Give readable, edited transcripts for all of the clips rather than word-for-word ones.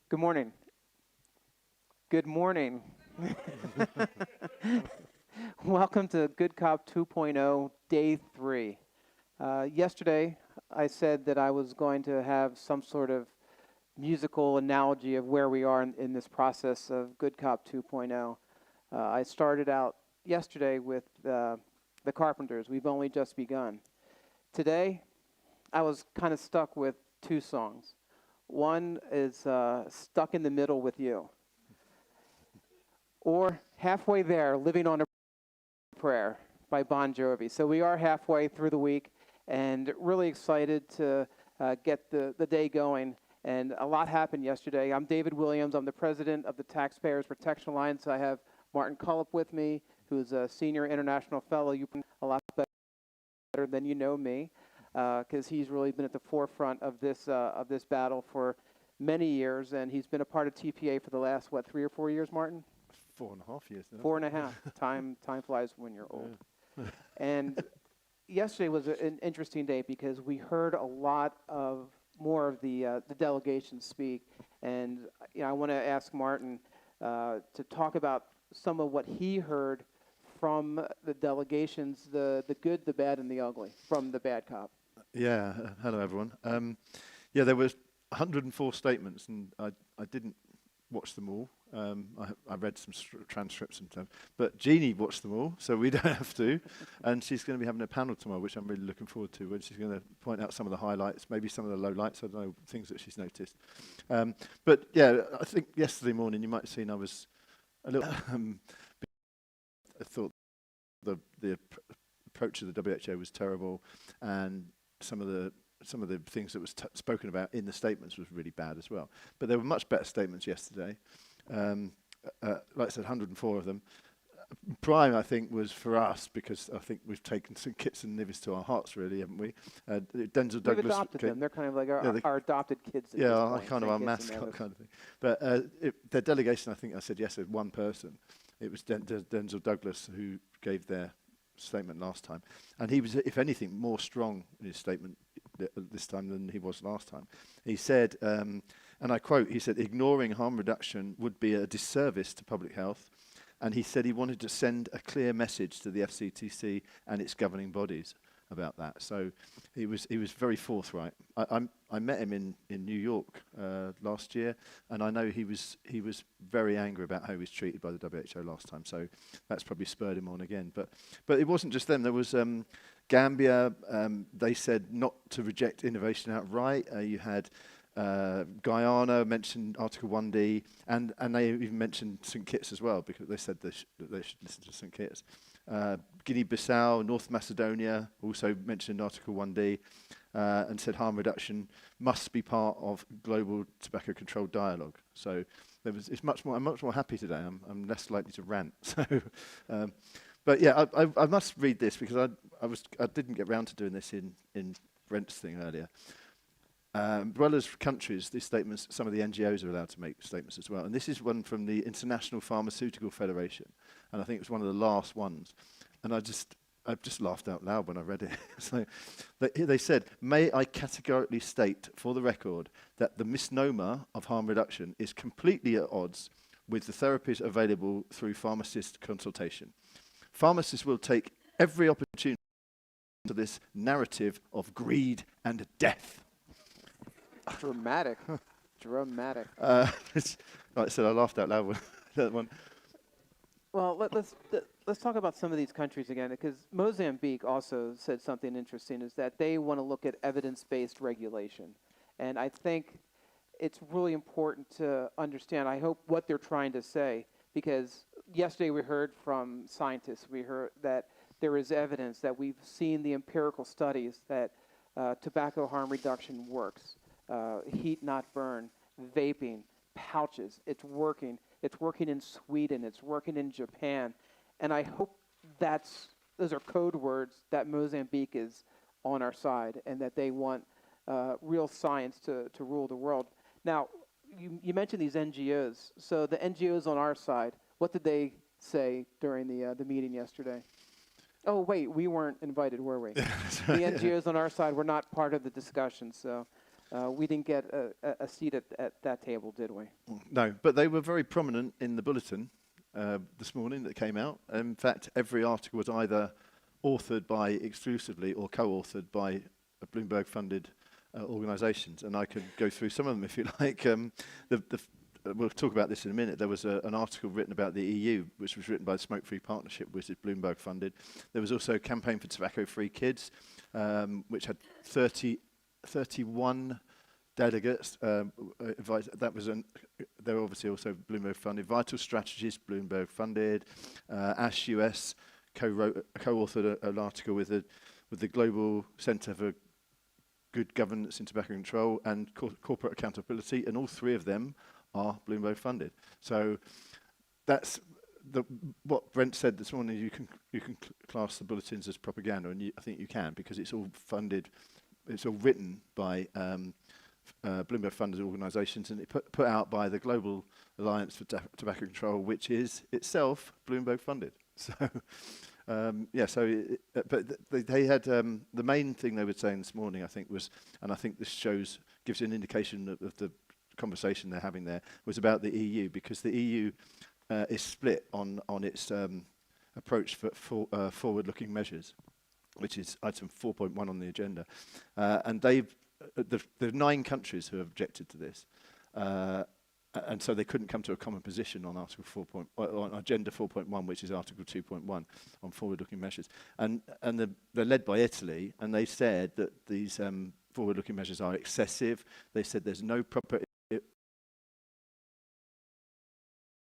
Good morning. Good morning. Welcome to Good Cop 2.0, Day 3. Yesterday, I said that I was going to have some sort of musical analogy of where we are in this process of Good Cop 2.0. I started out yesterday with the Carpenters. We've only just begun. Today, I was kind of stuck with two songs. One is Stuck in the Middle with You, or Halfway There, Living on a Prayer by Bon Jovi. So we are halfway through the week and really excited to get the day going. And a lot happened yesterday. I'm David Williams. I'm the president of the Taxpayers Protection Alliance. I have Martin Cullip with me, who's a senior international fellow. You a lot better than you know me, because he's really been at the forefront of this battle for many years, and he's been a part of TPA for the last 3 or 4 years, Martin? 4.5 years now. 4.5. Time flies when you're old. Yeah. And yesterday was an interesting day because we heard a lot more of the delegation speak, and I want to ask Martin to talk about some of what he heard from the delegations, the good, the bad, and the ugly from the bad cop. Yeah. Hello, everyone. There was 104 statements, and I didn't watch them all. I read some transcripts and stuff, but Jeannie watched them all, so we don't have to. And she's going to be having a panel tomorrow, which I'm really looking forward to, where she's going to point out some of the highlights, maybe some of the lowlights, I don't know, things that she's noticed. But yeah, I think yesterday morning you might have seen I was a little... I thought the approach of the WHO was terrible, and some of the things that was spoken about in the statements was really bad as well. But there were much better statements yesterday. Like I said, 104 of them. Prime, I think, was for us, because I think we've taken St Kitts and Nevis to our hearts, really, haven't we? Denzel Douglas... We've adopted them. They're kind of like our adopted kids. Yeah, kind of our mascot kind of thing. But their delegation, I think I said yesterday, one person. It was Denzel Douglas who gave their statement last time. And he was, if anything, more strong in his statement this time than he was last time. He said, and I quote, he said, ignoring harm reduction would be a disservice to public health. And he said he wanted to send a clear message to the FCTC and its governing bodies about that. So he was very forthright. I met him in New York last year, and I know he was very angry about how he was treated by the WHO last time. So that's probably spurred him on again. But it wasn't just them. There was Gambia. They said not to reject innovation outright. You had Guyana mentioned Article 1D, and they even mentioned St Kitts as well, because they said that they should listen to St Kitts. Guinea-Bissau, North Macedonia also mentioned Article 1D and said harm reduction must be part of global tobacco control dialogue. So I'm much more happy today. I'm less likely to rant. So, but yeah, I must read this, because I didn't get round to doing this in Brent's thing earlier. As well as countries, these statements, some of the NGOs are allowed to make statements as well. And this is one from the International Pharmaceutical Federation, and I think it was one of the last ones. And I just laughed out loud when I read it. So they said, may I categorically state for the record that the misnomer of harm reduction is completely at odds with the therapies available through pharmacist consultation. Pharmacists will take every opportunity to this narrative of greed and death. Dramatic. Dramatic. Like I said, I laughed out loud with that one. Well, let's talk about some of these countries again, because Mozambique also said something interesting, is that they want to look at evidence-based regulation. And I think it's really important to understand, I hope, what they're trying to say, because yesterday we heard from scientists, we heard that there is evidence that we've seen the empirical studies that tobacco harm reduction works. Heat not burn, vaping, pouches, it's working. It's working in Sweden, it's working in Japan. And I hope those are code words that Mozambique is on our side, and that they want real science to rule the world. Now, you mentioned these NGOs. So the NGOs on our side, what did they say during the meeting yesterday? Oh, wait, we weren't invited, were we? The NGOs on our side were not part of the discussion, so We didn't get a seat at that table, did we? No, but they were very prominent in the bulletin this morning that came out. In fact, every article was either authored by exclusively or co-authored by Bloomberg-funded organisations, and I could go through some of them if you like. We'll talk about this in a minute. There was an article written about the EU, which was written by the Smoke-Free Partnership, which is Bloomberg-funded. There was also a campaign for tobacco-free kids, which had 31 delegates. That was they were obviously also Bloomberg-funded. Vital Strategies, Bloomberg-funded. Ash US co-authored an article with the Global Centre for Good Governance in Tobacco Control and Corporate Accountability, and all three of them are Bloomberg funded. So that's what Brent said this morning. You can class the bulletins as propaganda, and I think you can, because it's all funded, it's all written by Bloomberg funded organisations, and it put out by the Global Alliance for Tobacco Control, which is itself Bloomberg funded. So but they had the main thing they were saying this morning, I think, was, and I think this gives you an indication of the conversation they're having there, was about the EU, because the EU is split on its approach for forward-looking measures, which is item 4.1 on the agenda, and there are 9 countries who have objected to this. And so they couldn't come to a common position on Article 4. On Agenda 4.1, which is Article 2.1 on forward-looking measures. And they're led by Italy, and they said that these forward-looking measures are excessive. They said there's no proper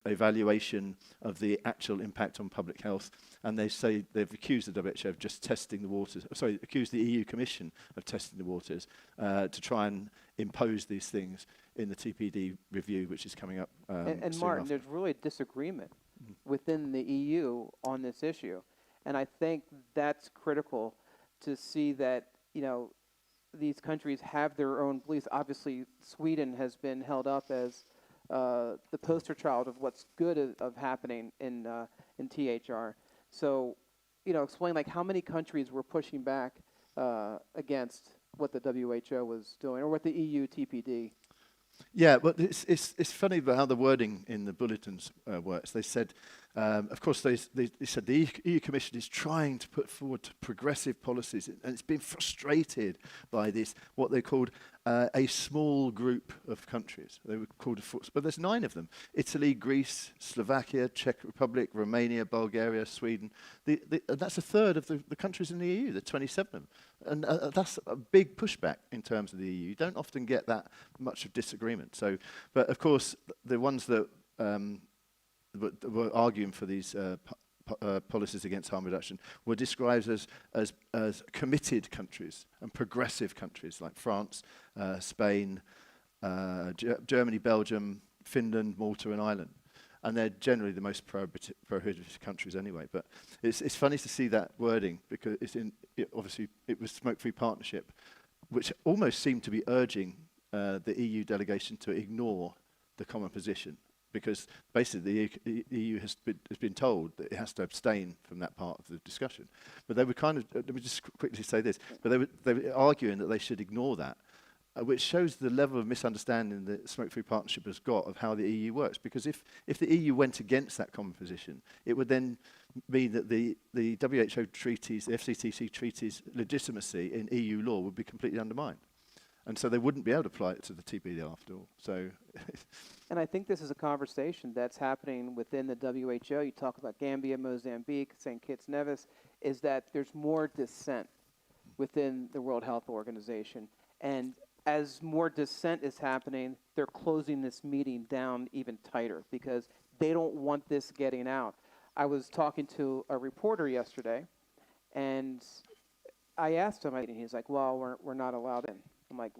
evaluation of the actual impact on public health, and they say they've accused the WHO of just testing the waters. Sorry, accused the EU Commission of testing the waters to try and impose these things in the TPD review, which is coming up. And Martin, there's really disagreement within the EU on this issue, and I think that's critical to see that, you know, these countries have their own beliefs. Obviously, Sweden has been held up as the poster child of what's good of happening in THR. So, you know, explain like how many countries were pushing back against what the WHO was doing, or what the EU TPD. Yeah, but it's funny about how the wording in the bulletins works. They said, of course, they said the EU Commission is trying to put forward progressive policies, and it's been frustrated by this, what they called a small group of countries. They were called, but there's 9 of them: Italy, Greece, Slovakia, Czech Republic, Romania, Bulgaria, Sweden. That's a third of the countries in the EU. There are 27 of them. And that's a big pushback in terms of the EU. You don't often get that much of disagreement. So, but of course, the ones that were arguing for these policies against harm reduction were described as committed countries and progressive countries like France, Spain, Germany, Belgium, Finland, Malta, and Ireland. And they're generally the most prohibitive countries anyway. But it's funny to see that wording, because obviously it was Smoke-Free Partnership, which almost seemed to be urging the EU delegation to ignore the common position, because basically the EU has been told that it has to abstain from that part of the discussion. But they were kind of, let me just quickly say this, but they were arguing that they should ignore that, which shows the level of misunderstanding that Smoke-Free Partnership has got of how the EU works. Because if the EU went against that common position, it would then mean that the WHO treaties, the FCTC treaties' legitimacy in EU law would be completely undermined. And so they wouldn't be able to apply it to the TPD after all. So, And I think this is a conversation that's happening within the WHO. You talk about Gambia, Mozambique, St. Kitts Nevis, is that there's more dissent within the World Health Organization. And as more dissent is happening, they're closing this meeting down even tighter, because they don't want this getting out. I was talking to a reporter yesterday, and I asked him, and he's like, well, we're not allowed in. I'm like,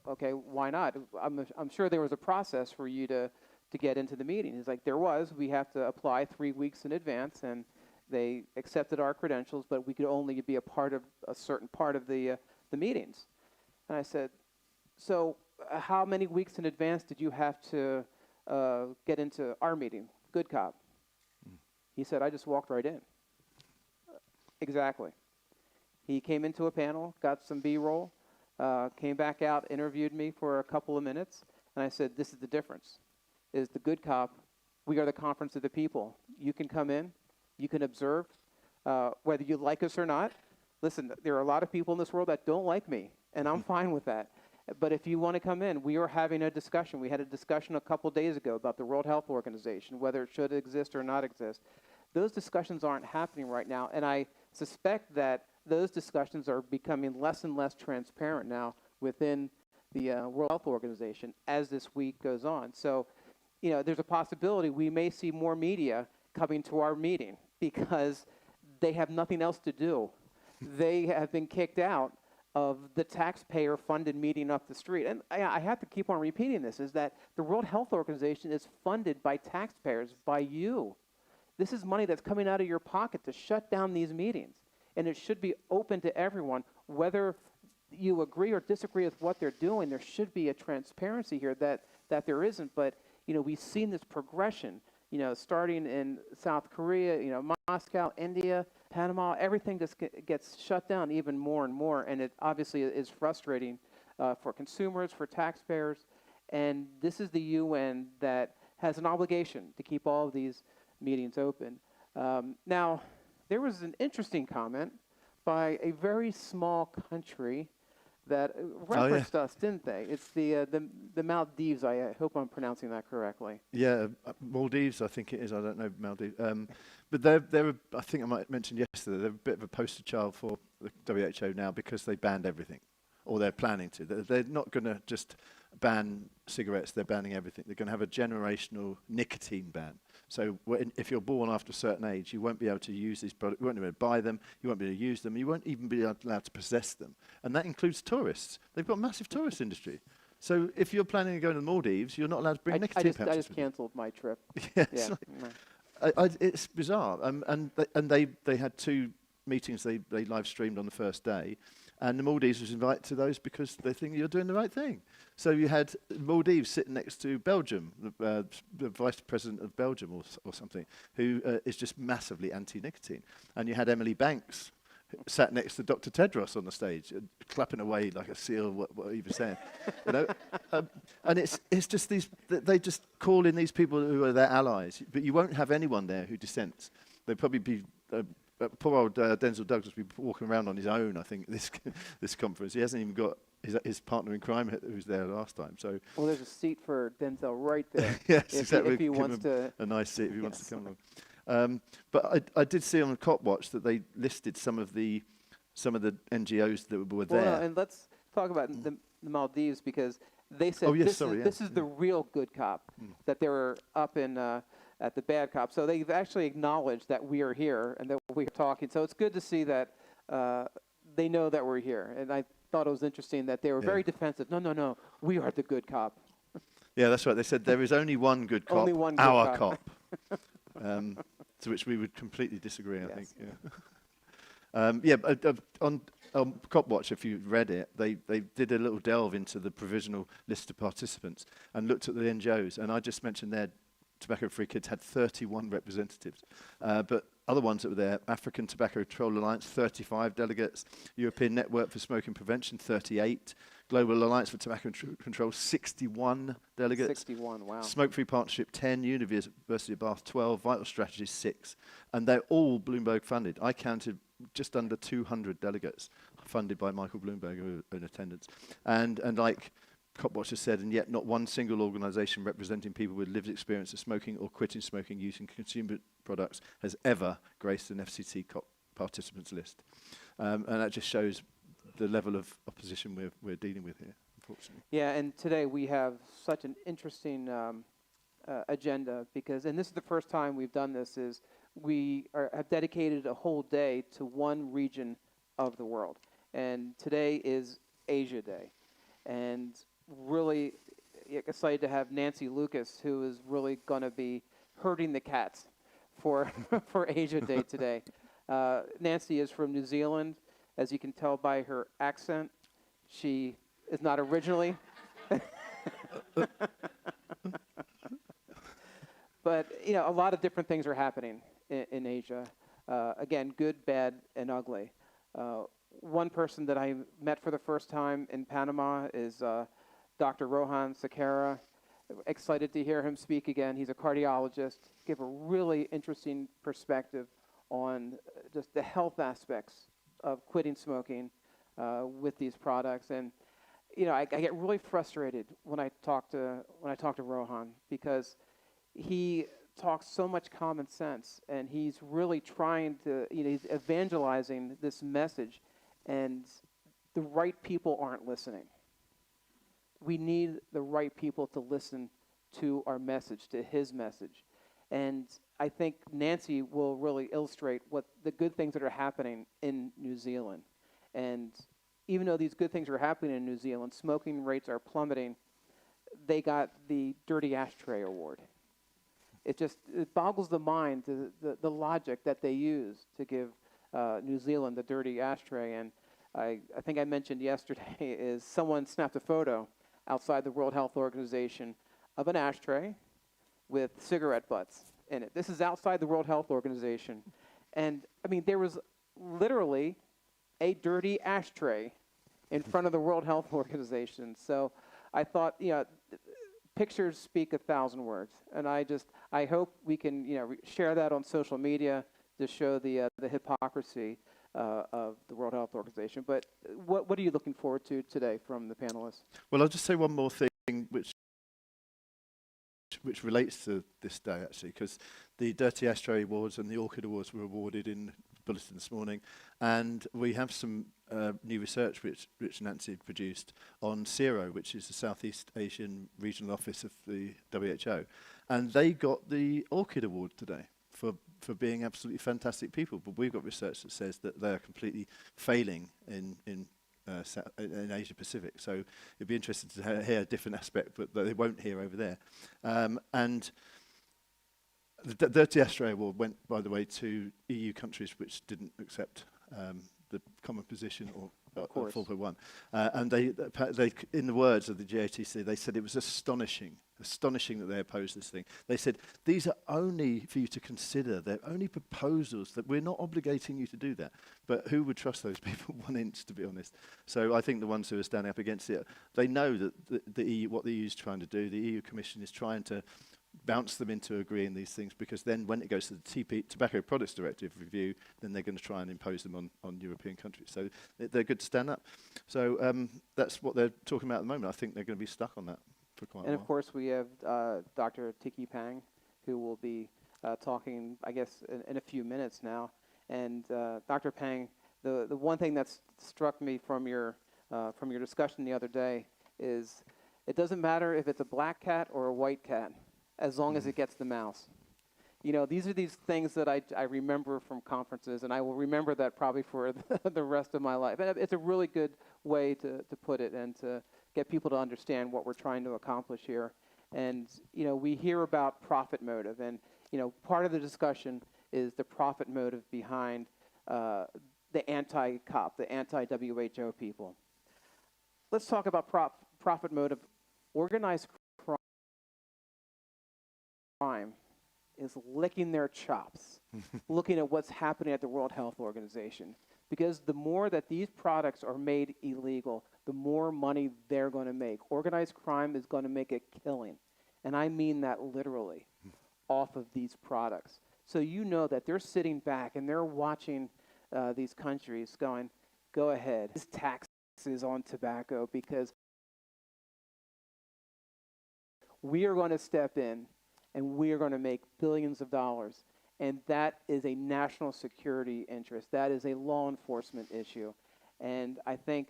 okay, why not? I'm sure there was a process for you to get into the meeting. He's like, there was. We have to apply 3 weeks in advance, and they accepted our credentials, but we could only be a part of a certain part of the meetings. And I said, so how many weeks in advance did you have to get into our meeting, Good Cop? He said, I just walked right in. Exactly. He came into a panel, got some B-roll, came back out, interviewed me for a couple of minutes, and I said, this is the difference, is the good cop. We are the conference of the people. You can come in, you can observe, whether you like us or not. Listen, there are a lot of people in this world that don't like me, and I'm fine with that. But if you want to come in, we are having a discussion. We had a discussion a couple days ago about the World Health Organization, whether it should exist or not exist. Those discussions aren't happening right now, and I suspect that those discussions are becoming less and less transparent now within the World Health Organization as this week goes on. So, there's a possibility we may see more media coming to our meeting because they have nothing else to do. They have been kicked out of the taxpayer-funded meeting up the street. And I have to keep on repeating this, is that the World Health Organization is funded by taxpayers, by you. This is money that's coming out of your pocket to shut down these meetings. And it should be open to everyone, whether you agree or disagree with what they're doing. There should be a transparency here that there isn't. But, we've seen this progression, starting in South Korea, Moscow, India, Panama, everything just gets shut down even more and more, and it obviously is frustrating for consumers, for taxpayers, and this is the UN that has an obligation to keep all of these meetings open. Now, there was an interesting comment by a very small country that referenced us, didn't they? It's the Maldives. I hope I'm pronouncing that correctly. Yeah, Maldives, I think it is. I don't know Maldives. But they're I think I might mention yesterday, they're a bit of a poster child for the WHO now because they banned everything, or they're planning to. They're not going to just ban cigarettes, they're banning everything. They're going to have a generational nicotine ban. So if you're born after a certain age, you won't be able to use these products, you won't be able to buy them, you won't be able to use them, you won't even be allowed to possess them. And that includes tourists. They've got a massive tourist industry. So if you're planning to go to the Maldives, you're not allowed to bring nicotine pouches. I just canceled my trip. Yes. Yeah. It's bizarre. And they had 2 meetings they live streamed on the first day. And the Maldives was invited to those because they think you're doing the right thing. So you had Maldives sitting next to Belgium, the vice president of Belgium or something, who is just massively anti-nicotine. And you had Emily Banks sat next to Dr. Tedros on the stage, clapping away like a seal, what he was saying. And it's just they just call in these people who are their allies, but you won't have anyone there who dissents. They'd probably be... poor old Denzel Douglas will be walking around on his own, I think, this conference. He hasn't even got his partner in crime who was there last time. So, well, there's a seat for Denzel right there. Yes, exactly. If he wants to, a nice seat if he wants to come along. But I did see on Cop Watch that they listed some of the NGOs that were there. Well, and let's talk about the Maldives, because they said this is the real good cop, that they were up in at the bad cop. So they've actually acknowledged that we are here and that we are talking. So it's good to see that they know that we're here. And I thought it was interesting that they were very defensive. No, we are the good cop. Yeah, that's right. They said there is only one good cop, only one good our cop. To which we would completely disagree, I think. Yeah. On Cop Watch, if you read it, they did a little delve into the provisional list of participants and looked at the NGOs. And I just mentioned there, Tobacco Free Kids had 31 representatives. But other ones that were there, African Tobacco Control Alliance, 35 delegates, European Network for Smoking Prevention, 38, Global Alliance for Tobacco Control, 61 delegates. 61, wow. Smoke Free Partnership, 10, University of Bath, 12, Vital Strategies, 6. And they're all Bloomberg funded. I counted just under 200 delegates funded by Michael Bloomberg who are in attendance. And like Copwatch has said, and yet not one single organisation representing people with lived experience of smoking or quitting smoking using consumer products has ever graced an FCT COP participants list. And that just shows the level of opposition we're dealing with here, unfortunately. Yeah, and today we have such an interesting agenda because, and this is the first time we've done this, is we have dedicated a whole day to one region of the world. And today is Asia Day. And really excited to have Nancy Lucas, who is really going to be herding the cats for for Asia Day today. Nancy is from New Zealand. As you can tell by her accent, she is not originally. But, a lot of different things are happening in Asia. Again, good, bad, and ugly. one person that I met for the first time in Panama is Dr. Rohan Sakara. Excited to hear him speak again. He's a cardiologist. Give a really interesting perspective on just the health aspects of quitting smoking with these products. And I get really frustrated when I talk to Rohan, because he talks so much common sense, and he's really trying to, he's evangelizing this message, and the right people aren't listening. We need the right people to listen to our message, to his message. And I think Nancy will really illustrate what the good things that are happening in New Zealand. And even though these good things are happening in New Zealand, smoking rates are plummeting, they got the Dirty Ashtray Award. It boggles the mind, the logic that they use to give New Zealand the Dirty Ashtray. And I think I mentioned yesterday is someone snapped a photo outside the World Health Organization of an ashtray with cigarette butts in it. This is outside the World Health Organization. And, I mean, there was literally a dirty ashtray in front of the World Health Organization. So I thought, pictures speak 1,000 words. And I hope we can, share that on social media to show the hypocrisy of the World Health Organization. But what are you looking forward to today from the panelists? Well, I'll just say one more thing, which relates to this day, actually, because the Dirty Ashtray Awards and the Orchid Awards were awarded in Bulletin this morning, and we have some new research which Nancy produced on CERO, which is the Southeast Asian Regional Office of the WHO, and they got the Orchid Award today for being absolutely fantastic people. But we've got research that says that they are completely failing in Asia Pacific. So it'd be interesting to hear a different aspect, but they won't hear over there. And the Dirty Ashtray Award went, by the way, to EU countries which didn't accept the common position or Of course. 4.1. And they, in the words of the GATC, they said it was astonishing that they opposed this thing. They said, these are only for you to consider. They're only proposals, that we're not obligating you to do that. But who would trust those people 1 inch, to be honest? So I think the ones who are standing up against it, they know that the EU, what the EU is trying to do, the EU Commission is trying to bounce them into agreeing these things, because then when it goes to the Tobacco Products Directive review, then they're going to try and impose them on European countries. So they're good to stand up. So that's what they're talking about at the moment. I think they're going to be stuck on that for quite a while. And of course, we have Dr. Tiki Pang, who will be talking, I guess, in a few minutes now. And Dr. Pang, the one thing that's struck me from your discussion the other day is it doesn't matter if it's a black cat or a white cat, as long as it gets the mouse. These are these things that I remember from conferences, and I will remember that probably for the rest of my life. And it's a really good way to put it and to get people to understand what we're trying to accomplish here. And, we hear about profit motive, and, part of the discussion is the profit motive behind the anti-COP, the anti-WHO people. Let's talk about profit motive. Organized crime is licking their chops, looking at what's happening at the World Health Organization. Because the more that these products are made illegal, the more money they're going to make. Organized crime is going to make a killing, and I mean that literally, off of these products. So that they're sitting back and they're watching these countries going, go ahead, this taxes on tobacco, because we are going to step in and we are going to make billions of dollars. And that is a national security interest. That is a law enforcement issue. And I think,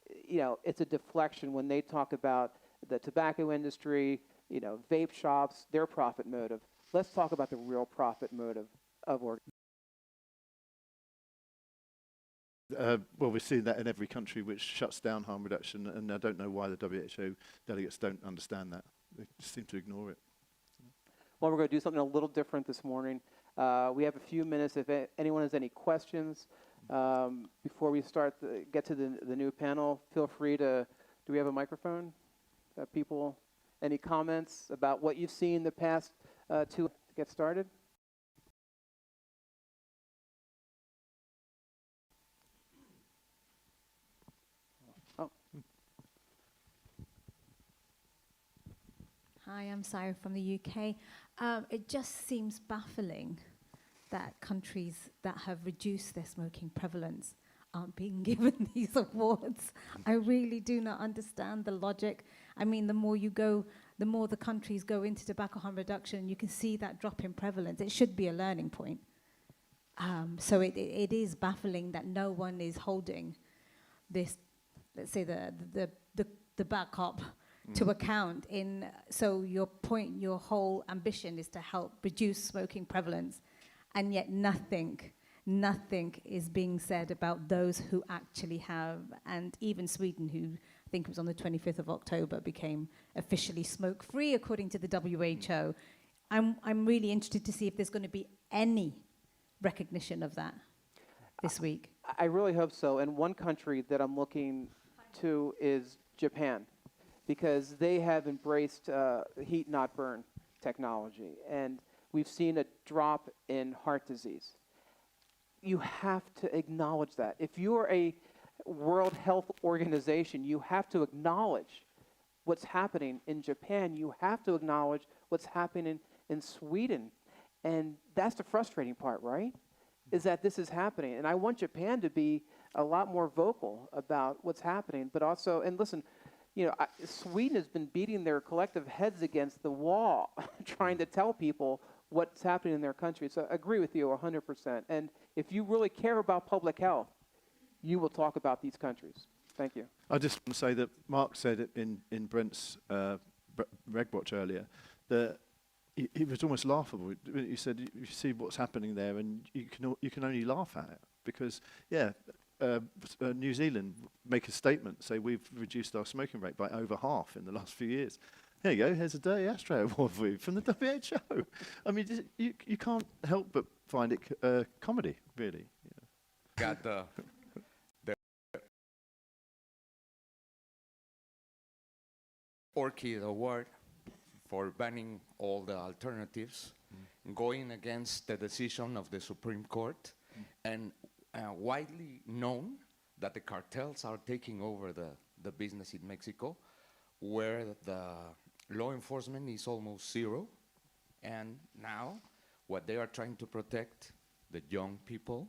it's a deflection when they talk about the tobacco industry, vape shops, their profit motive. Let's talk about the real profit motive of well, we're seeing that in every country which shuts down harm reduction, and I don't know why the WHO delegates don't understand that. They just seem to ignore it. Well, we're going to do something a little different this morning. We have a few minutes. If anyone has any questions before we get to the new panel, feel free to. Do we have a microphone? People, any comments about what you've seen the past to get started? Oh, Hi, I'm Sarah from the UK. It just seems baffling that countries that have reduced their smoking prevalence aren't being given these awards. I really do not understand the logic. I mean, the more you go, the more the countries go into tobacco harm reduction, you can see that drop in prevalence. It should be a learning point. So it is baffling that no one is holding this, let's say the back cop to account in, so your point, your whole ambition is to help reduce smoking prevalence, and yet nothing is being said about those who actually have, and even Sweden, who I think it was on the 25th of October, became officially smoke-free according to the WHO. I'm really interested to see if there's going to be any recognition of that this week. I really hope so. And one country that I'm looking to is Japan, because they have embraced heat not burn technology, and we've seen a drop in heart disease. You have to acknowledge that. If you're a World Health Organization, you have to acknowledge what's happening in Japan. You have to acknowledge what's happening in Sweden. And that's the frustrating part, right? Is that this is happening. And I want Japan to be a lot more vocal about what's happening, but also, and listen, you know, Sweden has been beating their collective heads against the wall, trying to tell people what's happening in their country. So I agree with you 100%. And if you really care about public health, you will talk about these countries. Thank you. I just want to say that Mark said it in Brent's Reg Watch earlier, that it was almost laughable. He said, you see what's happening there, and you can only laugh at it because, New Zealand make a statement, say we've reduced our smoking rate by over half in the last few years. There you go. Here's a Day Ashtray Award for you from the WHO. I mean, you can't help but find it comedy, really. Got the Orchid Award for banning all the alternatives, going against the decision of the Supreme Court, and widely known that the cartels are taking over the business in Mexico, where the law enforcement is almost zero, and now what they are trying to protect, the young people,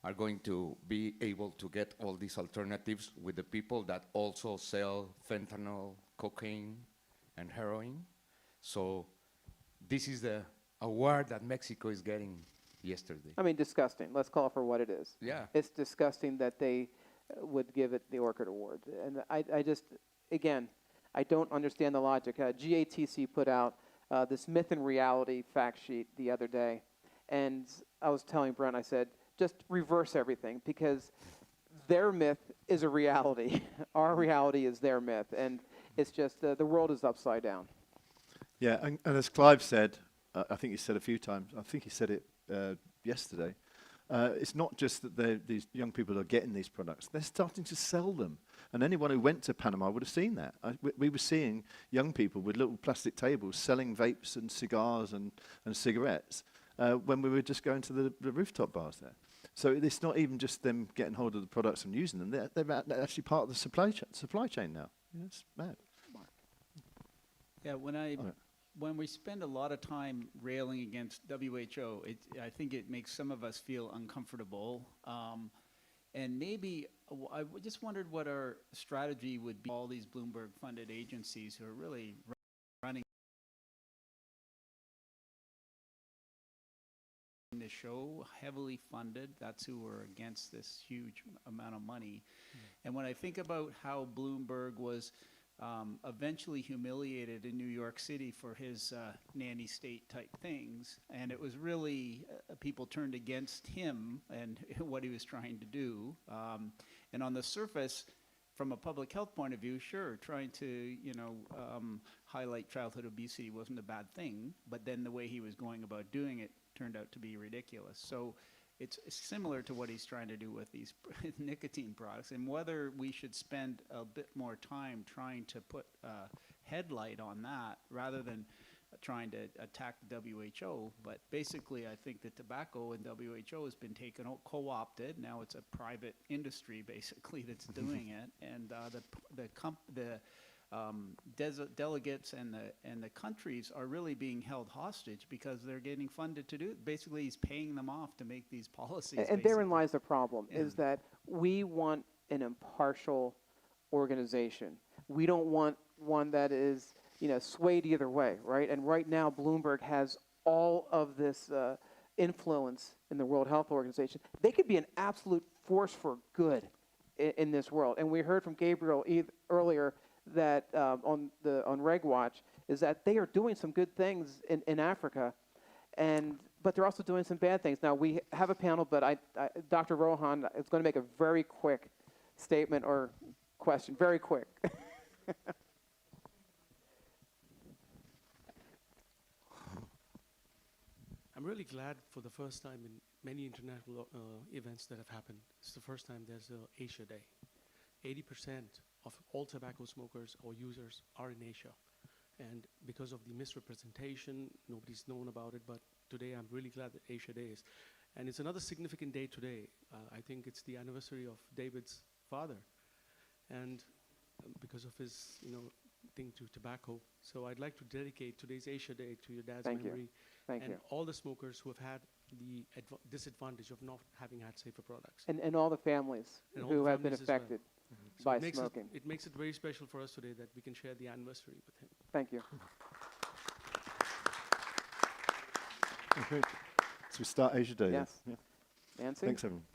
are going to be able to get all these alternatives with the people that also sell fentanyl, cocaine, and heroin. So this is the award that Mexico is getting yesterday. I mean, disgusting. Let's call it for what it is. Yeah. It's disgusting that they would give it the Orchid Award. And I just, again, I don't understand the logic. GATC put out this myth and reality fact sheet the other day. And I was telling Brent, I said, just reverse everything, because their myth is a reality. Our reality is their myth. And it's just, the world is upside down. Yeah, and as Clive said, I think he said a few times, I think he said it yesterday, it's not just that these young people are getting these products, they're starting to sell them. And anyone who went to Panama would have seen that. We were seeing young people with little plastic tables selling vapes and cigars and cigarettes when we were just going to the rooftop bars there. So it's not even just them getting hold of the products and using them, they're actually part of the supply chain now. Yeah, it's mad. Yeah, when we spend a lot of time railing against WHO, I think it makes some of us feel uncomfortable. And maybe I just wondered what our strategy would be. All these Bloomberg-funded agencies who are really running the show, heavily funded. That's who are against this huge amount of money. And when I think about how Bloomberg was eventually humiliated in New York City for his nanny state type things, and it was really people turned against him and what he was trying to do. And on the surface, from a public health point of view, sure, trying to highlight childhood obesity wasn't a bad thing, but then the way he was going about doing it turned out to be ridiculous. So it's similar to what he's trying to do with these nicotine products, and whether we should spend a bit more time trying to put a headlight on that rather than trying to attack the WHO. But basically, I think that tobacco and WHO has been taken co-opted. Now it's a private industry basically that's doing it, and the delegates and the countries are really being held hostage because they're getting funded to do it. Basically, he's paying them off to make these policies. And therein lies the problem, Yeah. is that we want an impartial organization. We don't want one that is, swayed either way, right? And right now, Bloomberg has all of this influence in the World Health Organization. They could be an absolute force for good in this world. And we heard from Gabriel earlier that on RegWatch is that they are doing some good things in Africa, but they're also doing some bad things. Now, we have a panel, but Dr. Rohan is going to make a very quick statement or question, very quick. I'm really glad for the first time in many international events that have happened. It's the first time there's a Asia Day. 80% of all tobacco smokers or users are in Asia. And because of the misrepresentation, nobody's known about it, but today I'm really glad that Asia Day is. And it's another significant day today. I think it's the anniversary of David's father, and because of his, thing to tobacco. So I'd like to dedicate today's Asia Day to your dad's Thank you. memory. Thank and you. all the smokers who have had the disadvantage of not having had safer products. And all the families And all who the have been families as well. affected So by it makes smoking. it makes it very special for us today that we can share the anniversary with him. Thank you. Okay. So we start Asia Day. Yes. Yeah. Nancy? Thanks, everyone.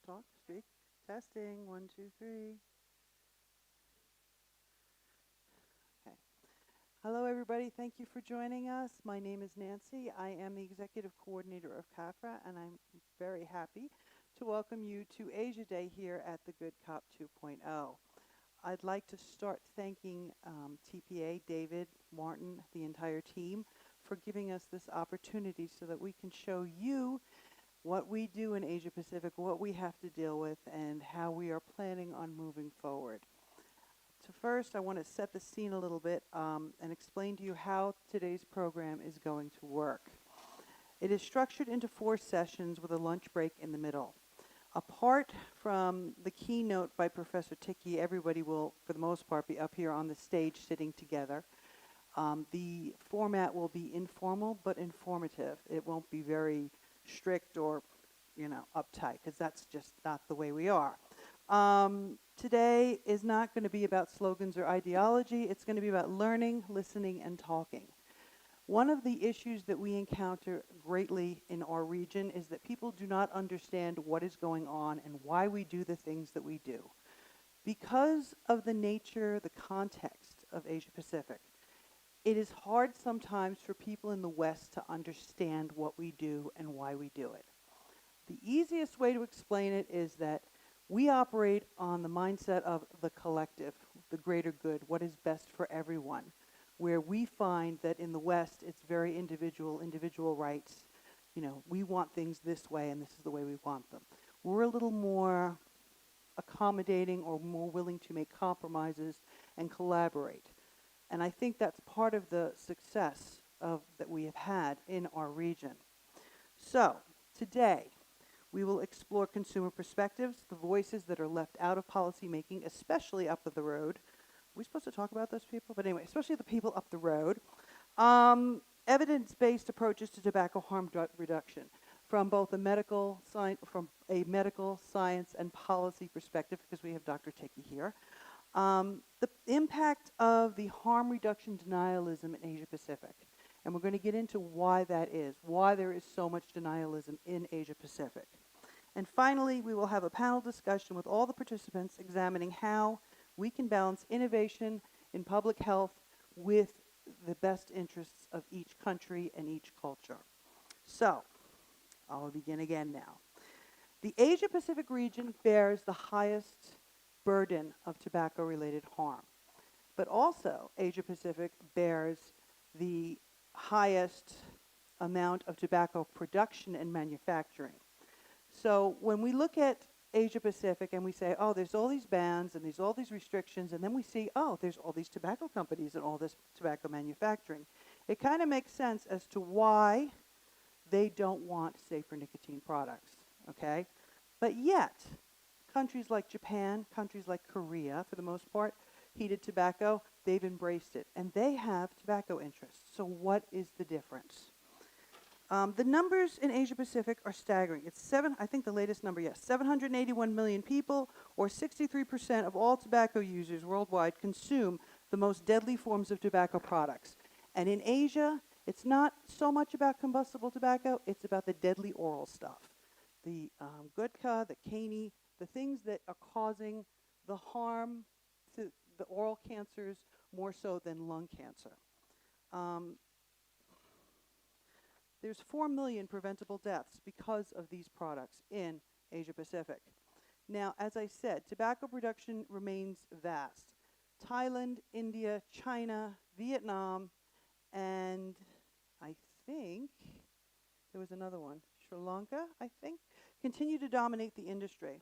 talk, speak. Testing, 1, 2, 3. Okay. Hello, everybody. Thank you for joining us. My name is Nancy. I am the Executive Coordinator of CAFRA, and I'm very happy to welcome you to Asia Day here at the Good Cop 2.0. I'd like to start thanking TPA, David, Martin, the entire team, for giving us this opportunity so that we can show you what we do in Asia Pacific, what we have to deal with, and how we are planning on moving forward. So first, I want to set the scene a little bit and explain to you how today's program is going to work. It is structured into 4 sessions with a lunch break in the middle. Apart from the keynote by Professor Ticky, everybody will, for the most part, be up here on the stage sitting together. The format will be informal but informative. It won't be very strict or, uptight, because that's just not the way we are. Today is not going to be about slogans or ideology. It's going to be about learning, listening, and talking. One of the issues that we encounter greatly in our region is that people do not understand what is going on and why we do the things that we do. Because of the nature, the context of Asia Pacific, it is hard sometimes for people in the West to understand what we do and why we do it. The easiest way to explain it is that we operate on the mindset of the collective, the greater good, what is best for everyone, where we find that in the West it's very individual rights. We want things this way and this is the way we want them. We're a little more accommodating or more willing to make compromises and collaborate. And I think that's part of the success that we have had in our region. So, today, we will explore consumer perspectives, the voices that are left out of policymaking, especially up the road. Are we supposed to talk about those people? But anyway, especially the people up the road. Evidence-based approaches to tobacco harm reduction from both a medical science and policy perspective, because we have Dr. Ticky here. The impact of the harm reduction denialism in Asia Pacific. And we're going to get into why that is, why there is so much denialism in Asia Pacific. And finally, we will have a panel discussion with all the participants examining how we can balance innovation in public health with the best interests of each country and each culture. So, I'll begin again now. The Asia Pacific region bears the highest burden of tobacco-related harm. But also, Asia Pacific bears the highest amount of tobacco production and manufacturing. So when we look at Asia Pacific and we say, oh, there's all these bans and there's all these restrictions, and then we see, oh, there's all these tobacco companies and all this tobacco manufacturing, it kind of makes sense as to why they don't want safer nicotine products, okay? But yet, countries like Japan, countries like Korea, for the most part, heated tobacco, they've embraced it. And they have tobacco interests. So what is the difference? The numbers in Asia Pacific are staggering. I think the latest number, 781 million people, or 63% of all tobacco users worldwide consume the most deadly forms of tobacco products. And in Asia, it's not so much about combustible tobacco, it's about the deadly oral stuff. The gutka, the kani, the things that are causing the harm to the oral cancers more so than lung cancer. There's 4 million preventable deaths because of these products in Asia Pacific. Now, as I said, tobacco production remains vast. Thailand, India, China, Vietnam, and I think there was another one, Sri Lanka, I think, continue to dominate the industry.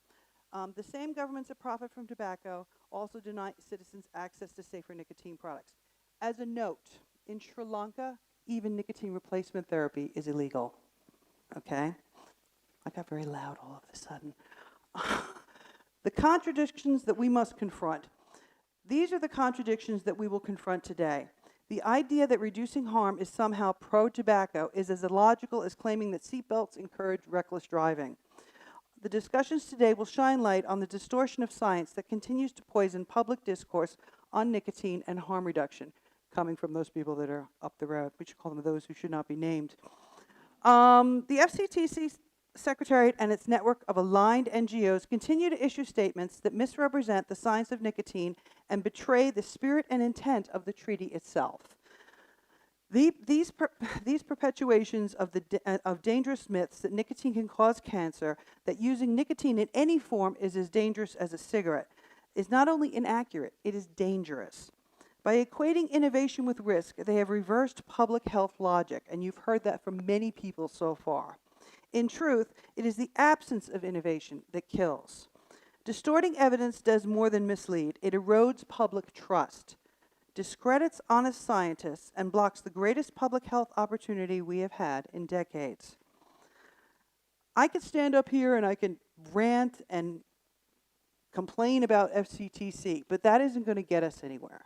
The same governments that profit from tobacco also deny citizens access to safer nicotine products. As a note, in Sri Lanka, even nicotine replacement therapy is illegal, okay? I got very loud all of a sudden. The contradictions that we must confront. These are the contradictions that we will confront today. The idea that reducing harm is somehow pro-tobacco is as illogical as claiming that seatbelts encourage reckless driving. The discussions today will shine light on the distortion of science that continues to poison public discourse on nicotine and harm reduction, coming from those people that are up the road. We should call them those who should not be named. The FCTC Secretariat and its network of aligned NGOs continue to issue statements that misrepresent the science of nicotine and betray the spirit and intent of the treaty itself. These perpetuations of dangerous myths that nicotine can cause cancer, that using nicotine in any form is as dangerous as a cigarette, is not only inaccurate, it is dangerous. By equating innovation with risk, they have reversed public health logic, and you've heard that from many people so far. In truth, it is the absence of innovation that kills. Distorting evidence does more than mislead. It erodes public trust, discredits honest scientists, and blocks the greatest public health opportunity we have had in decades. I could stand up here and I can rant and complain about FCTC, but that isn't going to get us anywhere.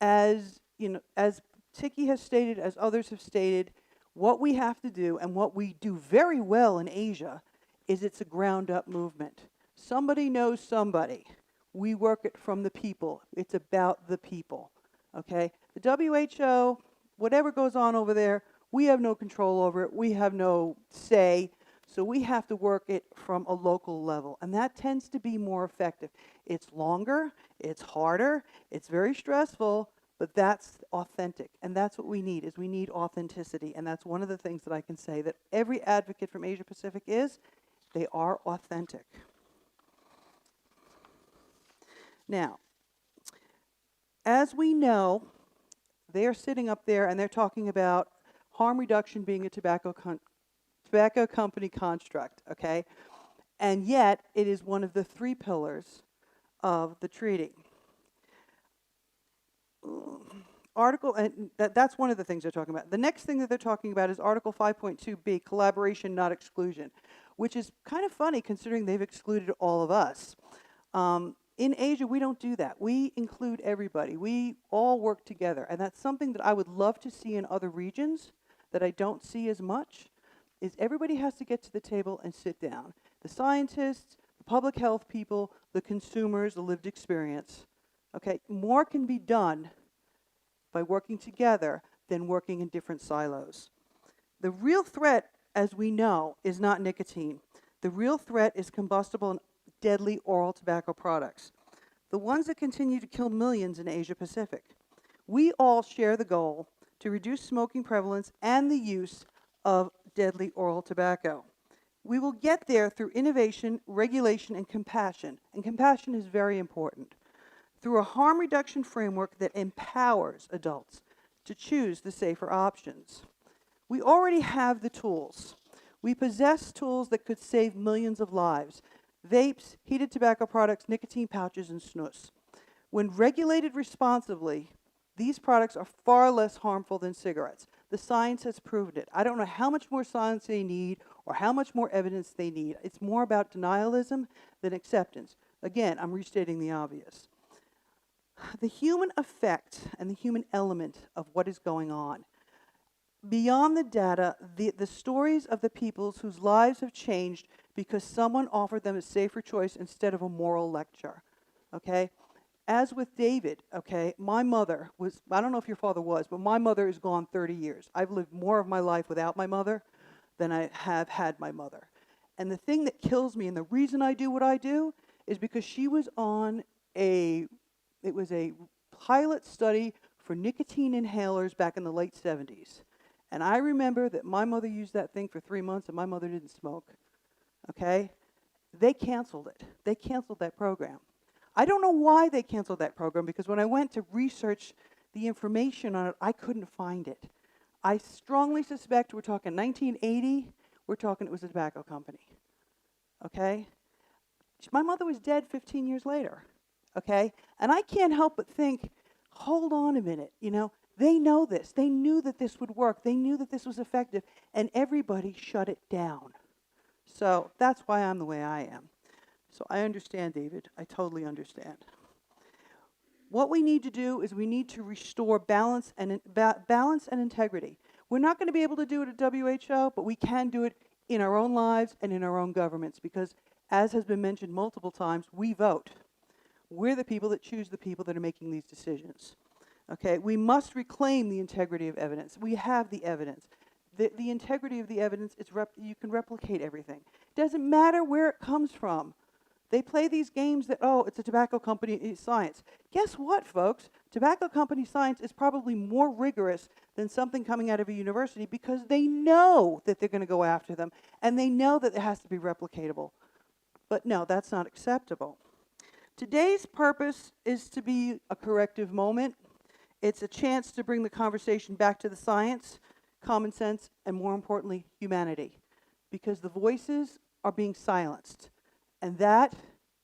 As you know, as Tiki has stated, as others have stated, what we have to do, and what we do very well in Asia, is it's a ground-up movement. Somebody knows somebody. We work it from the people. It's about the people, okay? The WHO, whatever goes on over there, we have no control over it. We have no say, so we have to work it from a local level, and that tends to be more effective. It's longer, it's harder, it's very stressful, but that's authentic, and that's what we need, is we need authenticity, and that's one of the things that I can say that every advocate from Asia Pacific is, they are authentic. Now, as we know, they're sitting up there and they're talking about harm reduction being a tobacco company construct, okay? And yet, it is one of the 3 pillars of the treaty. That's one of the things they're talking about. The next thing that they're talking about is Article 5.2b, collaboration, not exclusion, which is kind of funny considering they've excluded all of us. In Asia, we don't do that. We include everybody. We all work together, and that's something that I would love to see in other regions that I don't see as much, is everybody has to get to the table and sit down. The scientists, the public health people, the consumers, the lived experience. Okay, more can be done by working together than working in different silos. The real threat, as we know, is not nicotine. The real threat is combustible and deadly oral tobacco products, the ones that continue to kill millions in Asia Pacific. We all share the goal to reduce smoking prevalence and the use of deadly oral tobacco. We will get there through innovation, regulation, and compassion is very important, through a harm reduction framework that empowers adults to choose the safer options. We already have the tools. We possess tools that could save millions of lives: vapes, heated tobacco products, nicotine pouches, and snus. When regulated responsibly, these products are far less harmful than cigarettes. The science has proven it. I don't know how much more science they need or how much more evidence they need. It's more about denialism than acceptance. Again, I'm restating the obvious. The human effect and the human element of what is going on. Beyond the data, the stories of the peoples whose lives have changed because someone offered them a safer choice instead of a moral lecture, okay? As with David, okay, my mother was, I don't know if your father was, but my mother is gone 30 years. I've lived more of my life without my mother than I have had my mother. And the thing that kills me, and the reason I do what I do, is because she was on it was a pilot study for nicotine inhalers back in the late 70s. And I remember that my mother used that thing for 3 months and my mother didn't smoke, okay? They canceled it. They canceled that program. I don't know why they canceled that program, because when I went to research the information on it, I couldn't find it. I strongly suspect we're talking 1980, we're talking it was a tobacco company, okay? My mother was dead 15 years later, okay? And I can't help but think, hold on a minute, you know, they know this. They knew that this would work. They knew that this was effective, and everybody shut it down. So that's why I'm the way I am. So I understand, David. I totally understand. What we need to do is we need to restore balance and integrity. We're not going to be able to do it at WHO, but we can do it in our own lives and in our own governments, because, as has been mentioned multiple times, we vote. We're the people that choose the people that are making these decisions. Okay, we must reclaim the integrity of evidence. We have the evidence. The integrity of the evidence is you can replicate everything. Doesn't matter where it comes from. They play these games that, oh, it's a tobacco company science. Guess what, folks? Tobacco company science is probably more rigorous than something coming out of a university because they know that they're going to go after them, and they know that it has to be replicatable. But no, that's not acceptable. Today's purpose is to be a corrective moment. It's a chance to bring the conversation back to the science, common sense, and more importantly, humanity. Because the voices are being silenced. And that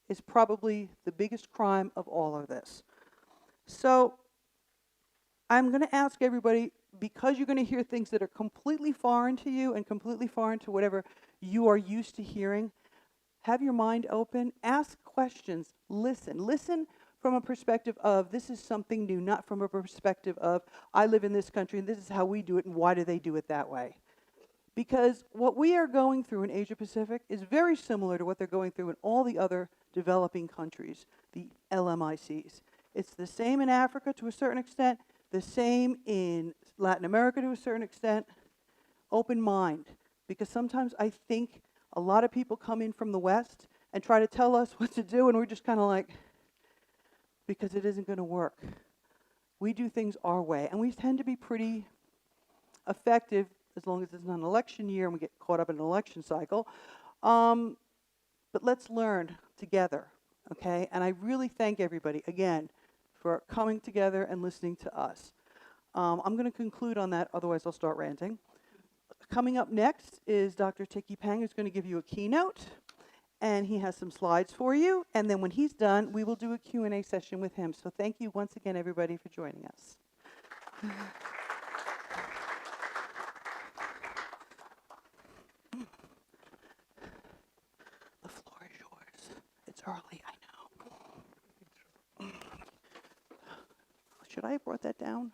is probably the biggest crime of all of this. So I'm going to ask everybody, because you're going to hear things that are completely foreign to you and completely foreign to whatever you are used to hearing, have your mind open, ask questions, listen. Listen from a perspective of this is something new, not from a perspective of I live in this country and this is how we do it and why do they do it that way. Because what we are going through in Asia Pacific is very similar to what they're going through in all the other developing countries, the LMICs. It's the same in Africa to a certain extent, the same in Latin America to a certain extent. Open mind, because sometimes I think a lot of people come in from the West and try to tell us what to do, and we're just kind of like, because it isn't going to work. We do things our way, and we tend to be pretty effective as long as it's not an election year and we get caught up in an election cycle. But let's learn together, okay? And I really thank everybody, again, for coming together and listening to us. I'm going to conclude on that, otherwise I'll start ranting. Coming up next is Dr. Tiki Pang, who's going to give you a keynote, and he has some slides for you. And then when he's done, we will do a Q&A session with him. So thank you once again, everybody, for joining us. The floor is yours. It's early, I know. Should I have brought that down?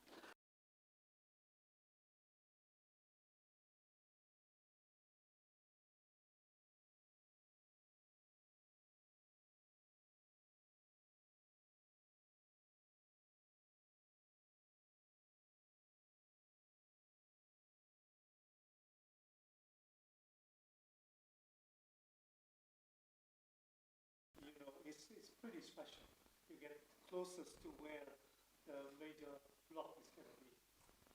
It's pretty special. You get closest to where the major block is going to be.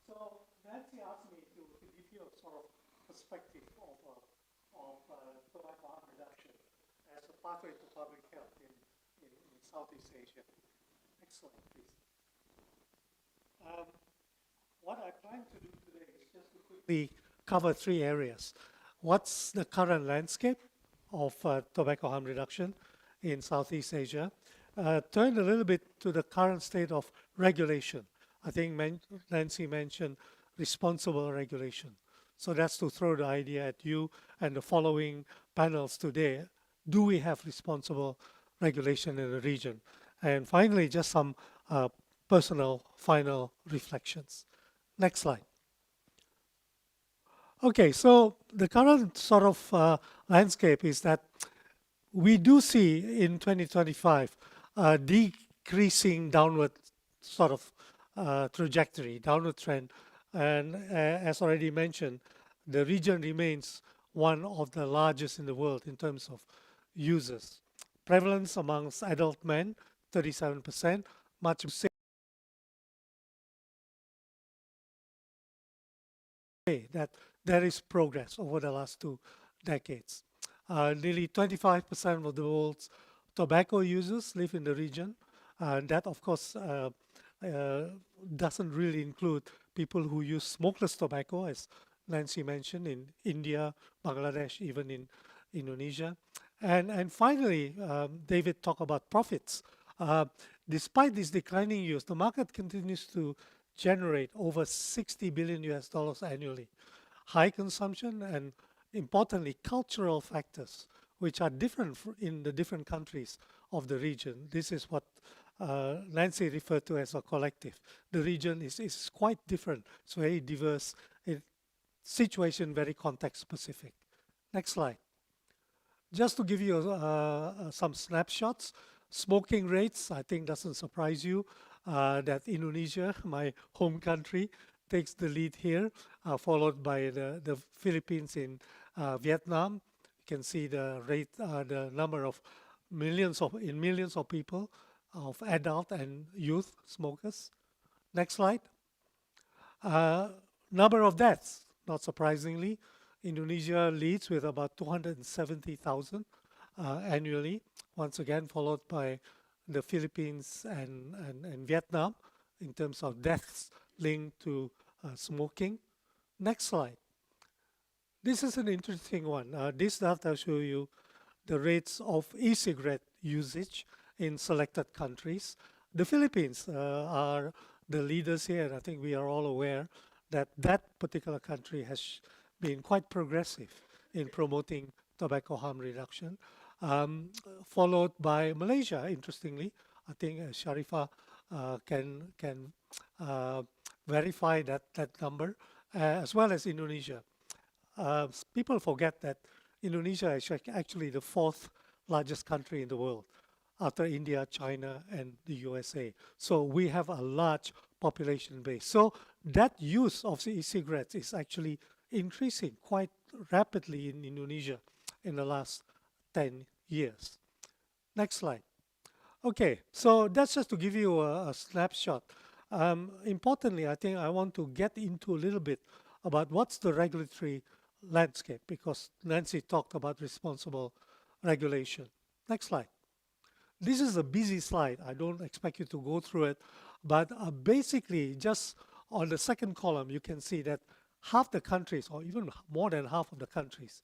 So Nancy asked me to give you a sort of perspective of tobacco harm reduction as a pathway to public health in Southeast Asia. Excellent, please. What I plan to do today is just to quickly cover three areas. What's the current landscape of tobacco harm reduction in Southeast Asia? Turn a little bit to the current state of regulation. I think Nancy mentioned responsible regulation. So that's to throw the idea at you and the following panels today. Do we have responsible regulation in the region? And finally, just some personal final reflections. Next slide. Okay, so the current sort of landscape is that we do see in 2025 a decreasing downward sort of trajectory, downward trend. And as already mentioned, the region remains one of the largest in the world in terms of users. Prevalence amongst adult men, 37%, much say that there is progress over the last 2 decades. Nearly 25% of the world's tobacco users live in the region. That, of course, doesn't really include people who use smokeless tobacco, as Nancy mentioned, in India, Bangladesh, even in Indonesia. And finally, David talked about profits. Despite this declining use, the market continues to generate over $60 billion annually. High consumption and, importantly, cultural factors, which are different in the different countries of the region. This is what Nancy referred to as a collective. The region is quite different. It's very diverse, situation very context specific. Next slide. Just to give you some snapshots, smoking rates, I think doesn't surprise you, that Indonesia, my home country, takes the lead here, followed by the Philippines in Vietnam. You can see the rate, the number of millions of people, of adult and youth smokers. Next slide. Number of deaths, not surprisingly, Indonesia leads with about 270,000 annually, once again followed by the Philippines and Vietnam in terms of deaths linked to smoking. Next slide. This is an interesting one. This data show you the rates of e-cigarette usage in selected countries. The Philippines are the leaders here, and I think we are all aware that that particular country has been quite progressive in promoting tobacco harm reduction, followed by Malaysia, interestingly. I think Sharifa can verify that number, as well as Indonesia. People forget that Indonesia is actually the fourth largest country in the world after India, China, and the USA. So we have a large population base. So that use of e-cigarettes is actually increasing quite rapidly in Indonesia in the last 10 years. Next slide. Okay, so that's just to give you a snapshot. Importantly, I think I want to get into a little bit about what's the regulatory landscape, because Nancy talked about responsible regulation. Next slide. This is a busy slide. I don't expect you to go through it, but basically just on the second column, you can see that half the countries, or even more than half of the countries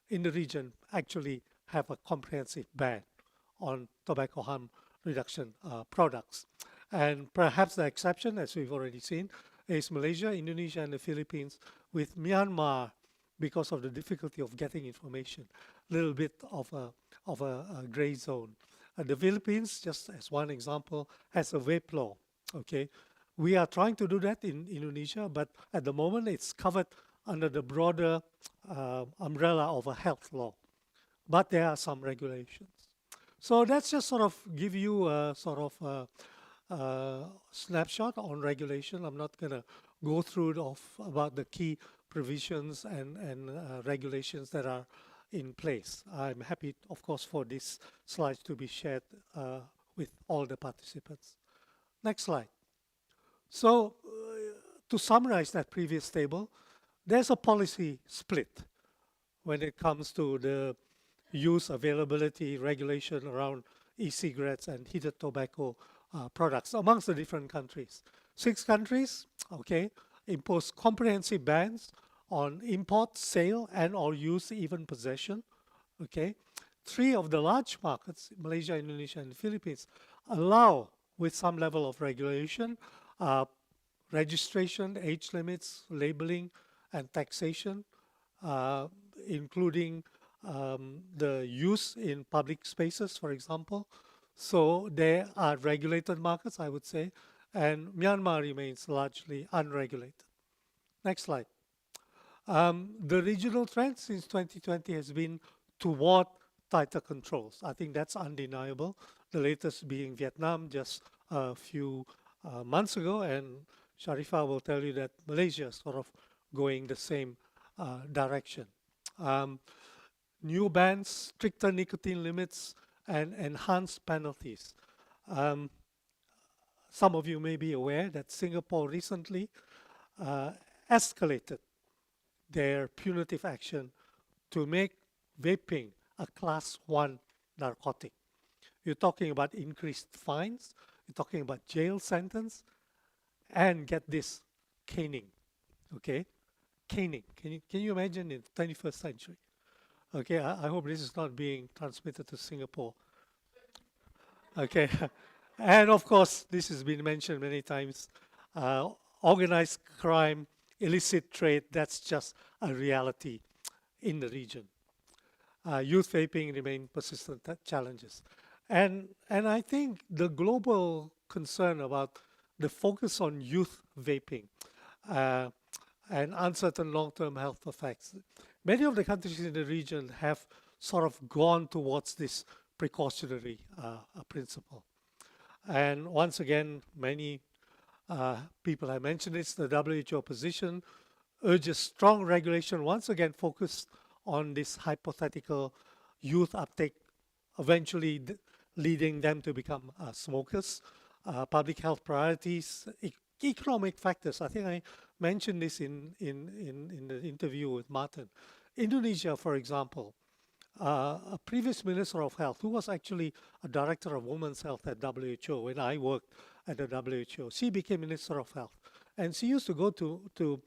in the region actually have a comprehensive ban on tobacco harm reduction products. And perhaps the exception, as we've already seen, is Malaysia, Indonesia, and the Philippines, with Myanmar, because of the difficulty of getting information, a little bit of a gray zone. The Philippines, just as one example, has a vape law. Okay, we are trying to do that in Indonesia, but at the moment it's covered under the broader umbrella of a health law. But there are some regulations. So that's just sort of give you a sort of snapshot on regulation. I'm not going to go through about the key provisions and regulations that are in place. I'm happy, of course, for this slide to be shared with all the participants. Next slide. So to summarize that previous table, there's a policy split when it comes to the use, availability, regulation around e-cigarettes and heated tobacco products amongst the different countries. 6 countries, okay, impose comprehensive bans on import, sale, and or use, even possession. Okay, 3 of the large markets, Malaysia, Indonesia, and the Philippines, allow, with some level of regulation, registration, age limits, labeling, and taxation, including the use in public spaces, for example. So they are regulated markets, I would say, and Myanmar remains largely unregulated. Next slide. The regional trend since 2020 has been toward tighter controls. I think that's undeniable. The latest being Vietnam just a few months ago, and Sharifa will tell you that Malaysia is sort of going the same direction. New bans, stricter nicotine limits, and enhanced penalties. Some of you may be aware that Singapore recently escalated their punitive action to make vaping a class 1 narcotic. You're talking about increased fines, you're talking about jail sentence, and get this, caning. Okay, caning. Can you imagine in the 21st century? Okay, I hope this is not being transmitted to Singapore. Okay, and of course, this has been mentioned many times, organized crime, illicit trade, that's just a reality in the region. Youth vaping remain persistent challenges. And I think the global concern about the focus on youth vaping and uncertain long-term health effects, many of the countries in the region have sort of gone towards this precautionary principle. And once again, many people have mentioned this, the WHO position urges strong regulation, once again focused on this hypothetical youth uptake, eventually leading them to become smokers. Public health priorities, economic factors. I think I mentioned this in the interview with Martin. Indonesia, for example, a previous Minister of Health, who was actually a Director of Women's Health at WHO when I worked at the WHO, she became Minister of Health. And she used to go to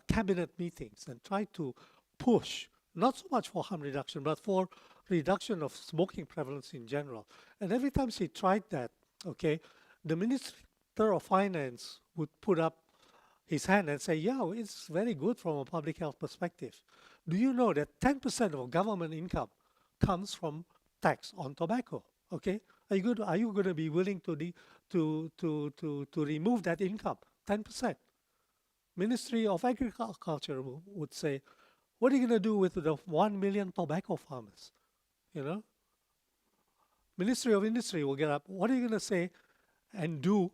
cabinet meetings and try to push, not so much for harm reduction, but for reduction of smoking prevalence in general. And every time she tried that, okay, the Minister of Finance would put up his hand and say, yeah, it's very good from a public health perspective. Do you know that 10% of government income comes from tax on tobacco? Okay, are you going to be willing to remove that income? 10%. Ministry of Agriculture would say, what are you going to do with the 1 million tobacco farmers? You know, Ministry of Industry will get up. What are you going to say and do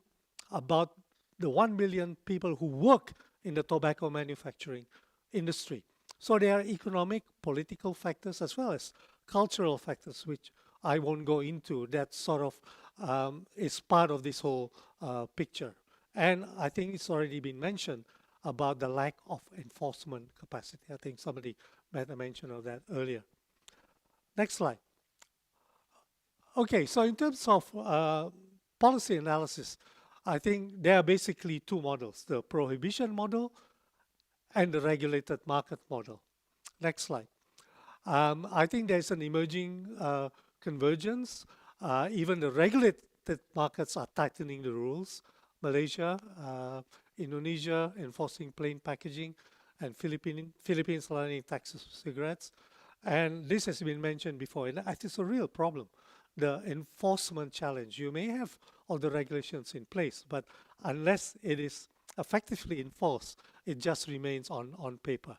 about the 1 million people who work in the tobacco manufacturing industry? So there are economic, political factors as well as cultural factors, which I won't go into. That sort of is part of this whole picture. And I think it's already been mentioned about the lack of enforcement capacity. I think somebody made a mention of that earlier. Next slide. Okay, so in terms of policy analysis, I think there are basically two models, the prohibition model and the regulated market model. Next slide. I think there's an emerging convergence. Even the regulated markets are tightening the rules. Malaysia, Indonesia enforcing plain packaging, and Philippines allowing taxes for cigarettes. And this has been mentioned before, and it's a real problem. The enforcement challenge. You may have all the regulations in place, but unless it is effectively enforced, it just remains on paper.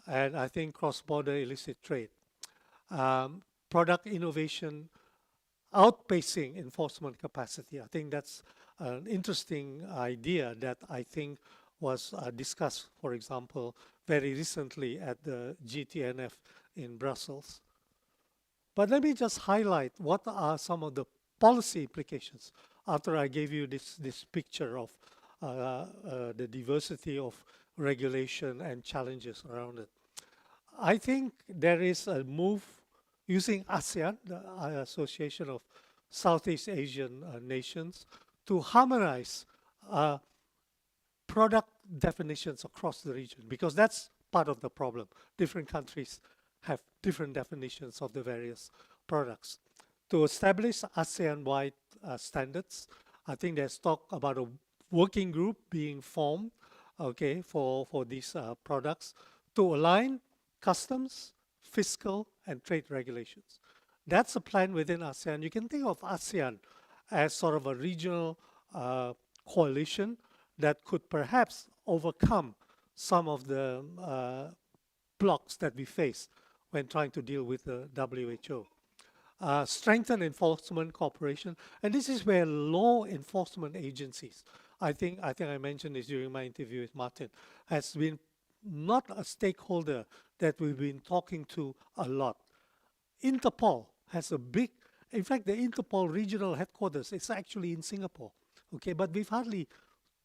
And I think cross-border illicit trade. Product innovation outpacing enforcement capacity. I think that's an interesting idea that I think was discussed, for example, very recently at the GTNF in Brussels. But let me just highlight what are some of the policy implications after I gave you this picture of the diversity of regulation and challenges around it. I think there is a move using ASEAN, the Association of Southeast Asian Nations, to harmonize product definitions across the region, because that's part of the problem. Different countries have different definitions of the various products. To establish ASEAN-wide standards, I think there's talk about a working group being formed, okay, for these products to align customs, fiscal, and trade regulations. That's a plan within ASEAN. You can think of ASEAN as sort of a regional coalition that could perhaps overcome some of the blocks that we face when trying to deal with the WHO. Strengthen enforcement cooperation, and this is where law enforcement agencies, I think I mentioned this during my interview with Martin, has been not a stakeholder that we've been talking to a lot. Interpol has a big, in fact, the Interpol regional headquarters is actually in Singapore, okay, but we've hardly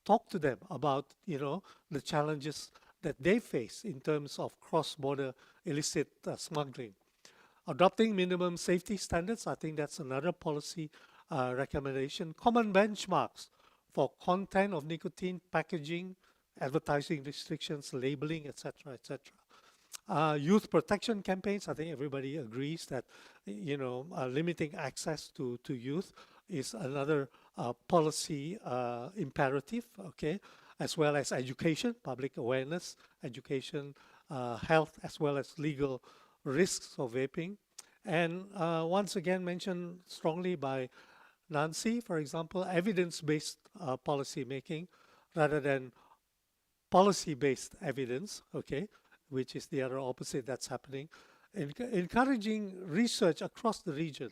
talked to them about, the challenges that they face in terms of cross-border illicit smuggling. Adopting minimum safety standards, I think that's another policy recommendation. Common benchmarks for content of nicotine, packaging, advertising restrictions, labeling, etc., etc. Youth protection campaigns, I think everybody agrees that, limiting access to youth is another policy imperative, okay, as well as education, public awareness, education, health, as well as legal risks of vaping. And once again mentioned strongly by Nancy, for example, evidence-based policy making rather than policy-based evidence, okay, which is the other opposite that's happening. Encouraging research across the region,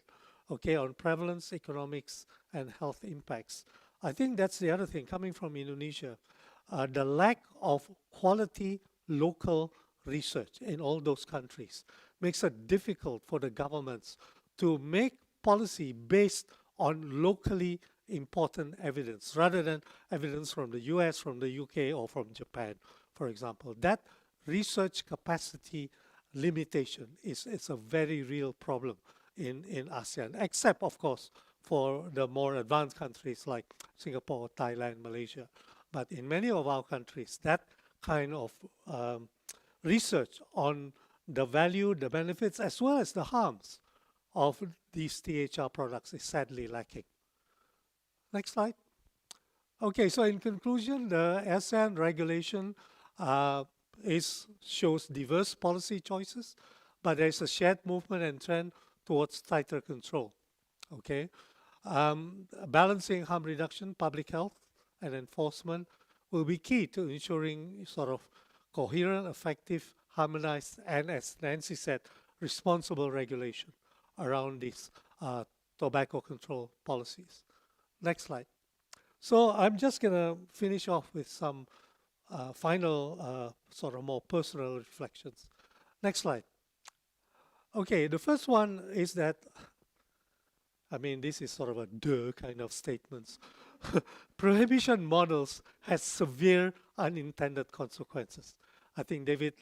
okay, on prevalence, economics, and health impacts. I think that's the other thing coming from Indonesia. The lack of quality local research in all those countries makes it difficult for the governments to make policy based on locally important evidence rather than evidence from the US, from the UK, or from Japan, for example. That research capacity limitation is a very real problem in ASEAN, except, of course, for the more advanced countries like Singapore, Thailand, Malaysia. But in many of our countries, that kind of research on the value, the benefits, as well as the harms of these THR products is sadly lacking. Next slide. Okay, so in conclusion, the ASEAN regulation shows diverse policy choices, but there is a shared movement and trend towards tighter control. Okay, balancing harm reduction, public health, and enforcement will be key to ensuring sort of coherent, effective, harmonized, and as Nancy said, responsible regulation around these tobacco control policies. Next slide. So I'm just going to finish off with some final sort of more personal reflections. Next slide. Okay, the first one is that, I mean, this is sort of a duh kind of statements. Prohibition models has severe unintended consequences. I think David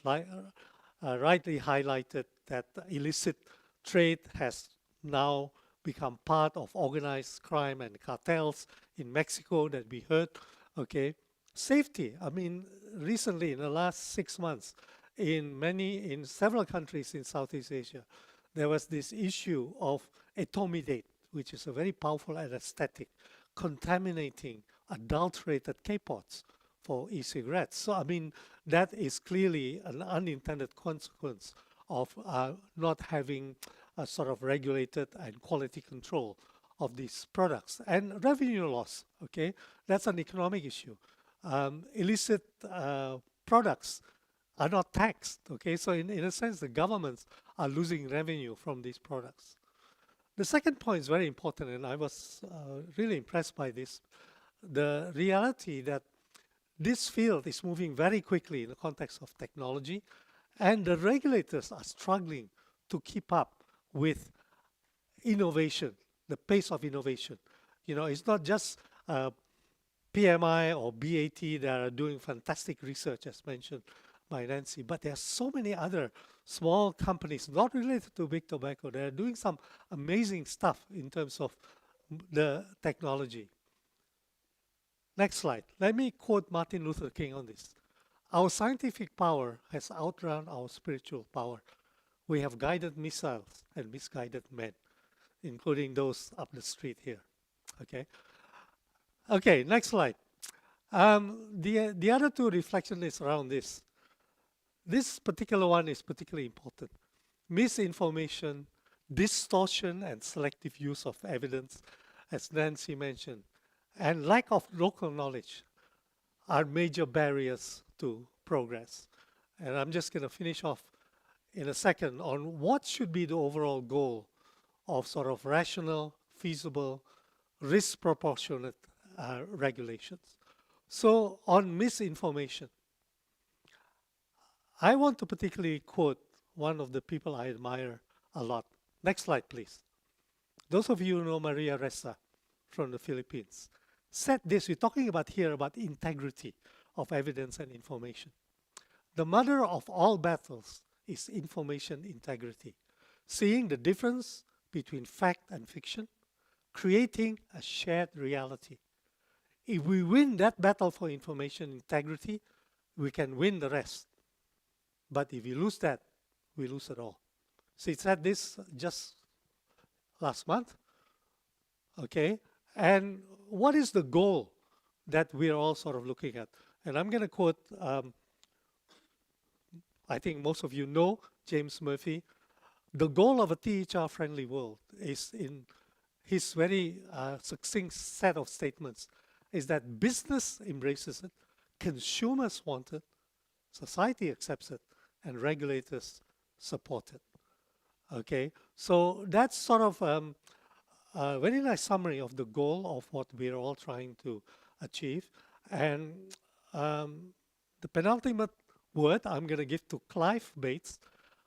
rightly highlighted that illicit trade has now become part of organized crime and cartels in Mexico that we heard. Okay, safety. I mean, recently in the last 6 months, in several countries in Southeast Asia, there was this issue of etomidate, which is a very powerful anesthetic, contaminating adulterated K-pots for e-cigarettes. So, I mean, that is clearly an unintended consequence of not having a sort of regulated and quality control of these products. And revenue loss, okay, that's an economic issue. Illicit products are not taxed, okay? So in a sense, the governments are losing revenue from these products. The second point is very important, and I was really impressed by this. The reality that this field is moving very quickly in the context of technology, and the regulators are struggling to keep up with innovation, the pace of innovation. You know, it's not just PMI or BAT that are doing fantastic research, as mentioned by Nancy, but there are so many other small companies, not related to big tobacco, that are doing some amazing stuff in terms of the technology. Next slide. Let me quote Martin Luther King on this. Our scientific power has outrun our spiritual power. We have guided missiles and misguided men, including those up the street here. Okay. Okay, next slide. The other two reflections is around this. This particular one is particularly important. Misinformation, distortion, and selective use of evidence, as Nancy mentioned, and lack of local knowledge are major barriers to progress. And I'm just going to finish off in a second on what should be the overall goal of sort of rational, feasible, risk proportionate regulations. So on misinformation, I want to particularly quote one of the people I admire a lot. Next slide, please. Those of you who know Maria Ressa from the Philippines said this. We're talking about here about integrity of evidence and information. The mother of all battles is information integrity, seeing the difference between fact and fiction, creating a shared reality. If we win that battle for information integrity, we can win the rest. But if we lose that, we lose it all. So it said this just last month. Okay, and what is the goal that we're all sort of looking at? And I'm going to quote, I think most of you know James Murphy. The goal of a THR-friendly world is, in his very succinct set of statements, is that business embraces it, consumers want it, society accepts it, and regulators support it. Okay, so that's sort of a very nice summary of the goal of what we're all trying to achieve. And the penultimate word I'm going to give to Clive Bates,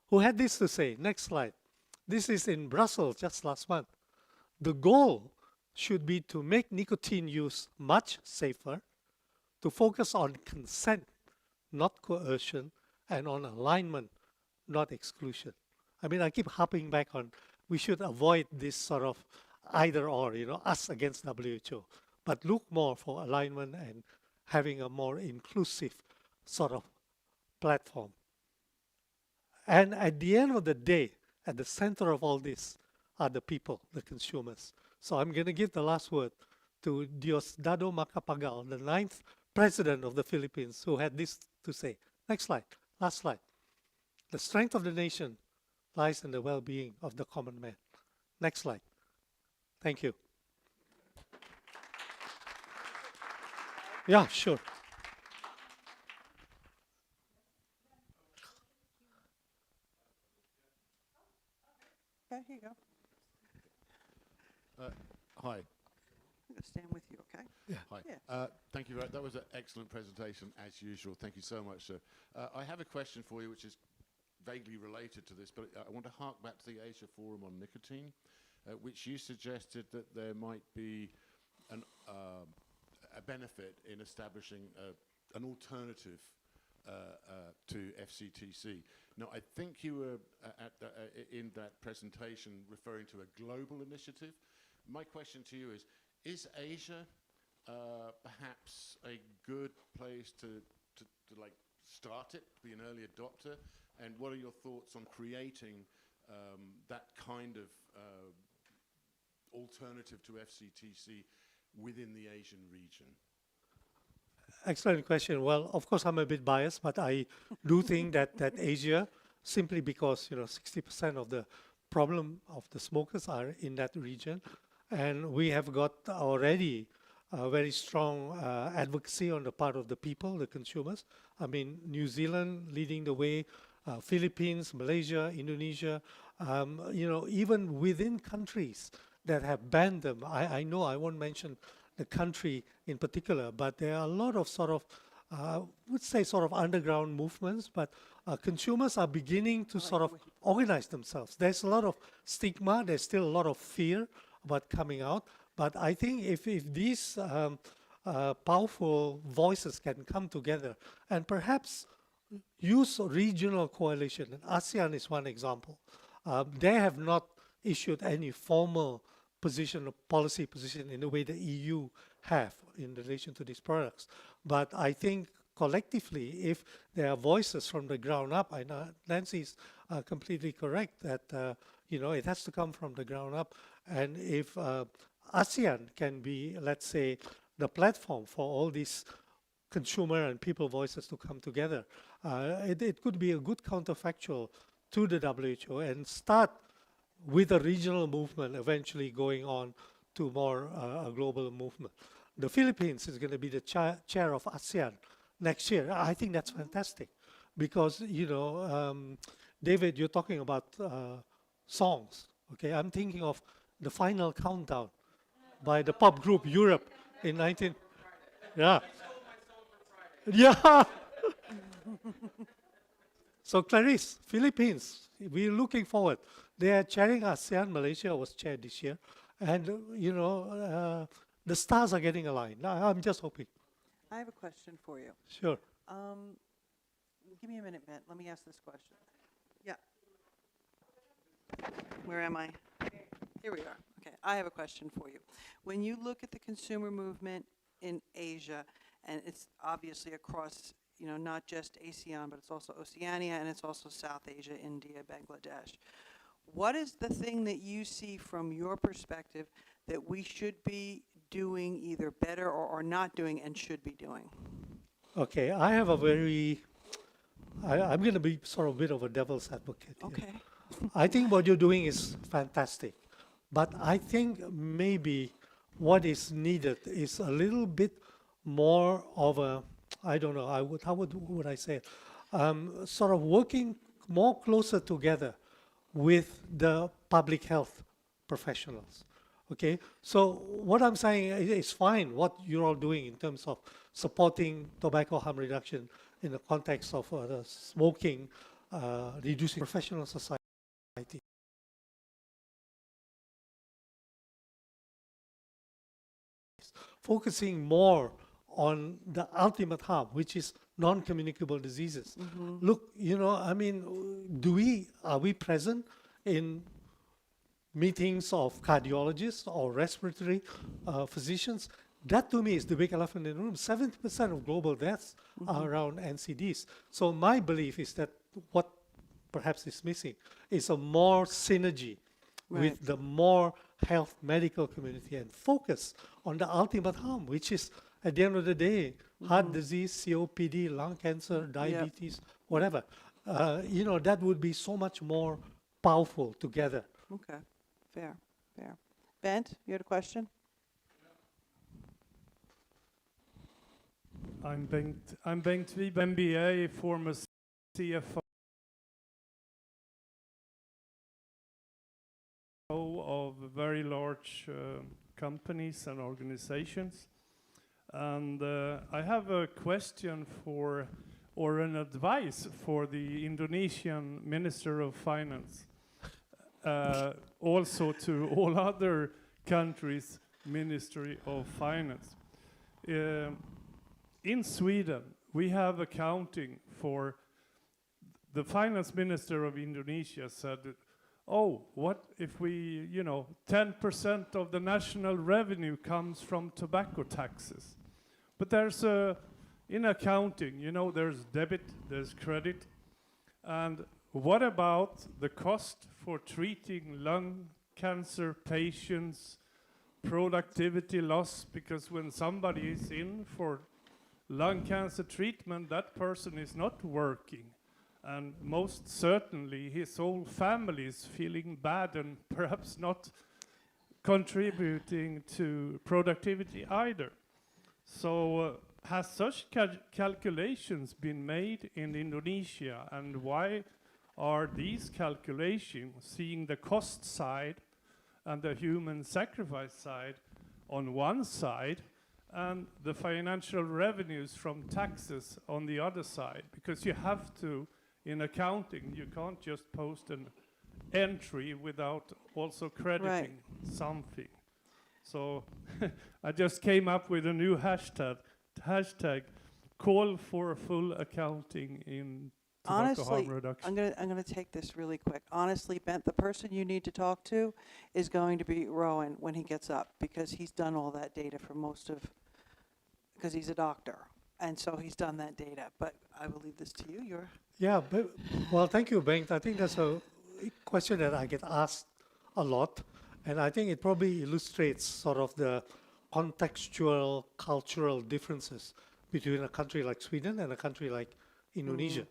who had this to say. Next slide. This is in Brussels just last month. The goal should be to make nicotine use much safer, to focus on consent, not coercion, and on alignment, not exclusion. I mean, I keep harping back on we should avoid this sort of either or, us against WHO, but look more for alignment and having a more inclusive sort of platform. And at the end of the day, at the center of all this are the people, the consumers. So I'm going to give the last word to Diosdado Macapagal, the 9th president of the Philippines, who had this to say. Next slide, last slide. The strength of the nation lies in the well-being of the common man. Next slide. Thank you. Yeah, sure. Okay, here you go. Hi. I'm going to stand with you, okay? Hi. Yeah. Thank you very much. That was an excellent presentation, as usual. Thank you so much, sir. I have a question for you, which is vaguely related to this, but I want to hark back to the Asia Forum on Nicotine, which you suggested that there might be a benefit in establishing an alternative to FCTC. Now, I think you were in that presentation referring to a global initiative. My question to you is Asia perhaps a good place to like start it, be an early adopter? And what are your thoughts on creating that kind of alternative to FCTC within the Asian region? Excellent question. Well, of course, I'm a bit biased, but I do think that Asia, simply because 60% of the problem of the smokers are in that region, and we have got already a very strong advocacy on the part of the people, the consumers. I mean, New Zealand leading the way, Philippines, Malaysia, Indonesia, even within countries that have banned them. I know I won't mention the country in particular, but there are a lot of sort of underground movements, but consumers are beginning to sort of organize themselves. There's a lot of stigma, there's still a lot of fear about coming out, but I think if these powerful voices can come together and perhaps use regional coalition, and ASEAN is one example. They have not issued any formal position or policy position in the way the EU have in relation to these products. But I think collectively, if there are voices from the ground up, I know Nancy's completely correct that it has to come from the ground up. And if ASEAN can be, let's say, the platform for all these consumer and people voices to come together, it could be a good counterfactual to the WHO and start with a regional movement eventually going on to more a global movement. The Philippines is going to be the chair of ASEAN next year. I think that's fantastic because, David, you're talking about songs. Okay, I'm thinking of the Final Countdown by the pop group Europe in 19... Yeah. Yeah. So Clarice, Philippines, we're looking forward. They are chairing ASEAN. Malaysia was chaired this year. And, the stars are getting aligned. I'm just hoping. I have a question for you. Sure. Give me a minute, Matt. Let me ask this question. Yeah. Where am I? Here we are. Okay, I have a question for you. When you look at the consumer movement in Asia, and it's obviously across, not just ASEAN, but it's also Oceania, and it's also South Asia, India, Bangladesh. What is the thing that you see from your perspective that we should be doing either better or not doing and should be doing? Okay, I have a very... I'm going to be sort of a bit of a devil's advocate here. Okay. I think what you're doing is fantastic. But I think maybe what is needed is a little bit more of a, I don't know, how would I say it? Sort of working more closer together with the public health professionals. Okay, so what I'm saying is fine what you're all doing in terms of supporting tobacco harm reduction in the context of the smoking, reducing professional society. Focusing more on the ultimate harm, which is non-communicable diseases. Look, I mean, are we present in meetings of cardiologists or respiratory physicians? That to me is the big elephant in the room. 70% of global deaths are around NCDs. So my belief is that what perhaps is missing is a more synergy with the more health medical community and focus on the ultimate harm, which is at the end of the day, heart disease, COPD, lung cancer, diabetes, whatever. That would be so much more powerful together. Okay, fair, fair. Bent, you had a question? I'm Bengt Wiebe, MBA, former CFO of very large companies and organizations. And I have a question or an advice for the Indonesian Minister of Finance. Also to all other countries' Ministry of Finance. In Sweden, we have accounting for the finance minister of Indonesia said, oh, what if we, 10% of the national revenue comes from tobacco taxes. But there's in accounting, there's debit, there's credit. And what about the cost for treating lung cancer patients, productivity loss? Because when somebody is in for lung cancer treatment, that person is not working. And most certainly his whole family is feeling bad and perhaps not contributing to productivity either. So has such calculations been made in Indonesia, and why are these calculations seeing the cost side and the human sacrifice side on one side and the financial revenues from taxes on the other side? Because you have to, in accounting, you can't just post an entry without also crediting something. So I just came up with a new hashtag call for full accounting in tobacco harm Honestly, reduction. I'm gonna take this really quick. Honestly, Bent, the person you need to talk to is going to be Rowan when he gets up, because he's done all that data for because he's a doctor, and so he's done that data. But I will leave this to you. Yeah, well, thank you, Bengt. I think that's a question that I get asked a lot, and I think it probably illustrates sort of the contextual, cultural differences between a country like Sweden and a country like Indonesia.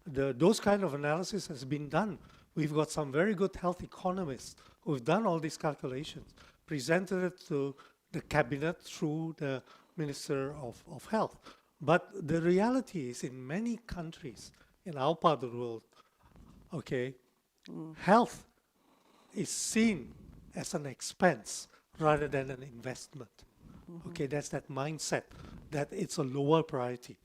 Those kind of analysis has been done. We've got some very good health economists who've done all these calculations, presented it to the cabinet through the Minister of Health. But the reality is, in many countries in our part of the world, health is seen as an expense rather than an investment. That's that mindset that it's a lower priority.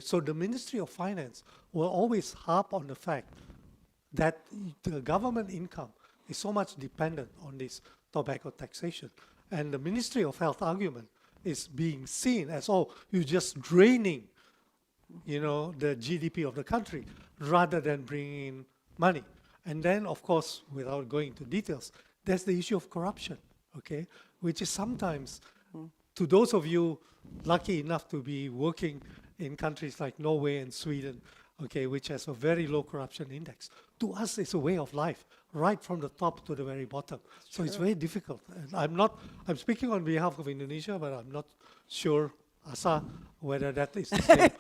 So the Ministry of Finance will always harp on the fact that the government income is so much dependent on this tobacco taxation. And the Ministry of Health argument is being seen as, you're just draining, the GDP of the country rather than bringing in money. And then, of course, without going into details, there's the issue of corruption, which is sometimes, to those of you lucky enough to be working in countries like Norway and Sweden, which has a very low corruption index, to us it's a way of life, right from the top to the very bottom. So it's very difficult. And I'm speaking on behalf of Indonesia, but I'm not sure, Asa, whether that is the same.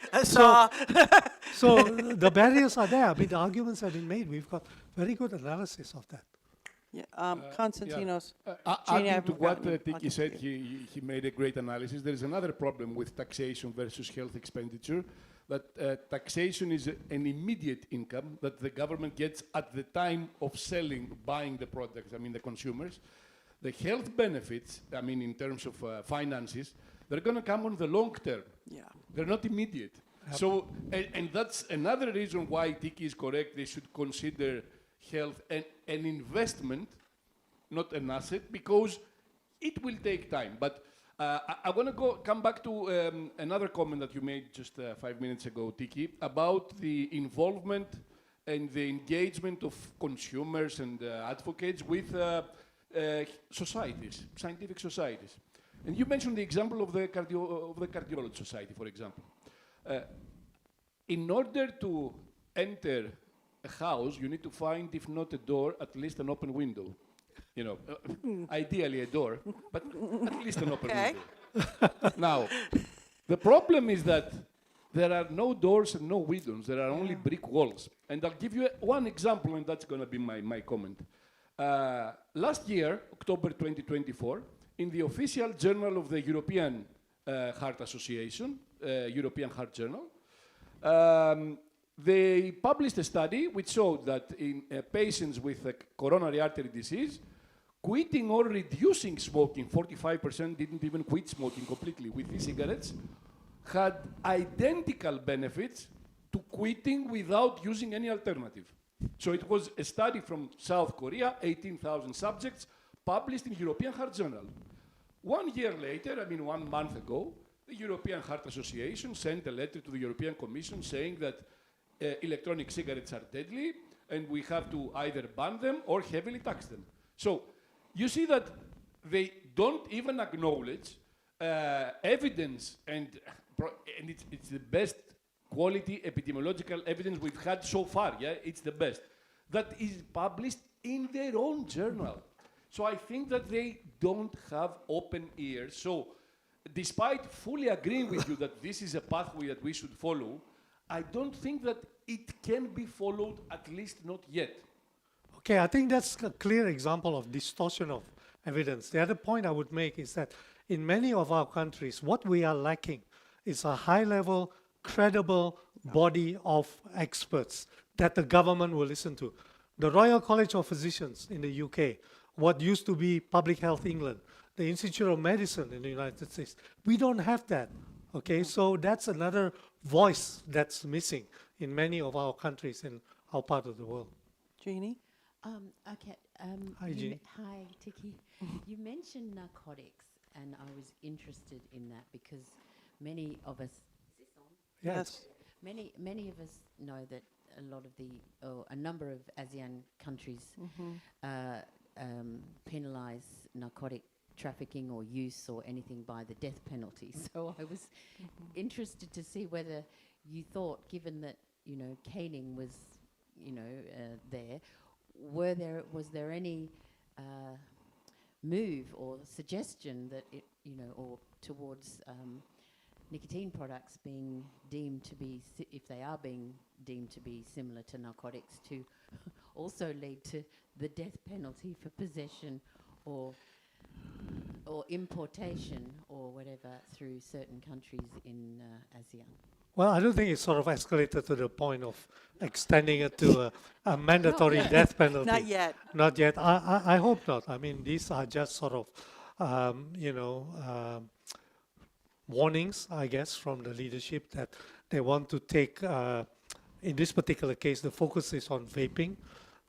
So the barriers are there. I mean, the arguments have been made. We've got very good analysis of that. Konstantinos. Adding to what I think he said, he made a great analysis. There is another problem with taxation versus health expenditure, that taxation is an immediate income that the government gets at the time of buying the products, the consumers. The health benefits, I mean, in terms of finances, they're going to come on the long term. Yeah. They're not immediate. So, and that's another reason why Tiki is correct. They should consider health an investment, not an asset, because it will take time. But I want to come back to another comment that you made just 5 minutes ago, Tiki, about the involvement and the engagement of consumers and advocates with societies, scientific societies. And you mentioned the example of the Cardiology Society, for example. In order to enter a house, you need to find, if not a door, at least an open window. You know, ideally a door, but at least an open window. Now, the problem is that there are no doors and no windows. There are only brick walls. And I'll give you one example, and that's going to be my comment. Last year, October 2024, in the official journal of the European Heart Association, European Heart Journal, they published a study which showed that in patients with coronary artery disease, quitting or reducing smoking, 45% didn't even quit smoking completely with e-cigarettes, had identical benefits to quitting without using any alternative. So it was a study from South Korea, 18,000 subjects, published in European Heart Journal. 1 year later, I mean 1 month ago, the European Heart Association sent a letter to the European Commission saying that electronic cigarettes are deadly and we have to either ban them or heavily tax them. So you see that they don't even acknowledge evidence, and it's the best quality epidemiological evidence we've had so far, yeah? It's the best. That is published in their own journal. So I think that they don't have open ears. So despite fully agreeing with you that this is a pathway that we should follow, I don't think that it can be followed, at least not yet. Okay, I think that's a clear example of distortion of evidence. The other point I would make is that in many of our countries, what we are lacking is a high-level, credible body of experts that the government will listen to. The Royal College of Physicians in the UK, what used to be Public Health England, the Institute of Medicine in the United States, we don't have that. Okay, so that's another voice that's missing in many of our countries in our part of the world. Jeannie? Okay. Hi, Jeannie. Hi, Tiki. You mentioned narcotics, and I was interested in that because many of us. Is this on? Yes. Many of us know that a number of ASEAN countries penalise narcotic trafficking or use or anything by the death penalty. So I was interested to see whether you thought, given that caning was was there any move or suggestion that it or towards nicotine products being deemed to be if they are being deemed to be similar to narcotics to also lead to the death penalty for possession or importation or whatever through certain countries in ASEAN? Well, I don't think it's sort of escalated to the point of extending it to a mandatory death penalty. Not yet. Not yet. I hope not. I mean, these are just sort of, warnings, I guess, from the leadership that they want to take, in this particular case, the focus is on vaping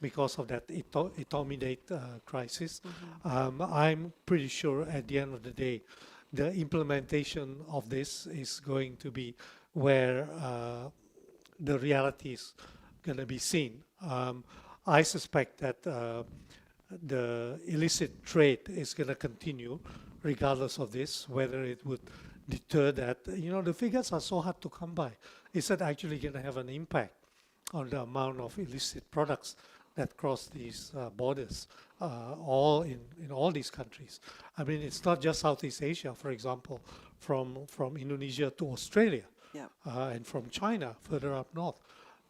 because of that etomidate crisis. I'm pretty sure at the end of the day, the implementation of this is going to be where the reality is going to be seen. I suspect that the illicit trade is going to continue regardless of this, whether it would deter that. The figures are so hard to come by. Is that actually going to have an impact on the amount of illicit products that cross these borders, all in all these countries? I mean, it's not just Southeast Asia, for example, from Indonesia to Australia, and from China further up north,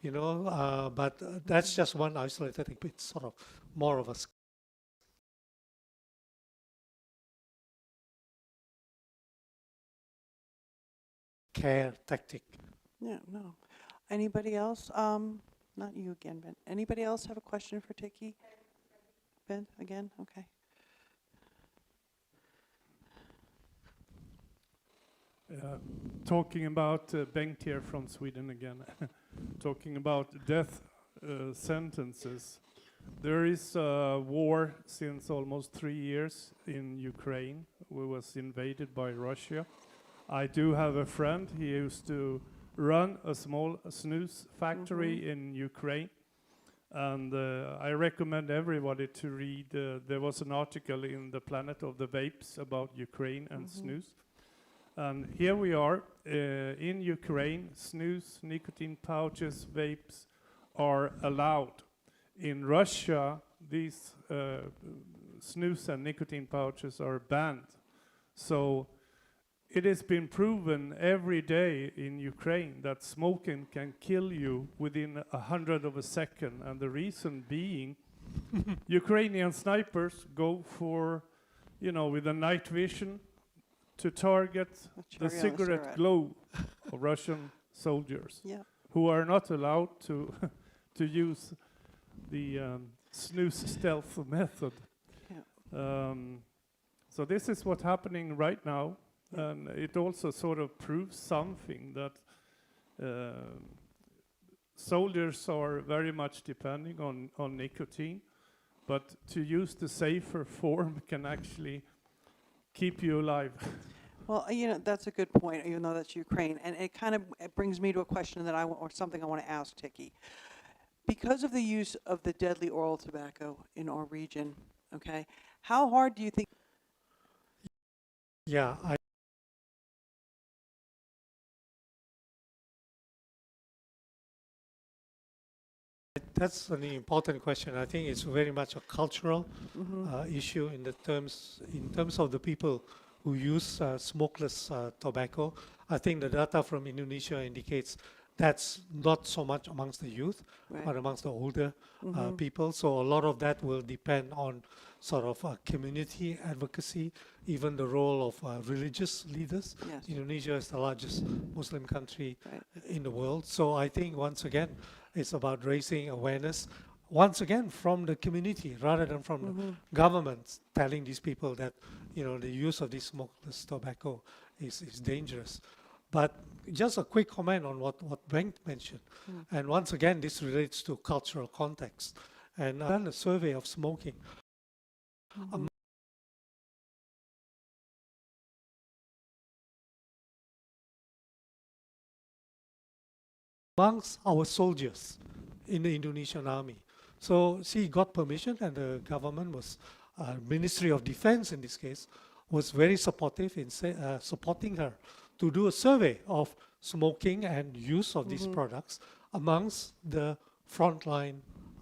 but that's just one isolated thing. It's sort of more of a care tactic. Yeah, no. Anybody else? Not you again, Ben. Anybody else have a question for Tiki? Ben, again? Okay. talking about Bengt here from Sweden again, talking about death sentences. There is a war since almost 3 years in Ukraine, who was invaded by Russia. I do have a friend. He used to run a small snus factory in Ukraine. And I recommend everybody to read, there was an article in the Planet of the Vapes about Ukraine and snus. And here we are in Ukraine, snus, nicotine pouches, vapes are allowed. In Russia, these snus and nicotine pouches are banned. So it has been proven every day in Ukraine that smoking can kill you within 100 of a second. And the reason being, Ukrainian snipers go for, you know, with a night vision to target the cigarette glow of Russian soldiers who are not allowed to to use the snus stealth method. So this is what's happening right now. And it also sort of proves something that soldiers are very much depending on nicotine, but to use the safer form can actually keep you alive. Well, you know, that's a good point, even though that's Ukraine. And it kind of brings me to a question that or something I want to ask Tiki. Because of the use of the deadly oral tobacco in our region, okay, how hard do you think? Yeah, that's an important question. I think it's very much a cultural issue in terms of the people who use smokeless tobacco. I think the data from Indonesia indicates that's not so much amongst the youth, but amongst the older people. So a lot of that will depend on sort of community advocacy, even the role of religious leaders. Yes. Indonesia is the largest Muslim country in the world. So I think once again, it's about raising awareness, once again from the community rather than from the government, telling these people that, you know, the use of this smokeless tobacco is dangerous. But just a quick comment on what Bengt mentioned. And once again, this relates to cultural context. And I've done a survey of smoking. Amongst our soldiers in the Indonesian army. So she got permission, and the government was, Ministry of Defense in this case, was very supportive in supporting her to do a survey of smoking and use of these products amongst the frontline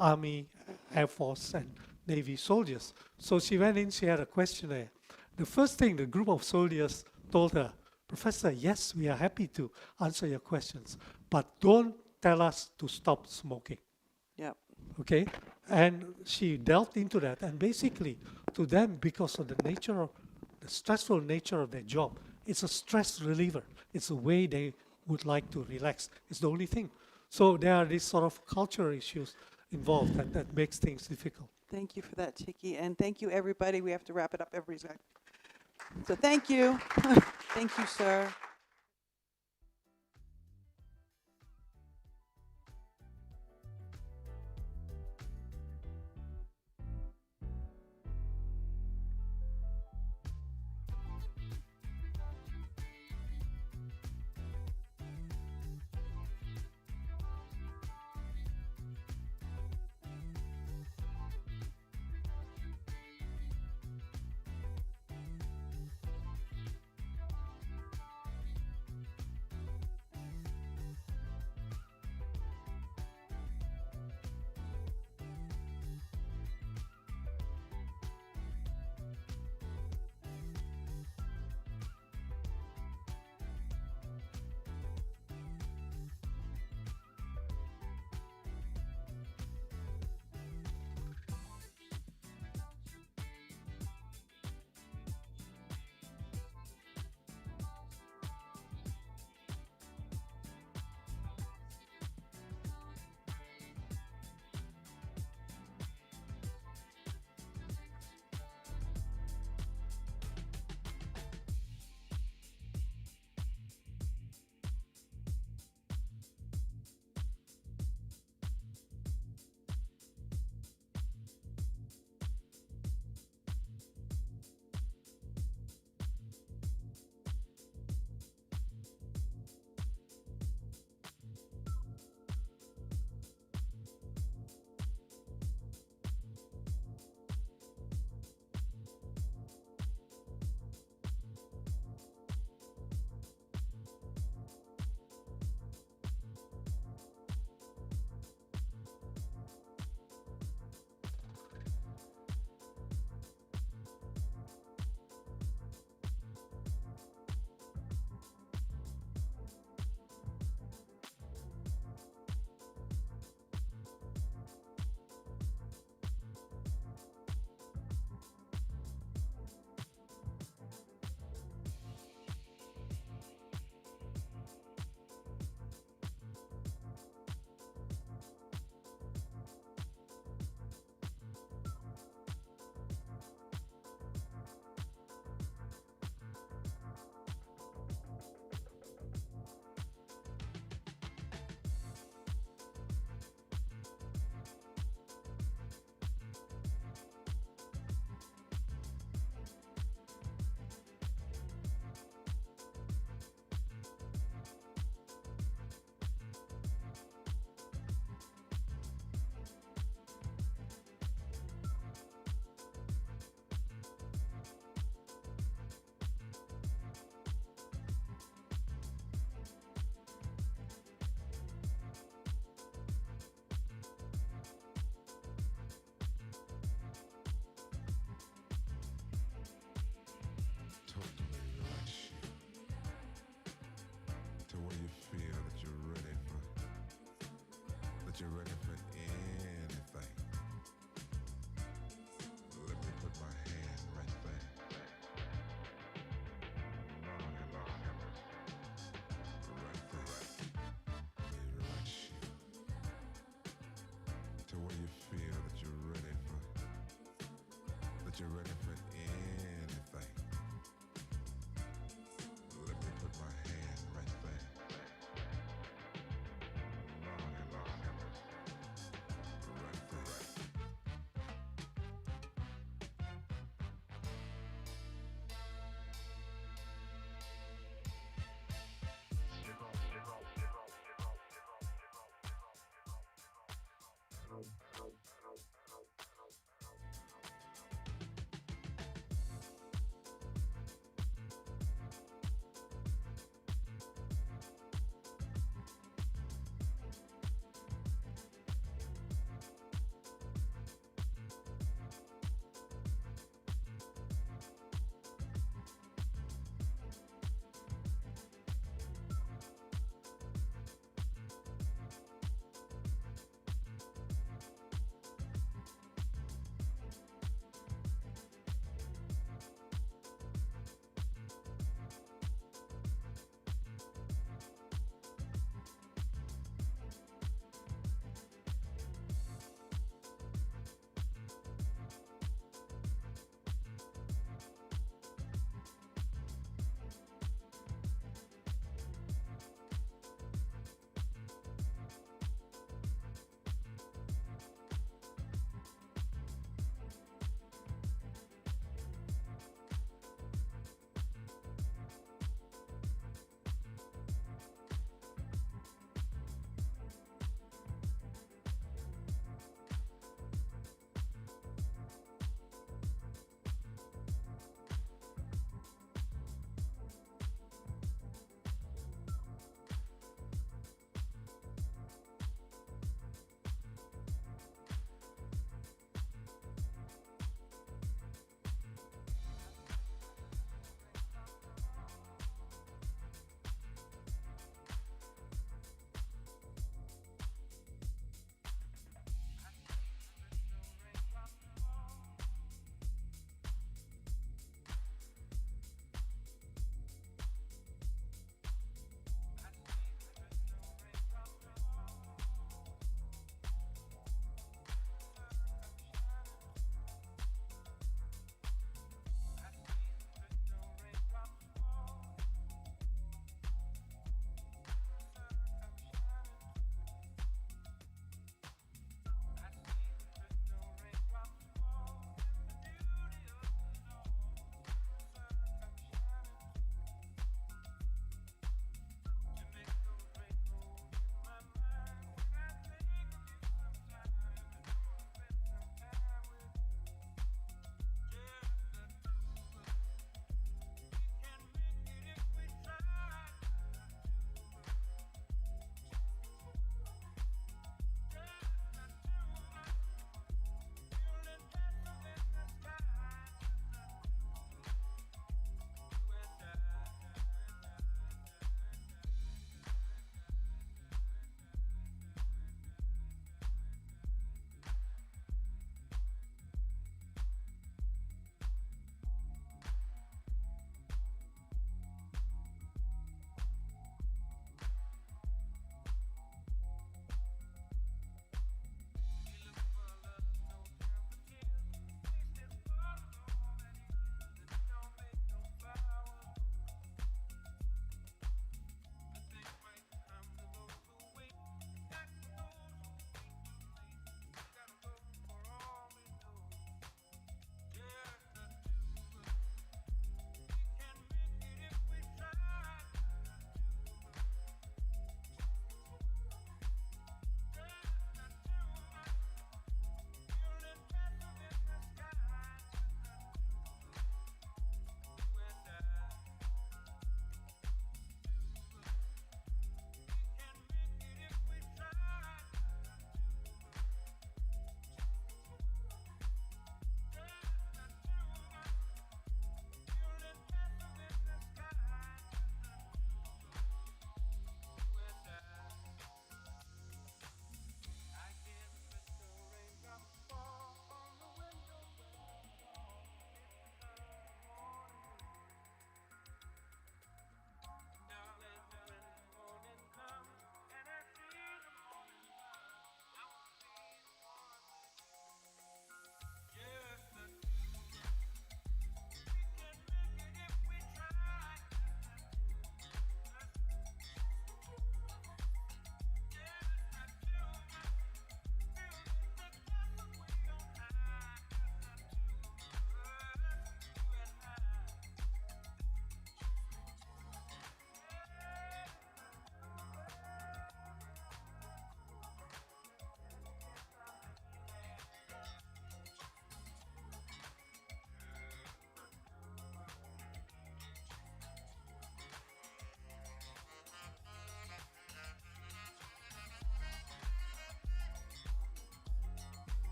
Army, Air Force, and Navy soldiers. So she went in, she had a questionnaire. The first thing the group of soldiers told her, Professor, yes, we are happy to answer your questions, but don't tell us to stop smoking. Yep. Okay? And she delved into that, and basically, to them, because of the stressful nature of their job, it's a stress reliever. It's a way they would like to relax. It's the only thing. So there are these sort of cultural issues involved that makes things difficult. Thank you for that, Tiki. And thank you, everybody. We have to wrap it up. Everybody's got. So thank you. Thank you, sir.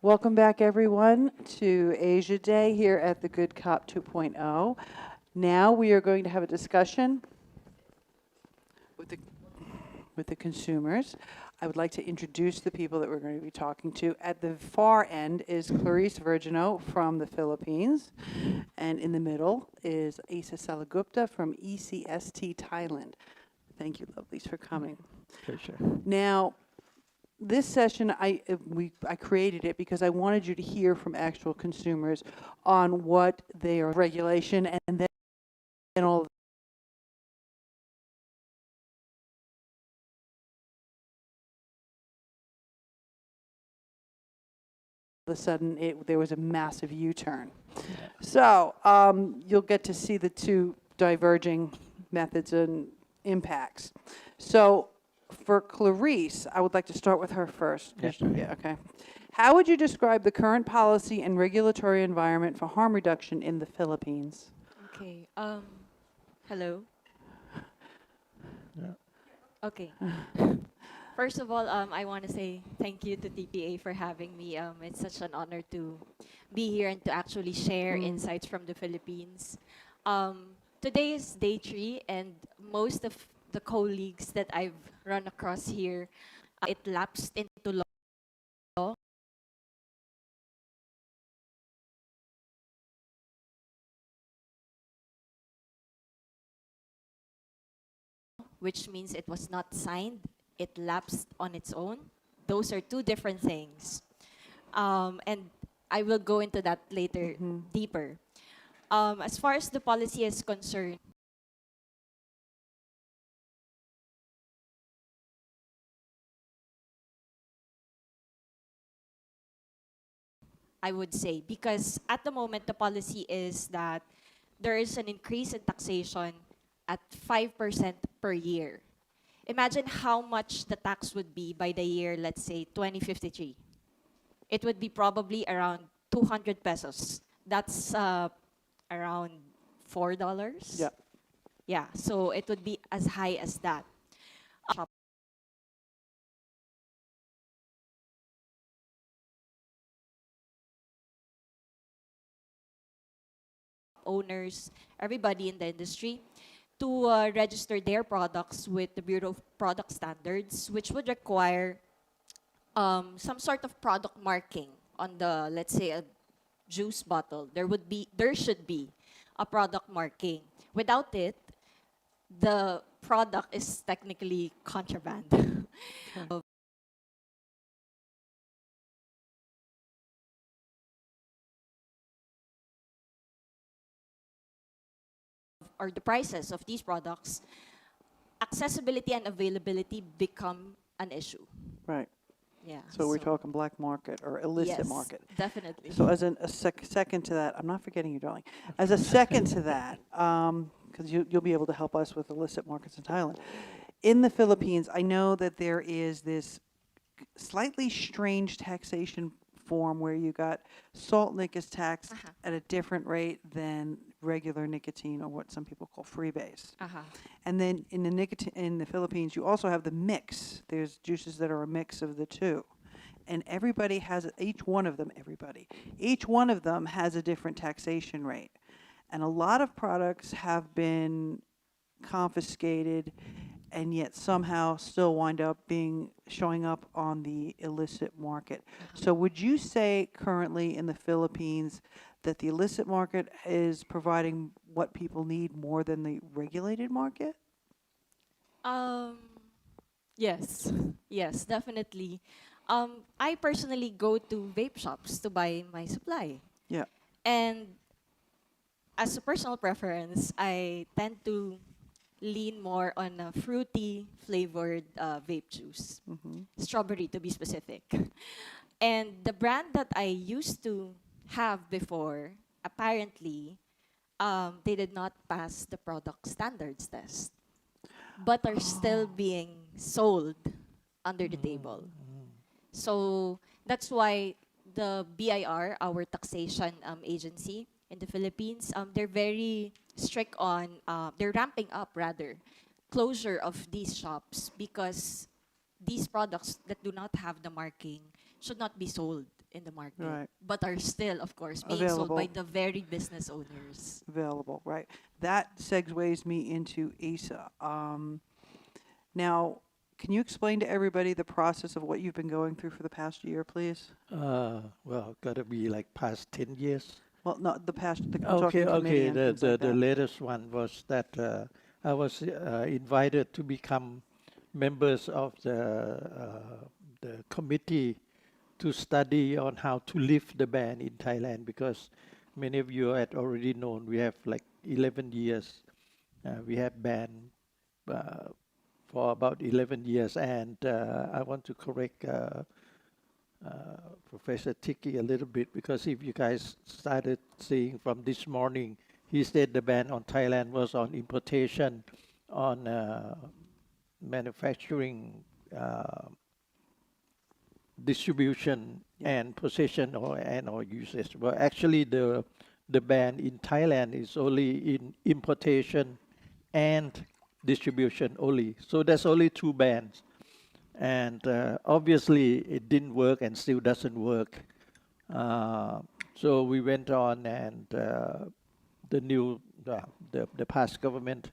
Welcome back, everyone, to Asia Day here at the Good Cop 2.0. Now we are going to have a discussion with the consumers. I would like to introduce the people that we're going to be talking to. At the far end is Clarice Virgineau from the Philippines, and in the middle is Isa Salagupta from ECST Thailand. Thank you, lovelies, for coming. Sure. Now, this session, I created it because I wanted you to hear from actual consumers on what they are regulation, and then all of a sudden there was a massive U-turn. So you'll get to see the two diverging methods and impacts. So for Clarice, I would like to start with her first. Yeah, okay. How would you describe the current policy and regulatory environment for harm reduction in the Philippines? Okay. Hello. Yeah. Okay. First of all, I want to say thank you to TPA for having me. It's such an honor to be here and to actually share insights from the Philippines. Today is day 3, and most of the colleagues that I've run across here, it lapsed into law. Which means it was not signed, it lapsed on its own. Those are two different things. And I will go into that later deeper. As far as the policy is concerned, I would say, because at the moment the policy is that there is an increase in taxation at 5% per year. Imagine how much the tax would be by the year, let's say, 2053. It would be probably around 200 pesos. That's around $4. Yeah. Yeah, so it would be as high as that. Owners, everybody in the industry, to register their products with the Bureau of Product Standards, which would require some sort of product marking on the, let's say, a juice bottle. There should be a product marking. Without it, the product is technically contraband. Or the prices of these products, accessibility and availability become an issue. Right. Yeah. So we're talking black market or illicit yes, market. Definitely. So as second to that, I'm not forgetting you, darling. As a second to that, because you'll be able to help us with illicit markets in Thailand. In the Philippines, I know that there is this slightly strange taxation form where you got salt nic is taxed at a different rate than regular nicotine, or what some people call freebase. And then in the nicotine in the Philippines, you also have the mix. There's juices that are a mix of the two. And everybody has, each one of them has a different taxation rate. And a lot of products have been confiscated and yet somehow still wind up showing up on the illicit market. So would you say currently in the Philippines that the illicit market is providing what people need more than the regulated market? Yes, yes, definitely. I personally go to vape shops to buy my supply. Yeah. And as a personal preference, I tend to lean more on a fruity flavored vape juice. Strawberry, to be specific. And the brand that I used to have before, apparently, they did not pass the product standards test, but are still being sold under the table. So that's why the BIR, our taxation agency in the Philippines, they're very strict on, they're ramping up rather, closure of these shops because these products that do not have the marking should not be sold in the market, Right. but are still, of course, being sold by Available. the very business owners. Available, right? That segues me into ASA. Now, can you explain to everybody the process of what you've been going through for the past year, please? Well, gotta be like past 10 years. Well, not the past. I'm Okay, talking committee okay. and The things like the that. latest one was that I was invited to become members of the committee to study on how to lift the ban in Thailand, because many of you had already known we have like 11 years. We have ban for about 11 years, and I want to correct Professor Tiki a little bit, because if you guys started seeing from this morning, he said the ban on Thailand was on importation, on manufacturing, distribution, and possession or usage. Well, actually, the ban in Thailand is only in importation and distribution only. So there's only two bans. And obviously it didn't work and still doesn't work. So we went on, and the past government,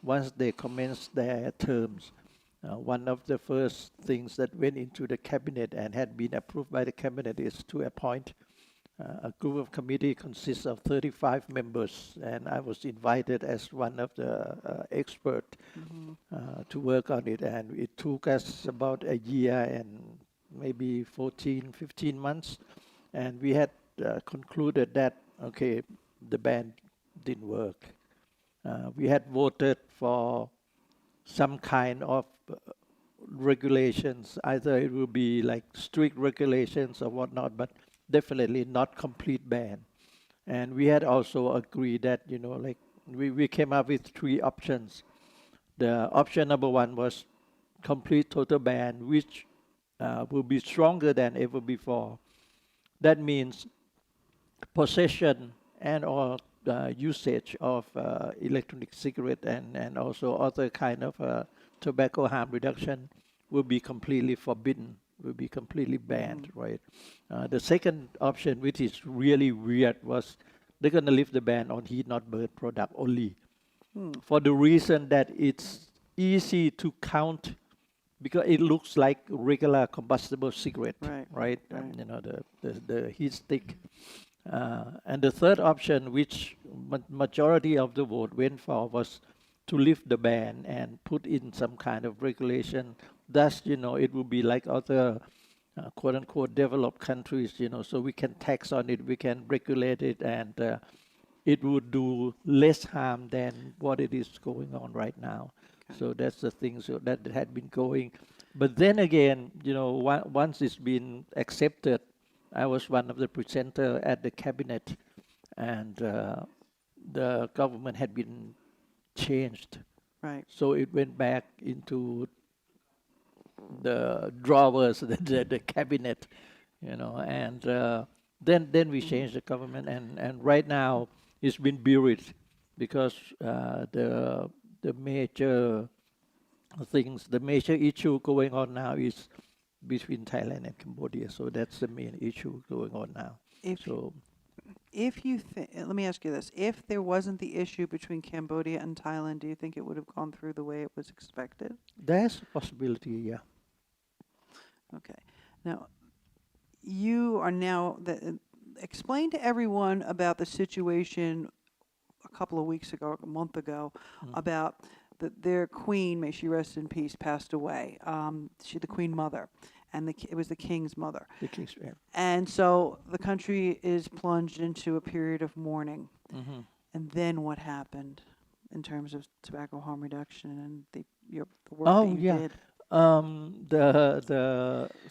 once they commenced their terms, one of the first things that went into the cabinet and had been approved by the cabinet is to appoint a group of committee consists of 35 members, and I was invited as one of the experts to work on it. And it took us about a year and maybe 14, 15 months. And we had concluded that, okay, the ban didn't work. We had voted for some kind of regulations. Either it will be like strict regulations or whatnot, but definitely not complete ban. And we had also agreed that, like we came up with three options. The option number one was complete total ban, which will be stronger than ever before. That means possession and or usage of electronic cigarette and also other kind of tobacco harm reduction will be completely forbidden, will be completely banned, right? The second option, which is really weird, was they're going to lift the ban on heat-not-burn product only, for the reason that it's easy to count, because it looks like regular combustible cigarette, right? The heat stick. And the third option, which majority of the vote went for, was to lift the ban and put in some kind of regulation. Thus, it would be like other quote-unquote developed countries, so we can tax on it, we can regulate it, and it would do less harm than what it is going on right now. Okay. So that's the thing that had been going. But then again, once it's been accepted, I was one of the presenters at the cabinet, and the government had been changed. Right. So it went back into the drawers, the cabinet, and then we changed the government, and right now it's been buried, because the major things, the major issue going on now is between Thailand and Cambodia. So that's the main issue going on now. If you let me ask you this: if there wasn't the issue between Cambodia and Thailand, do you think it would have gone through the way it was expected? There's a possibility, yeah. Okay. Now, you are now explain to everyone about the situation a couple of weeks ago, a month ago, about their queen, may she rest in peace, passed away. The queen mother, and it was the king's mother. The king's, yeah. And so the country is plunged into a period of mourning. Mm-hmm. And then what happened in terms of tobacco harm reduction and the work that you did?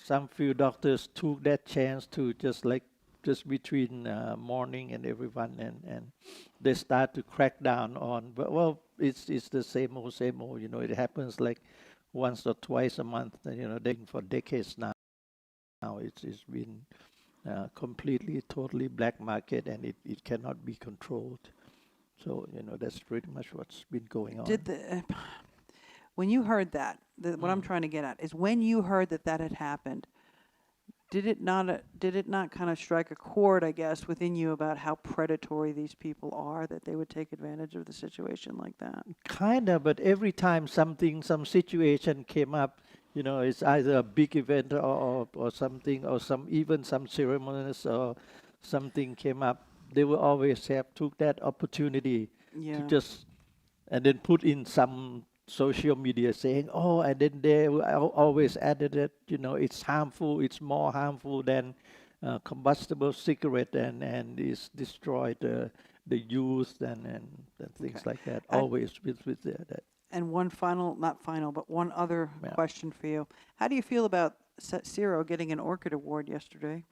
Some few doctors took that chance to just between morning and everyone, and they start to crack down on. Well, it's the same old. It happens like once or twice a month. For decades now. Now it's been completely, totally black market, and it cannot be controlled. So that's pretty much what's been going on. When you heard that, what I'm trying to get at is when you heard that had happened, did it not kind of strike a chord, I guess, within you about how predatory these people are, that they would take advantage of the situation like that? Kinda, but every time some situation came up, it's either a big event or something, or even some ceremonies or something came up, they will always have took that opportunity to Yeah. just and then put in some social media saying, oh, and then they will always added that, it's harmful, it's more harmful than combustible cigarette, and it's destroyed the youth and things Okay. like that. And- Always with that. And one final, not final, but one other Yeah. question for you. How do you feel about Ciro getting an Orchid Award yesterday?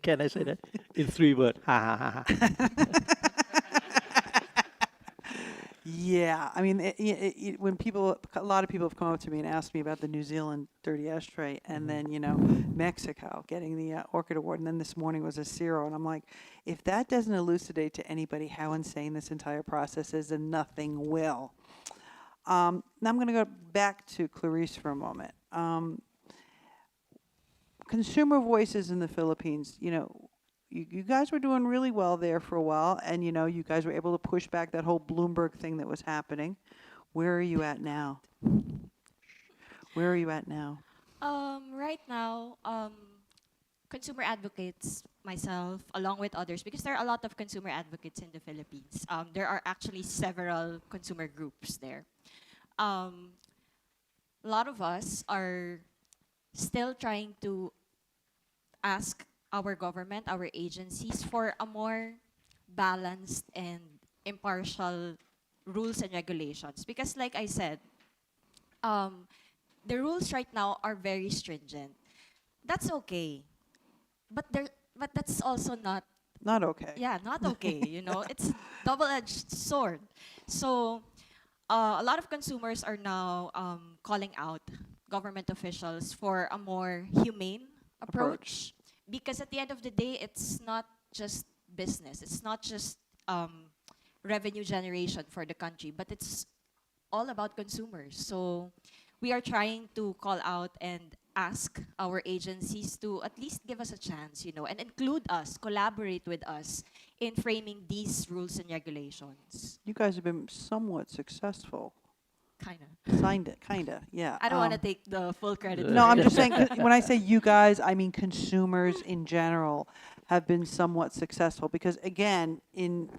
Can I say that in 3 words? Ha ha ha ha. Yeah, I mean, when a lot of people have come up to me and asked me about the New Zealand dirty ashtray, and then Mexico getting the Orchid Award, and then this morning was a Ciro, and I'm like, if that doesn't elucidate to anybody how insane this entire process is, then nothing will. Now I'm going to go back to Clarice for a moment. Consumer voices in the Philippines, you guys were doing really well there for a while, and you guys were able to push back that whole Bloomberg thing that was happening. Where are you at now? Where are you at now? Right now, consumer advocates, myself, along with others, because there are a lot of consumer advocates in the Philippines. There are actually several consumer groups there. A lot of us are still trying to ask our government, our agencies, for a more balanced and impartial rules and regulations. Because like I said, the rules right now are very stringent. That's okay. But that's also not okay. Yeah, not okay, It's a double-edged sword. So a lot of consumers are now calling out government officials for a more humane approach. Because at the end of the day, it's not just business. It's not just revenue generation for the country, but it's all about consumers. So we are trying to call out and ask our agencies to at least give us a chance, and include us, collaborate with us in framing these rules and regulations. You guys have been somewhat successful. Kinda, yeah. I don't want to take the full credit. No, I'm just saying, when I say you guys, I mean consumers in general have been somewhat successful, because again, in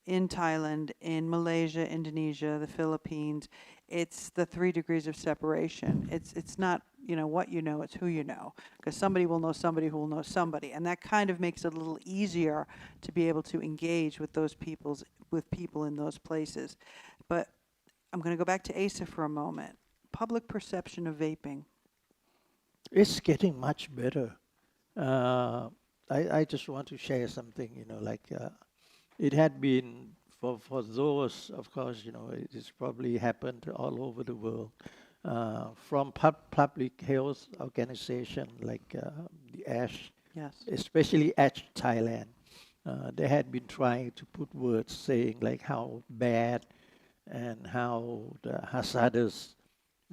Thailand, in Malaysia, Indonesia, the Philippines, it's the 3 degrees of separation. It's not, what you know, it's who you know, because somebody will know somebody who will know somebody, and that kind of makes it a little easier to be able to engage with people in those places. But I'm going to go back to Asa for a moment. Public perception of vaping. It's getting much better. I just want to share something, it had been for those, of course, it's probably happened all over the world. From public health organization like the ASH, Yes. especially ASH Thailand, they had been trying to put words saying like how bad and how the hazardous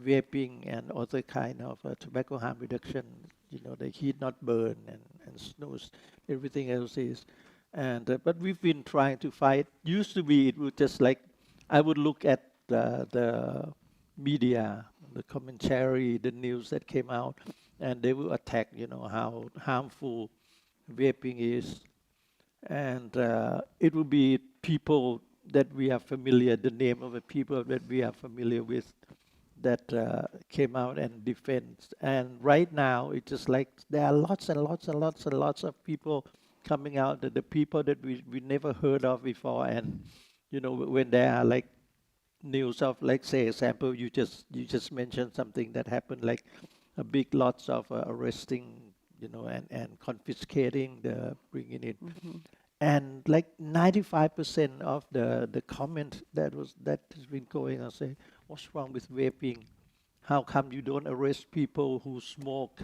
vaping and other kind of tobacco harm reduction, the heat not burn and snooze, everything else is. And but we've been trying to fight. Used to be it would just like I would look at the media, the commentary, the news that came out, and they will attack, how harmful vaping is, and it will be people that we are familiar, the name of the people that we are familiar with, that came out and defend. And right now, it's just like there are lots and lots and lots and lots of people coming out, the people that we never heard of before. And when there are like news of, like say example, you just mentioned something that happened, like a big lots of arresting, and confiscating bringing it. Mm-hmm. And like 95% of the comment that has been going on say, what's wrong with vaping? How come you don't arrest people who smoke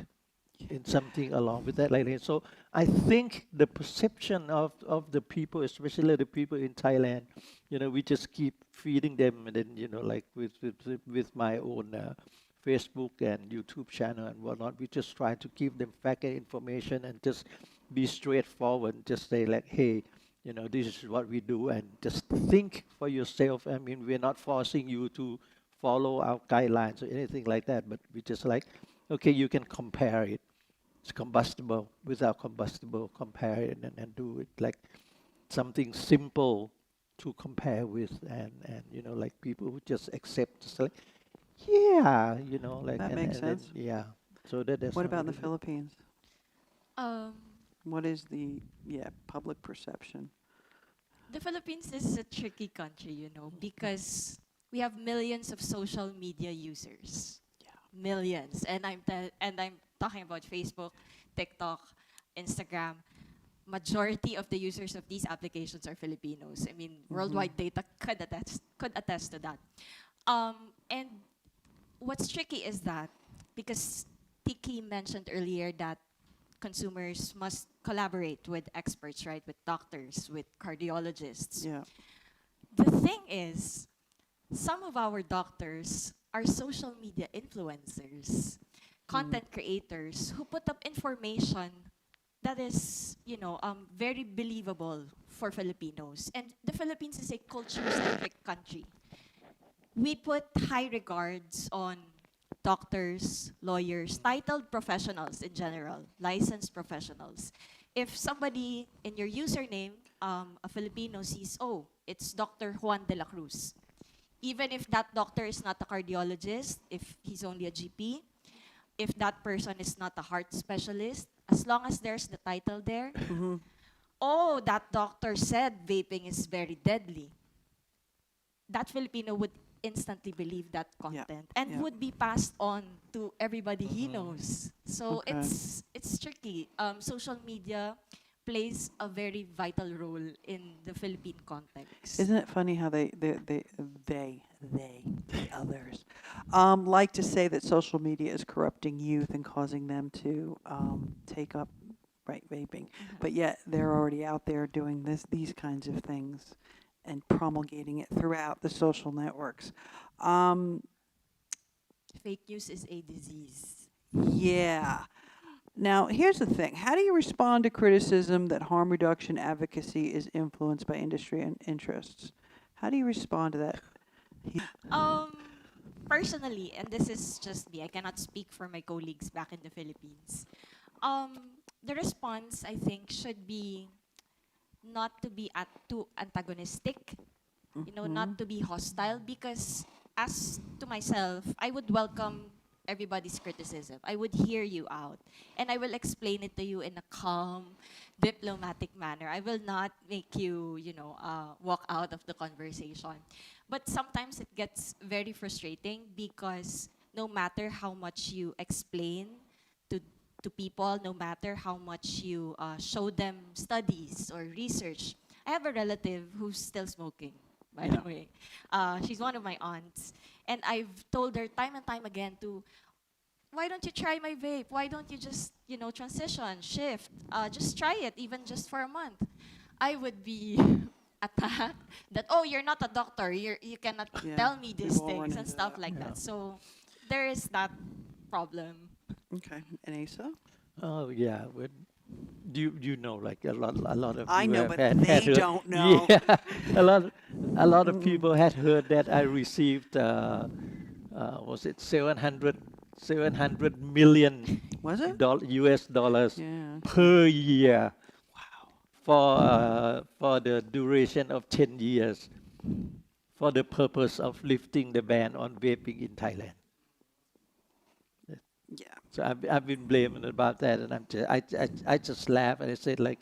in something along with that? Like that. So I think the perception of the people, especially the people in Thailand, we just keep feeding them, and then like with my own Facebook and YouTube channel and whatnot. We just try to give them fact and information and just be straightforward. Just say like, hey, you know, this is what we do, and just think for yourself. I mean, we're not forcing you to follow our guidelines or anything like that, but we just like, okay, you can compare it. It's combustible, without combustible, compare it and do it like something simple to compare with, and you know, like people who just accept, just like, yeah, you know, like That makes then, sense. yeah. So that's What how about we in the do it. Philippines? Um, What is the public perception? the Philippines is a tricky country, because we have millions of social media users. Yeah. Millions. And I'm talking about Facebook, TikTok, Instagram. Majority of the users of these applications are Filipinos. I mean, worldwide data could attest to that. And what's tricky is that because Tiki mentioned earlier that consumers must collaborate with experts, right? With doctors, with cardiologists. Yeah. The thing is, some of our doctors are social media influencers, content creators who put up information that is, very believable for Filipinos. And the Philippines is a culture-centric country. We put high regards on doctors, lawyers, titled professionals in general, licensed professionals. If somebody in your username, a Filipino, sees, oh, it's Dr. Juan de la Cruz, even if that doctor is not a cardiologist, if he's only a GP, if that person is not a heart specialist, as long as there's the title there, oh, that doctor said vaping is very deadly, that Filipino would instantly believe that content and would be passed on to everybody he knows. So Okay. it's tricky. Social media plays a very vital role in the Philippine context. Isn't it funny how they the others, like to say that social media is corrupting youth and causing them to take up vaping, but yet they're already out there doing these kinds of things and promulgating it throughout the social networks. Fake news is a disease. Yeah. Now, here's the thing. How do you respond to criticism that harm reduction advocacy is influenced by industry and interests? How do you respond to that? Personally, and this is just me, I cannot speak for my colleagues back in the Philippines. The response, I think, should be not to be too antagonistic, not to be hostile, because as to myself, I would welcome everybody's criticism. I would hear you out, and I will explain it to you in a calm, diplomatic manner. I will not make you, walk out of the conversation. But sometimes it gets very frustrating because no matter how much you explain to people, no matter how much you show them studies or research. I have a relative who's still smoking, by the way. She's one of my aunts. And I've told her time and time again why don't you try my vape? Why don't you just, transition, shift? Just try it, even just for a month. I would be attacked that, oh, you're not a doctor. You cannot tell me these we've all run things and into stuff that. like that. So there is that problem. Okay. And Asa? Oh yeah, you know, like a lot of I you know, have but had they heard- don't know. Yeah, a lot of people had heard that I received was it 700 million Was it? US dollars Yeah. per year. Wow. For the duration of 10 years, for the purpose of lifting the ban on vaping in Thailand. Yeah. So I've been blaming about that, and I just laugh and I said, like,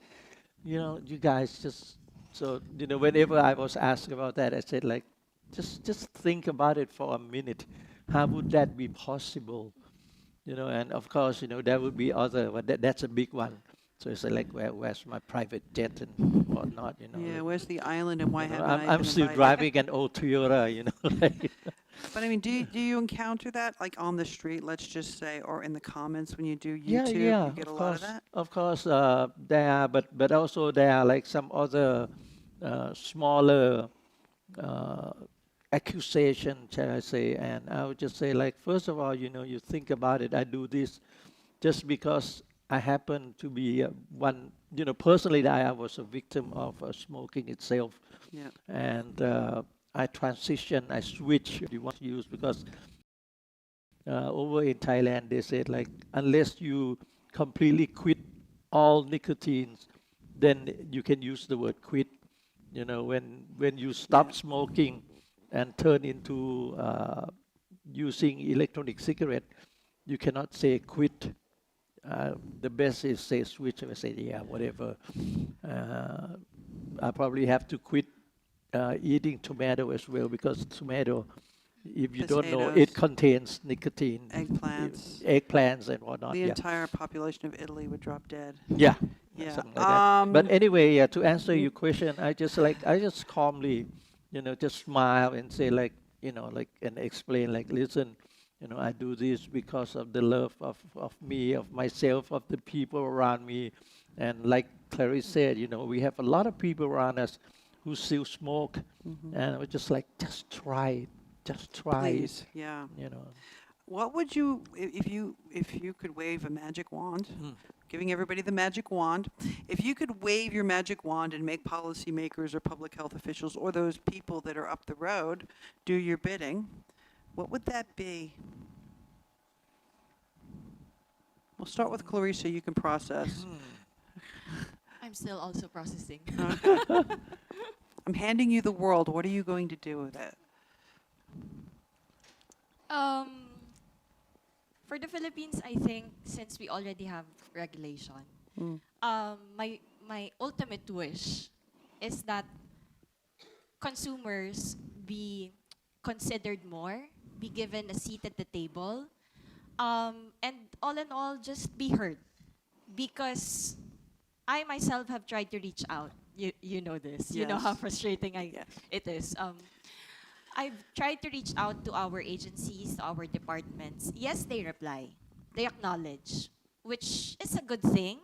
you guys just, so whenever I was asked about that, I said, like, just think about it for a minute. How would that be possible? And of course, there would be other, but that's a big one. So it's like, where's my private jet and whatnot? Yeah. like, Where's the island and why haven't I I'm been still invited? driving an old Toyota, like, But I mean, do you encounter that like on the street, let's just say, or in the comments when you do Yeah, YouTube? yeah, You get a of lot course, of that? of course. There are, but also there are like some other smaller accusation, shall I say. And I would just say, like, first of all, you know, you think about it. I do this just because I happen to be one, you know, personally, I was a victim of smoking itself. Yeah. And I transition, I switch, you want to use, because over in Thailand, they said, like, unless you completely quit all nicotines, then you can use the word quit. You know, when you stop smoking and turn into using electronic cigarette, you cannot say quit. The best is say switch. I say, yeah, whatever. I probably have to quit eating tomato as well, because tomato, if you don't know, it Potatoes. contains nicotine, Eggplants. eggplants and whatnot. The Yeah, entire population of Italy would drop dead. yeah, Yeah. something like that. But anyway, yeah, to answer your question, I just calmly, you know, just smile and say, like, you know, like, and explain, like, listen, you know, I do this because of the love of me, of myself, of the people around me. And like Clarice said, you know, we have a lot of people around us who still smoke. And I was just like, just try it. Just try Please, it. yeah. You know. What would you, if you could wave a magic wand, giving everybody the magic wand, if you could wave your magic wand and make policymakers or public health officials or those people that are up the road do your bidding, what would that be? We'll start with Clarissa, you can process. I'm still also processing. Okay. I'm handing you the world. What are you going to do with it? For the Philippines, I think since we already have regulation, my ultimate wish is that consumers be considered more, be given a seat at the table, and all in all, just be heard. Because I myself have tried to reach out. You know this. You know how Yes. frustrating it is. I've tried to reach out to our agencies, to our departments. Yes, they reply. They acknowledge, which is a good thing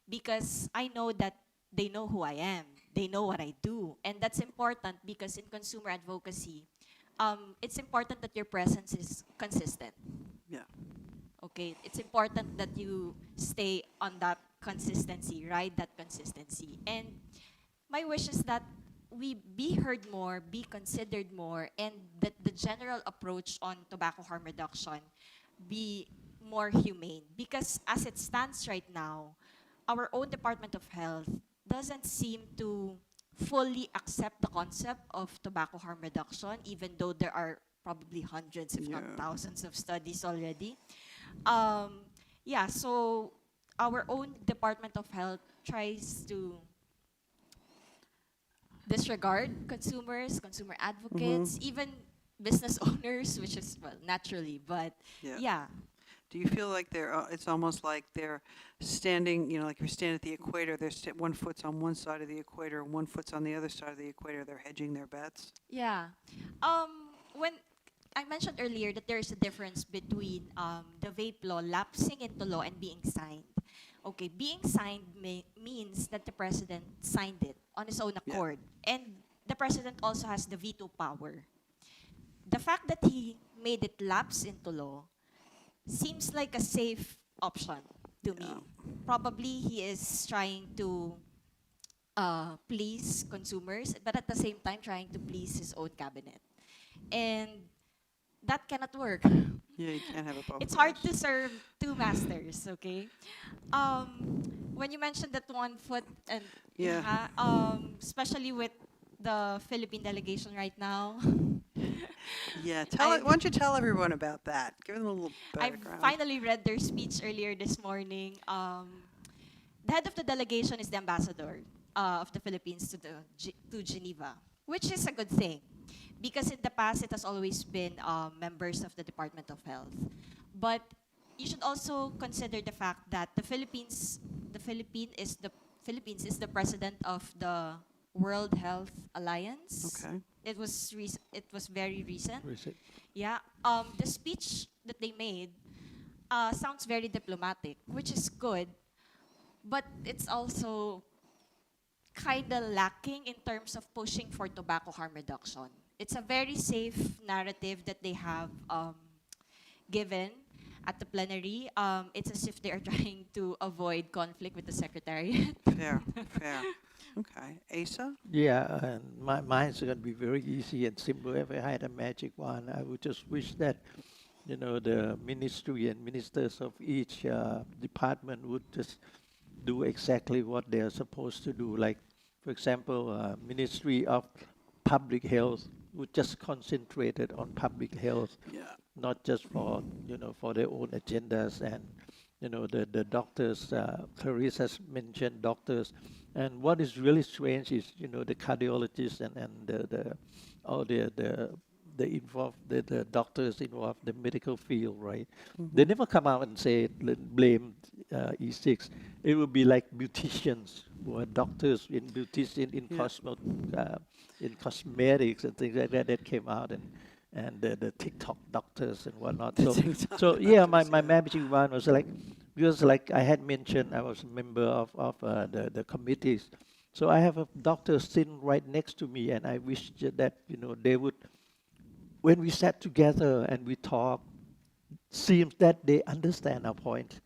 because I know that they know who I am. They know what I do. And that's important because in consumer advocacy, it's important that your presence is consistent. Yeah. Okay, it's important that you stay on that consistency, ride that consistency. And my wish is that we be heard more, be considered more, and that the general approach on tobacco harm reduction be more humane. Because as it stands right now, our own Department of Health doesn't seem to fully accept the concept of tobacco harm reduction, even though there are probably hundreds, if not thousands, of studies already. Yeah, so our own Department of Health tries to disregard consumers, consumer advocates, even business owners, which is, well, naturally, but yeah. Do you feel like it's almost like they're standing, you know, like you're standing at the equator, one foot's on one side of the equator, and one foot's on the other side of the equator, they're hedging their bets? Yeah. When I mentioned earlier that there's a difference between the vape law lapsing into law and being signed. Okay, being signed means that the president signed it on his own accord. And the president also has the veto power. The fact that he made it lapse into law seems like a safe option to me. Probably he is trying to please consumers, but at the same time trying to please his own cabinet. And that cannot work. Yeah, you can't have a both It's hard to serve two masters, okay? When you mentioned that 1 foot and especially with the Philippine delegation right now. Yeah, why don't you tell everyone about that? Give them a little background. I finally read their speech earlier this morning. The head of the delegation is the ambassador of the Philippines to Geneva, which is a good thing. Because in the past, it has always been members of the Department of Health. But you should also consider the fact that the Philippines is the president of the World Health Alliance. Okay. It was very recent. Yeah. The speech that they made sounds very diplomatic, which is good, but it's also kind of lacking in terms of pushing for tobacco harm reduction. It's a very safe narrative that they have given at the plenary. It's as if they are trying to avoid conflict with the secretariat. Fair, fair. Okay. Asa? Yeah, and mine's going to be very easy and simple. If I had a magic wand, I would just wish that, you know, the ministry and ministers of each department would just do exactly what they are supposed to do. Like, for example, Ministry of Public Health would just concentrate it on public health, Yeah. not just for, you know, for their own agendas. And, you know, the doctors, Clarice has mentioned doctors. And what is really strange is, you know, the cardiologists and all the doctors involved, the medical field, right? They never come out and say, blame E6. It would be like beauticians who are doctors in beautician, in in cosmetics and things like that that came out, and the TikTok doctors and whatnot. So yeah, my magic wand was like, because like I had mentioned, I was a member of the committees. So I have a doctor sitting right next to me, and I wish that, you know, they would, when we sat together and we talked, seems that they understand our point.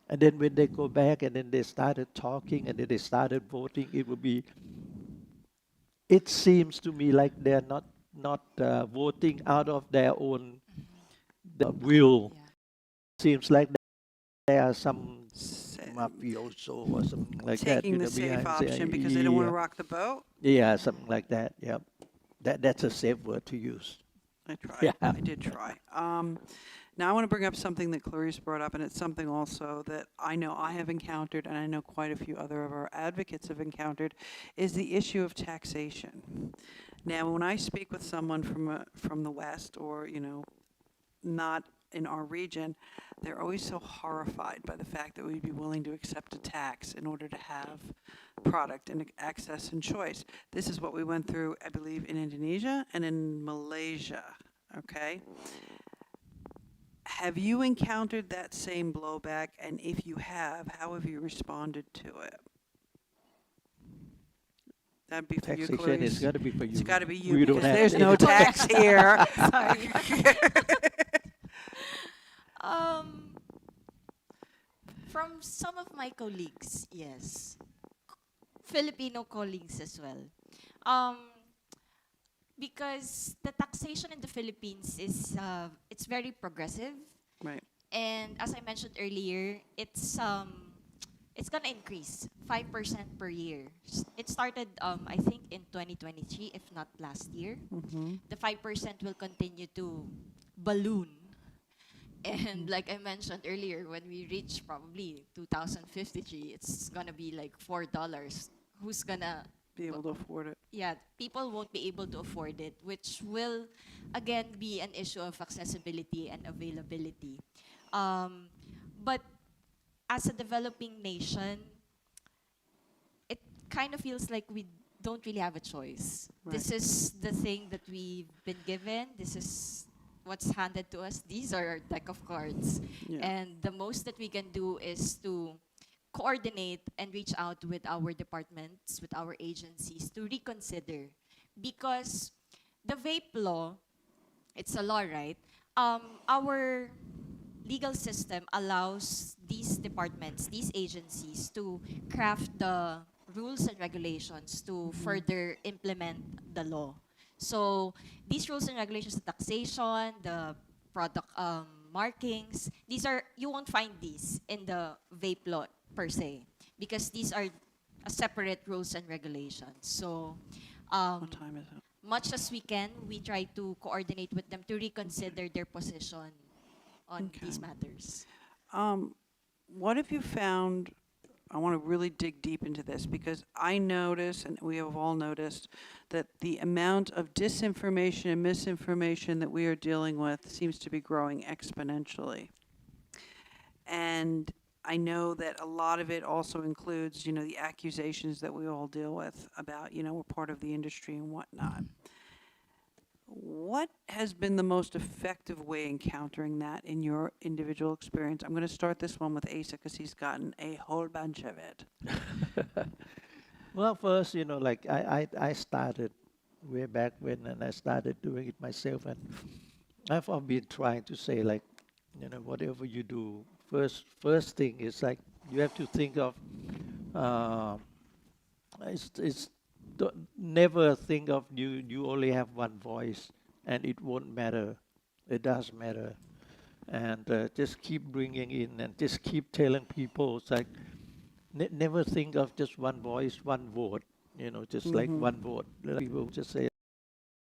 And then when they go back and then they started talking and then they started voting, it seems to me like they're not voting out of their own will. Yeah. Seems like there are some mafioso or something like that. Taking You the know, safe behind option because they don't want to rock the boat? Yeah, something like that. Yeah, that's a safe word to use. I tried. Yeah. I did try. Now I want to bring up something that Clarice brought up, and it's something also that I know I have encountered, and I know quite a few other of our advocates have encountered, is the issue of taxation. Now, when I speak with someone from the West, or, you know, not in our region, they're always so horrified by the fact that we'd be willing to accept a tax in order to have product and access and choice. This is what we went through, I believe, in Indonesia and in Malaysia, okay? Have you encountered that same blowback? And if you have, how have you responded to it? That'd be for you, Taxation Clarice. has got to be for you. It's got to be you, We don't because have there's any no tax here. Sorry. From some of my colleagues, yes. Filipino colleagues as well. Because the taxation in the Philippines is it's very progressive. Right. And as I mentioned earlier, it's gonna increase 5% per year. It started I think in 2023, if not last year. The 5% will continue to balloon. And like I mentioned earlier, when we reach probably 2053, it's gonna be like $4. Who's gonna Be able to afford it. yeah, people won't be able to afford it, which will again be an issue of accessibility and availability. But as a developing nation, it kind of feels like we don't really have a choice. This is the thing that we've been given. This is what's handed to us. These are our deck of cards. Yeah. And the most that we can do is to coordinate and reach out with our departments, with our agencies to reconsider. Because the vape law, it's a law, right? Our legal system allows these departments, these agencies to craft the rules and regulations to further implement the law. So these rules and regulations, the taxation, the product markings, you won't find these in the vape law per se, because these are separate rules and regulations. So What time is it? much as we can, we try to coordinate with them to reconsider their position on these matters. What have you found? I want to really dig deep into this, because I notice, and we have all noticed, that the amount of disinformation and misinformation that we are dealing with seems to be growing exponentially. And I know that a lot of it also includes, you know, the accusations that we all deal with about, you know, we're part of the industry and whatnot. What has been the most effective way in countering that in your individual experience? I'm going to start this one with Asa, because he's gotten a whole bunch of it. Well, first, you know, like I started way back when, and I started doing it myself. And I've been trying to say, like, whatever you do, first thing is like you have to think of. Uh, it's never think of you only have one voice, and it won't matter. It does matter, and just keep bringing in, and just keep telling people. It's like never think of just one voice, one vote. Just like one vote. Like people just say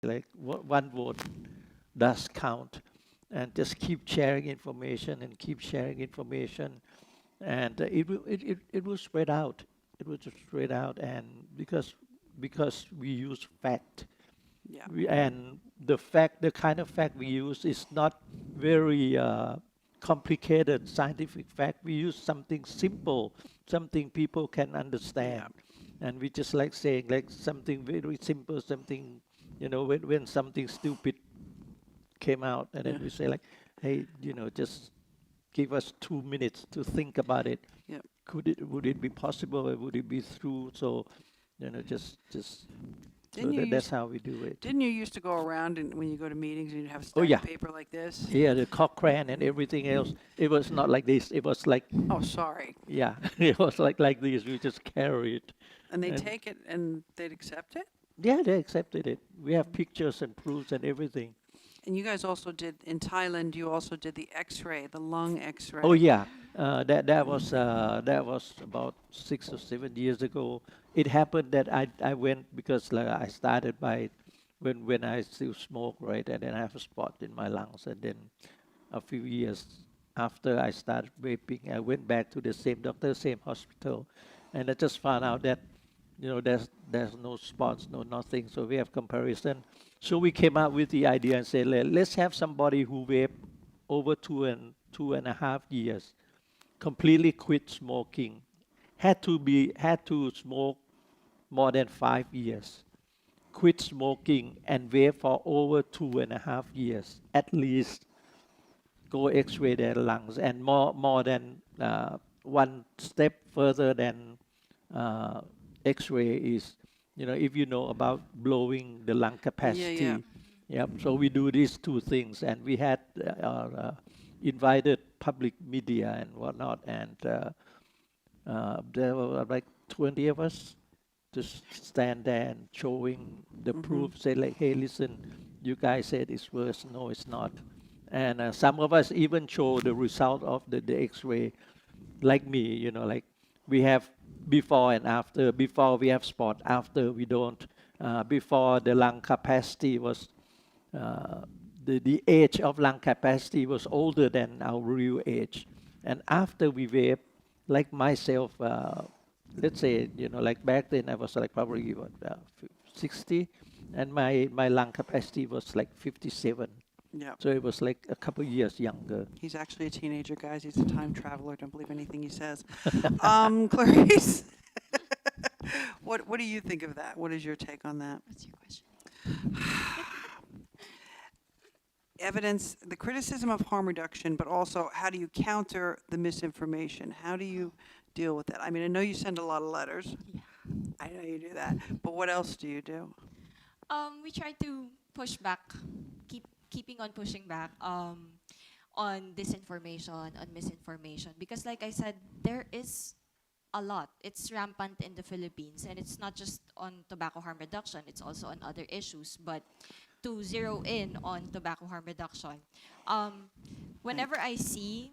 like one vote does count, and just keep sharing information and keep sharing information, and it will spread out. It will just spread out, and because we use fact, Yeah. and the kind of fact we use is not very complicated scientific fact. We use something simple, something people can understand, and we just like saying like something very simple, something when something stupid came out, and then we say like, hey, just give us 2 minutes to think about it. Yep. Would it be possible, or would it be true? So, just Didn't you that's use- how we do it. Didn't you used to go around and when you go to meetings and you'd have a stack Oh, yeah. of paper like this? Yeah, the Cochrane and everything else. It was not like this. It was like, Oh, sorry. yeah, it was like this. We just carry it. And they And- take it and they'd accept it? Yeah, they accepted it. We have pictures and proofs and everything. And you guys also did, in Thailand, you also did the X-ray, the lung X-ray. Oh yeah, that was about 6 or 7 years ago. It happened that I went because like I started by when I still smoke, right, and then I have a spot in my lungs, and then a few years after I started vaping, I went back to the same doctor, same hospital, and I just found out that there's no spots, no nothing. So we have comparison. So we came up with the idea and said, let's have somebody who vape over 2.5 years, completely quit smoking, had to smoke more than 5 years, quit smoking and vape for over 2.5 years, at least. Go X-ray their lungs, and more than one step further than X-ray is, if you know about blowing the lung capacity. yeah. Yep. So we do these two things, and we had invited public media and whatnot, and there were like 20 of us just stand there and showing the proof, say like, hey, listen, you guys said it's worse. No, it's not. And some of us even show the result of the X-ray, like me, like we have before and after. Before we have spot, after we don't. Before the lung capacity was, the age of lung capacity was older than our real age. And after we vape, like myself, let's say, like back then I was like probably 60, and my lung capacity was like 57. Yeah. So it was like a couple years younger. He's actually a teenager, guys. He's a time traveler. Don't believe anything he says. Clarice, what do you think of that? What is your take on that? What's your question? Evidence, the criticism of harm reduction, but also how do you counter the misinformation? How do you deal with that? I mean, I know you send a lot of letters. Yeah. I know you do that. But what else do you do? We try to push back, keeping on pushing back on disinformation, on misinformation. Because like I said, there is a lot. It's rampant in the Philippines. And it's not just on tobacco harm reduction. It's also on other issues. But to zero in on tobacco harm reduction, whenever I see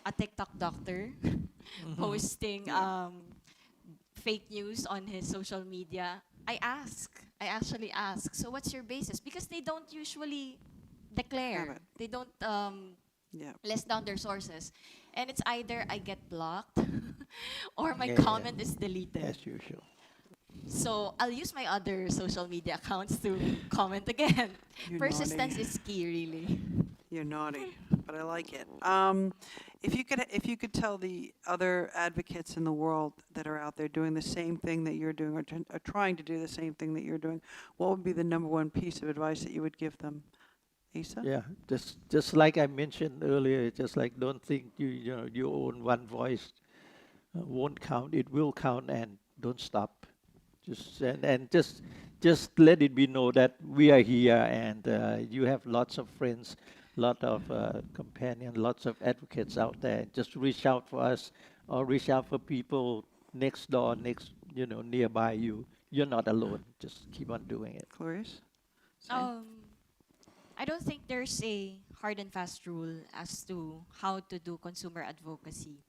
a TikTok doctor posting fake news on his social media, I actually ask, so what's your basis? Because they don't usually declare. They don't list down their sources. And it's either I get blocked or my comment is deleted. As usual. So I'll use my other social media accounts to comment again. You're Persistence naughty. is key, really. You're naughty, but I like it. If you could tell the other advocates in the world that are out there doing the same thing that you're doing, or are trying to do the same thing that you're doing, what would be the number one piece of advice that you would give them? Asa? Yeah, just like I mentioned earlier, just like don't think you own one voice won't count. It will count, and don't stop. Just let it be know that we are here, and you have lots of friends, lot of companions, lots of advocates out there. Just reach out for us, or reach out for people next door, nearby you. You're not alone. Just keep on doing it. Clarice? Same? I don't think there's a hard and fast rule as to how to do consumer advocacy.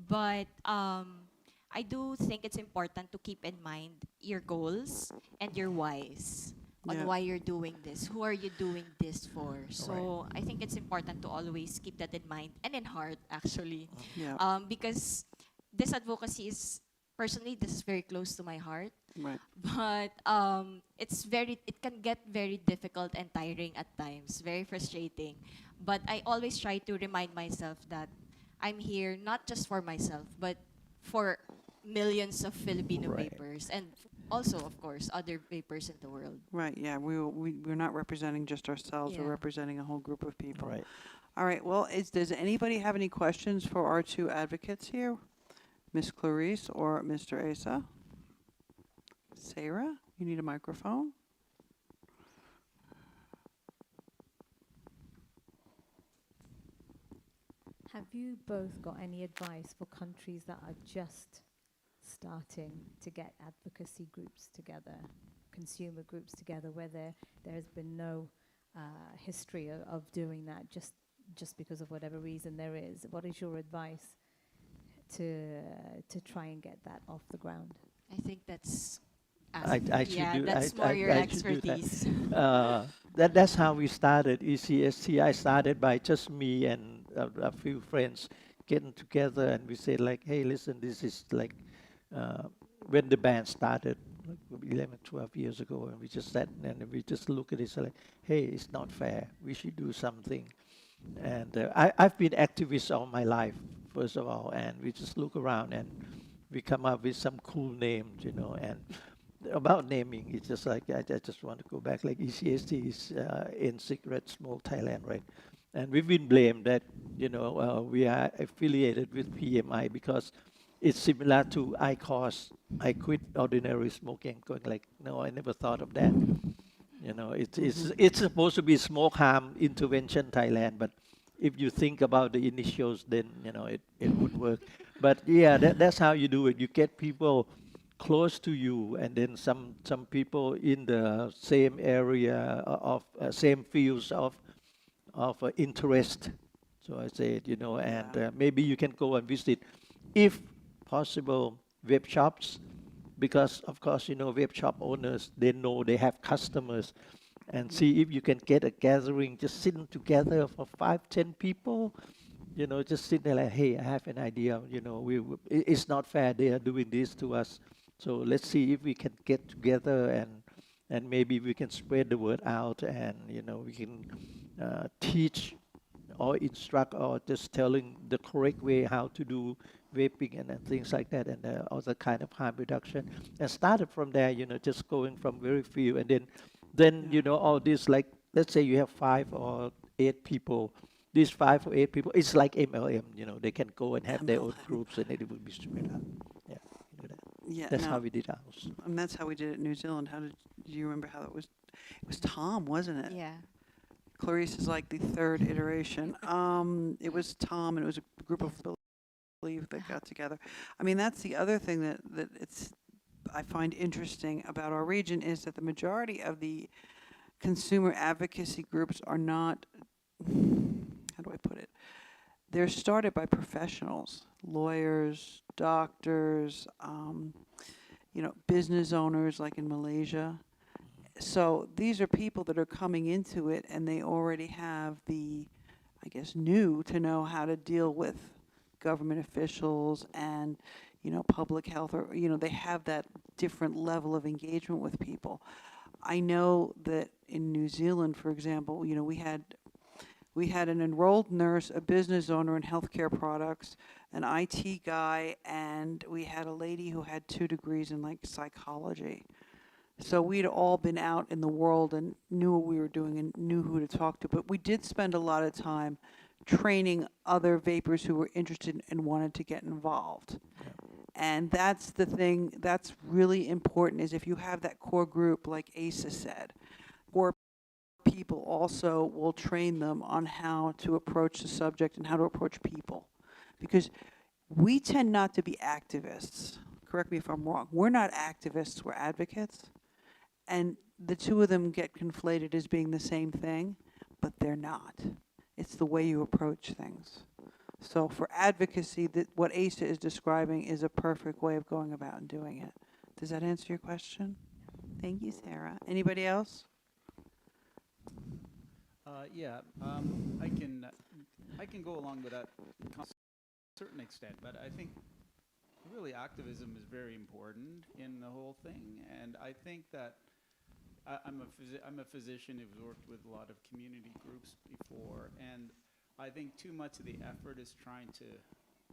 But I do think it's important to keep in mind your goals and your whys on Yeah. why you're doing this. Who are you doing this for? So I think it's important to always keep that in mind and in heart, actually. Yeah. Because this advocacy is, personally, this is very close to my heart. Right. But it can get very difficult and tiring at times, very frustrating. But I always try to remind myself that I'm here not just for myself, but for millions of Filipino Right. vapers, and also, of course, other vapers in the world. Right, yeah, we're not representing just ourselves, we're Yeah. representing a whole group of people. Right. All right, well, does anybody have any questions for our two advocates here? Miss Clarice or Mr. Asa? Sarah, you need a microphone? Have you both got any advice for countries that are just starting to get advocacy groups together, consumer groups together, where there has been no history of doing that, just because of whatever reason there is? What is your advice to try and get that off the ground? I think that's I should yeah, do. that's more your I should do that. expertise. That's how we started ECSC. I started by just me and a few friends getting together, and we said like, hey, listen, this is like when the band started, like 11, 12 years ago, and we just sat and we just look at it, so like, hey, it's not fair. We should do something. And I've been activist all my life, first of all, and we just look around and we come up with some cool names, and about naming, it's just like, I just want to go back, like ECST is in Cigarette Smoke Thailand, right? And we've been blamed that, we are affiliated with PMI because it's similar to IQOS, I quit ordinary smoking, going like, no, I never thought of that. It's supposed to be Smoke Harm Intervention Thailand, but if you think about the initials, then, it would work. But yeah, that's how you do it. You get people close to you, and then some people in the same area of same fields of interest. So I said, and maybe you can go and visit, if possible, vape shops, because of course, vape shop owners, they know they have customers, and see if you can get a gathering, just sitting together for 5-10 people, just sit there like, hey, I have an idea, it's not fair, they are doing this to us. So let's see if we can get together, and maybe we can spread the word out, and we can teach or instruct or just telling the correct way how to do vaping and things like that, and other kind of harm reduction. And started from there, just going from very few, and then all this, like, let's say you have 5 or 8 people. These 5 or 8 people, it's like MLM, they can go and have their own groups, and it will be spread out. Yeah, do that. Yeah, That's no, how we did ours. and that's how we did it in New Zealand. Do you remember how it was? It was Tom, wasn't it? Yeah. Clarice is like the third iteration. It was Tom, and it was a group of believe that got together. I mean, that's the other thing that I find interesting about our region, is that the majority of the consumer advocacy groups are not, how do I put it? They're started by professionals, lawyers, doctors, business owners, like in Malaysia. So these are people that are coming into it, and they already have knew to know how to deal with government officials and, public health, or, they have that different level of engagement with people. I know that in New Zealand, for example, we had an enrolled nurse, a business owner in healthcare products, an IT guy, and we had a lady who had 2 degrees in psychology. So we'd all been out in the world and knew what we were doing and knew who to talk to. But we did spend a lot of time training other vapors who were interested and wanted to get involved. And that's the thing that's really important, is if you have that core group, like Asa said, core people also will train them on how to approach the subject and how to approach people. Because we tend not to be activists. Correct me if I'm wrong. We're not activists, we're advocates. And the two of them get conflated as being the same thing, but they're not. It's the way you approach things. So for advocacy, what Asa is describing is a perfect way of going about and doing it. Does that answer your question? Thank you, Sarah. Anybody else? Yeah, I can go along with that to a certain extent, but I think really activism is very important in the whole thing, and I think that I'm a physician who's worked with a lot of community groups before, and I think too much of the effort is trying to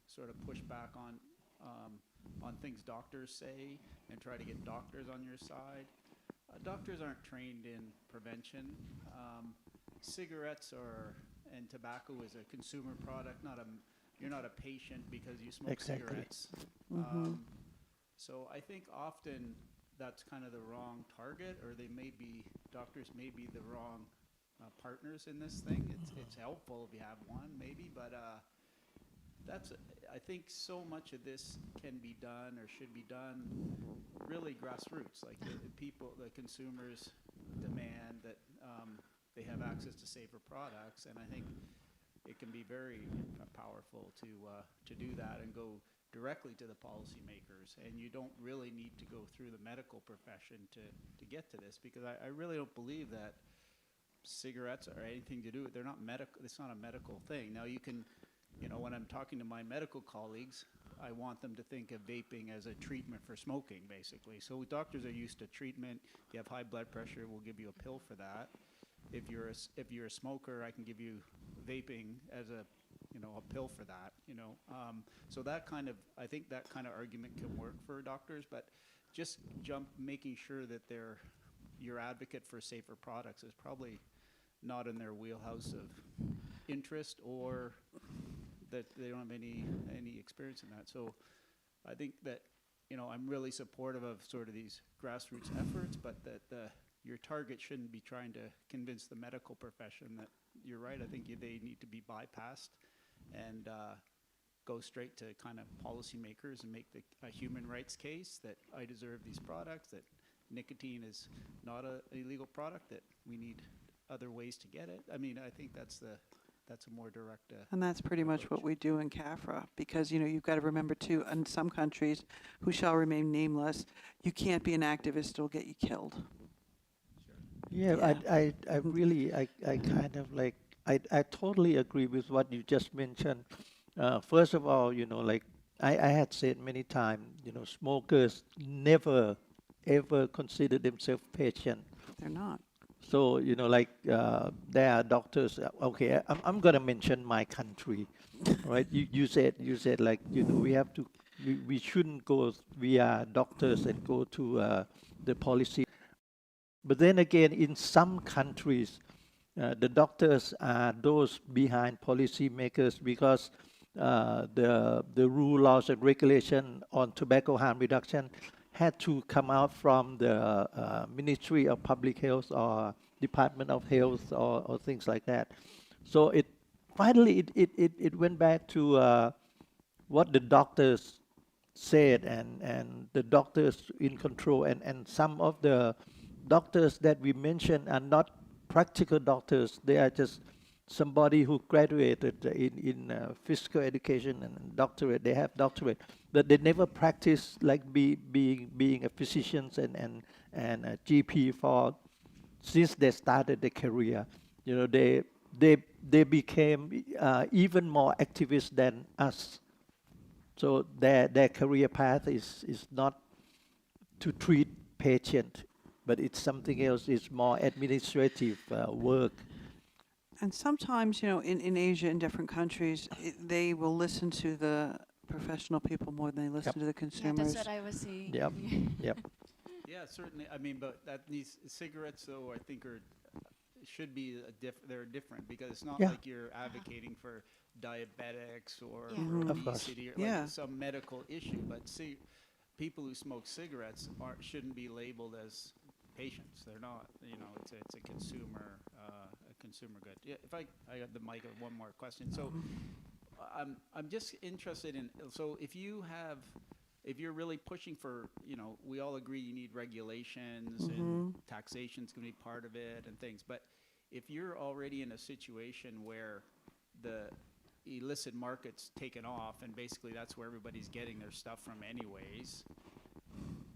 sort of push back on things doctors say and try to get doctors on your side. Doctors aren't trained in prevention. Cigarettes and tobacco is a consumer product, you're not a patient because you smoke cigarettes. So I think often that's kind of the wrong target, or doctors may be the wrong partners in this thing. It's helpful if you have one, maybe, but I think so much of this can be done or should be done really grassroots. Like the consumers demand that they have access to safer products, and I think it can be very powerful to do that and go directly to the policymakers. And you don't really need to go through the medical profession to get to this, because I really don't believe that cigarettes are anything to do with, they're not medical, it's not a medical thing. Now you can, when I'm talking to my medical colleagues, I want them to think of vaping as a treatment for smoking, basically. So doctors are used to treatment. You have high blood pressure, we'll give you a pill for that. If you're a smoker, I can give you vaping as a pill for that. So I think that kind of argument can work for doctors, but just making sure that they're your advocate for safer products is probably not in their wheelhouse of interest, or that they don't have any experience in that. So I think that I'm really supportive of sort of these grassroots efforts, but that your target shouldn't be trying to convince the medical profession that you're right. I think they need to be bypassed and go straight to kind of policymakers and make a human rights case that I deserve these products, that nicotine is not an illegal product, that we need other ways to get it. I mean, I think that's a more direct and that's pretty approach. much what we do in CAFRA, because you've got to remember too, in some countries who shall remain nameless, you can't be an activist, it'll get you killed. Yeah, I really, I kind of like, I totally agree with what you just mentioned. First of all, I had said many times, smokers never, ever consider themselves patient. They're not. So, there are doctors, okay, I'm going to mention my country, right? You said like, we shouldn't go via doctors and go to the policy. But then again, in some countries, the doctors are those behind policymakers, because the rule, laws, and regulation on tobacco harm reduction had to come out from the Ministry of Public Health or Department of Health or things like that. So finally it went back to what the doctors said, and the doctors in control, and some of the doctors that we mentioned are not practical doctors. They are just somebody who graduated in physical education and doctorate. They have doctorate, but they never practice like being a physician and a GP since they started their career. They became even more activist than us. So their career path is not to treat patient, but it's something else. It's more administrative work. And sometimes, in Asia, in different countries, they will listen to the professional people more than they listen to the consumers. Yeah, that's what I was saying. Yep. Yeah, certainly. I mean, but cigarettes, though, I think are should be they're different, because it's not Yeah. like you're advocating for diabetics or Yeah. for Of course. obesity or Yeah. like some medical issue. But see, people who smoke cigarettes shouldn't be labeled as patients. They're not. You know, it's a consumer good. Yeah. If I got the mic, one more question. So, I'm just interested in. So if you're really pushing for, you know, we all agree you need regulations and taxation's going to be part of it and things. But if you're already in a situation where the illicit market's taken off and basically that's where everybody's getting their stuff from anyways,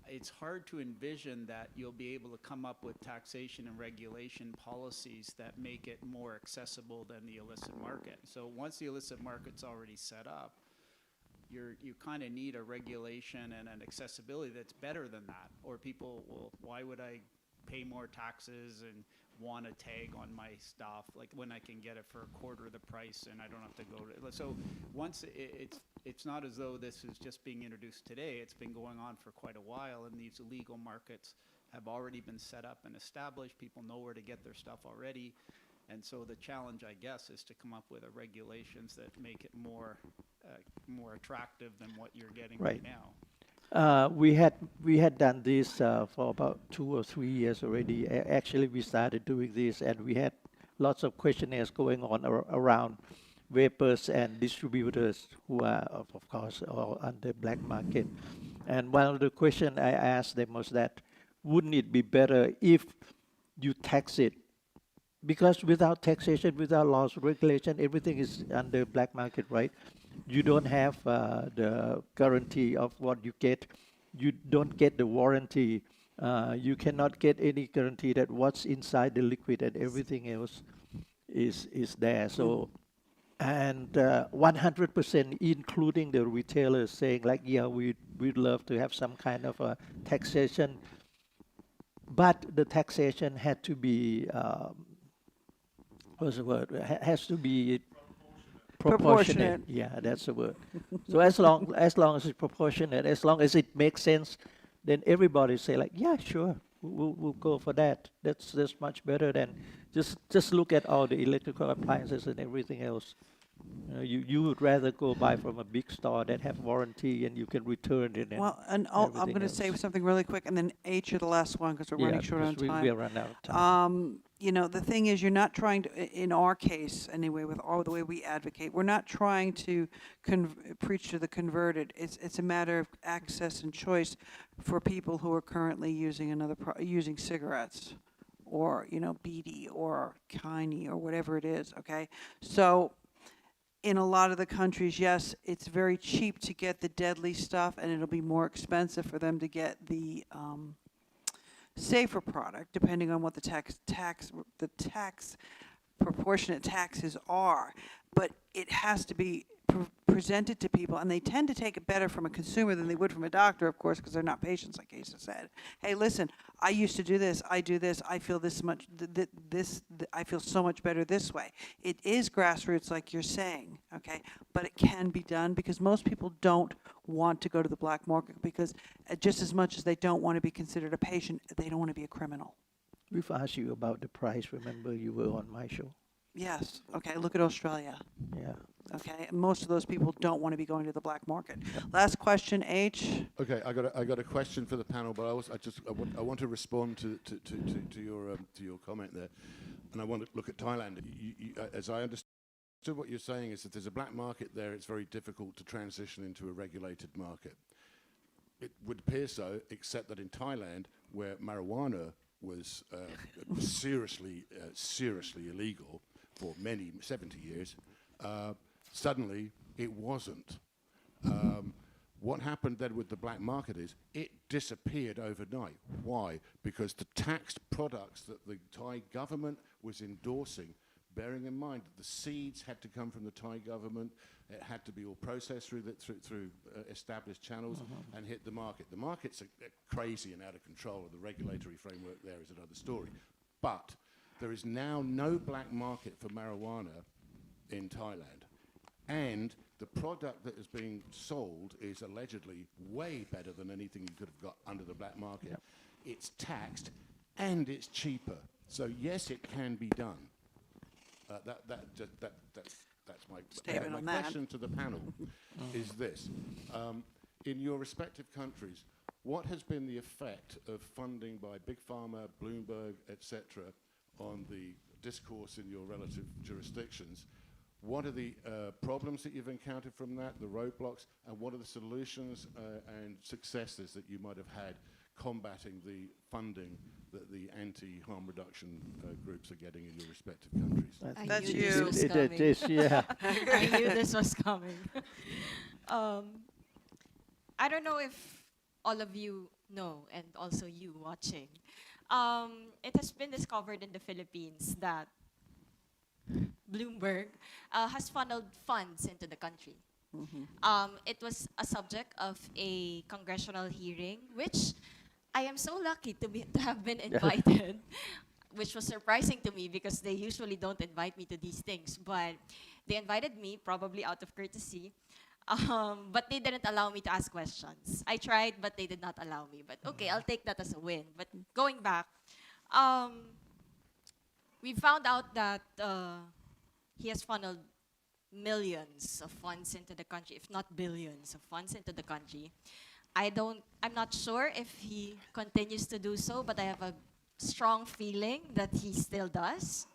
it's hard to envision that you'll be able to come up with taxation and regulation policies that make it more accessible than the illicit market. So once the illicit market's already set up, you kind of need a regulation and an accessibility that's better than that. Or people will, why would I pay more taxes and want a tag on my stuff, like when I can get it for a quarter of the price and I don't have to go to. So once it's not as though this is just being introduced today. It's been going on for quite a while, and these illegal markets have already been set up and established. People know where to get their stuff already. And so the challenge, I guess, is to come up with regulations that make it more attractive than what you're getting right now. We had done this for about 2 or 3 years already. Actually, we started doing this, and we had lots of questionnaires going on around vapors and distributors who are, of course, all on the black market. And one of the questions I asked them was that, wouldn't it be better if you tax it? Because without taxation, without laws, regulation, everything is under black market, right? You don't have the guarantee of what you get. You don't get the warranty. You cannot get any guarantee that what's inside the liquid and everything else is there. So, and 100%, including the retailers, saying like, yeah, we'd love to have some kind of a taxation, but the taxation had to be what's the word? Has to be proportionate. Yeah, that's the word. So as long as it's proportionate, as long as it makes sense, then everybody say like, yeah, sure, we'll go for that. That's much better than just look at all the electrical appliances and everything else. You would rather go buy from a big store that have warranty and you can return it. Well, and I'm going to say something really quick, and then H, you're the last one because we're running short on time. We're running out of time. You know, the thing is, you're not trying to, in our case anyway, with all the way we advocate, we're not trying to preach to the converted. It's a matter of access and choice for people who are currently using using cigarettes, or, you know, beedi or kini or whatever it is. Okay, so in a lot of the countries, yes, it's very cheap to get the deadly stuff, and it'll be more expensive for them to get the safer product, depending on what the proportionate taxes are. But it has to be presented to people, and they tend to take it better from a consumer than they would from a doctor, of course, because they're not patients, like Asa said. Hey, listen, I used to do this, I do this, I feel this much, I feel so much better this way. It is grassroots, like you're saying, okay, but it can be done, because most people don't want to go to the black market, because just as much as they don't want to be considered a patient, they don't want to be a criminal. We've asked you about the price. Remember, you were on my show. Yes. Okay. Look at Australia. Yeah. Okay. Most of those people don't want to be going to the black market. Last question, H. Okay, I got a question for the panel, but I want to respond to your comment there, and I want to look at Thailand. As I understood, what you're saying is that there's a black market there. It's very difficult to transition into a regulated market. It would appear so, except that in Thailand, where marijuana was seriously illegal for 70 years, suddenly it wasn't. What happened then with the black market is it disappeared overnight. Why? Because the taxed products that the Thai government was endorsing, bearing in mind that the seeds had to come from the Thai government, it had to be all processed through established channels and hit the market. The market's crazy and out of control, and the regulatory framework there is another story. But there is now no black market for marijuana in Thailand. And the product that is being sold is allegedly way better than anything you could have got under the black market. Yep. It's taxed and it's cheaper. So yes, it can be done. That's my Statement my on that. question to the panel is this: in your respective countries, what has been the effect of funding by Big Pharma, Bloomberg, etc., on the discourse in your relative jurisdictions? What are the problems that you've encountered from that, the roadblocks, and what are the solutions and successes that you might have had combating the funding that the anti-harm reduction groups are getting in your respective countries? That's knew you. this was It coming. is, yeah. I knew this was coming. I don't know if all of you know, and also you watching. It has been discovered in the Philippines that Bloomberg has funneled funds into the country. It was a subject of a congressional hearing, which I am so lucky to have been invited, which was surprising to me because they usually don't invite me to these things. But they invited me, probably out of courtesy, but they didn't allow me to ask questions. I tried, but they did not allow me. But okay, I'll take that as a win. But going back, we found out that he has funneled millions of funds into the country, if not billions of funds into the country. I'm not sure if he continues to do so, but I have a strong feeling that he still does.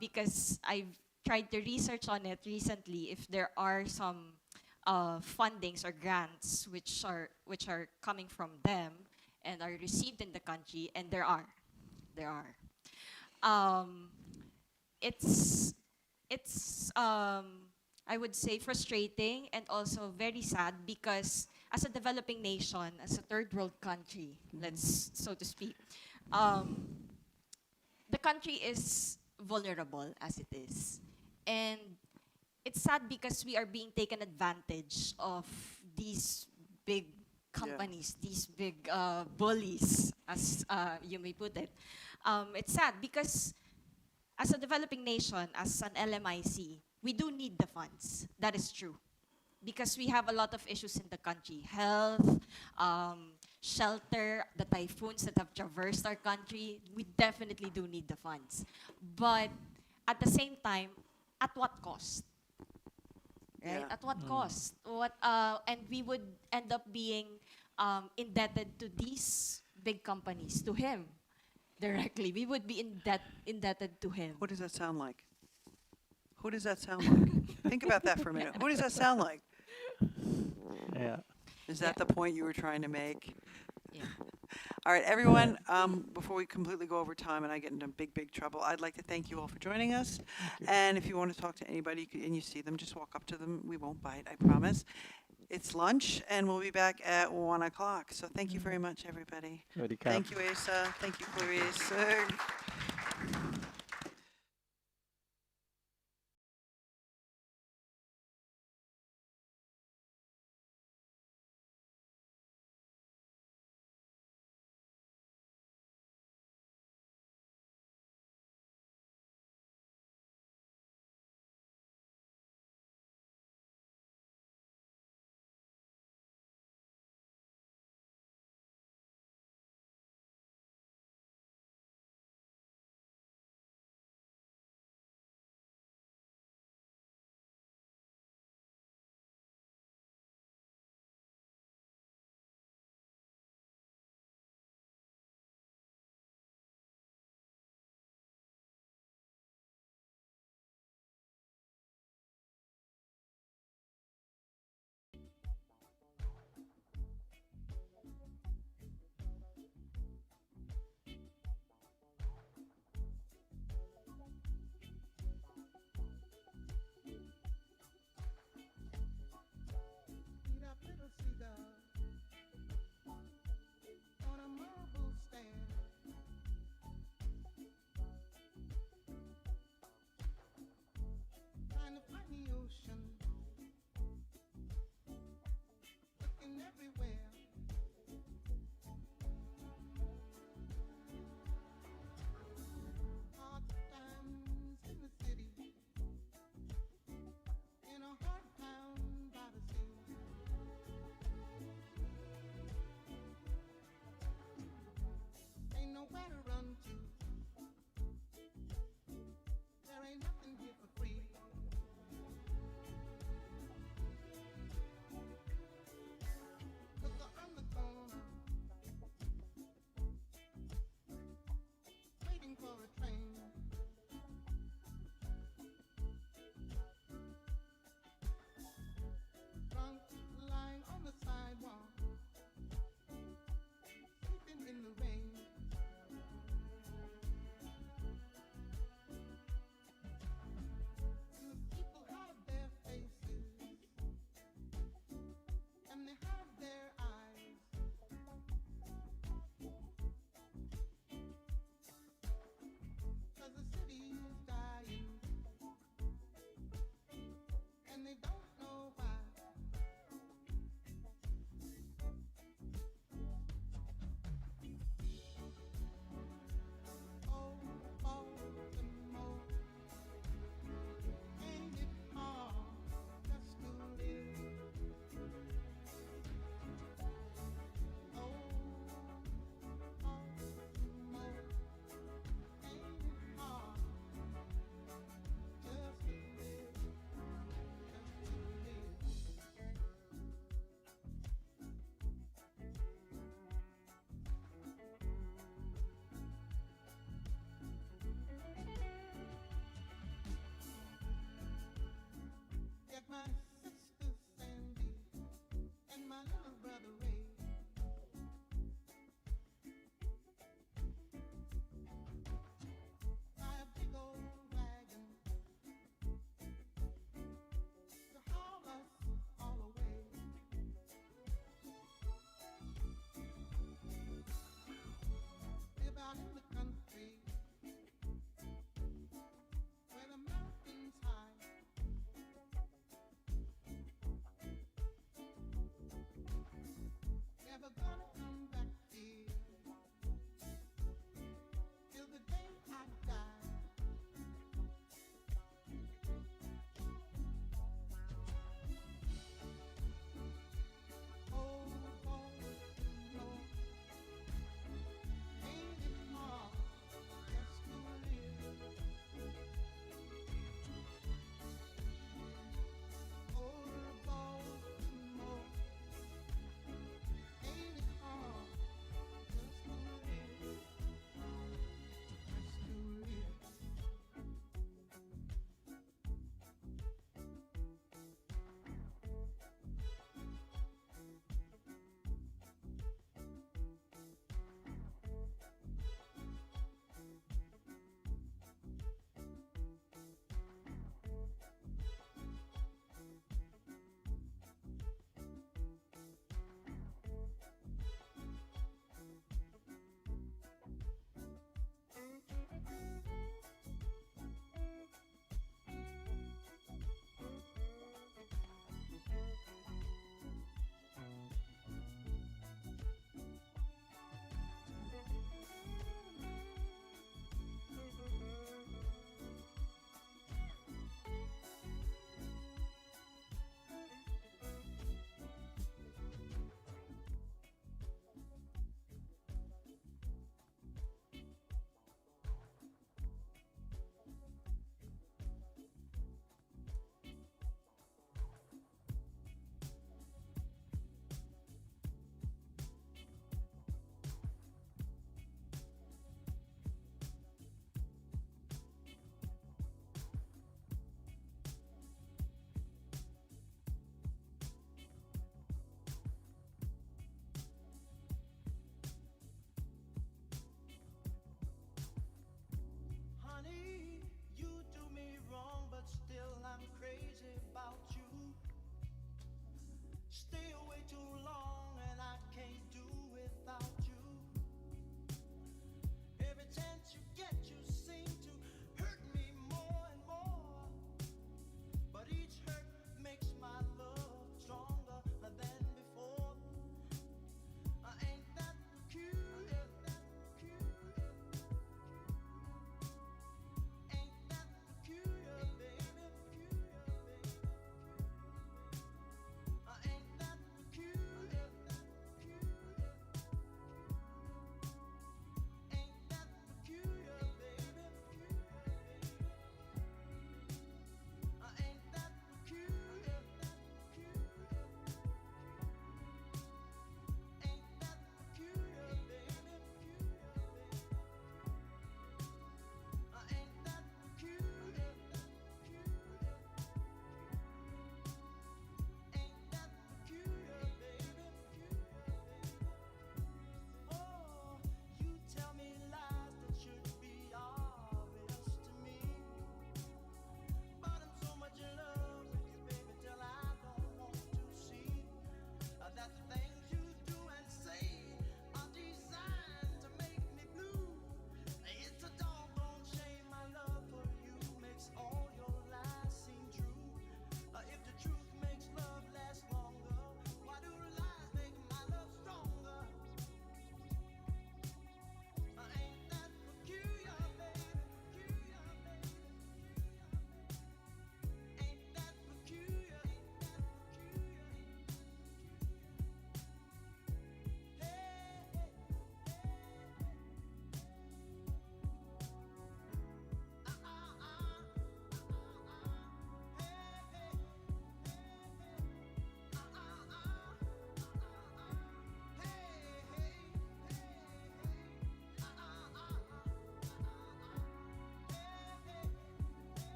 Because I've tried to research on it recently if there are some fundings or grants which are coming from them and are received in the country, and there are. It's I would say frustrating and also very sad because as a developing nation, as a third world country, let's so to speak, the country is vulnerable as it is, and it's sad because we are being taken advantage of these big companies, these big bullies, as you may put it. It's sad because as a developing nation, as an LMIC, we do need the funds. That is true. Because we have a lot of issues in the country. Health, shelter, the typhoons that have traversed our country. We definitely do need the funds. But at the same time, at what cost? Right? Yeah. At what cost? And we would end up being indebted to these big companies, to him directly. We would be indebted to him. What does that sound like? Who does that sound like? Think about that for a minute. Who does that sound like? Yeah. Is that the point you were trying to make? Yeah. All right, everyone, before we completely go over time and I get into big trouble, I'd like to thank you all for joining us. And if you want to talk to anybody and you see them, just walk up to them. We won't bite, I promise. It's lunch, and we'll be back at 1 o'clock. So thank you very much, everybody. Thank you, Asa. Thank you, Clarice.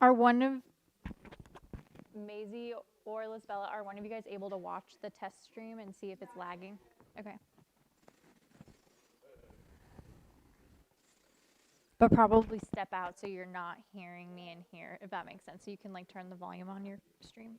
Are one of Maisie or Lisbella, are one of you guys able to watch the test stream and see if it's lagging? Okay. But probably step out so you're not hearing me in here, if that makes sense. So you can like turn the volume on your stream.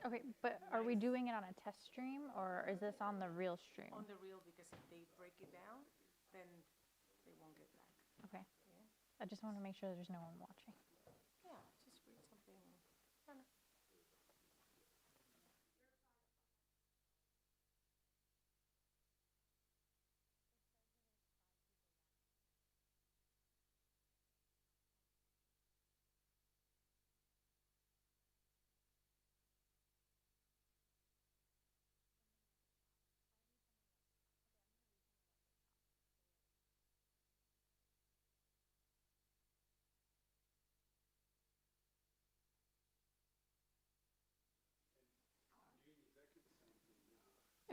Okay, but are we doing it on a test stream or is this on the real stream? On the real, because if they break it down, then they won't get back. Okay. I just want to make sure there's no one watching. Yeah, just read something. I don't know.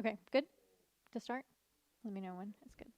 Okay, good to start? Let me know when it's good.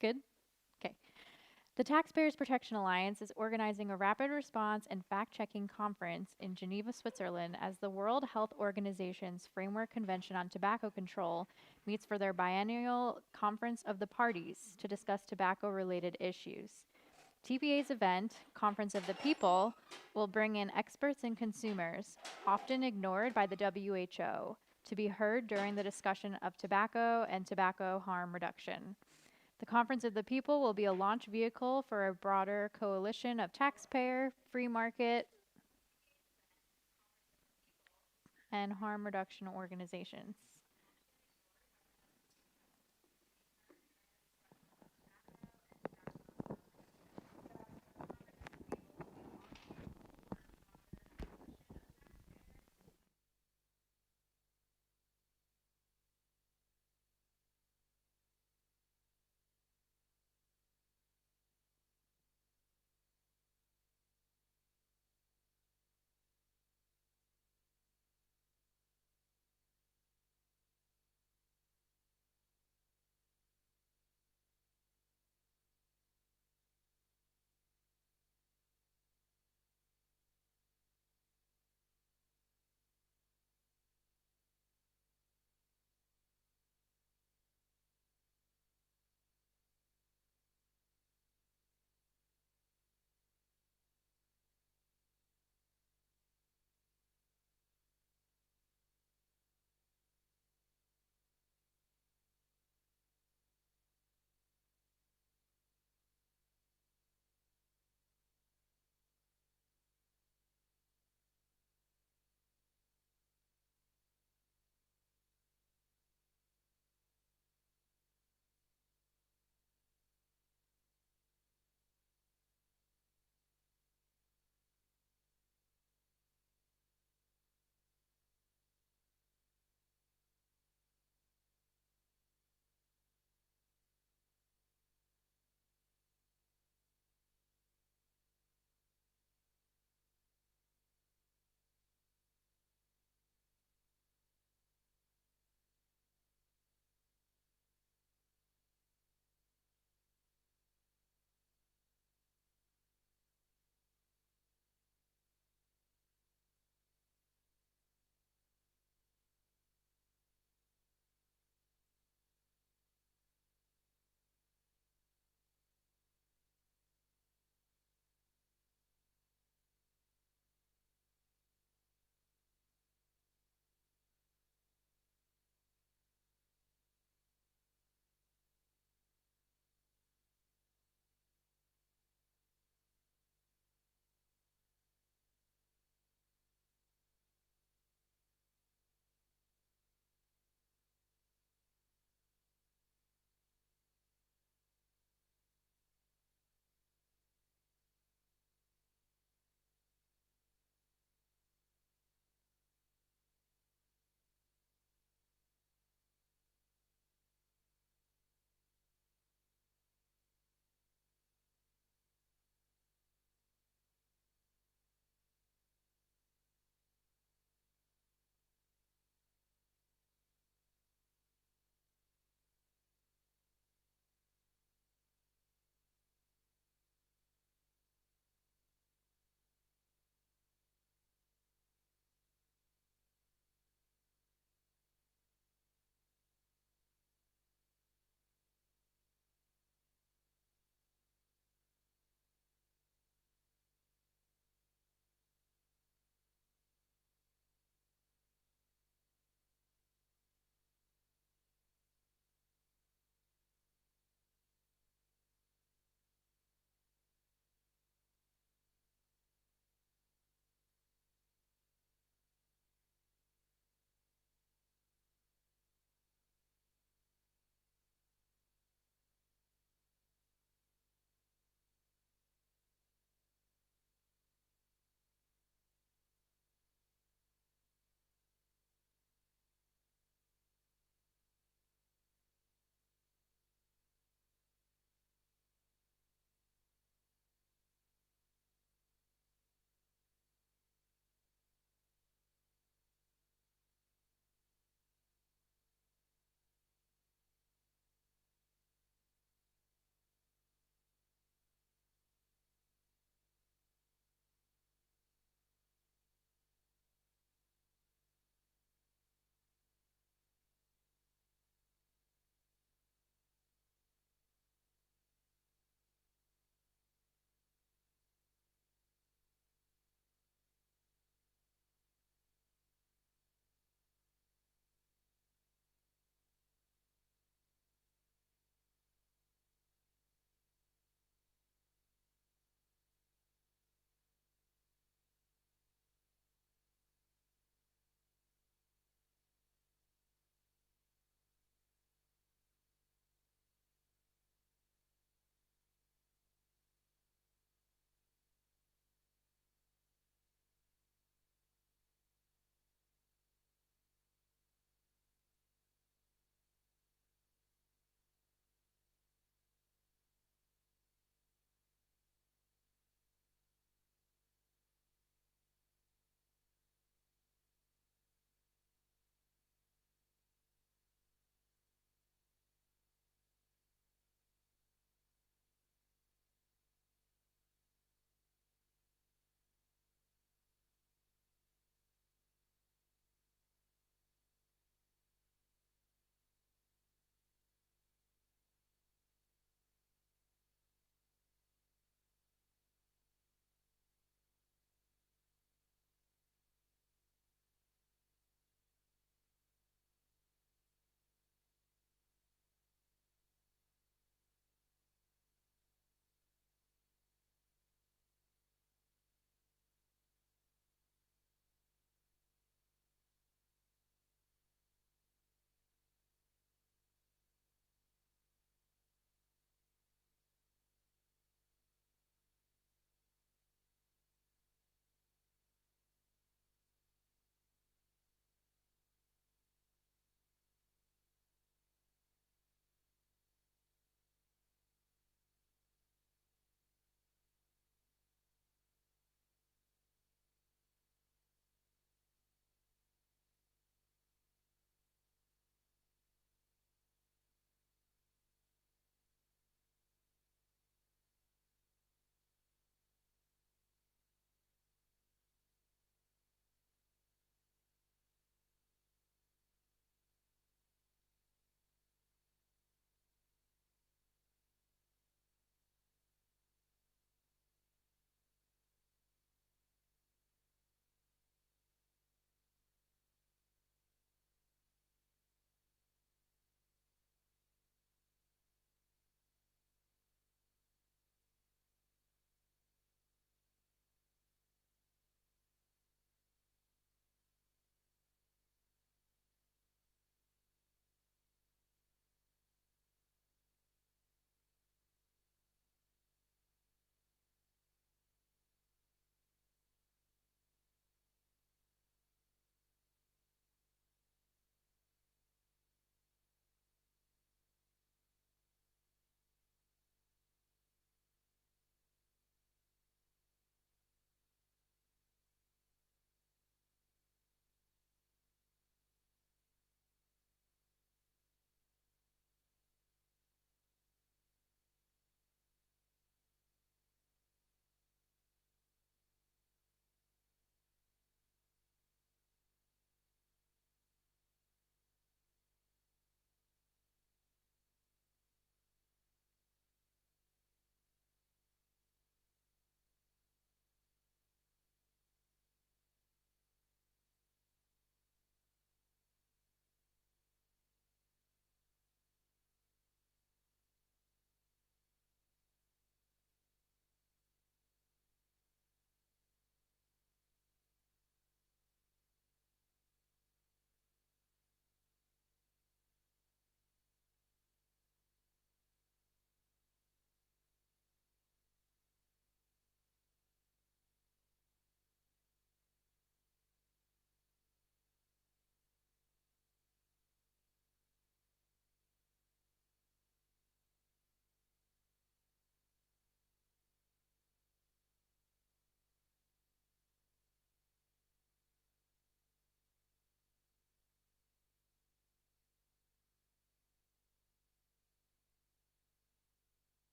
Good? Okay. The Taxpayers Protection Alliance is organizing a rapid response and fact-checking conference in Geneva, Switzerland as the World Health Organization's Framework Convention on Tobacco Control meets for their biennial Conference of the Parties to discuss tobacco-related issues. TPA's event, Conference of the People, will bring in experts and consumers, often ignored by the WHO, to be heard during the discussion of tobacco and tobacco harm reduction. The Conference of the People will be a launch vehicle for a broader coalition of taxpayer, free market, and harm reduction organizations.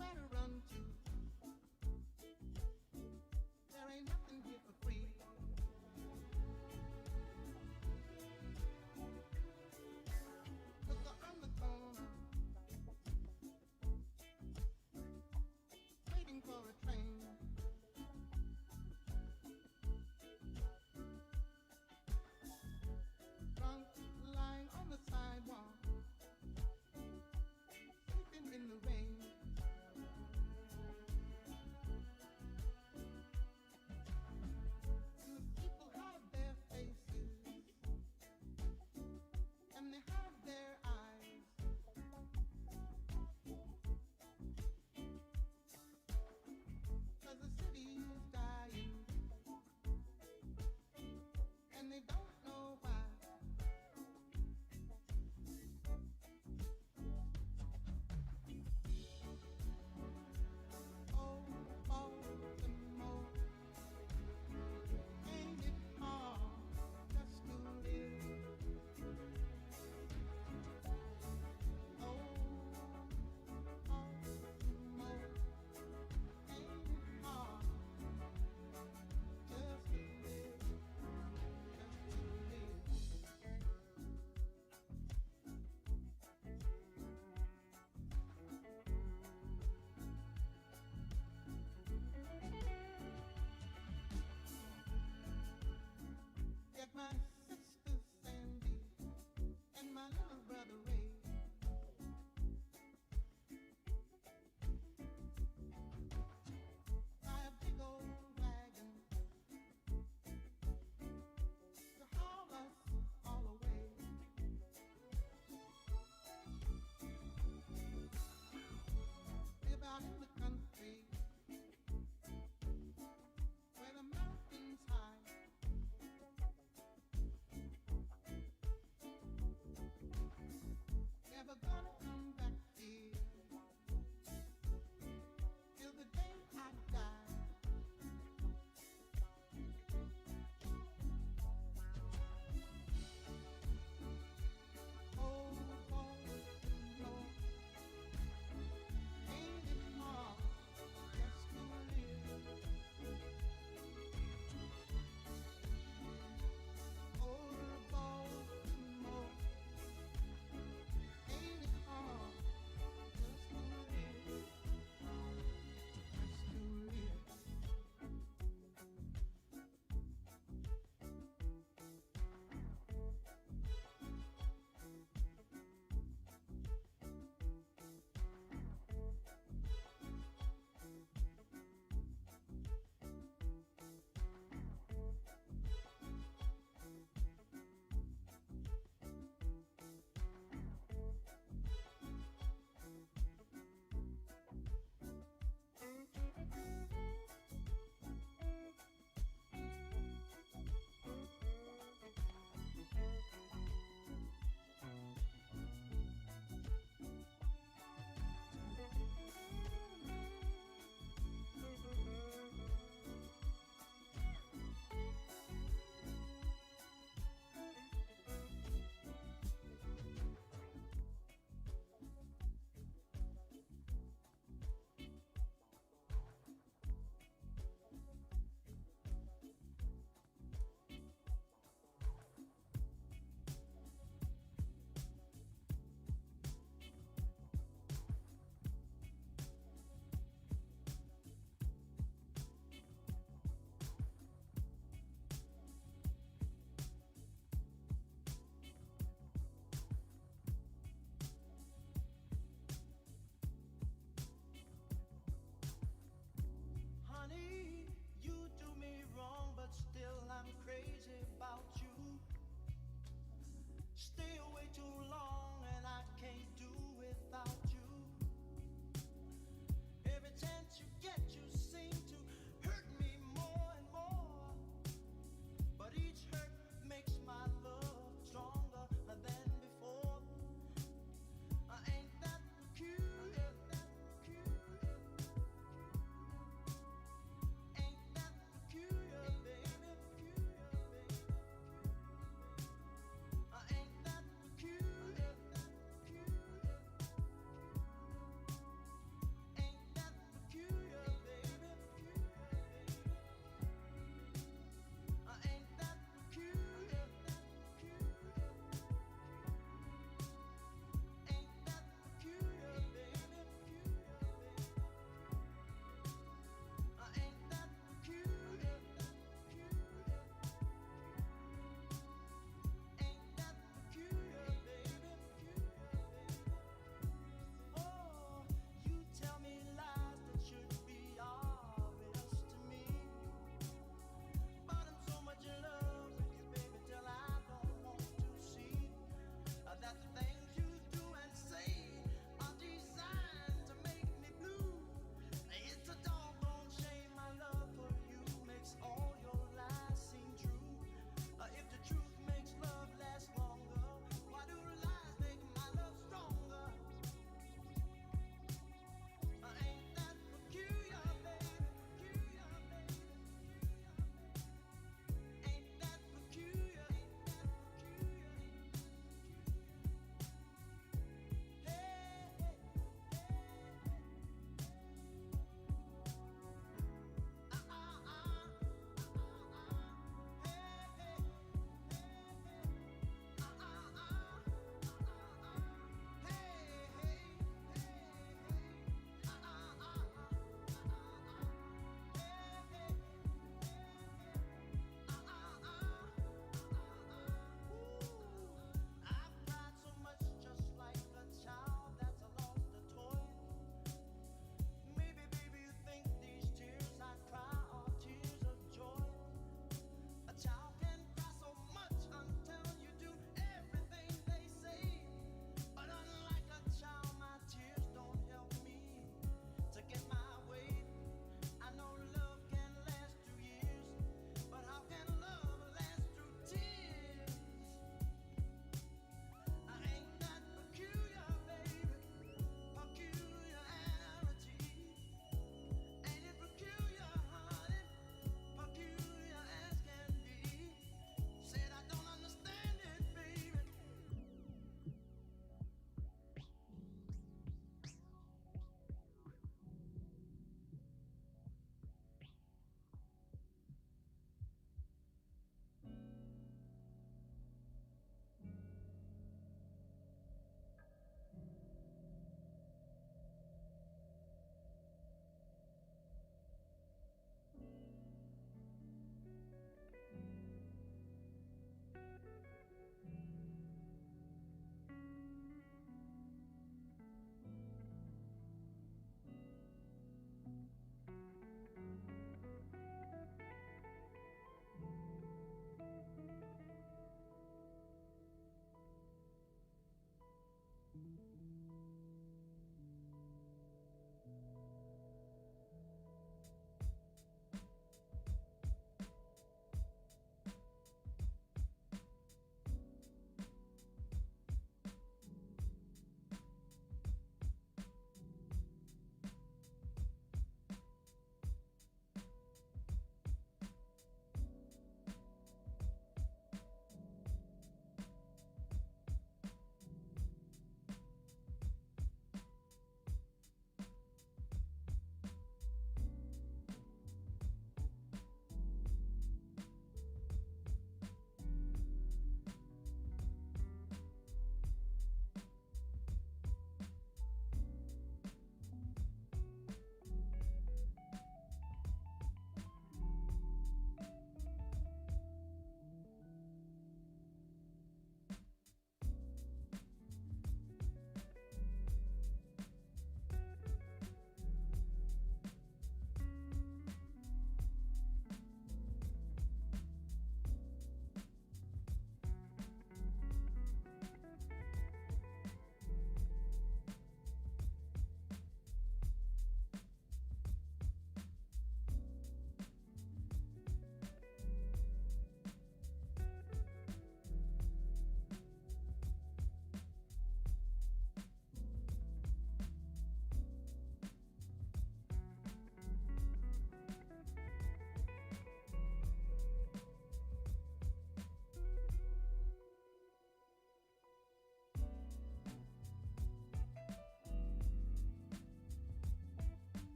where to run to. There ain't nothing here for free. Look around the corner, waiting for a train. Drunk, lying on the sidewalk, sleeping in the rain. And the people hide their faces, and they hide their eyes. 'Cause the city is dying, and they don't know why. Oh, Baltimore, ain't it hard just to live? Oh, Baltimore, ain't it hard just to live, just to live? Get my sister Sandy and my little brother Ray. Buy a big old wagon to haul us all away. Live out in the country where the mountains high. Never gonna come back here till the day I die. Oh, Baltimore, ain't it hard just to live? Oh, Baltimore, ain't it hard just to live? Just to live. Honey, you do me wrong, but still I'm crazy about you. Stay away too long and I can't do without you. Every chance you get, you seem to hurt me more and more. But each hurt makes my love stronger than before. Ain't that cute? Ain't that peculiar, baby? Ain't that peculiar?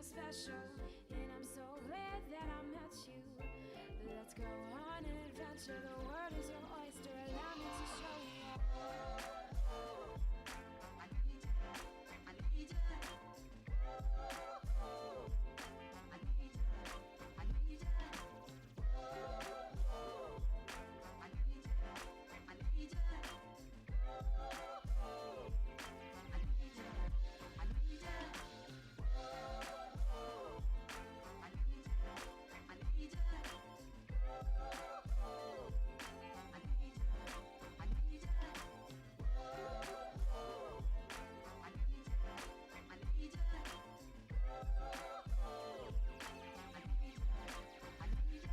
special, and I'm so glad that I met you. Let's go on an adventure. The world is your oyster. Allow me to show you. I need you. I need you. I need you. I need you. I need you. I need you.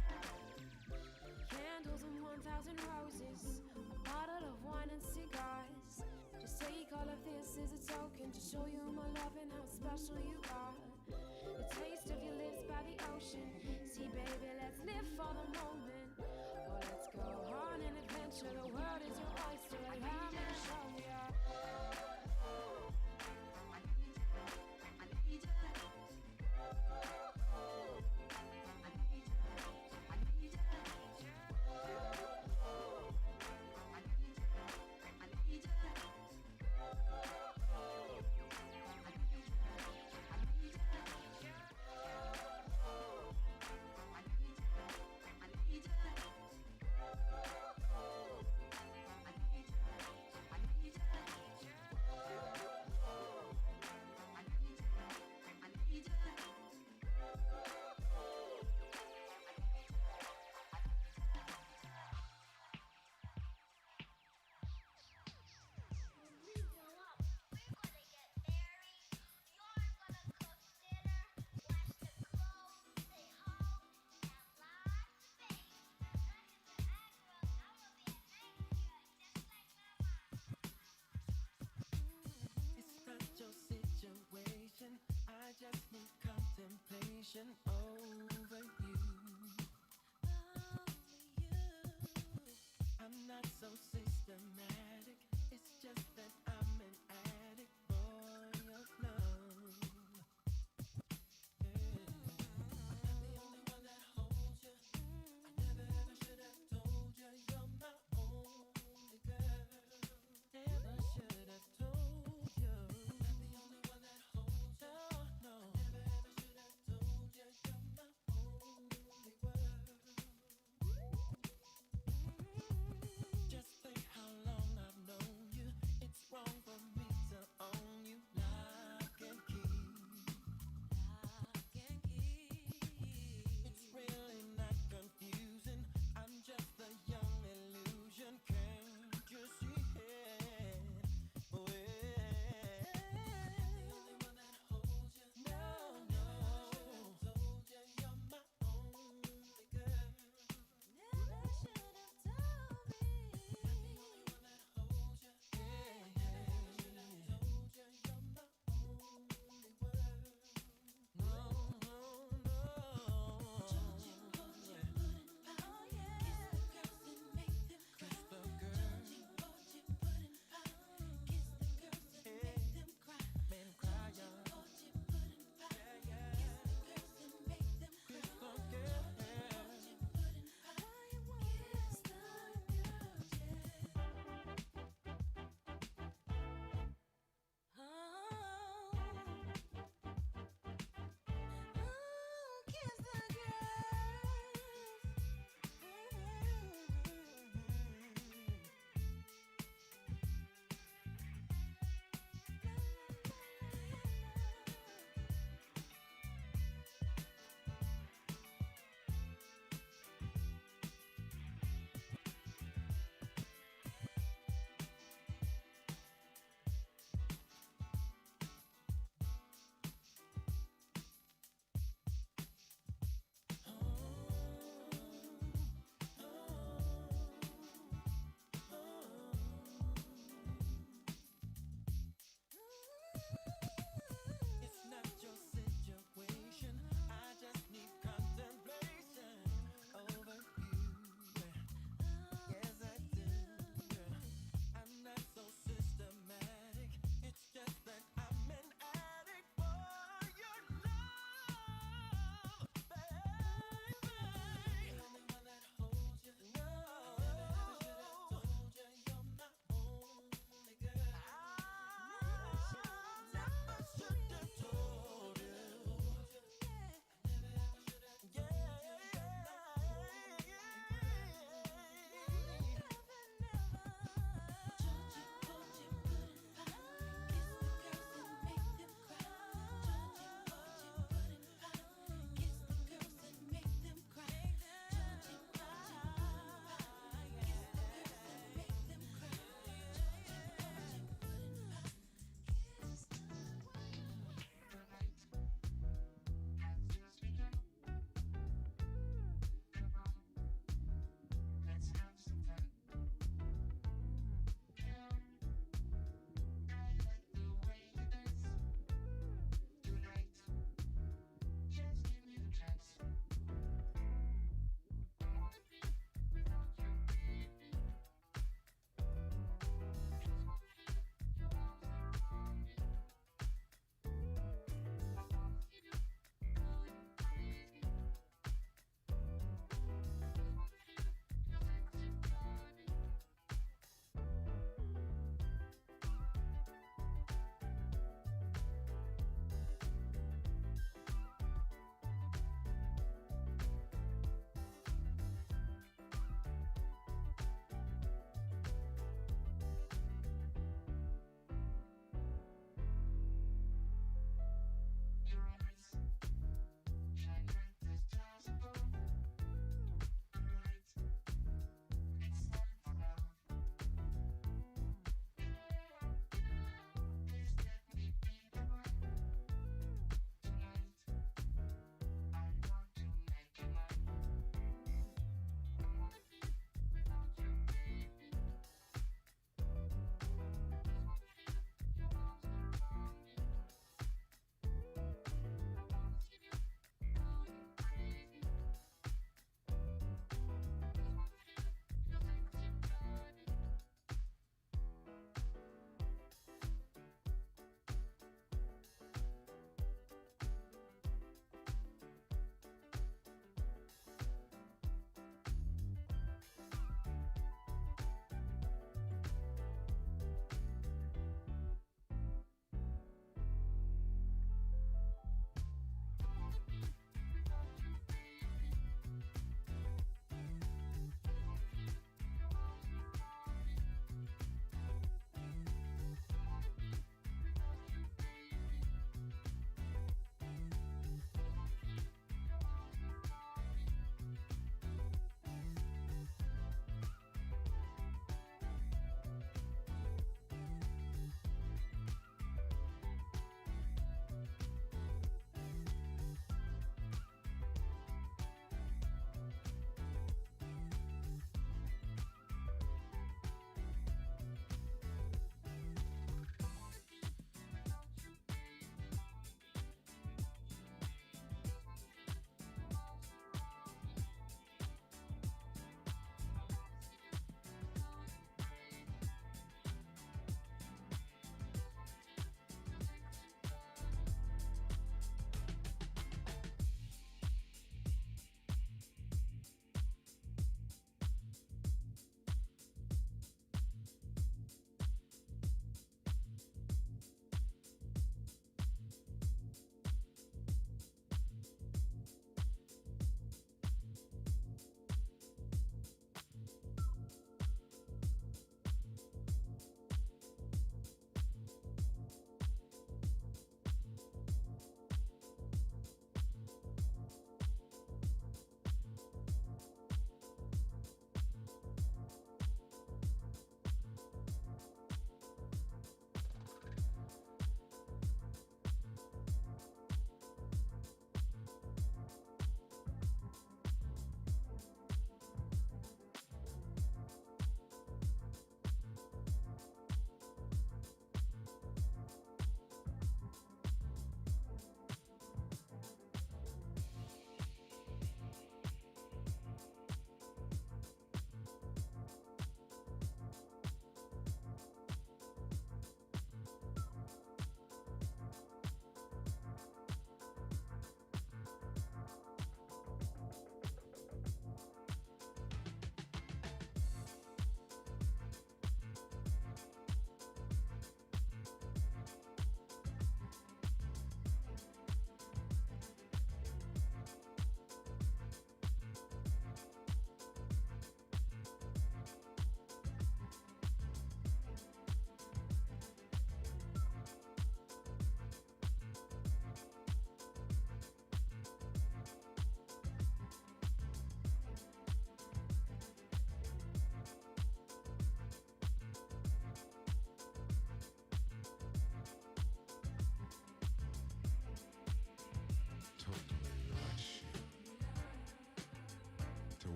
Candles and 1,000 roses, a bottle of wine and cigars. Just take all of this as a token to show you my love and how special you are. The taste of your lips by the ocean. See, baby, let's live for the moment. Oh, let's go on an adventure. The world is your oyster. Allow me to show you. I need you. I need you. I need you. I need you. It's not your situation. I just need contemplation over you. I'm not so systematic. It's just that I'm an addict for your love. I'm the only one that holds you. I never ever should have told you you're my only girl. Never should have told you. I'm the only one that holds you. No, no. I never ever should have told you you're my only girl.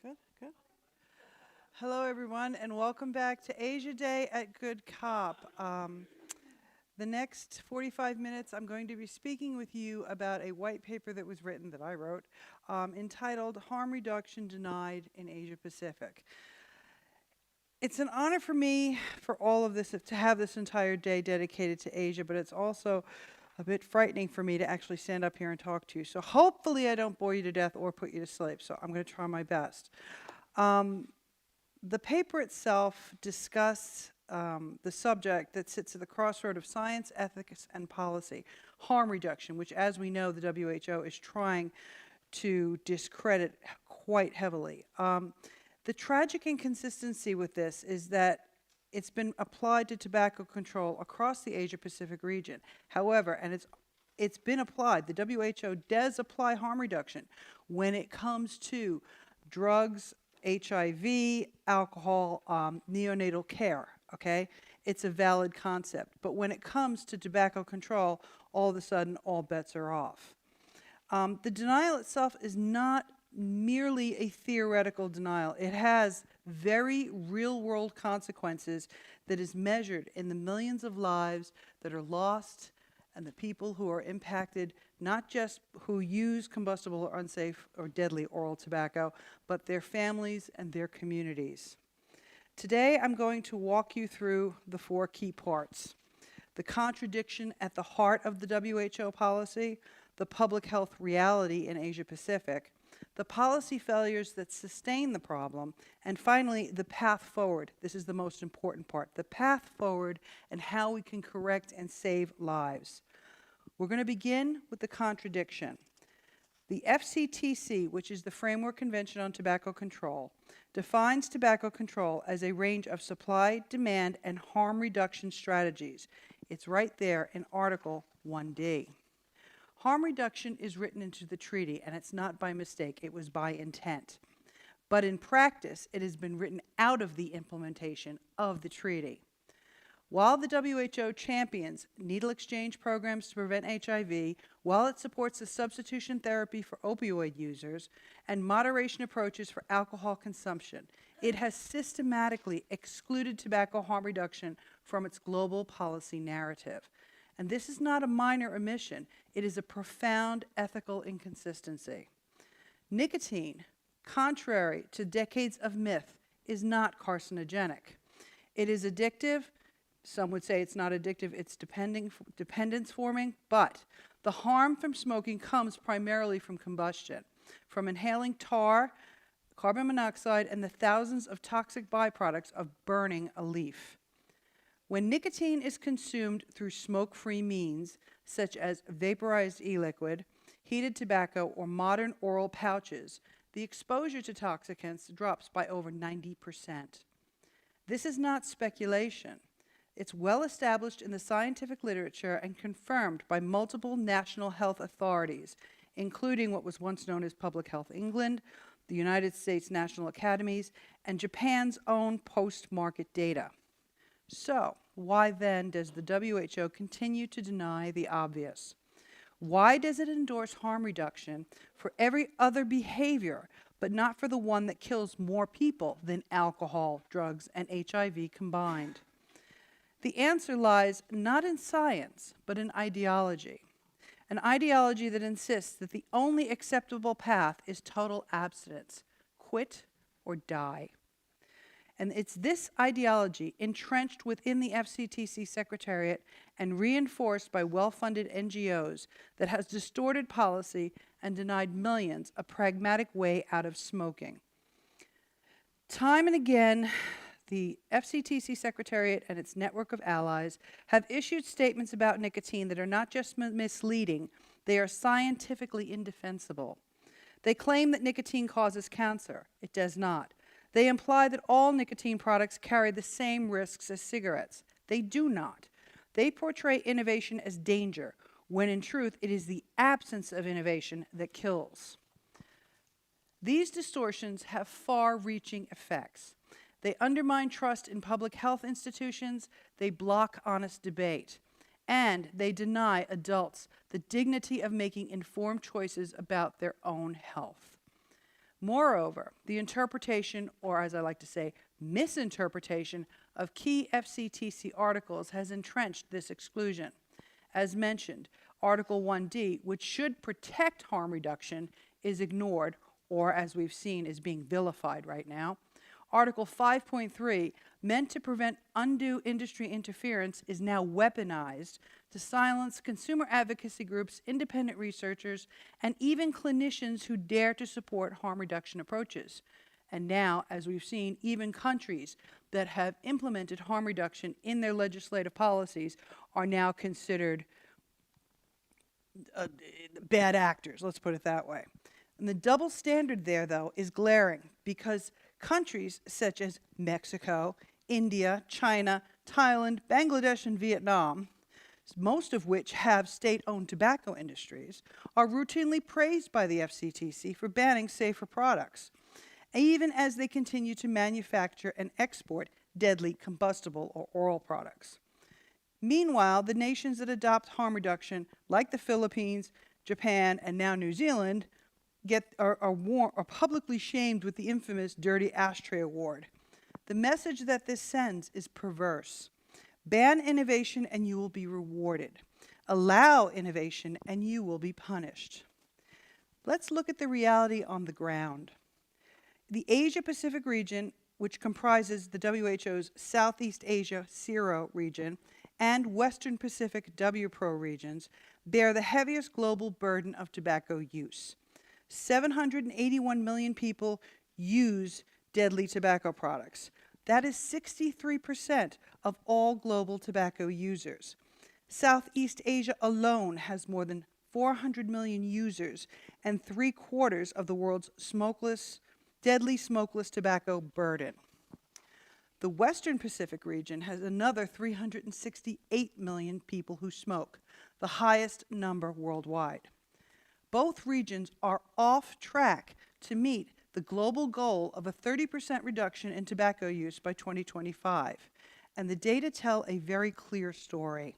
Good, good. Hello, everyone, and welcome back to Asia Day at Good Cop. The next 45 minutes, I'm going to be speaking with you about a white paper that was written, that I wrote, entitled Harm Reduction Denied in Asia Pacific. It's an honor for me, for all of this, to have this entire day dedicated to Asia, but it's also a bit frightening for me to actually stand up here and talk to you. So hopefully I don't bore you to death or put you to sleep, so I'm going to try my best. The paper itself discussed the subject that sits at the crossroad of science, ethics, and policy, harm reduction, which, as we know, the WHO is trying to discredit quite heavily. The tragic inconsistency with this is that it's been applied to tobacco control across the Asia-Pacific region. However, and it's been applied, the WHO does apply harm reduction when it comes to drugs, HIV, alcohol, neonatal care, okay? It's a valid concept. But when it comes to tobacco control, all of a sudden, all bets are off. The denial itself is not merely a theoretical denial. It has very real-world consequences that is measured in the millions of lives that are lost and the people who are impacted, not just who use combustible or unsafe or deadly oral tobacco, but their families and their communities. Today, I'm going to walk you through the 4 key parts: the contradiction at the heart of the WHO policy, the public health reality in Asia Pacific, the policy failures that sustain the problem, and finally, the path forward. This is the most important part, the path forward and how we can correct and save lives. We're going to begin with the contradiction. The FCTC, which is the Framework Convention on Tobacco Control, defines tobacco control as a range of supply, demand, and harm reduction strategies. It's right there in Article 1D. Harm reduction is written into the treaty, and it's not by mistake, it was by intent. But in practice, it has been written out of the implementation of the treaty. While the WHO champions needle exchange programs to prevent HIV, while it supports the substitution therapy for opioid users and moderation approaches for alcohol consumption, it has systematically excluded tobacco harm reduction from its global policy narrative. And this is not a minor omission. It is a profound ethical inconsistency. Nicotine, contrary to decades of myth, is not carcinogenic. It is addictive. Some would say it's not addictive, it's dependence forming, but the harm from smoking comes primarily from combustion, from inhaling tar, carbon monoxide, and the thousands of toxic byproducts of burning a leaf. When nicotine is consumed through smoke-free means, such as vaporized e-liquid, heated tobacco, or modern oral pouches, the exposure to toxicants drops by over 90%. This is not speculation. It's well established in the scientific literature and confirmed by multiple national health authorities, including what was once known as Public Health England, the United States National Academies, and Japan's own post-market data. So, why then does the WHO continue to deny the obvious? Why does it endorse harm reduction for every other behavior, but not for the one that kills more people than alcohol, drugs, and HIV combined? The answer lies not in science, but in ideology. An ideology that insists that the only acceptable path is total abstinence, quit or die. And it's this ideology, entrenched within the FCTC Secretariat and reinforced by well-funded NGOs, that has distorted policy and denied millions a pragmatic way out of smoking. Time and again, the FCTC Secretariat and its network of allies have issued statements about nicotine that are not just misleading, they are scientifically indefensible. They claim that nicotine causes cancer. It does not. They imply that all nicotine products carry the same risks as cigarettes. They do not. They portray innovation as danger, when in truth it is the absence of innovation that kills. These distortions have far-reaching effects. They undermine trust in public health institutions, they block honest debate, and they deny adults the dignity of making informed choices about their own health. Moreover, the interpretation, or as I like to say, misinterpretation of key FCTC articles has entrenched this exclusion. As mentioned, Article 1D, which should protect harm reduction, is ignored, or as we've seen, is being vilified right now. Article 5.3, meant to prevent undue industry interference, is now weaponized to silence consumer advocacy groups, independent researchers, and even clinicians who dare to support harm reduction approaches. And now, as we've seen, even countries that have implemented harm reduction in their legislative policies are now considered bad actors, let's put it that way. And the double standard there, though, is glaring because countries such as Mexico, India, China, Thailand, Bangladesh, and Vietnam, most of which have state-owned tobacco industries, are routinely praised by the FCTC for banning safer products, even as they continue to manufacture and export deadly combustible or oral products. Meanwhile, the nations that adopt harm reduction, like the Philippines, Japan, and now New Zealand, are publicly shamed with the infamous Dirty Ashtray Award. The message that this sends is perverse. Ban innovation and you will be rewarded. Allow innovation and you will be punished. Let's look at the reality on the ground. The Asia-Pacific region, which comprises the WHO's Southeast Asia CIRO region and Western Pacific WPRO regions, bear the heaviest global burden of tobacco use. 781 million people use deadly tobacco products. That is 63% of all global tobacco users. Southeast Asia alone has more than 400 million users and 3/4 of the world's deadly smokeless tobacco burden. The Western Pacific region has another 368 million people who smoke, the highest number worldwide. Both regions are off track to meet the global goal of a 30% reduction in tobacco use by 2025, and the data tell a very clear story.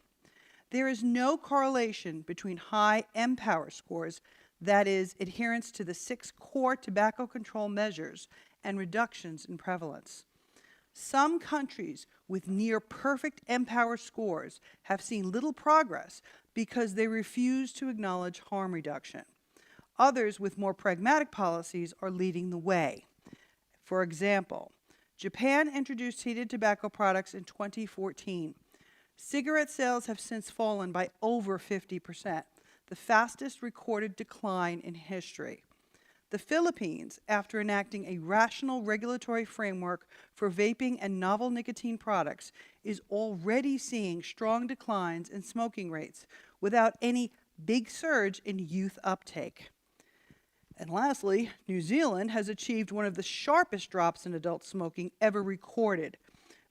There is no correlation between high mPower scores, that is, adherence to the 6 core tobacco control measures, and reductions in prevalence. Some countries with near perfect mPower scores have seen little progress because they refuse to acknowledge harm reduction. Others with more pragmatic policies are leading the way. For example, Japan introduced heated tobacco products in 2014. Cigarette sales have since fallen by over 50%, the fastest recorded decline in history. The Philippines, after enacting a rational regulatory framework for vaping and novel nicotine products, is already seeing strong declines in smoking rates without any big surge in youth uptake. And lastly, New Zealand has achieved one of the sharpest drops in adult smoking ever recorded,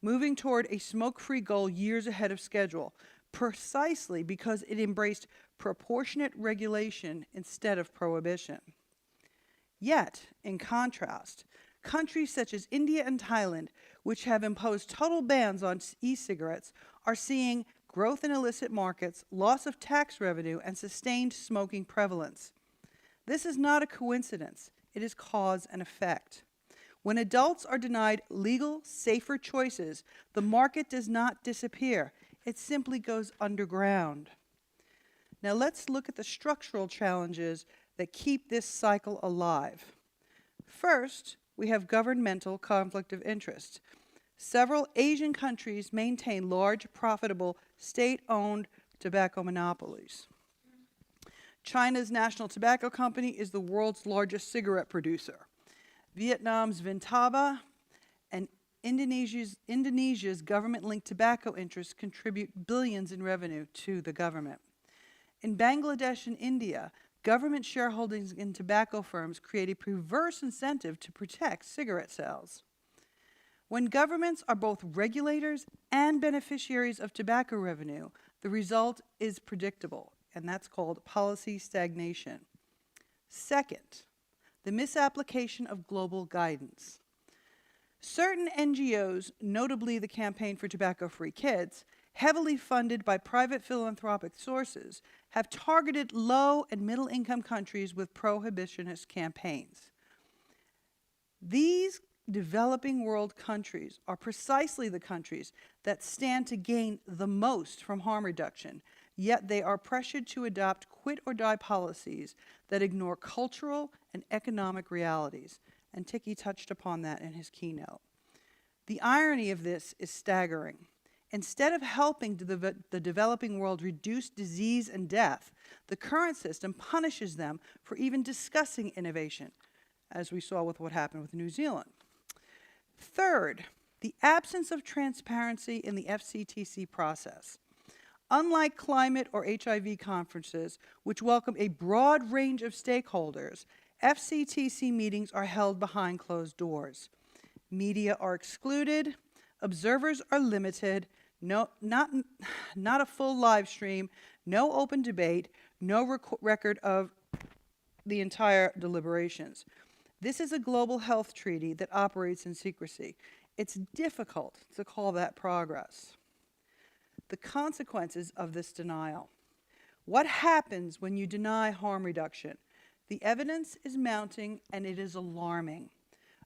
moving toward a smoke-free goal years ahead of schedule, precisely because it embraced proportionate regulation instead of prohibition. Yet, in contrast, countries such as India and Thailand, which have imposed total bans on e-cigarettes, are seeing growth in illicit markets, loss of tax revenue, and sustained smoking prevalence. This is not a coincidence. It is cause and effect. When adults are denied legal, safer choices, the market does not disappear. It simply goes underground. Now let's look at the structural challenges that keep this cycle alive. First, we have governmental conflict of interest. Several Asian countries maintain large, profitable, state-owned tobacco monopolies. China's National Tobacco Company is the world's largest cigarette producer. Vietnam's Vintava and Indonesia's government-linked tobacco interests contribute billions in revenue to the government. In Bangladesh and India, government shareholdings in tobacco firms create a perverse incentive to protect cigarette sales. When governments are both regulators and beneficiaries of tobacco revenue, the result is predictable, and that's called policy stagnation. Second, the misapplication of global guidance. Certain NGOs, notably the Campaign for Tobacco-Free Kids, heavily funded by private philanthropic sources, have targeted low and middle-income countries with prohibitionist campaigns. These developing world countries are precisely the countries that stand to gain the most from harm reduction, yet they are pressured to adopt quit-or-die policies that ignore cultural and economic realities. And Tiki touched upon that in his keynote. The irony of this is staggering. Instead of helping the developing world reduce disease and death, the current system punishes them for even discussing innovation, as we saw with what happened with New Zealand. Third, the absence of transparency in the FCTC process. Unlike climate or HIV conferences, which welcome a broad range of stakeholders, FCTC meetings are held behind closed doors. Media are excluded, observers are limited, not a full live stream, no open debate, no record of the entire deliberations. This is a global health treaty that operates in secrecy. It's difficult to call that progress. The consequences of this denial. What happens when you deny harm reduction? The evidence is mounting and it is alarming.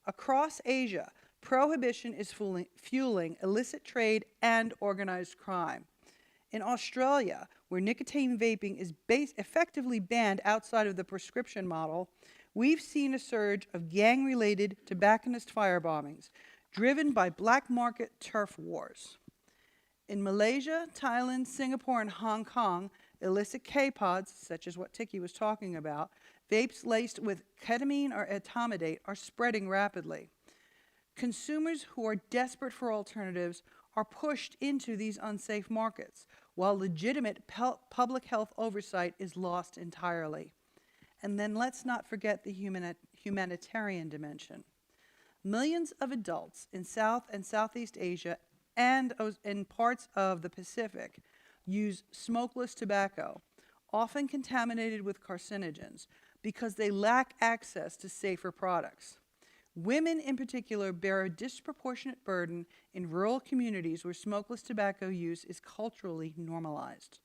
Across Asia, prohibition is fueling illicit trade and organized crime. In Australia, where nicotine vaping is effectively banned outside of the prescription model, we've seen a surge of gang-related tobacconist firebombings driven by black market turf wars. In Malaysia, Thailand, Singapore, and Hong Kong, illicit K-pods, such as what Tiki was talking about, vapes laced with ketamine or etomidate, are spreading rapidly. Consumers who are desperate for alternatives are pushed into these unsafe markets, while legitimate public health oversight is lost entirely. And then let's not forget the humanitarian dimension. Millions of adults in South and Southeast Asia and in parts of the Pacific use smokeless tobacco, often contaminated with carcinogens, because they lack access to safer products. Women in particular bear a disproportionate burden in rural communities where smokeless tobacco use is culturally normalized.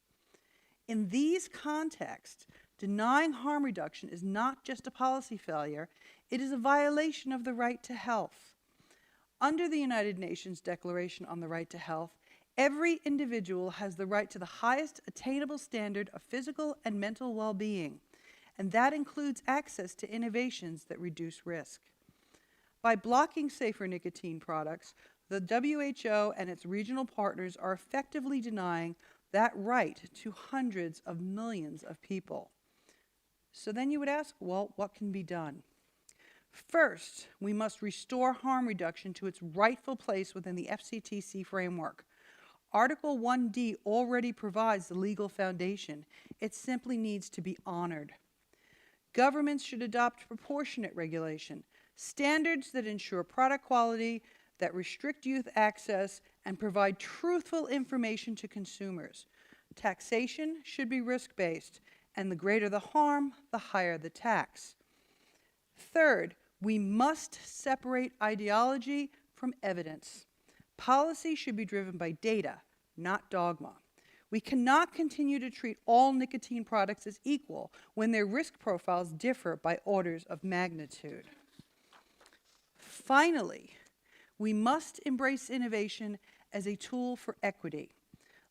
In these contexts, denying harm reduction is not just a policy failure, it is a violation of the right to health. Under the United Nations Declaration on the Right to Health, every individual has the right to the highest attainable standard of physical and mental well-being, and that includes access to innovations that reduce risk. By blocking safer nicotine products, the WHO and its regional partners are effectively denying that right to hundreds of millions of people. So then you would ask, well, what can be done? First, we must restore harm reduction to its rightful place within the FCTC framework. Article 1D already provides the legal foundation. It simply needs to be honored. Governments should adopt proportionate regulation, standards that ensure product quality, that restrict youth access, and provide truthful information to consumers. Taxation should be risk-based, and the greater the harm, the higher the tax. Third, we must separate ideology from evidence. Policy should be driven by data, not dogma. We cannot continue to treat all nicotine products as equal when their risk profiles differ by orders of magnitude. Finally, we must embrace innovation as a tool for equity.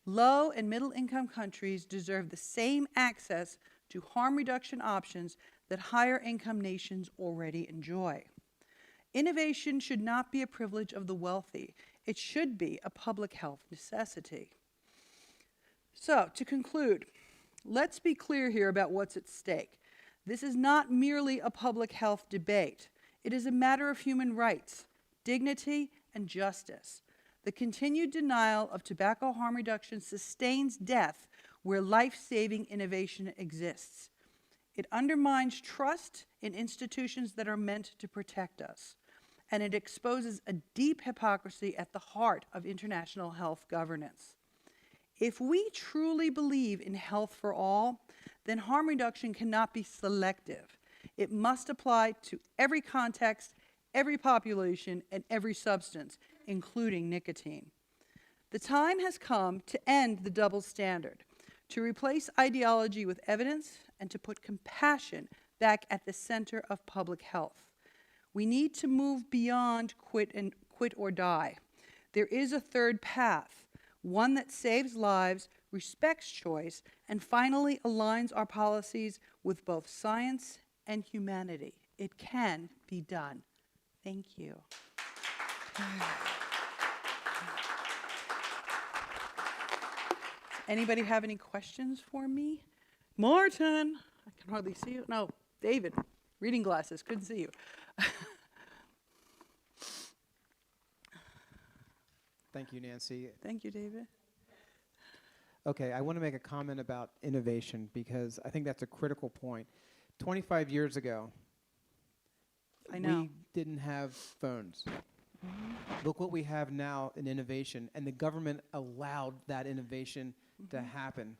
Low and middle income countries deserve the same access to harm reduction options that higher income nations already enjoy. Innovation should not be a privilege of the wealthy. It should be a public health necessity. So, to conclude, let's be clear here about what's at stake. This is not merely a public health debate. It is a matter of human rights, dignity, and justice. The continued denial of tobacco harm reduction sustains death where life-saving innovation exists. It undermines trust in institutions that are meant to protect us, and it exposes a deep hypocrisy at the heart of international health governance. If we truly believe in health for all, then harm reduction cannot be selective. It must apply to every context, every population, and every substance, including nicotine. The time has come to end the double standard, to replace ideology with evidence, and to put compassion back at the center of public health. We need to move beyond quit or die. There is a third path, one that saves lives, respects choice, and finally aligns our policies with both science and humanity. It can be done. Thank you. Anybody have any questions for me? Martin, I can hardly see you. No, David, reading glasses, couldn't see you. Thank you, Nancy. Thank you, David. Okay, I want to make a comment about innovation because I think that's a critical point. 25 years ago, I know. we didn't have phones. Look what we have now in innovation, and the government allowed that innovation to happen.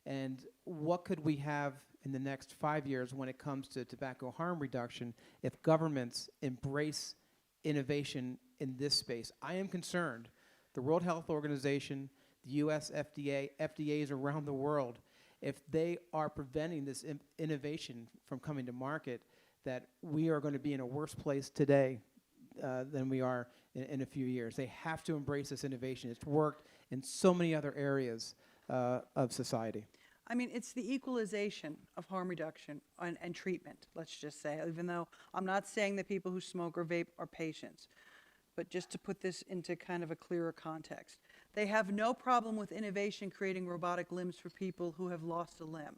And what could we have in the next 5 years when it comes to tobacco harm reduction if governments embrace innovation in this space? I am concerned. The World Health Organization, the US FDA, FDAs around the world, if they are preventing this innovation from coming to market, that we are going to be in a worse place today than we are in a few years. They have to embrace this innovation. It's worked in so many other areas of society. I mean, it's the equalization of harm reduction and treatment, let's just say, even though I'm not saying that people who smoke or vape are patients. But just to put this into kind of a clearer context. They have no problem with innovation creating robotic limbs for people who have lost a limb.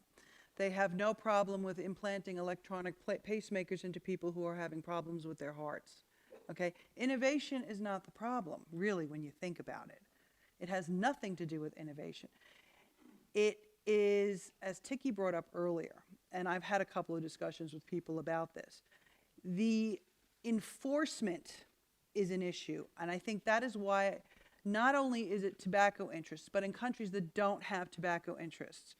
They have no problem with implanting electronic pacemakers into people who are having problems with their hearts. Okay? Innovation is not the problem, really, when you think about it. It has nothing to do with innovation. It is, as Tiki brought up earlier, and I've had a couple of discussions with people about this, the enforcement is an issue. And I think that is why not only is it tobacco interests, but in countries that don't have tobacco interests,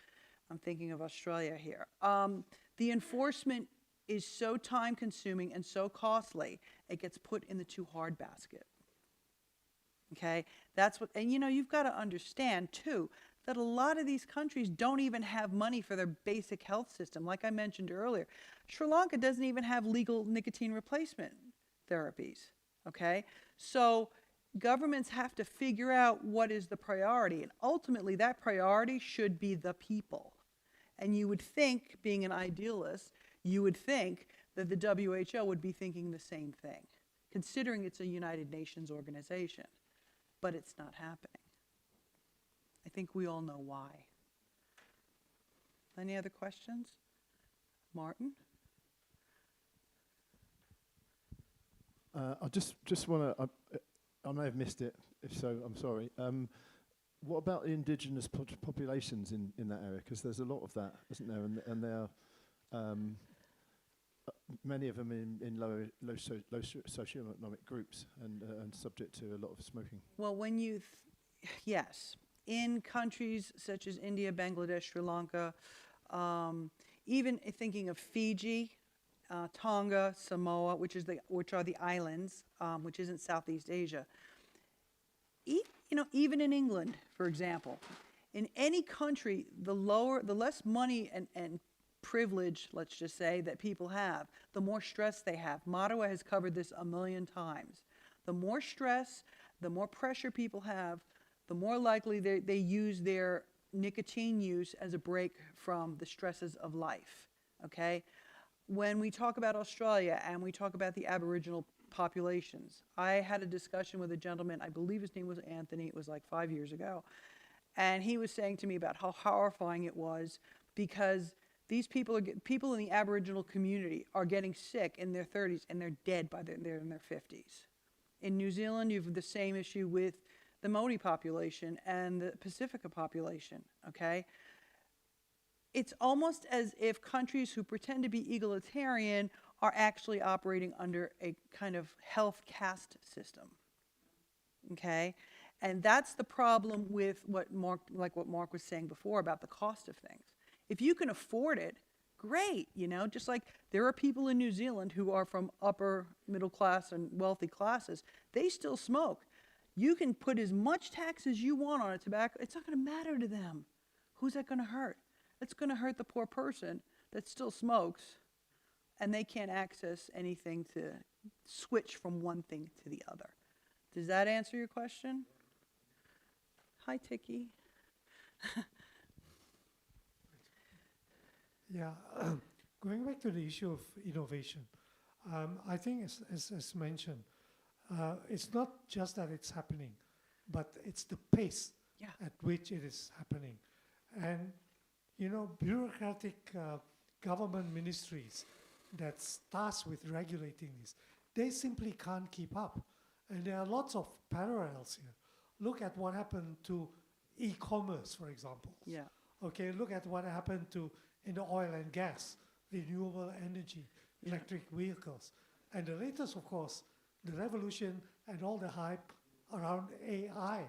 I'm thinking of Australia here, the enforcement is so time consuming and so costly, it gets put in the too hard basket. Okay? That's what, and you know, you've got to understand too, that a lot of these countries don't even have money for their basic health system. Like I mentioned earlier, Sri Lanka doesn't even have legal nicotine replacement therapies. Okay? So governments have to figure out what is the priority, and ultimately that priority should be the people. And you would think, being an idealist, you would think that the WHO would be thinking the same thing, considering it's a United Nations organization. But it's not happening. I think we all know why. Any other questions? Martin? I just want to, I may have missed it, if so, I'm sorry. What about the indigenous populations in that area? Because there's a lot of that, isn't there? And there are many of them in low socioeconomic groups and subject to a lot of smoking. Well, when you, yes, in countries such as India, Bangladesh, Sri Lanka, even thinking of Fiji, Tonga, Samoa, which are the islands, which isn't Southeast Asia. You know, even in England, for example, in any country, the less money and privilege, let's just say, that people have, the more stress they have. Mattawa has covered this a million times. The more stress, the more pressure people have, the more likely they use their nicotine use as a break from the stresses of life, okay? When we talk about Australia and we talk about the Aboriginal populations, I had a discussion with a gentleman, I believe his name was Anthony, it was like 5 years ago, and he was saying to me about how horrifying it was because these people in the Aboriginal community are getting sick in their 30s and they're dead by they're in their 50s. In New Zealand, you have the same issue with the Maori population and the Pacifica population, okay? It's almost as if countries who pretend to be egalitarian are actually operating under a kind of health caste system, okay? And that's the problem with what Mark was saying before about the cost of things. If you can afford it, great, you know, just like there are people in New Zealand who are from upper middle class and wealthy classes, they still smoke. You can put as much tax as you want on a tobacco, it's not going to matter to them. Who's that going to hurt? It's going to hurt the poor person that still smokes and they can't access anything to switch from one thing to the other. Does that answer your question? Hi, Tiki. Yeah, going back to the issue of innovation, I think as mentioned, it's not just that it's happening, but it's the pace at which it is happening. And, you know, bureaucratic government ministries that's tasked with regulating this, they simply can't keep up. And there are lots of parallels here. Look at what happened to e-commerce, for example. Yeah. Okay, look at what happened to in the oil and gas, renewable energy, electric vehicles. And the latest, of course, the revolution and all the hype around AI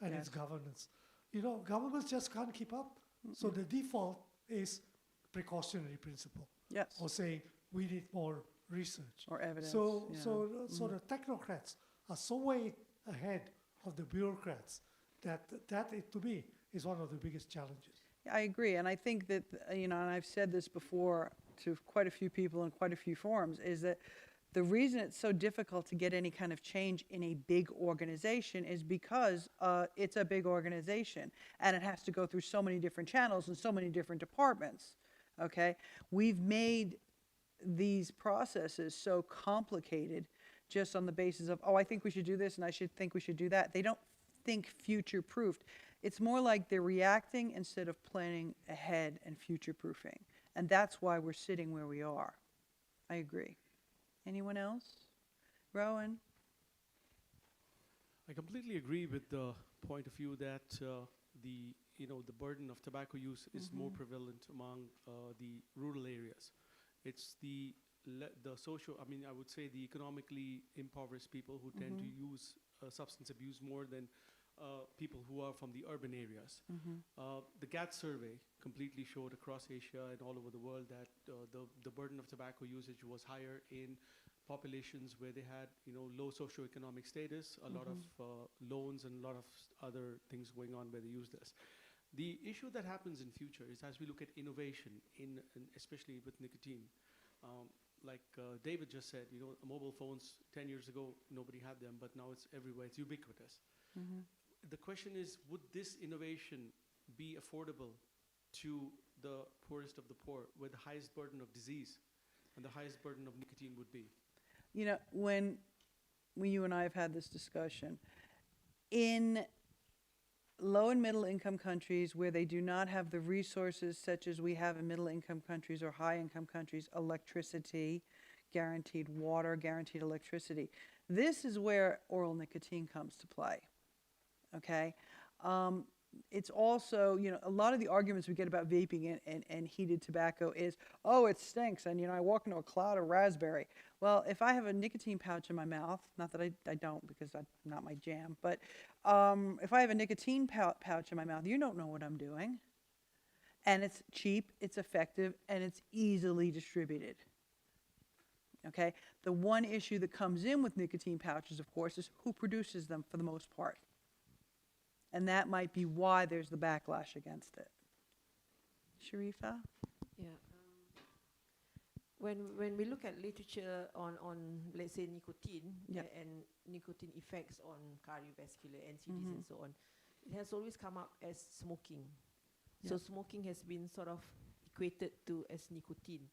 and its governance. You know, governments just can't keep up. So the default is precautionary principle. Yes. Or saying we need more research. Or evidence. So, yeah. so the technocrats are so way ahead of the bureaucrats that to me, is one of the biggest challenges. I agree, and I think that, you know, and I've said this before to quite a few people in quite a few forums, is that the reason it's so difficult to get any kind of change in a big organization is because it's a big organization, and it has to go through so many different channels and so many different departments, okay? We've made these processes so complicated just on the basis of, oh, I think we should do this, and I should think we should do that. They don't think future-proofed. It's more like they're reacting instead of planning ahead and future-proofing. And that's why we're sitting where we are. I agree. Anyone else? Rowan? I completely agree with the point of view that the burden of tobacco use is more prevalent among the rural areas. It's the social, I mean, I would say the economically impoverished people who tend to use substance abuse more than people who are from the urban areas. The GATT survey completely showed across Asia and all over the world that the burden of tobacco usage was higher in populations where they had, low socioeconomic status, a lot of loans and a lot of other things going on where they use this. The issue that happens in future is as we look at innovation, especially with nicotine, like David just said, mobile phones 10 years ago, nobody had them, but now it's everywhere, it's ubiquitous. The question is, would this innovation be affordable to the poorest of the poor, where the highest burden of disease and the highest burden of nicotine would be? You know, when you and I have had this discussion, in low and middle income countries where they do not have the resources such as we have in middle income countries or high income countries, electricity, guaranteed water, guaranteed electricity, this is where oral nicotine comes to play. Okay? It's also, a lot of the arguments we get about vaping and heated tobacco is, oh, it stinks, and, I walk into a cloud of raspberry. Well, if I have a nicotine pouch in my mouth, not that I don't because that's not my jam, but if I have a nicotine pouch in my mouth, you don't know what I'm doing. And it's cheap, it's effective, and it's easily distributed. Okay? The one issue that comes in with nicotine pouches, of course, is who produces them for the most part. And that might be why there's the backlash against it. Sharifa? Yeah. When we look at literature on let's say nicotine and nicotine effects on cardiovascular NCDs and so on, it has always come up as smoking. So smoking has been sort of equated to as nicotine.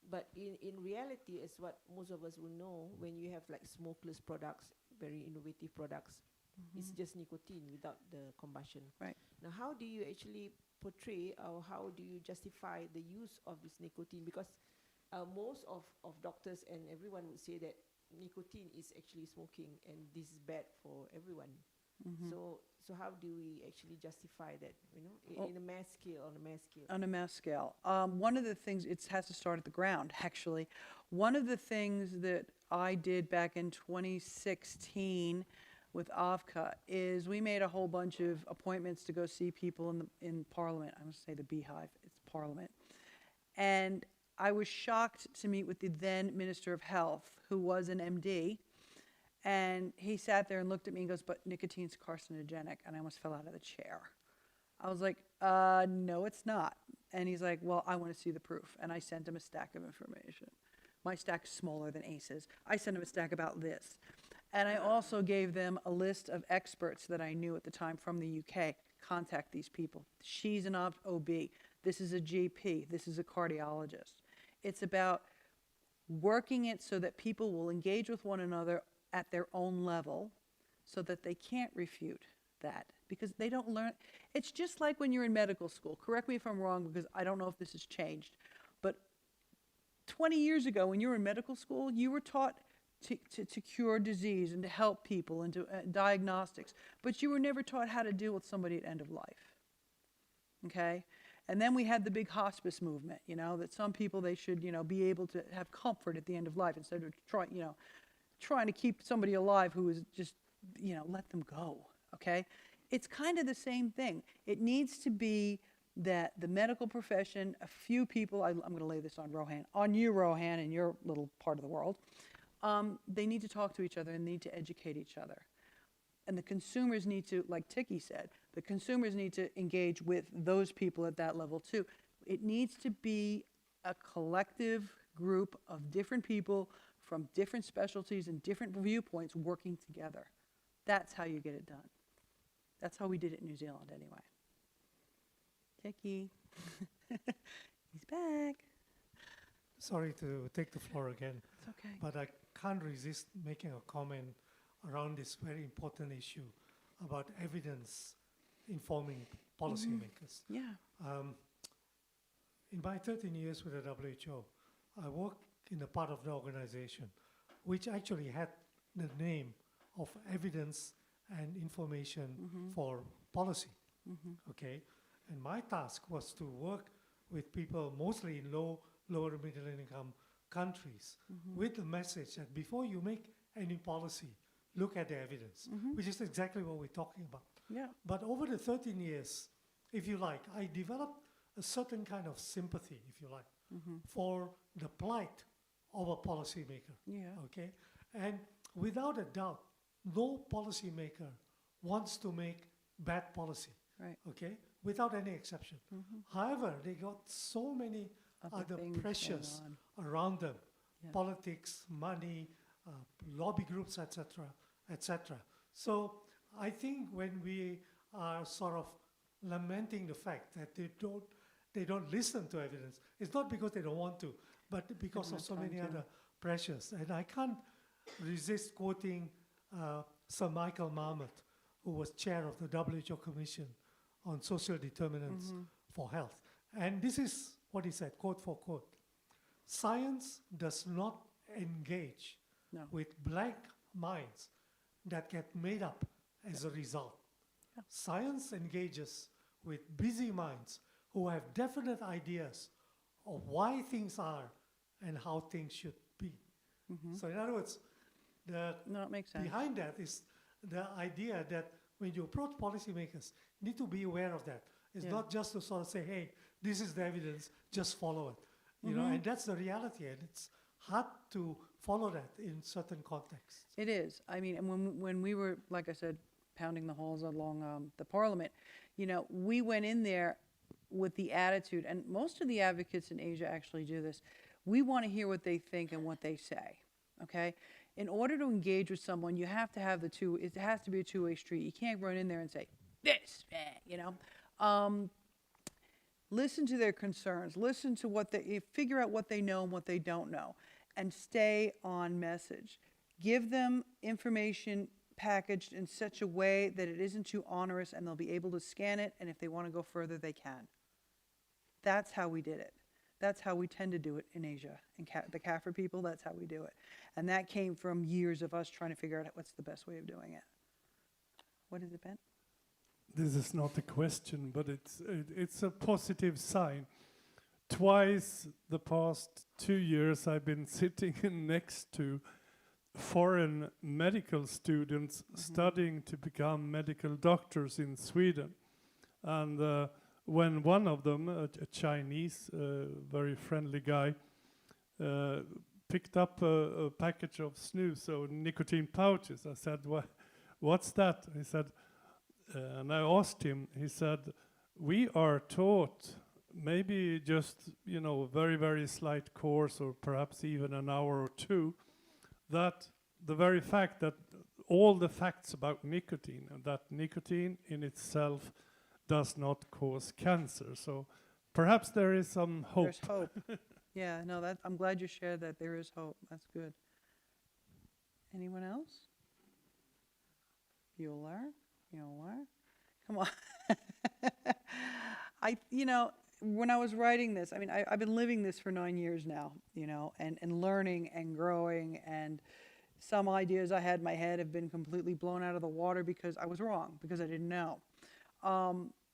But in reality, as what most of us will know, when you have like smokeless products, very innovative products, it's just nicotine without the combustion. Right. Now, how do you actually portray or how do you justify the use of this nicotine? Because most of doctors and everyone would say that nicotine is actually smoking and this is bad for everyone. So how do we actually justify that, in a mass scale, on a mass scale? On a mass scale. One of the things, it has to start at the ground, actually. One of the things that I did back in 2016 with AVCA is we made a whole bunch of appointments to go see people in Parliament. I must say the Beehive, it's Parliament. And I was shocked to meet with the then Minister of Health, who was an MD, and he sat there and looked at me and goes, but nicotine's carcinogenic, and I almost fell out of the chair. I was like, no, it's not. And he's like, well, I want to see the proof. And I sent him a stack of information. My stack's smaller than Ace's. I sent them a stack about this. And I also gave them a list of experts that I knew at the time from the UK. Contact these people. She's an OB. This is a GP. This is a cardiologist. It's about working it so that people will engage with one another at their own level so that they can't refute that because they don't learn. It's just like when you're in medical school. Correct me if I'm wrong because I don't know if this has changed. But 20 years ago when you were in medical school, you were taught to cure disease and to help people and to diagnostics. But you were never taught how to deal with somebody at end of life. Okay? And then we had the big hospice movement, that some people, they should, be able to have comfort at the end of life instead of trying to keep somebody alive who is just, let them go, okay? It's kind of the same thing. It needs to be that the medical profession, a few people, I'm going to lay this on you, Rohan, in your little part of the world, they need to talk to each other and need to educate each other. And the consumers need to, like Tiki said, the consumers need to engage with those people at that level too. It needs to be a collective group of different people from different specialties and different viewpoints working together. That's how you get it done. That's how we did it in New Zealand anyway. Tiki. He's back. Sorry to take the floor again. It's okay. But I can't resist making a comment around this very important issue about evidence informing policymakers. Yeah. In my 13 years with the WHO, I worked in a part of the organization which actually had the name of evidence and information for policy. Okay, and my task was to work with people mostly in lower middle income countries with the message that before you make any policy, look at the evidence, which is exactly what we're talking about. Yeah. But over the 13 years, if you like, I developed a certain kind of sympathy, if you like, for the plight of a policymaker. Yeah. Okay, and without a doubt, no policymaker wants to make bad policy. Right. Okay, without any exception. However, they got so many other things pressures going around them: Yeah. politics, money, lobby groups, etc., etc. So I think when we are sort of lamenting the fact that they don't listen to evidence, it's not because they don't want to, but because of so many other pressures. And I can't resist quoting Sir Michael Marmot, who was chair of the WHO Commission on Social Determinants for Health. And this is what he said, quote for quote: "Science does not engage with blank minds that get made up as a result. Science engages with busy minds who have definite ideas of why things are and how things should be." So in other words, it makes sense. behind that is the idea that when you approach policymakers, you need to be aware of that. It's not just to sort of say, hey, this is the evidence, just follow it. You know, and that's the reality, and it's hard to follow that in certain contexts. It is. I mean, and when we were, like I said, pounding the halls along the parliament, we went in there with the attitude, and most of the advocates in Asia actually do this. We want to hear what they think and what they say, okay? In order to engage with someone, you have to have it has to be a two-way street. You can't run in there and say, this, listen to their concerns, listen to figure out what they know and what they don't know, and stay on message. Give them information packaged in such a way that it isn't too onerous and they'll be able to scan it, and if they want to go further, they can. That's how we did it. That's how we tend to do it in Asia. In the Kafir people, that's how we do it. And that came from years of us trying to figure out what's the best way of doing it. What is it, Ben? This is not a question, but it's a positive sign. Twice the past 2 years I've been sitting next to foreign medical students studying to become medical doctors in Sweden. And when one of them, a Chinese, very friendly guy, picked up a package of snus or nicotine pouches, I said, what's that? He said, and I asked him, he said, we are taught maybe just, you know, a very, very slight course or perhaps even an hour or two, that the very fact that all the facts about nicotine and that nicotine in itself does not cause cancer. So perhaps there is some hope. There's hope. Yeah, no, I'm glad you shared that. There is hope. That's good. Anyone else? Bueller? Come on. When I was writing this, I mean, I've been living this for 9 years now, and learning and growing, and some ideas I had in my head have been completely blown out of the water because I was wrong, because I didn't know.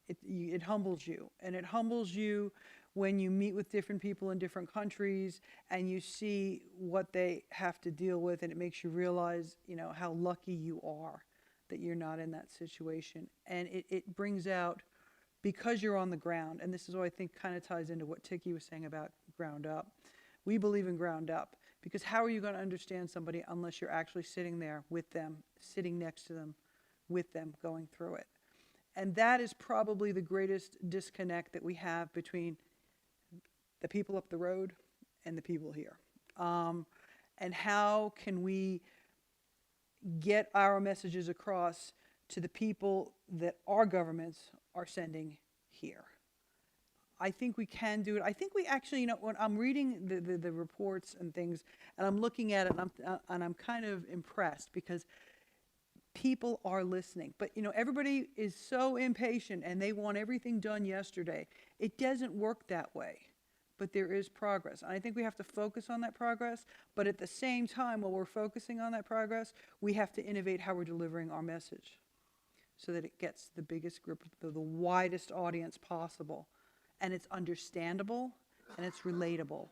It humbles you, and it humbles you when you meet with different people in different countries and you see what they have to deal with, and it makes you realize, how lucky you are that you're not in that situation. And it brings out, because you're on the ground, and this is what I think kind of ties into what Tiki was saying about ground up. We believe in ground up, because how are you going to understand somebody unless you're actually sitting there with them, sitting next to them, with them, going through it? And that is probably the greatest disconnect that we have between the people up the road and the people here. And how can we get our messages across to the people that our governments are sending here? I think we can do it. I think we actually, when I'm reading the reports and things, and I'm looking at it, and I'm kind of impressed, because people are listening. But, everybody is so impatient and they want everything done yesterday. It doesn't work that way. But there is progress. And I think we have to focus on that progress. But at the same time, while we're focusing on that progress, we have to innovate how we're delivering our message so that it gets the biggest group, the widest audience possible. And it's understandable and it's relatable.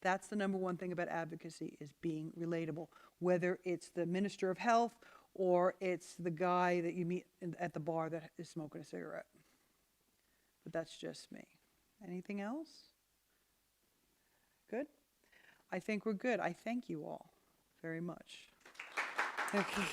That's the number one thing about advocacy, is being relatable. Whether it's the Minister of Health or it's the guy that you meet at the bar that is smoking a cigarette. But that's just me. Anything else? Good? I think we're good. I thank you all very much. Thank you.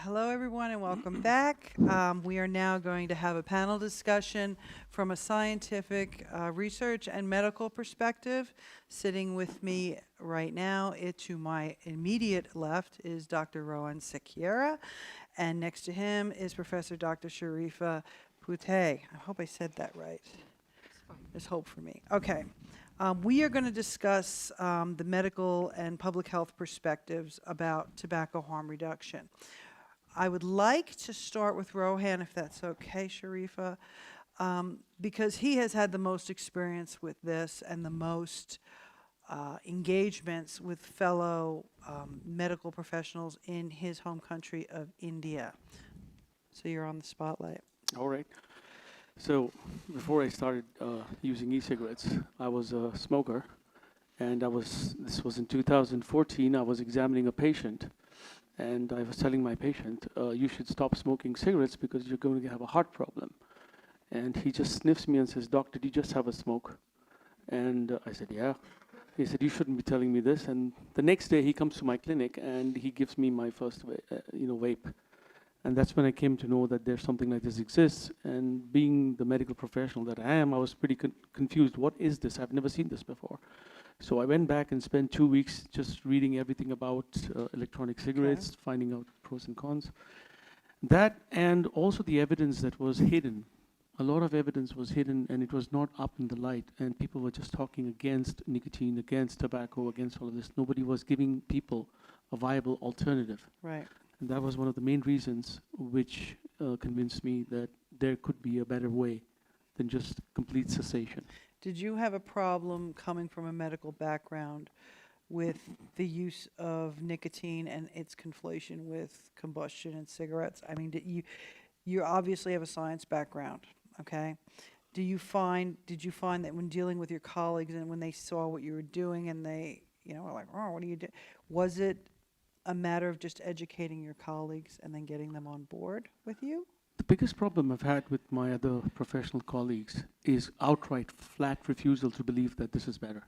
Hello, everyone, and welcome back. We are now going to have a panel discussion from a scientific, research, and medical perspective. Sitting with me right now, to my immediate left is Dr. Rowan Sequiera, and next to him is Professor Dr. Sharifa Puteh. I hope I said that right. There's hope for me. Okay. We are going to discuss the medical and public health perspectives about tobacco harm reduction. I would like to start with Rohan, if that's okay, Sharifa, because he has had the most experience with this and the most engagements with fellow medical professionals in his home country of India. So you're on the spotlight. All right. So before I started using e-cigarettes, I was a smoker, and this was in 2014, I was examining a patient. And I was telling my patient, you should stop smoking cigarettes because you're going to have a heart problem. And he just sniffs me and says, Doc, did you just have a smoke? And I said, yeah. He said, you shouldn't be telling me this. And the next day he comes to my clinic and he gives me my first vape. And that's when I came to know that there's something like this exists. And being the medical professional that I am, I was pretty confused. What is this? I've never seen this before. So I went back and spent 2 weeks just reading everything about electronic cigarettes, finding out pros and cons. That, and also the evidence that was hidden. A lot of evidence was hidden and it was not up in the light, and people were just talking against nicotine, against tobacco, against all of this. Nobody was giving people a viable alternative. Right. And that was one of the main reasons which convinced me that there could be a better way than just complete cessation. Did you have a problem coming from a medical background with the use of nicotine and its conflation with combustion and cigarettes? I mean, you obviously have a science background, okay? Did you find that when dealing with your colleagues and when they saw what you were doing and they, were like, oh, what are you doing? Was it a matter of just educating your colleagues and then getting them on board with you? The biggest problem I've had with my other professional colleagues is outright flat refusal to believe that this is better.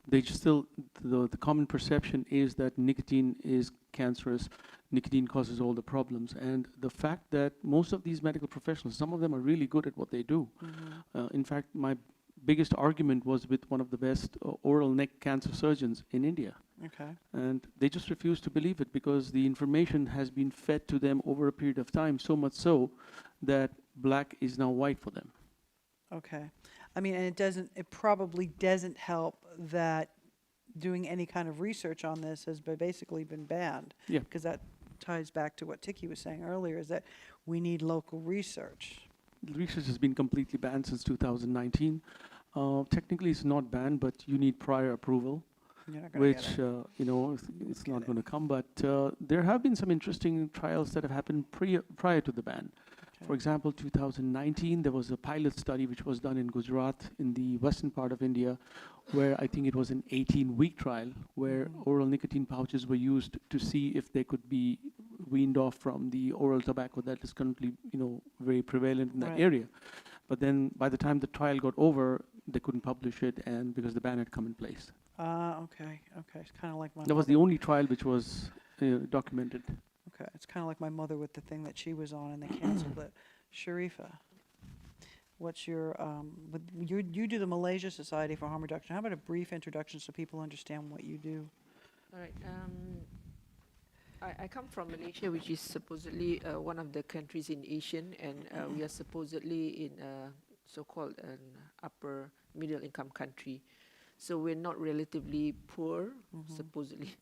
They just still, the common perception is that nicotine is cancerous, nicotine causes all the problems. And the fact that most of these medical professionals, some of them are really good at what they do. Mm-hmm. In fact, my biggest argument was with one of the best oral neck cancer surgeons in India. Okay. And they just refuse to believe it because the information has been fed to them over a period of time, so much so that black is now white for them. Okay. I mean, and it probably doesn't help that doing any kind of research on this has basically been banned. Yeah. Because that ties back to what Tiki was saying earlier, is that we need local research. The research has been completely banned since 2019. Technically, it's not banned, but you need prior approval, which it's not going to come. But there have been some interesting trials that have happened prior to the ban. Okay. For example, 2019, there was a pilot study which was done in Gujarat, in the western part of India, where I think it was an 18-week trial where oral nicotine pouches were used to see if they could be weaned off from the oral tobacco that is currently, very prevalent in that area. But then by the time the trial got over, they couldn't publish it, and because the ban had come in place. Okay. It's kind of like my That was the only trial which was documented. Okay, it's kind of like my mother with the thing that she was on, and they canceled it. Sharifa, what's your you do the Malaysia Society for Harm Reduction. How about a brief introduction so people understand what you do? All right. I come from Malaysia, which is supposedly one of the countries in Asia, and we are supposedly in a so-called an upper middle income country. So we're not relatively poor, supposedly,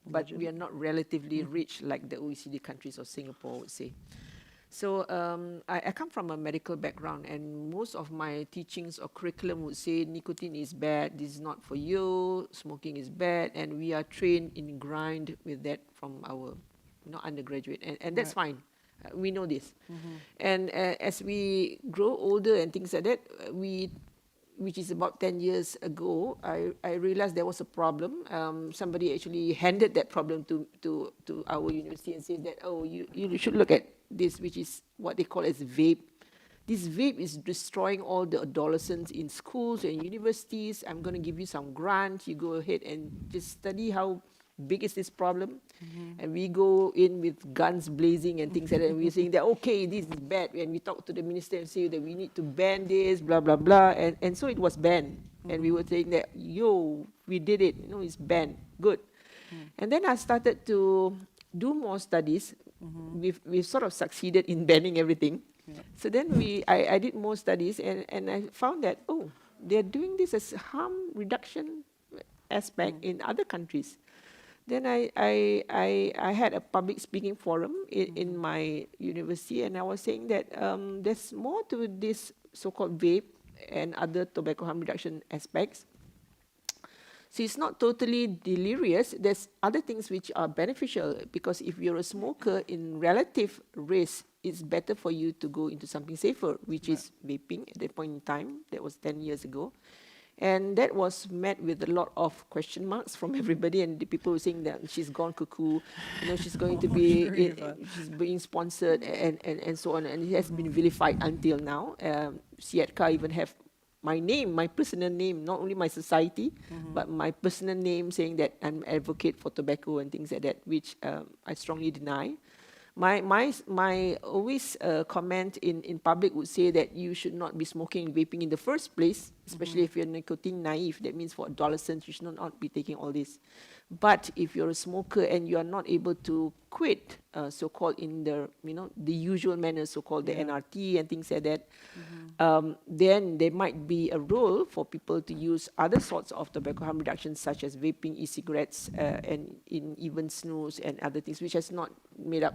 but we are not relatively rich like the OECD countries or Singapore would say. So I come from a medical background, and most of my teachings or curriculum would say nicotine is bad, this is not for you, smoking is bad, and we are trained in grind with that from our undergraduate, and that's fine. We know this. And as we grow older and things like that, which is about 10 years ago, I realized there was a problem. Somebody actually handed that problem to our university and said that, oh, you should look at this, which is what they call as vape. This vape is destroying all the adolescents in schools and universities. I'm going to give you some grant. You go ahead and just study how big is this problem? And we go in with guns blazing and things like that. And we're saying that, okay, this is bad. And we talk to the minister and say that we need to ban this, blah, blah, blah. And so it was banned. And we were saying that, yo, we did it. It's banned. Good. And then I started to do more studies. We've sort of succeeded in banning everything. So then I did more studies and I found that, oh, they're doing this as harm reduction aspect in other countries. Then I had a public speaking forum in my university, and I was saying that there's more to this so-called vape and other tobacco harm reduction aspects. So it's not totally delirious. There's other things which are beneficial, because if you're a smoker in relative risk, it's better for you to go into something safer, which is vaping at that point in time. That was 10 years ago. And that was met with a lot of question marks from everybody, and the people were saying that she's gone cuckoo, she's going to be, she's being sponsored and so on, and it has been vilified until now. Siatka even have my name, my personal name, not only my society, but my personal name, saying that I'm an advocate for tobacco and things like that, which I strongly deny. My always comment in public would say that you should not be smoking and vaping in the first place, especially if you're nicotine naive. That means for adolescents, you should not be taking all this. But if you're a smoker and you are not able to quit, so-called in the the usual manner, so-called the NRT and things like that, then there might be a role for people to use other sorts of tobacco harm reduction, such as vaping, e-cigarettes, and even snus and other things, which has not made up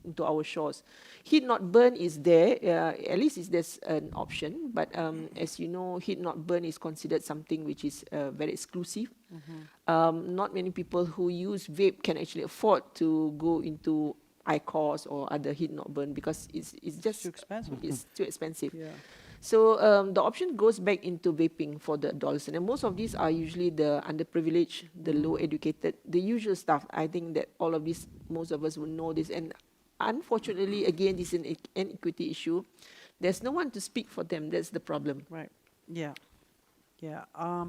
into our shores. Heat not burn is there, at least there's an option, but as you know, heat not burn is considered something which is very exclusive. Not many people who use vape can actually afford to go into IQOS or other heat not burn, because it's just too expensive. It's too expensive. Yeah. So the option goes back into vaping for the adolescent, and most of these are usually the underprivileged, the low educated, the usual stuff. I think that all of these, most of us will know this, and unfortunately, again, this is an equity issue. There's no one to speak for them. That's the problem. Right. Yeah. Yeah. I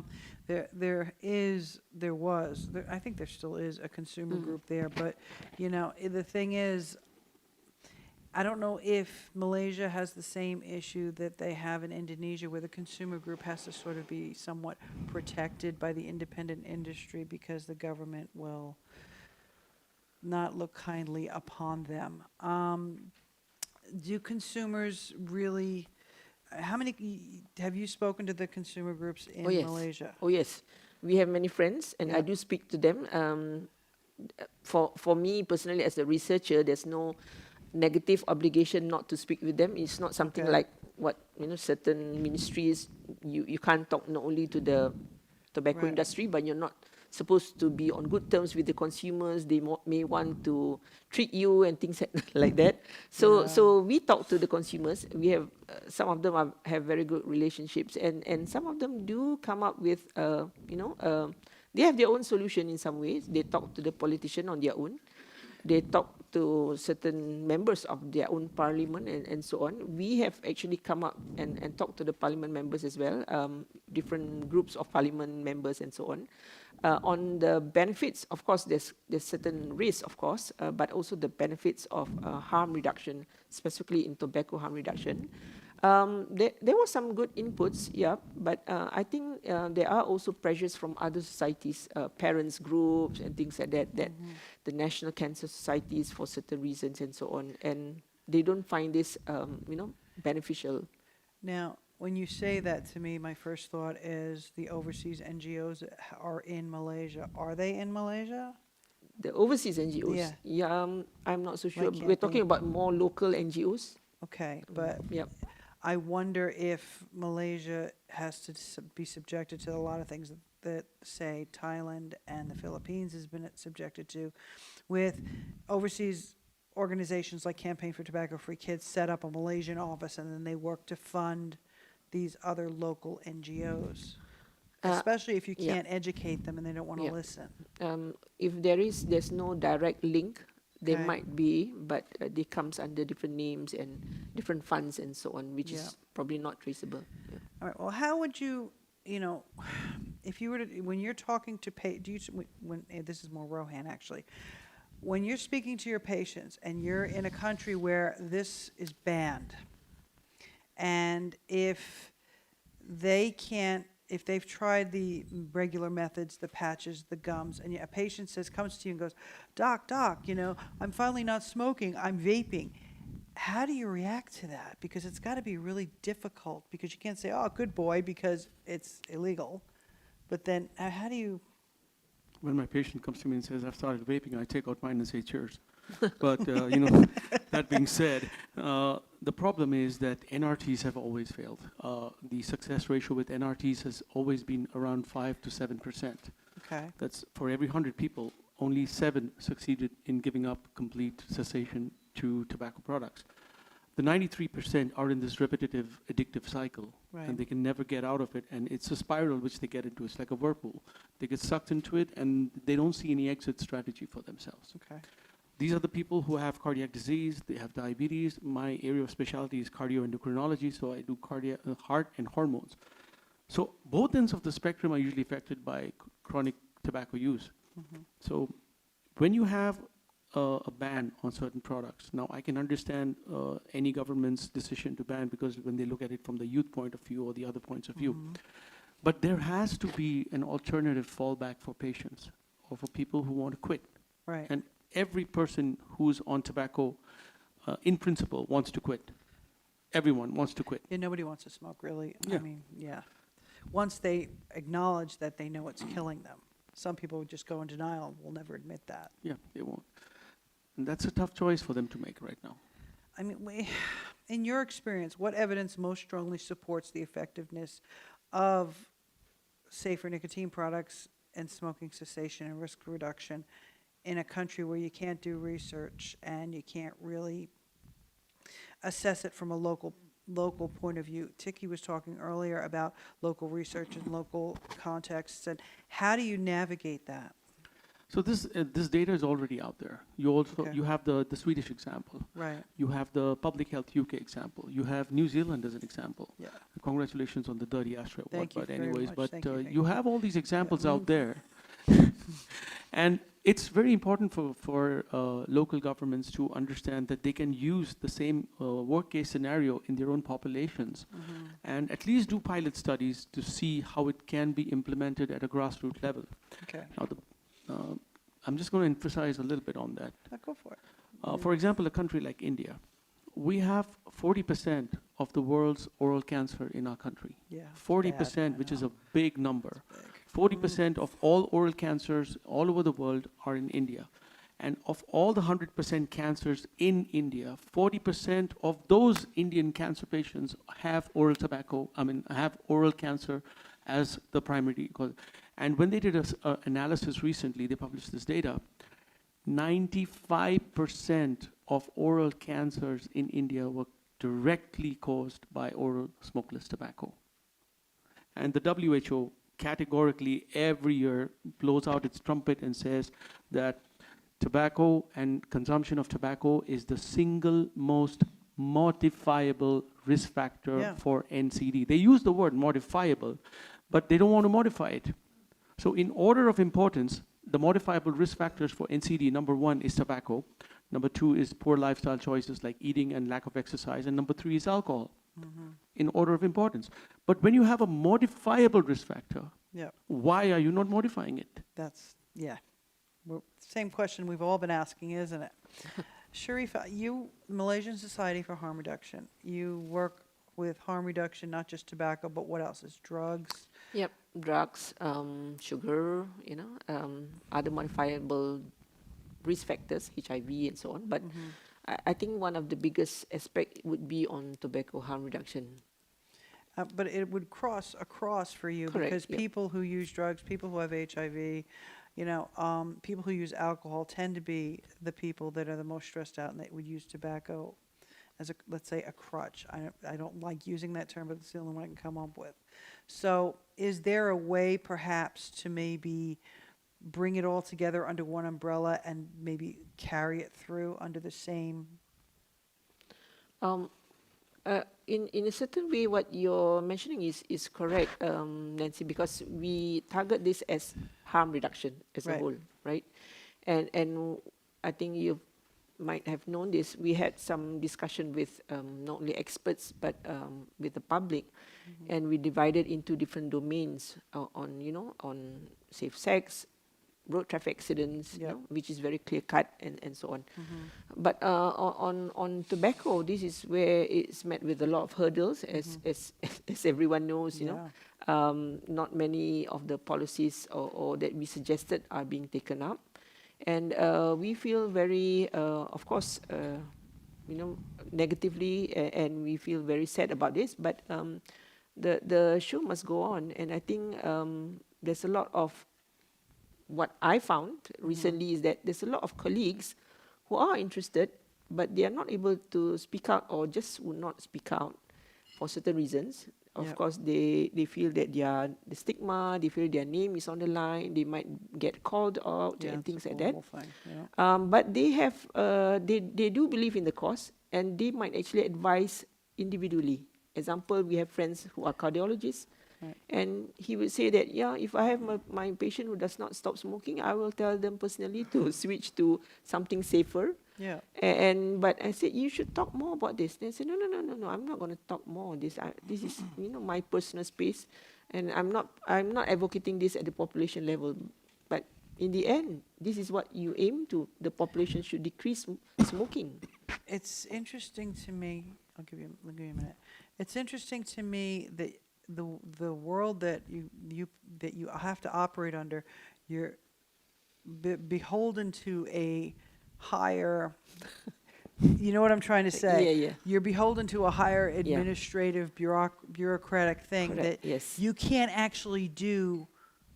think there still is a consumer group there, but the thing is, I don't know if Malaysia has the same issue that they have in Indonesia, where the consumer group has to sort of be somewhat protected by the independent industry because the government will not look kindly upon them. Do consumers really, have you spoken to the consumer groups in Malaysia? Oh yes, we have many friends, and I do speak to them. For me personally, as a researcher, there's no negative obligation not to speak with them. It's not something like what certain ministries, you can't talk not only to the tobacco industry, but you're not supposed to be on good terms with the consumers. They may want to treat you and things like that. So we talk to the consumers. We have some of them have very good relationships, and some of them do come up with they have their own solution in some ways. They talk to the politician on their own. They talk to certain members of their own parliament and so on. We have actually come up and talked to the parliament members as well, different groups of parliament members and so on the benefits. Of course, there's certain risks, of course, but also the benefits of harm reduction, specifically in tobacco harm reduction. There were some good inputs, but I think there are also pressures from other societies, parents groups and things like that, the National Cancer Societies for certain reasons and so on, and they don't find this, beneficial. Now, when you say that to me, my first thought is the overseas NGOs that are in Malaysia. Are they in Malaysia? The overseas NGOs? Yeah, I'm not so sure. We're talking about more local NGOs. Okay, but I wonder if Malaysia has to be subjected to a lot of things that, say, Thailand and the Philippines has been subjected to, with overseas organizations like Campaign for Tobacco-Free Kids set up a Malaysian office, and then they work to fund these other local NGOs, especially if you can't educate them and they don't want to listen. If there's no direct link, there might be, but they comes under different names and different funds and so on, which is probably not traceable. All right. Well, how would you, if you were to, when you're talking to do you, when, this is more Rohan actually, when you're speaking to your patients and you're in a country where this is banned, and if they can't, if they've tried the regular methods, the patches, the gums, and a patient comes to you and goes, doc, I'm finally not smoking, I'm vaping. How do you react to that? Because it's got to be really difficult, because you can't say, oh, good boy, because it's illegal. But then how do you? When my patient comes to me and says, I've started vaping, I take out mine and say, cheers. But, you know, that being said, the problem is that NRTs have always failed. The success ratio with NRTs has always been around 5 to 7%. Okay. That's for every 100 people, only 7 succeeded in giving up complete cessation to tobacco products. The 93% are in this repetitive addictive cycle, Right. and they can never get out of it, and it's a spiral which they get into. It's like a whirlpool. They get sucked into it, and they don't see any exit strategy for themselves. Okay. These are the people who have cardiac disease, they have diabetes. My area of specialty is cardioendocrinology, so I do heart and hormones. So both ends of the spectrum are usually affected by chronic tobacco use. Mhm. So when you have a ban on certain products, now I can understand any government's decision to ban, because when they look at it from the youth point of view or the other points of view. But there has to be an alternative fallback for patients or for people who want to quit. Right. And every person who's on tobacco, in principle, wants to quit. Everyone wants to quit. Yeah, nobody wants to smoke, really. I Yeah. mean, yeah. Once they acknowledge that they know it's killing them. Some people would just go in denial and will never admit that. Yeah, they won't. And that's a tough choice for them to make right now. I mean, in your experience, what evidence most strongly supports the effectiveness of safer nicotine products and smoking cessation and risk reduction in a country where you can't do research and you can't really assess it from a local point of view? Tiki was talking earlier about local research and local contexts, and how do you navigate that? So this data is already out there. You also Okay. you have the Swedish example. Right. You have the Public Health UK example. You have New Zealand as an example. Yeah. Congratulations on the dirty ashtray award. Thank you But very anyways, much. but Thank you, thank you you. have all these examples out there, and it's very important for local governments to understand that they can use the same worst case scenario in their own populations, and at least do pilot studies to see how it can be implemented at a grassroots level. Okay. Now, I'm just going to emphasize a little bit on that. Go for it. For example, a country like India, we have 40% of the world's oral cancer in our country. Yeah, 40%, which is a big number. 40% of all oral cancers all over the world are in India. And of all the 100% cancers in India, 40% of those Indian cancer patients have have oral cancer as the primary cause. And when they did an analysis recently, they published this data, 95% of oral cancers in India were directly caused by oral smokeless tobacco. And the WHO categorically every year blows out its trumpet and says that tobacco and consumption of tobacco is the single most modifiable risk factor for NCD. They use the word modifiable, but they don't want to modify it. So in order of importance, the modifiable risk factors for NCD, number 1 is tobacco, number 2 is poor lifestyle choices like eating and lack of exercise, and number 3 is alcohol, in order of importance. But when you have a modifiable risk factor, why are you not modifying it? That's, same question we've all been asking, isn't it? Sharifa, you, Malaysian Society for Harm Reduction, you work with harm reduction, not just tobacco, but what else? Is drugs? Yep, drugs, sugar, other modifiable risk factors, HIV and so on. But I think one of the biggest aspect would be on tobacco harm reduction. But it would cross across for you. Correct, because people who use drugs, people who have HIV, people who use alcohol tend to be the people that are the most stressed out, and they would use tobacco as let's say a crutch. I don't like using that term, but it's the only one I can come up with. So is there a way perhaps to maybe bring it all together under one umbrella and maybe carry it through under the same? In a certain way, what you're mentioning is correct, Nancy, because we target this as harm reduction as a Right. whole, right? And I think you might have known this. We had some discussion with not only experts but with the public, and we divided into different domains on on safe sex, road traffic accidents, Yep. which is very clear cut and so on. But on tobacco, this is where it's met with a lot of hurdles, as as everyone knows. Not many of the policies or that we suggested are being taken up, and we feel very, of course, negatively, and we feel very sad about this. But the show must go on, and I think there's a lot of what I found recently is that there's a lot of colleagues who are interested, but they are not able to speak out or just would not speak out for certain reasons. Of Yep. course, they feel that the stigma, they feel their name is on the line, they might get called out Yeah, and it's a things like that. horrible thing, yeah. But they have, they do believe in the cause, and they might actually advise individually. Example, we have friends who are cardiologists, Right. and he would say that, yeah, if I have my patient who does not stop smoking, I will tell them personally to switch to something safer. Yeah. But I said, you should talk more about this. They said, no, I'm not going to talk more on this. This is my personal space, and I'm not advocating this at the population level. But in the end, this is what you aim to. The population should decrease smoking. It's interesting to me. I'll give you a minute. It's interesting to me that the world that you have to operate under, you're beholden to a higher. You know what I'm trying to say? Yeah. You're beholden to a higher Yeah. administrative bureaucratic thing Correct, that yes. you can't actually do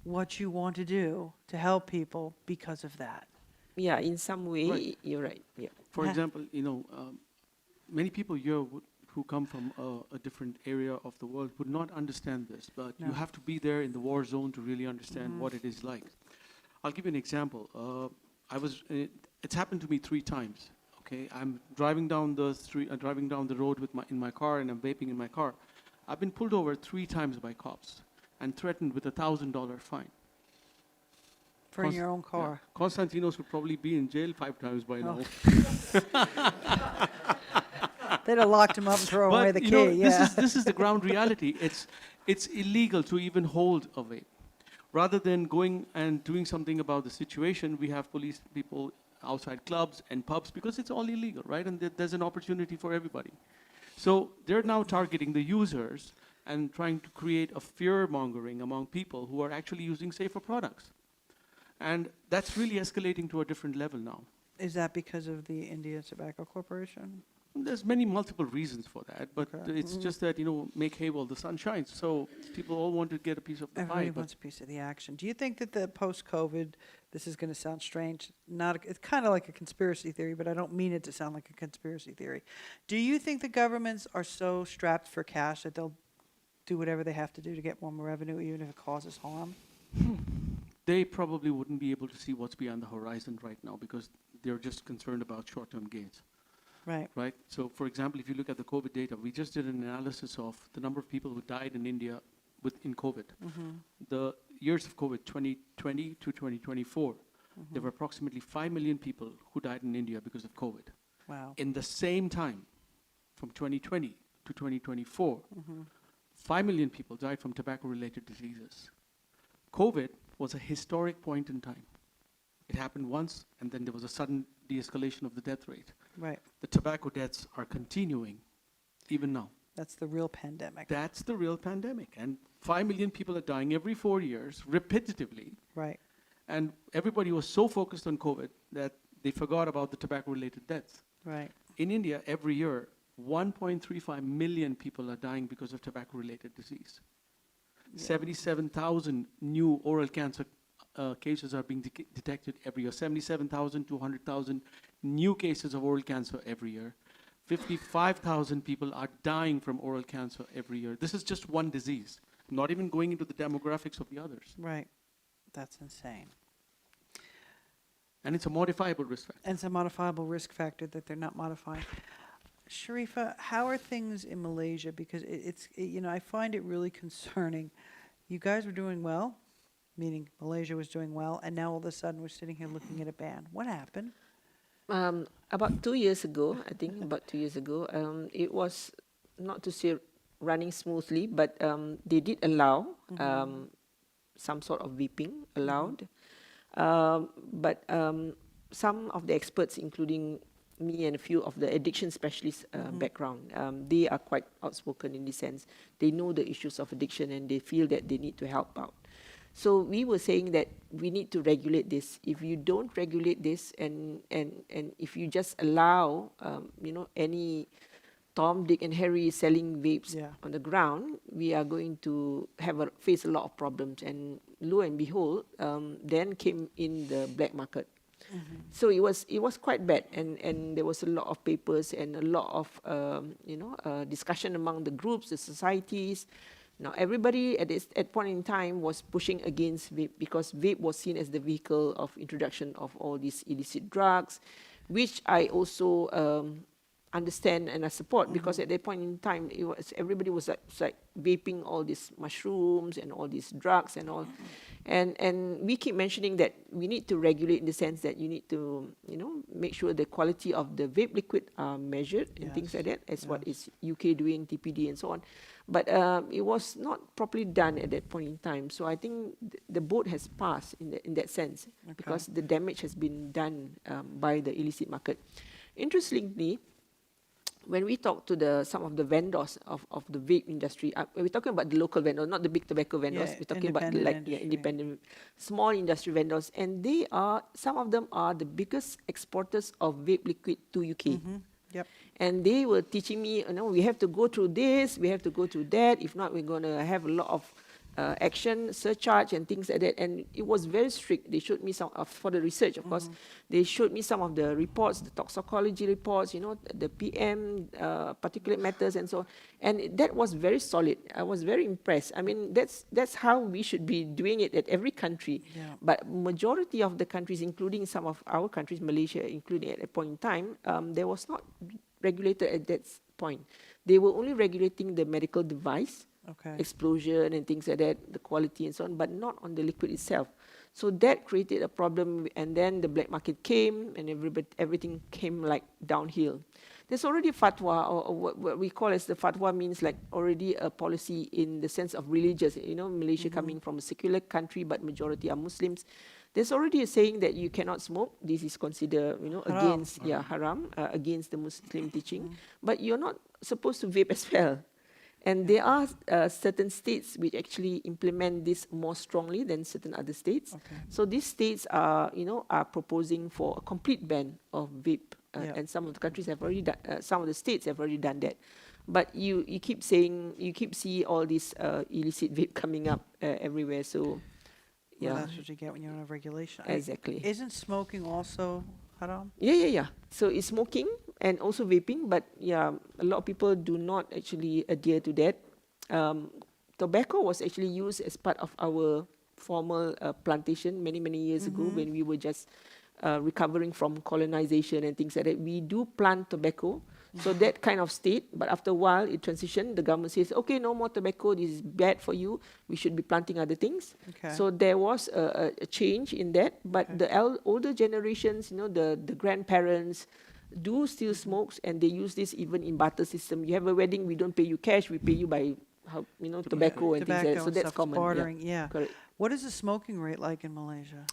what you want to do to help people because of that. Yeah, in some way, Right. you're right. Yeah. For example, many people here who come from a different area of the world would not understand this, but No. you have to be there in the war zone to really understand Mhm. what it is like. I'll give you an example. It's happened to me 3 times. Okay, I'm driving down the street, driving down the road in my car, and I'm vaping in my car. I've been pulled over 3 times by cops and threatened with a $1,000 fine. For in your own car. Yeah. Konstantinos would probably be in jail 5 times by now. They'd have locked him up and thrown away the you key. know, this is the ground reality. It's illegal to even hold a vape. Rather than going and doing something about the situation, we have police people outside clubs and pubs because it's all illegal, right? And there's an opportunity for everybody. So they're now targeting the users and trying to create a fear mongering among people who are actually using safer products. And that's really escalating to a different level now. Is that because of the India Tobacco Corporation? There's multiple reasons for that, but it's just that, make hay while the sun shines. So people all want to get a piece of the Everybody pie. but wants a piece of the action. Do you think that the post-COVID, this is going to sound strange, it's kind of like a conspiracy theory, but I don't mean it to sound like a conspiracy theory. Do you think the governments are so strapped for cash that they'll do whatever they have to do to get more revenue, even if it causes harm? They probably wouldn't be able to see what's beyond the horizon right now because they're just concerned about short-term gains. Right. Right? So, for example, if you look at the COVID data, we just did an analysis of the number of people who died in India in COVID. The years of COVID, 2020 to 2024, there were approximately 5 million people who died in India because of COVID. Wow. In the same time, from 2020 to 2024, 5 million people died from tobacco-related diseases. COVID was a historic point in time. It happened once, and then there was a sudden de-escalation of the death rate. Right. The tobacco deaths are continuing, even now. That's the real pandemic. That's the real pandemic. And 5 million people are dying every 4 years, repetitively. Right. And everybody was so focused on COVID that they forgot about the tobacco-related deaths. Right. In India, every year, 1.35 million people are dying because of tobacco-related disease. 77,000 new oral cancer cases are being detected every year. 77,000 to 100,000 new cases of oral cancer every year. 55,000 people are dying from oral cancer every year. This is just one disease, not even going into the demographics of the others. Right. That's insane. And it's a modifiable risk factor. And it's a modifiable risk factor that they're not modifying. Sharifa, how are things in Malaysia? Because I find it really concerning. You guys were doing well, meaning Malaysia was doing well, and now all of a sudden we're sitting here looking at a ban. What happened? About 2 years ago, I think about 2 years ago, it was not to say running smoothly, but they did allow some sort of vaping allowed. But some of the experts, including me and a few of the addiction specialists background, they are quite outspoken in this sense. They know the issues of addiction and they feel that they need to help out. So we were saying that we need to regulate this. If you don't regulate this and if you just allow, any Tom, Dick and Harry selling vapes on the ground, we are going to face a lot of problems. And lo and behold, then came in the black market. So it was quite bad, and there was a lot of papers and a lot of discussion among the groups, the societies. Now everybody at point in time was pushing against vape because vape was seen as the vehicle of introduction of all these illicit drugs, which I also understand and I support because at that point in time everybody was like vaping all these mushrooms and all these drugs and all. And we keep mentioning that we need to regulate in the sense that you need to, make sure the quality of the vape liquid are measured and things like that, as what is UK doing, TPD and so on. But it was not properly done at that point in time. So I think the boat has passed in that sense because the damage has been done by the illicit market. Interestingly, when we talk to some of the vendors of the vape industry, we're talking about the local vendors, not the big tobacco vendors. We're talking about independent, small industry vendors, and some of them are the biggest exporters of vape liquid to UK. Yep. And they were teaching me, we have to go through this, we have to go through that. If not, we're going to have a lot of action, surcharge and things like that. And it was very strict. They showed me some, for the research, of course, they showed me some of the reports, the toxicology reports, the PM, particulate matters and so on. And that was very solid. I was very impressed. I mean, that's how we should be doing it at every country. Yeah. But majority of the countries, including some of our countries, Malaysia, including at a point in time, there was not regulated at that point. They were only regulating the medical device, explosion and things like that, the quality and so on, but not on the liquid itself. So that created a problem, and then the black market came, and everything came like downhill. There's already a fatwa, or what we call as the fatwa means like already a policy in the sense of religious. Malaysia coming from a secular country, but majority are Muslims. There's already a saying that you cannot smoke. This is considered, against haram, against the Muslim teaching. But you're not supposed to vape as well. And there are certain states which actually implement this more strongly than certain other states. So these states are proposing for a complete ban of vape, and some of the countries have already done. Some of the states have already done that. But you keep see all this illicit vape coming up everywhere. So Well, that's what you get when you don't have regulation. Exactly. Isn't smoking also haram? Yeah. So it's smoking and also vaping, but a lot of people do not actually adhere to that. Tobacco was actually used as part of our formal plantation many years ago when we were just recovering from colonization and things like that. We do plant tobacco. So that kind of state, but after a while it transitioned. The government says, okay, no more tobacco, this is bad for you. We should be planting other things. So there was a change in that, but the older generations, the grandparents do still smoke, and they use this even in barter system. You have a wedding, we don't pay you cash, we pay you by tobacco and things like that. So that's common. Bartering, Correct. What is the smoking rate like in Malaysia?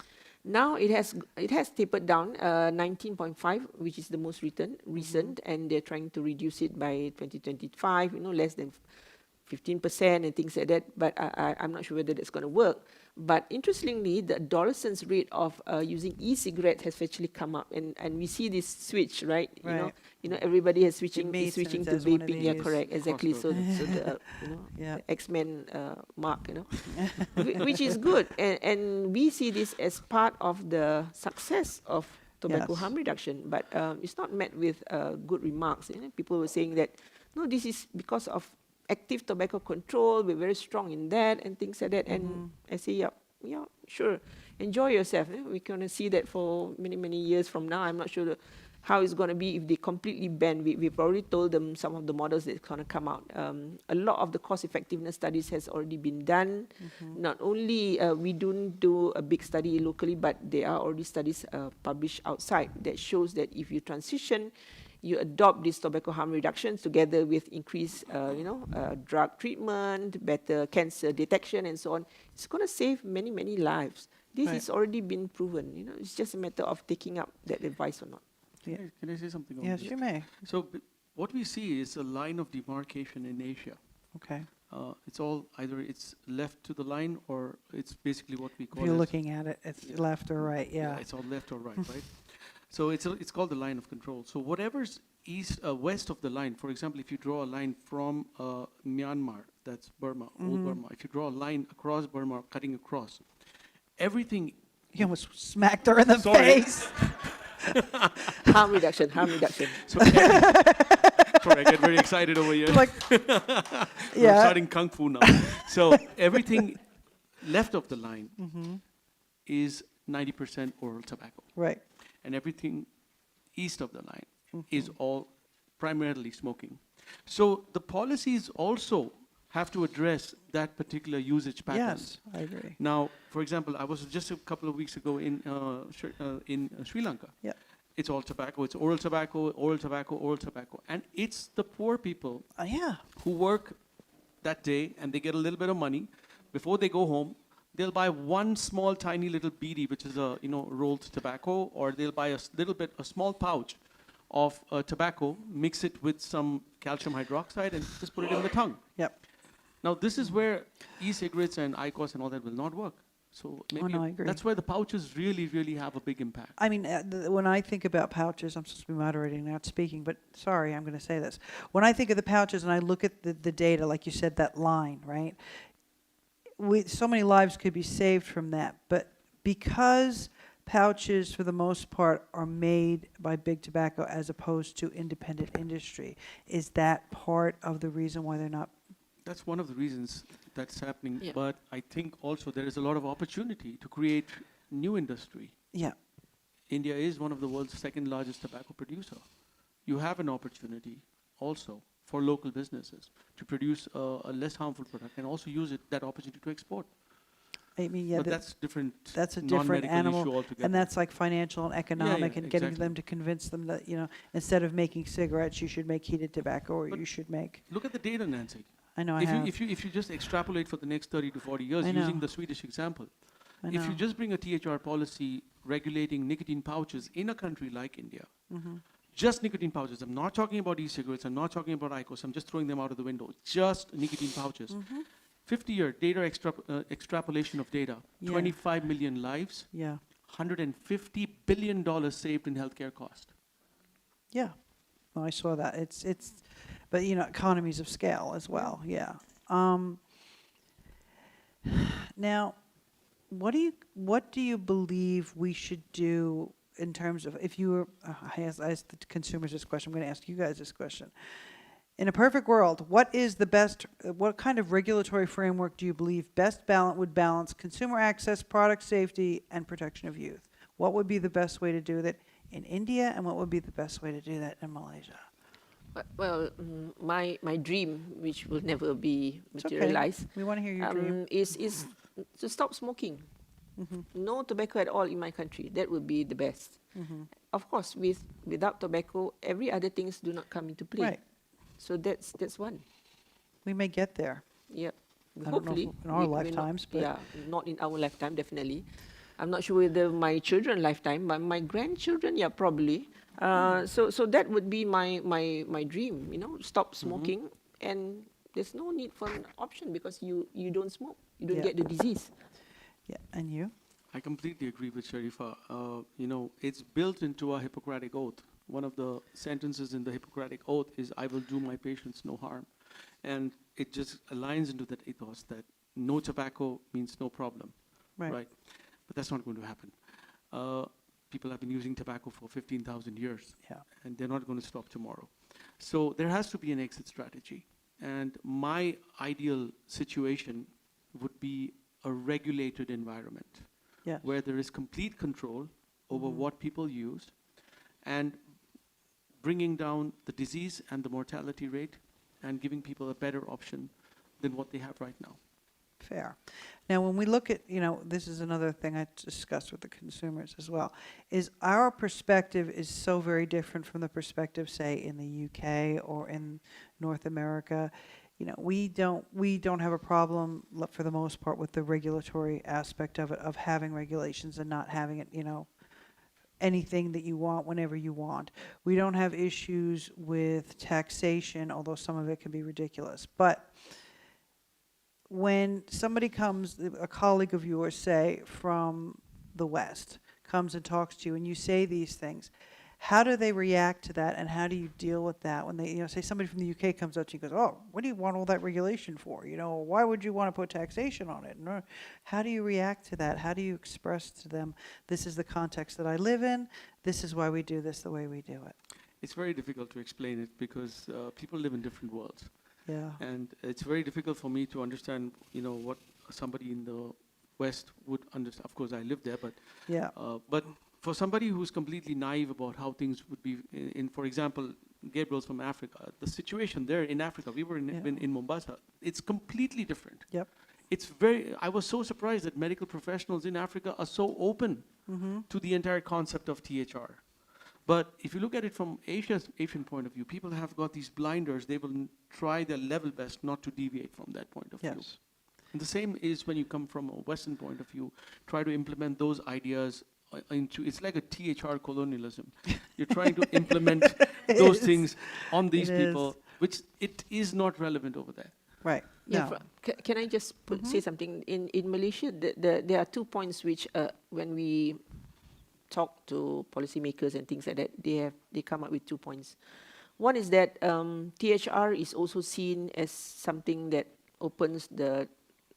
Now it has tapered down 19.5, which is the most recent, and they're trying to reduce it by 2025. Less than 15% and things like that. But I'm not sure whether that's going to work. But interestingly, the adolescents' rate of using e-cigarettes has actually come up, and we see this switch, right? Everybody is switching to vaping. Yeah, correct, exactly. So the the X-Men mark, which is good, and we see this as part of the success of tobacco harm reduction. But it's not met with good remarks. People were saying that no, this is because of active tobacco control, we're very strong in that and things like that. And I say, sure, enjoy yourself. We're going to see that for many years from now. I'm not sure how it's going to be if they completely ban. We've already told them some of the models that's going to come out. A lot of the cost effectiveness studies has already been done. Not only we don't do a big study locally, but there are already studies published outside that shows that if you transition, you adopt these tobacco harm reductions together with increased, drug treatment, better cancer detection, and so on. It's going to save many, many lives. This Right. has already been proven. It's just a matter of taking up that advice or not. Yeah. Can I say something on Yes, this? you may. So what we see is a line of demarcation in Asia. Okay. It's all either it's left to the line or it's basically what we If call you're as- looking at it, it's left or right, yeah. it's all left or right, right? So it's called the line of control. So whatever's west of the line, for example, if you draw a line from Myanmar, that's Burma, old Burma. If you draw a line across Burma, cutting across, everything. You almost smacked her in the Sorry. face. Harm reduction, harm reduction. Sorry, I get very excited over here. Like, We're yeah. starting kung fu now. So everything left of the line is 90% oral tobacco. Right. And everything east of the line is all primarily smoking. So the policies also have to address that particular usage pattern. Yes, I agree. Now, for example, I was just a couple of weeks ago in Sri Lanka. Yeah. It's all tobacco. It's oral tobacco, oral tobacco, oral tobacco. And it's the poor people who work that day and they get a little bit of money. Before they go home, they'll buy one small, tiny little beedi, which is a rolled tobacco, or they'll buy a small pouch of tobacco, mix it with some calcium hydroxide, and just put it in the tongue. Yep. Now, this is where e-cigarettes and IQOS and all that will not work. So maybe no, I agree. that's where the pouches really, really have a big impact. I mean, when I think about pouches, I'm supposed to be moderating, not speaking, but sorry, I'm going to say this. When I think of the pouches and I look at the data, like you said, that line, right? So many lives could be saved from that. But because pouches, for the most part, are made by big tobacco as opposed to independent industry, is that part of the reason why they're not? That's one of the reasons that's happening. Yeah. But I think also there is a lot of opportunity to create new industry. Yeah. India is one of the world's second largest tobacco producer. You have an opportunity also for local businesses to produce a less harmful product and also use that opportunity to export. I mean, yeah, But that's different. That's a different non-medical animal, issue altogether. and that's like financial and economic, and getting exactly. them to convince them that instead of making cigarettes, you should make heated tobacco, or But you should make. Look at the data, Nancy. I know I if have. you just extrapolate for the next 30 to 40 years I know. using the Swedish example, I if you know. just bring a THR policy regulating nicotine pouches in a country like India, Mhm. just nicotine pouches. I'm not talking about e-cigarettes. I'm not talking about IQOS. I'm just throwing them out of the window. Just nicotine pouches. 50-year data extrapolation of data. Yeah. 25 million lives. Yeah. $150 billion saved in healthcare cost. Yeah, well, I saw that. But economies of scale as well. Yeah. Now, what do you believe we should do in terms of if you were? I asked the consumers this question. I'm going to ask you guys this question. In a perfect world, what kind of regulatory framework do you believe would balance consumer access, product safety, and protection of youth? What would be the best way to do that in India, and what would be the best way to do that in Malaysia? Well, my dream, which will never be It's okay. materialized, We want to hear your dream. is to stop smoking. No tobacco at all in my country. That would be the best. Of course, without tobacco, every other things do not come into play. Right. So that's one. We may get there. Yep. I don't know if Hopefully, in our we're lifetimes, but not, not in our lifetime, definitely. I'm not sure whether my children lifetime, but my grandchildren, yeah, probably. So that would be my dream. Stop smoking, and there's no need for an option because you don't smoke, you don't Yeah. get the disease. Yeah, and you? I completely agree with Sharifa. It's built into our Hippocratic Oath. One of the sentences in the Hippocratic Oath is, I will do my patients no harm. And it just aligns into that ethos that no tobacco means no problem. Right. But that's not going to happen. People have been using tobacco for 15,000 years. Yeah. And they're not going to stop tomorrow. So there has to be an exit strategy. And my ideal situation would be a regulated environment. Yes. Where there is complete control over what people use. And bringing down the disease and the mortality rate and giving people a better option than what they have right now. Fair. Now, when we look at, this is another thing I discussed with the consumers as well, is our perspective is so very different from the perspective, say, in the UK or in North America. We don't have a problem, for the most part, with the regulatory aspect of it, of having regulations and not having it, anything that you want whenever you want. We don't have issues with taxation, although some of it can be ridiculous. But when somebody comes, a colleague of yours, say, from the West, comes and talks to you and you say these things, how do they react to that, and how do you deal with that when they, say somebody from the UK comes up to you and goes, oh, what do you want all that regulation for? Why would you want to put taxation on it? And how do you react to that? How do you express to them, this is the context that I live in, this is why we do this the way we do it? It's very difficult to explain it because people live in different worlds. Yeah. And it's very difficult for me to understand, what somebody in the West would understand. Of course, I live there, but yeah. But for somebody who's completely naive about how things would be, for example, Gabriel's from Africa. The situation there in Africa, we were in Mombasa. It's completely different. Yep. I was so surprised that medical professionals in Africa are so open to the entire concept of THR. But if you look at it from Asian point of view, people have got these blinders. They will try their level best not to deviate from that point of view. And the same is when you come from a Western point of view, try to implement those ideas it's like a THR colonialism. You're trying to implement those things on these people, which it is not relevant over there. Right. Yeah. Can I just say something? In Malaysia, there are 2 points which, when we talk to policymakers and things like that, they come up with 2 points. One is that THR is also seen as something that opens the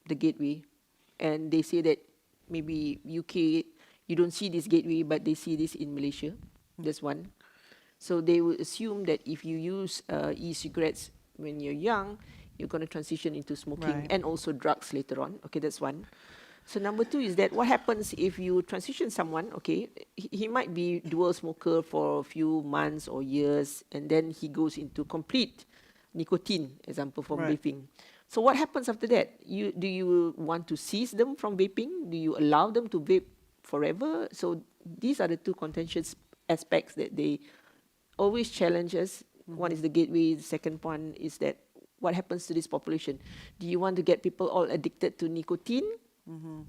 gateway, and they say that maybe UK, you don't see this gateway, but they see this in Malaysia. That's one. So they will assume that if you use e-cigarettes when you're young, you're going to transition into smoking and also drugs later on. Okay, that's one. So number 2 is that what happens if you transition someone, okay, he might be dual smoker for a few months or years, and then he goes into complete nicotine, example, from vaping. So what happens after that? Do you want to cease them from vaping? Do you allow them to vape forever? So these are the 2 contentious aspects that they always challenge us. One is the gateway. The second one is that what happens to this population? Do you want to get people all addicted to nicotine?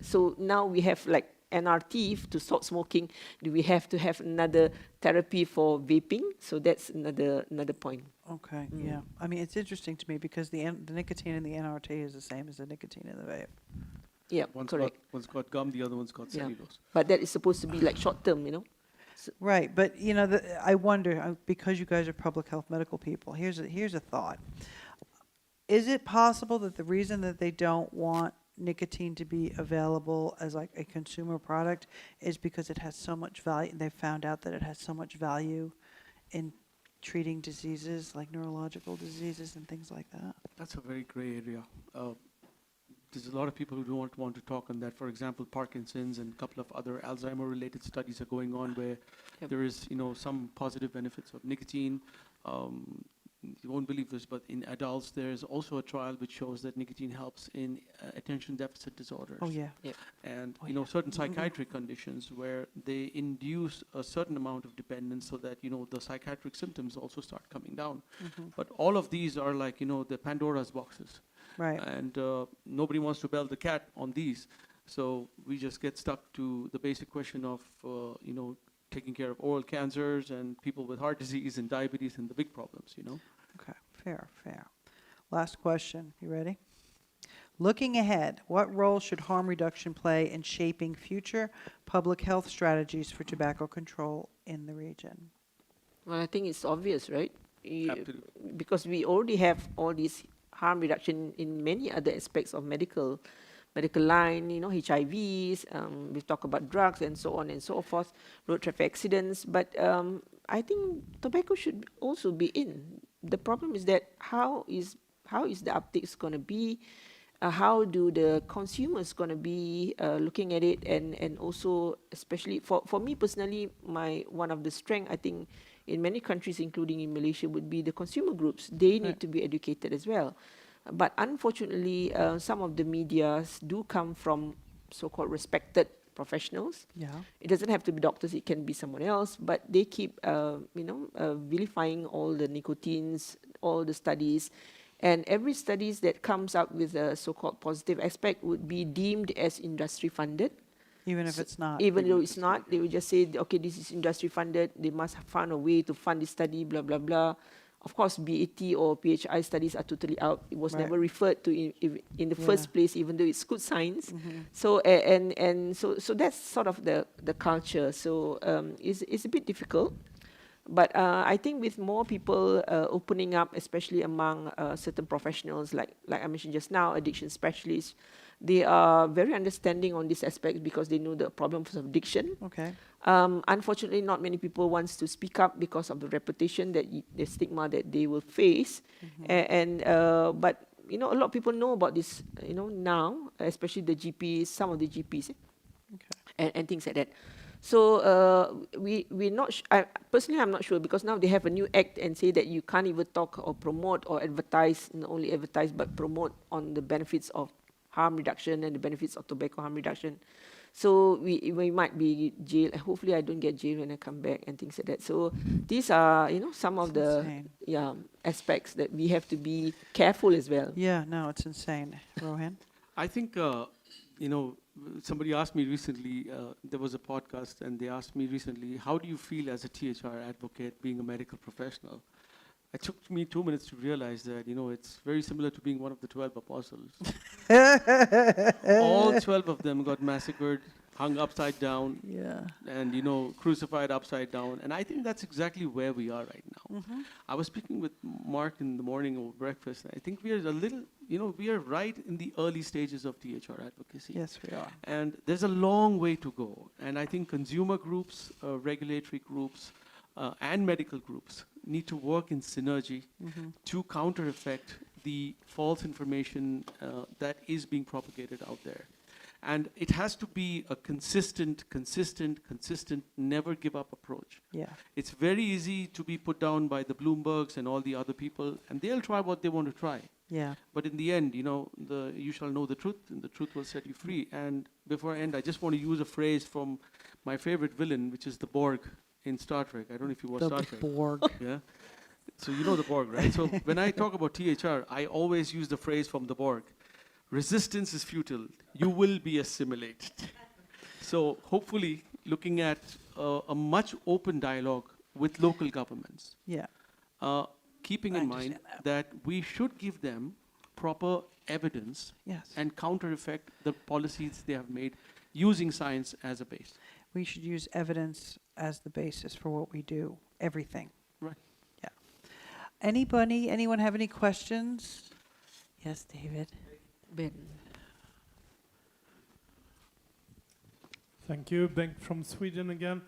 So now we have like NRT to stop smoking. Do we have to have another therapy for vaping? So that's another point. Okay, yeah. I mean, it's interesting to me because the nicotine in the NRT is the same as the nicotine in the vape. Yeah, correct. One's got gum, the other one's got cellulose. But that is supposed to be like short term, So right, but I wonder, because you guys are public health medical people, here's a thought. Is it possible that the reason that they don't want nicotine to be available as like a consumer product is because it has so much value, and they've found out that it has so much value in treating diseases like neurological diseases and things like that? That's a very gray area. There's a lot of people who don't want to talk on that. For example, Parkinson's and a couple of other Alzheimer-related studies are going on where there is, some positive benefits of nicotine. You won't believe this, but in adults, there's also a trial which shows that nicotine helps in attention deficit disorders. Oh, yeah. And, certain psychiatric conditions where they induce a certain amount of dependence so that, the psychiatric symptoms also start coming down. But all of these are like, the Pandora's boxes. Right. And nobody wants to bell the cat on these. So we just get stuck to the basic question of, taking care of oral cancers and people with heart disease and diabetes and the big problems, Okay, fair. Last question. You ready? Looking ahead, what role should harm reduction play in shaping future public health strategies for tobacco control in the region? Well, I think it's obvious, right? Absolutely. Because we already have all these harm reduction in many other aspects of medical line, HIVs, we've talked about drugs and so on and so forth, road traffic accidents, but I think tobacco should also be in. The problem is that how is the uptake going to be? How do the consumers going to be looking at it? And also, especially for me personally, one of the strength I think in many countries, including in Malaysia, would be the consumer groups. They need to be educated as well. But unfortunately, some of the medias do come from so-called respected professionals. Yeah. It doesn't have to be doctors, it can be someone else, but they keep, vilifying all the nicotines, all the studies, and every studies that comes up with a so-called positive aspect would be deemed as industry funded. Even if it's not. Even though it's not, they will just say, okay, this is industry funded, they must have found a way to fund this study, blah, blah, blah. Of course, BAT or PHI studies are totally out. It was never referred to in the first place, even though it's good science. So so that's sort of the culture. So it's a bit difficult. But I think with more people opening up, especially among certain professionals, like I mentioned just now, addiction specialists, they are very understanding on this aspect because they know the problems of addiction. Okay. Unfortunately, not many people wants to speak up because of the reputation that the stigma that they will face. But a lot of people know about this, now, especially the GPs, some of the GPs, and things like that. So we're not. Personally, I'm not sure because now they have a new act and say that you can't even talk or promote or advertise, not only advertise but promote on the benefits of harm reduction and the benefits of tobacco harm reduction. So we might be jailed. Hopefully, I don't get jailed when I come back and things like that. So these are some of the aspects that we have to be careful as well. Yeah, no, it's insane. Rohan? I think somebody asked me recently. There was a podcast, and they asked me recently, "How do you feel as a THR advocate, being a medical professional?" It took me 2 minutes to realize that, it's very similar to being one of the 12 apostles. All 12 of them got massacred, hung upside down, and, crucified upside down. And I think that's exactly where we are right now. I was speaking with Mark in the morning over breakfast. I think we are we are right in the early stages of THR advocacy. Yes, we are. And there's a long way to go. And I think consumer groups, regulatory groups, and medical groups need to work in synergy to counter-effect the false information that is being propagated out there. And it has to be a consistent, never give up approach. Yeah. It's very easy to be put down by the Bloombergs and all the other people, and they'll try what they want to try. Yeah. But in the end, you shall know the truth, and the truth will set you free. And before I end, I just want to use a phrase from my favorite villain, which is the Borg in Star Trek. I don't know if you watch Star Trek. The Borg. Yeah. So you know the Borg, right? So when I talk about THR, I always use the phrase from the Borg. Resistance is futile. You will be assimilated. So hopefully looking at a much open dialogue with local governments. Yeah. Keeping in mind that we should give them proper evidence and counter-effect the policies they have made using science as a base. We should use evidence as the basis for what we do, everything. Right. Yeah. Anyone have any questions? Yes, David. Ben. Thank you. Bengt from Sweden again.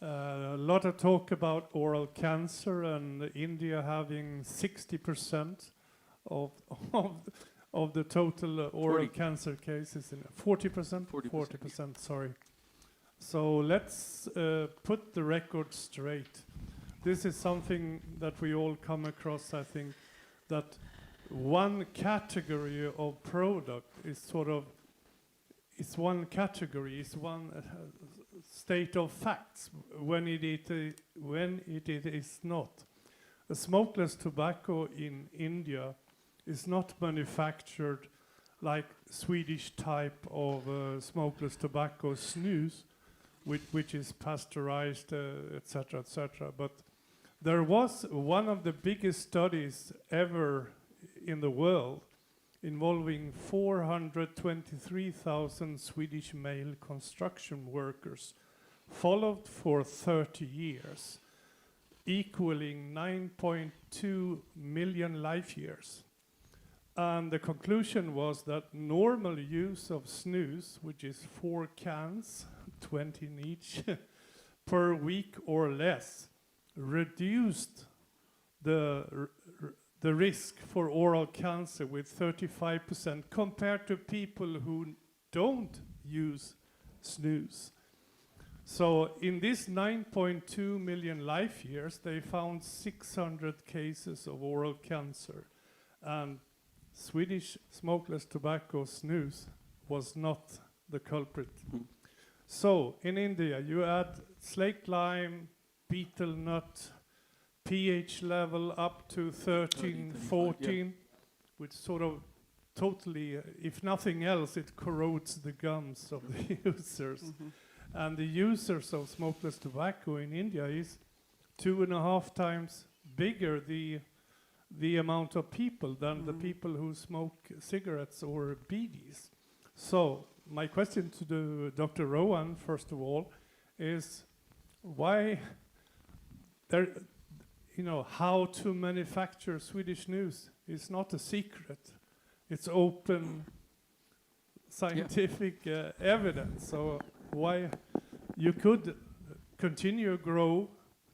A lot of talk about oral cancer and India having 60% of the total oral cancer cases. 40%? 40%, sorry. So let's put the record straight. This is something that we all come across, I think, that one category of product is one category, is one state of facts when it is not. A smokeless tobacco in India is not manufactured like Swedish type of smokeless tobacco snus, which is pasteurized, etc., etc. But there was one of the biggest studies ever in the world involving 423,000 Swedish male construction workers, followed for 30 years, equaling 9.2 million life years. And the conclusion was that normal use of snus, which is 4 cans, 20 in each, per week or less, reduced the risk for oral cancer with 35% compared to people who don't use snus. So in these 9.2 million life years, they found 600 cases of oral cancer. And Swedish smokeless tobacco snus was not the culprit. So in India, you add slaked lime, betel nut, pH level up to 13, 14, which sort of totally, if nothing else, it corrodes the gums of the users. And the users of smokeless tobacco in India is 2.5 times bigger the amount of people than the people who smoke cigarettes or BDs. So my question to Dr. Rowan, first of all, is why there, how to manufacture Swedish snus is not a secret. It's open scientific evidence. So why you could continue grow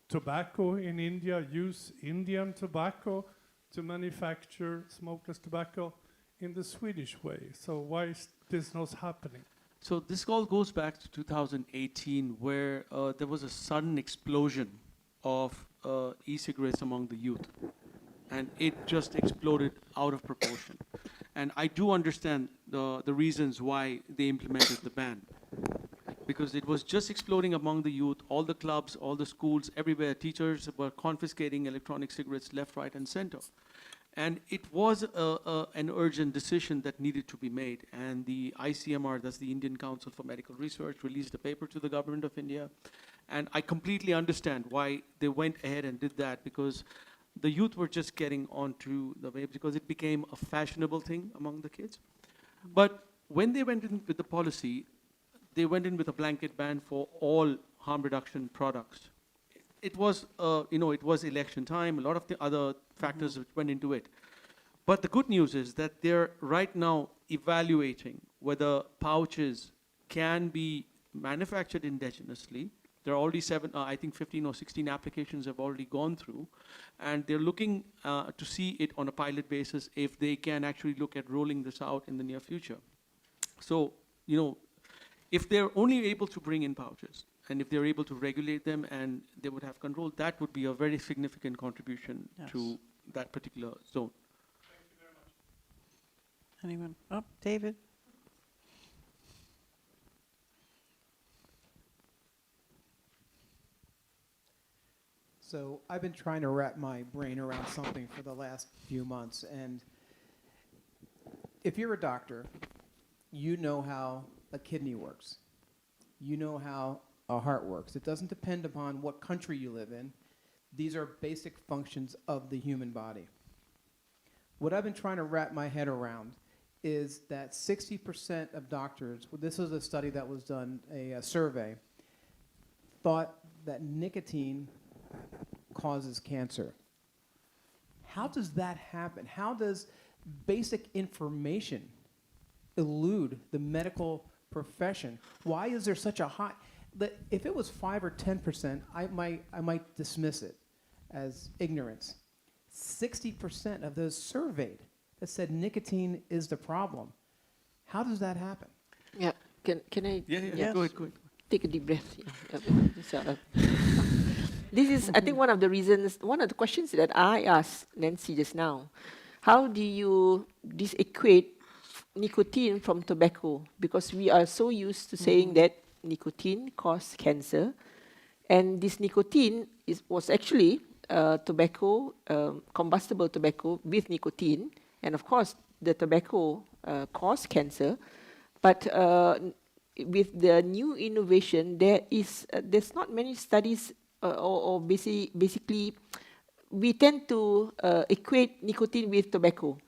tobacco in India, use Indian tobacco to manufacture smokeless tobacco in the Swedish way. So why is this not happening? So this all goes back to 2018, where there was a sudden explosion of e-cigarettes among the youth. And it just exploded out of proportion. And I do understand the reasons why they implemented the ban. Because it was just exploding among the youth, all the clubs, all the schools, everywhere. Teachers were confiscating electronic cigarettes left, right, and center. And it was an urgent decision that needed to be made. And the ICMR, that's the Indian Council for Medical Research, released a paper to the government of India. And I completely understand why they went ahead and did that, because the youth were just getting onto the wave, because it became a fashionable thing among the kids. But when they went in with the policy, they went in with a blanket ban for all harm reduction products. It was, it was election time, a lot of the other factors which went into it. But the good news is that they're right now evaluating whether pouches can be manufactured indigenously. There are already 15 or 16 applications have already gone through. And they're looking to see it on a pilot basis if they can actually look at rolling this out in the near future. So, if they're only able to bring in pouches, and if they're able to regulate them and they would have control, that would be a very significant contribution to that particular zone. Thank you very much. Anyone? Oh, David. So I've been trying to wrap my brain around something for the last few months. And if you're a doctor, you know how a kidney works. You know how a heart works. It doesn't depend upon what country you live in. These are basic functions of the human body. What I've been trying to wrap my head around is that 60% of doctors, this was a study that was done, a survey, thought that nicotine causes cancer. How does that happen? How does basic information elude the medical profession? Why is there such a high? If it was 5 or 10%, I might dismiss it as ignorance. 60% of those surveyed that said nicotine is the problem. How does that happen? Yeah, can I? Yeah. Go ahead. Take a deep breath. This is, I think, one of the reasons, one of the questions that I asked Nancy just now. How do you disequate nicotine from tobacco? Because we are so used to saying that nicotine causes cancer, and this nicotine was actually tobacco, combustible tobacco with nicotine, and of course the tobacco caused cancer, but with the new innovation, there's not many studies, or basically, we tend to equate nicotine with tobacco.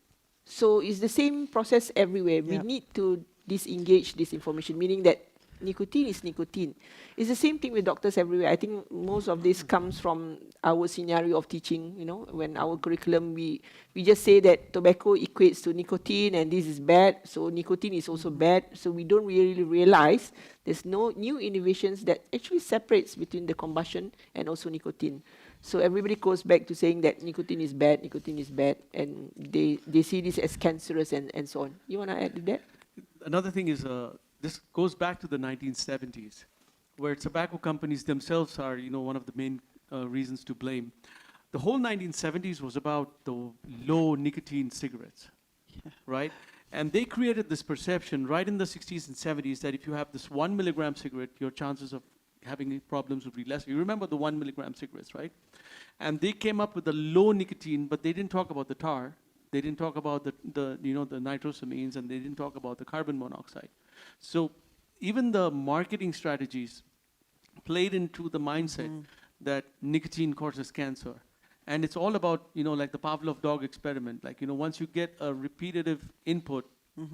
So it's the same process everywhere. We need to disengage this information, meaning that nicotine is nicotine. It's the same thing with doctors everywhere. I think most of this comes from our scenario of teaching, when our curriculum, we just say that tobacco equates to nicotine and this is bad, so nicotine is also bad. So we don't really realize there's no new innovations that actually separates between the combustion and also nicotine. So everybody goes back to saying that nicotine is bad, and they see this as cancerous and so on. You want to add to that? Another thing is, this goes back to the 1970s, where tobacco companies themselves are, one of the main reasons to blame. The whole 1970s was about the low nicotine cigarettes, right? And they created this perception right in the 60s and 70s that if you have this 1 milligram cigarette, your chances of having problems would be less. You remember the 1 milligram cigarettes, right? And they came up with the low nicotine, but they didn't talk about the tar. They didn't talk about the nitrosamines, and they didn't talk about the carbon monoxide. So even the marketing strategies played into the mindset that nicotine causes cancer. And it's all about, like the Pavlov dog experiment. Like, once you get a repetitive input,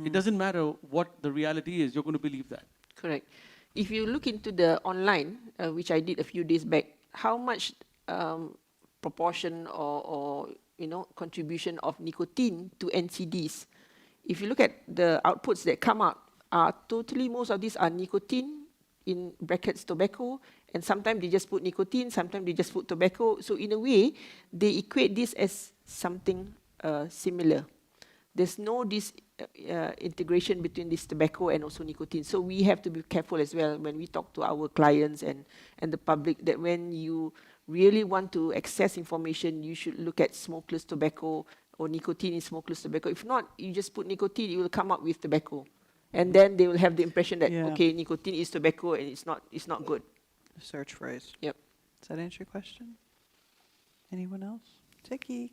it doesn't matter what the reality is, you're going to believe that. Correct. If you look into the online, which I did a few days back, how much proportion or contribution of nicotine to NCDs? If you look at the outputs that come out, most of these are nicotine, in brackets tobacco, and sometimes they just put nicotine, sometimes they just put tobacco. So in a way, they equate this as something similar. There's no integration between this tobacco and also nicotine. So we have to be careful as well when we talk to our clients and the public, that when you really want to access information, you should look at smokeless tobacco or nicotine in smokeless tobacco. If not, you just put nicotine, you will come up with tobacco. And then they will have the impression that, okay, nicotine is tobacco and it's not good. Search phrase. Yep. Does that answer your question? Anyone else? Tiki.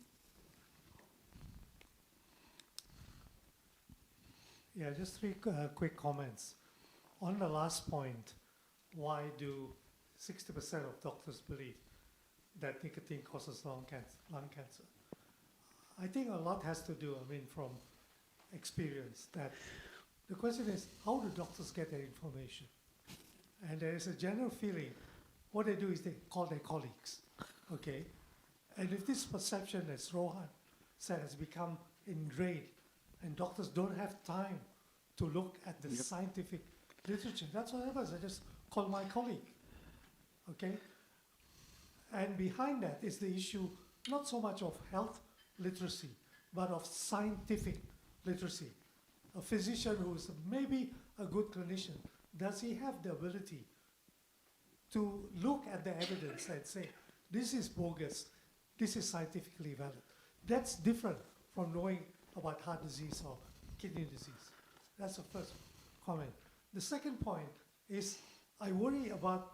Yeah, just three quick comments. On the last point, why do 60% of doctors believe that nicotine causes lung cancer? I think a lot has to do, from experience, that the question is, how do doctors get their information? And there is a general feeling, what they do is they call their colleagues, okay? And if this perception, as Rohan said, has become ingrained, and doctors don't have time to look at the scientific literature, that's what happens. I just call my colleague, okay? And behind that is the issue, not so much of health literacy, but of scientific literacy. A physician who is maybe a good clinician, does he have the ability to look at the evidence and say, this is bogus, this is scientifically valid? That's different from knowing about heart disease or kidney disease. That's the first comment. The second point is, I worry about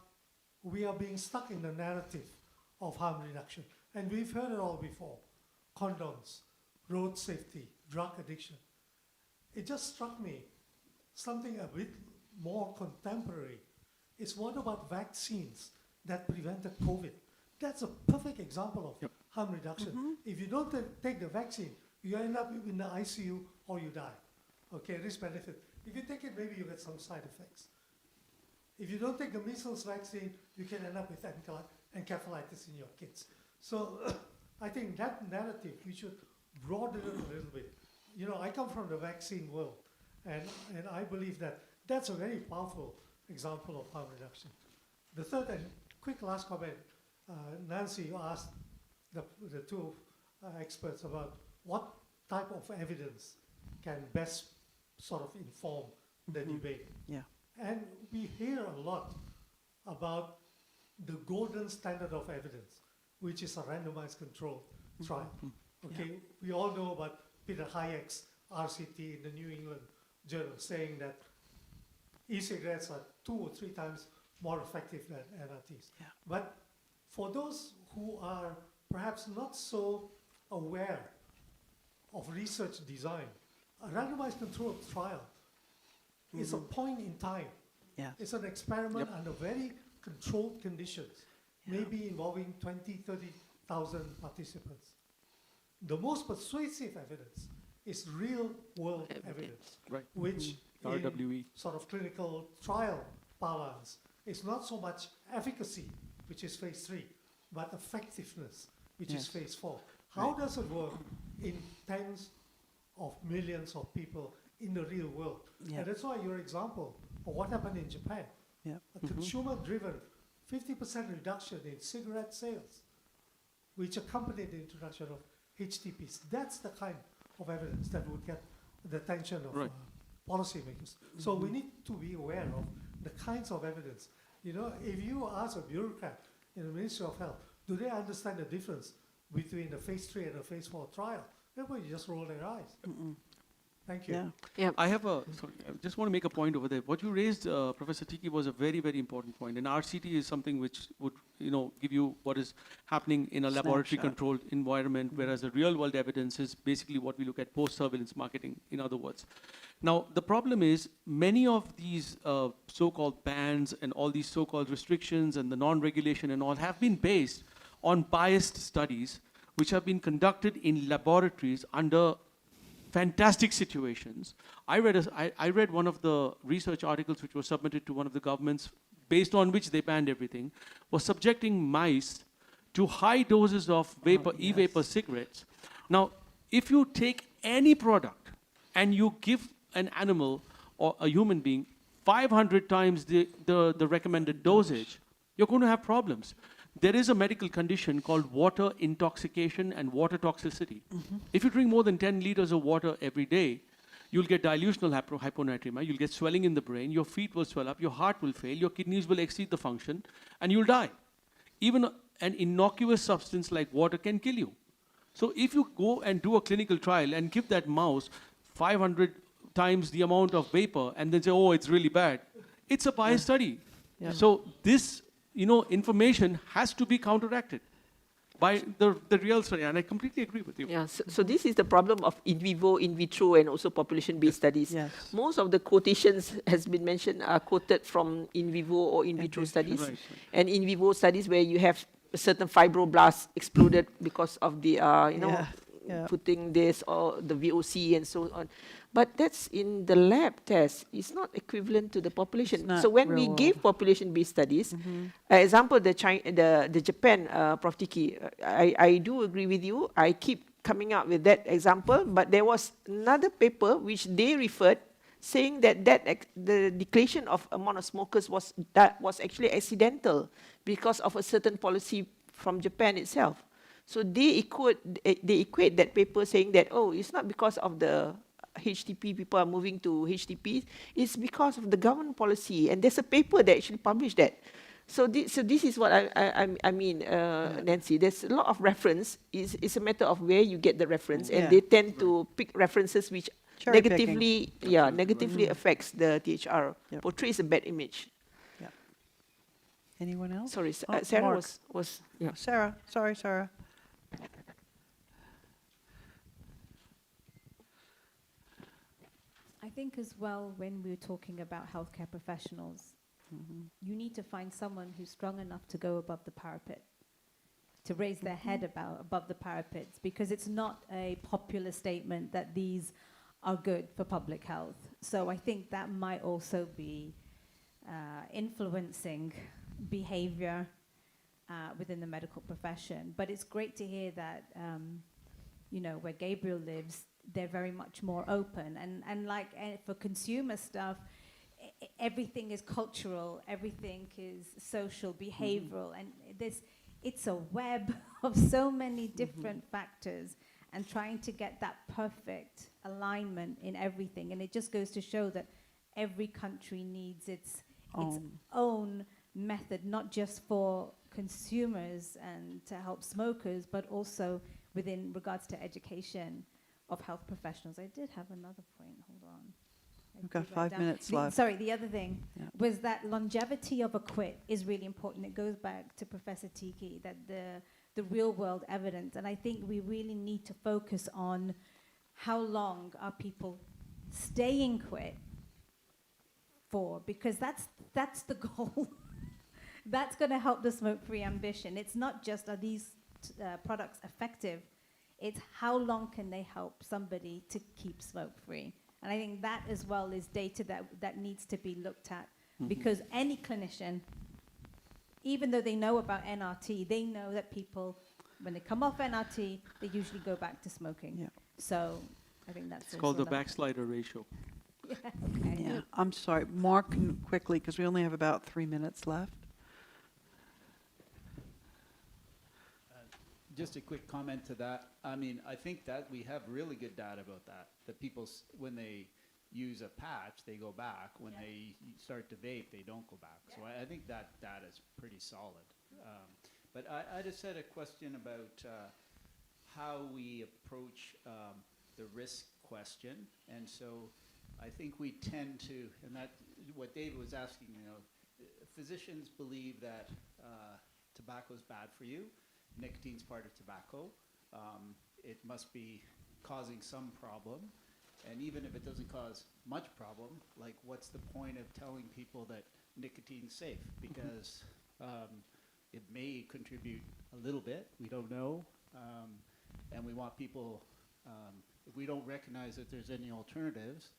we are being stuck in the narrative of harm reduction. And we've heard it all before. Condoms, road safety, drug addiction. It just struck me, something a bit more contemporary is, what about vaccines that prevented COVID? That's a perfect example of harm reduction. If you don't take the vaccine, you end up in the ICU or you die. Okay, risk benefit. If you take it, maybe you get some side effects. If you don't take the measles vaccine, you can end up with encephalitis in your kids. So I think that narrative, we should broaden it a little bit. I come from the vaccine world, and I believe that that's a very powerful example of harm reduction. The third and quick last comment, Nancy, you asked the two experts about what type of evidence can best sort of inform the debate. Yeah. And we hear a lot about the golden standard of evidence, which is a randomized controlled trial. Okay, we all know about Peter Hayek's RCT in the New England Journal saying that e-cigarettes are 2 or 3 times more effective than NRTs. Yeah. But for those who are perhaps not so aware of research design, a randomized controlled trial is a point in time. Yes. It's an experiment under very controlled conditions, maybe involving 20, 30,000 participants. The most persuasive evidence is real-world evidence, which in sort of clinical trial parlance is not so much efficacy, which is phase 3, but effectiveness, which is phase 4. How does it work in tens of millions of people in the real world? And that's why your example of what happened in Japan, a consumer-driven 50% reduction in cigarette sales, which accompanied the introduction of HTPs. That's the kind of evidence that would get the attention of policymakers. So we need to be aware of the kinds of evidence. if you ask a bureaucrat in the Ministry of Health, do they understand the difference between the phase 3 and the phase 4 trial? Everybody just roll their eyes. Thank you. I have sorry, I just want to make a point over there. What you raised, Professor Tiki, was a very, very important point. And RCT is something which would, give you what is happening in a laboratory-controlled environment, whereas the real-world evidence is basically what we look at post-surveillance marketing, in other words. Now, the problem is many of these so-called bans and all these so-called restrictions and the non-regulation and all have been based on biased studies which have been conducted in laboratories under fantastic situations. I read one of the research articles which was submitted to one of the governments based on which they banned everything, was subjecting mice to high doses of e-vapor cigarettes. Now, if you take any product and you give an animal or a human being 500 times the recommended dosage, you're going to have problems. There is a medical condition called water intoxication and water toxicity. If you drink more than 10 liters of water every day, you'll get dilutional hyponatremia, you'll get swelling in the brain, your feet will swell up, your heart will fail, your kidneys will exceed the function, and you'll die. Even an innocuous substance like water can kill you. So if you go and do a clinical trial and give that mouse 500 times the amount of vapor and then say, oh, it's really bad, it's a biased study. So this information has to be counteracted by the real study, and I completely agree with you. Yeah, so this is the problem of in vivo, in vitro, and also population-based studies. Most of the quotations has been mentioned are quoted from in vivo or in vitro studies, and in vivo studies where you have a certain fibroblasts exploded because of the putting this or the VOC and so on. But that's in the lab test. It's not equivalent to the population. So when we give population-based studies, example, the Japan, Prof. Tiki, I do agree with you. I keep coming up with that example, but there was another paper which they referred saying that the declaration of amount of smokers was actually accidental because of a certain policy from Japan itself. So they equate that paper saying that, oh, it's not because of the HTP, people are moving to HTP, it's because of the government policy. And there's a paper that actually published that. So this is what I mean, Nancy. There's a lot of reference. It's a matter of where you get the reference, and they tend to pick references which negatively affects the THR, portrays a bad image. Anyone else? Sorry, Sarah was Sarah, sorry, Sarah. I think as well, when we're talking about healthcare professionals, you need to find someone who's strong enough to go above the parapet, to raise their head above the parapets, because it's not a popular statement that these are good for public health. So I think that might also be influencing behavior within the medical profession. But it's great to hear that, where Gabriel lives, they're very much more open. And like for consumer stuff, everything is cultural, everything is social, behavioral, and it's a web of so many different factors, and trying to get that perfect alignment in everything. And it just goes to show that every country needs its own method, not just for consumers and to help smokers, but also within regards to education of health professionals. I did have another point, hold on. We've got 5 minutes left. Sorry, the other thing was that longevity of a quit is really important. It goes back to Professor Tiki, that the real world evidence. And I think we really need to focus on how long are people staying quit for, because that's the goal. That's going to help the smoke-free ambition. It's not just are these products effective, it's how long can they help somebody to keep smoke-free. And I think that as well is data that needs to be looked at, because any clinician, even though they know about NRT, they know that people, when they come off NRT, they usually go back to smoking. So I think that's called the backslider ratio. I'm sorry, Mark, quickly, because we only have about 3 minutes left. Just a quick comment to that. I mean, I think that we have really good data about that. That people, when they use a patch, they go back. When they start to vape, they don't go back. So I think that data is pretty solid. But I just had a question about how we approach the risk question. And so I think we tend to, and that what David was asking, physicians believe that tobacco is bad for you. Nicotine's part of tobacco. It must be causing some problem. And even if it doesn't cause much problem, like what's the point of telling people that nicotine's safe? Because it may contribute a little bit, we don't know. And we want people, if we don't recognize that there's any alternatives,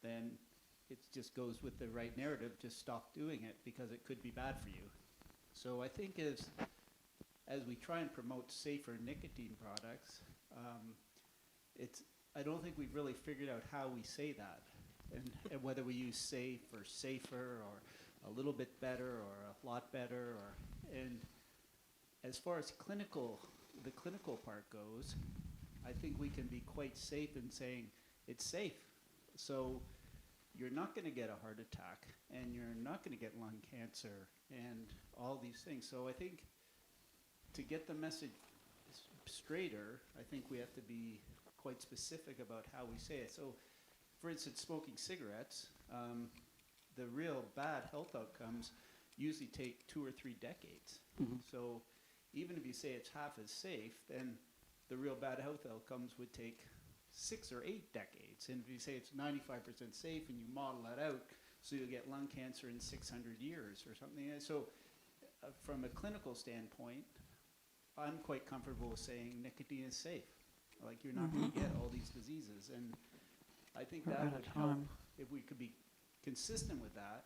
then it just goes with the right narrative, just stop doing it because it could be bad for you. So I think as we try and promote safer nicotine products, I don't think we've really figured out how we say that, and whether we use safe or safer or a little bit better or a lot better. And as far as the clinical part goes, I think we can be quite safe in saying it's safe. So you're not going to get a heart attack, and you're not going to get lung cancer, and all these things. So I think to get the message straighter, I think we have to be quite specific about how we say it. So, for instance, smoking cigarettes, the real bad health outcomes usually take 2 or 3 decades. So even if you say it's half as safe, then the real bad health outcomes would take 6 or 8 decades. And if you say it's 95% safe and you model that out, so you'll get lung cancer in 600 years or something. And so from a clinical standpoint, I'm quite comfortable with saying nicotine is safe. Like, you're not going to get all these diseases. And I think that would help. If we could be consistent with that,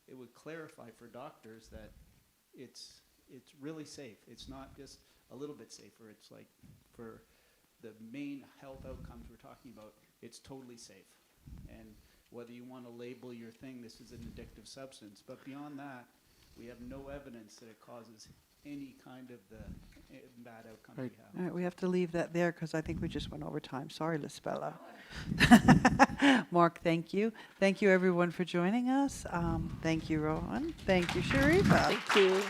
it would clarify for doctors that it's really safe. It's not just a little bit safer. It's like for the main health outcomes we're talking about, it's totally safe. And whether you want to label your thing, this is an addictive substance. But beyond that, we have no evidence that it causes any kind of the bad outcome we have. All right, we have to leave that there because I think we just went over time. Sorry, Lisbella. Mark, thank you. Thank you, everyone, for joining us. Thank you, Rohan. Thank you, Sharifa. Thank you.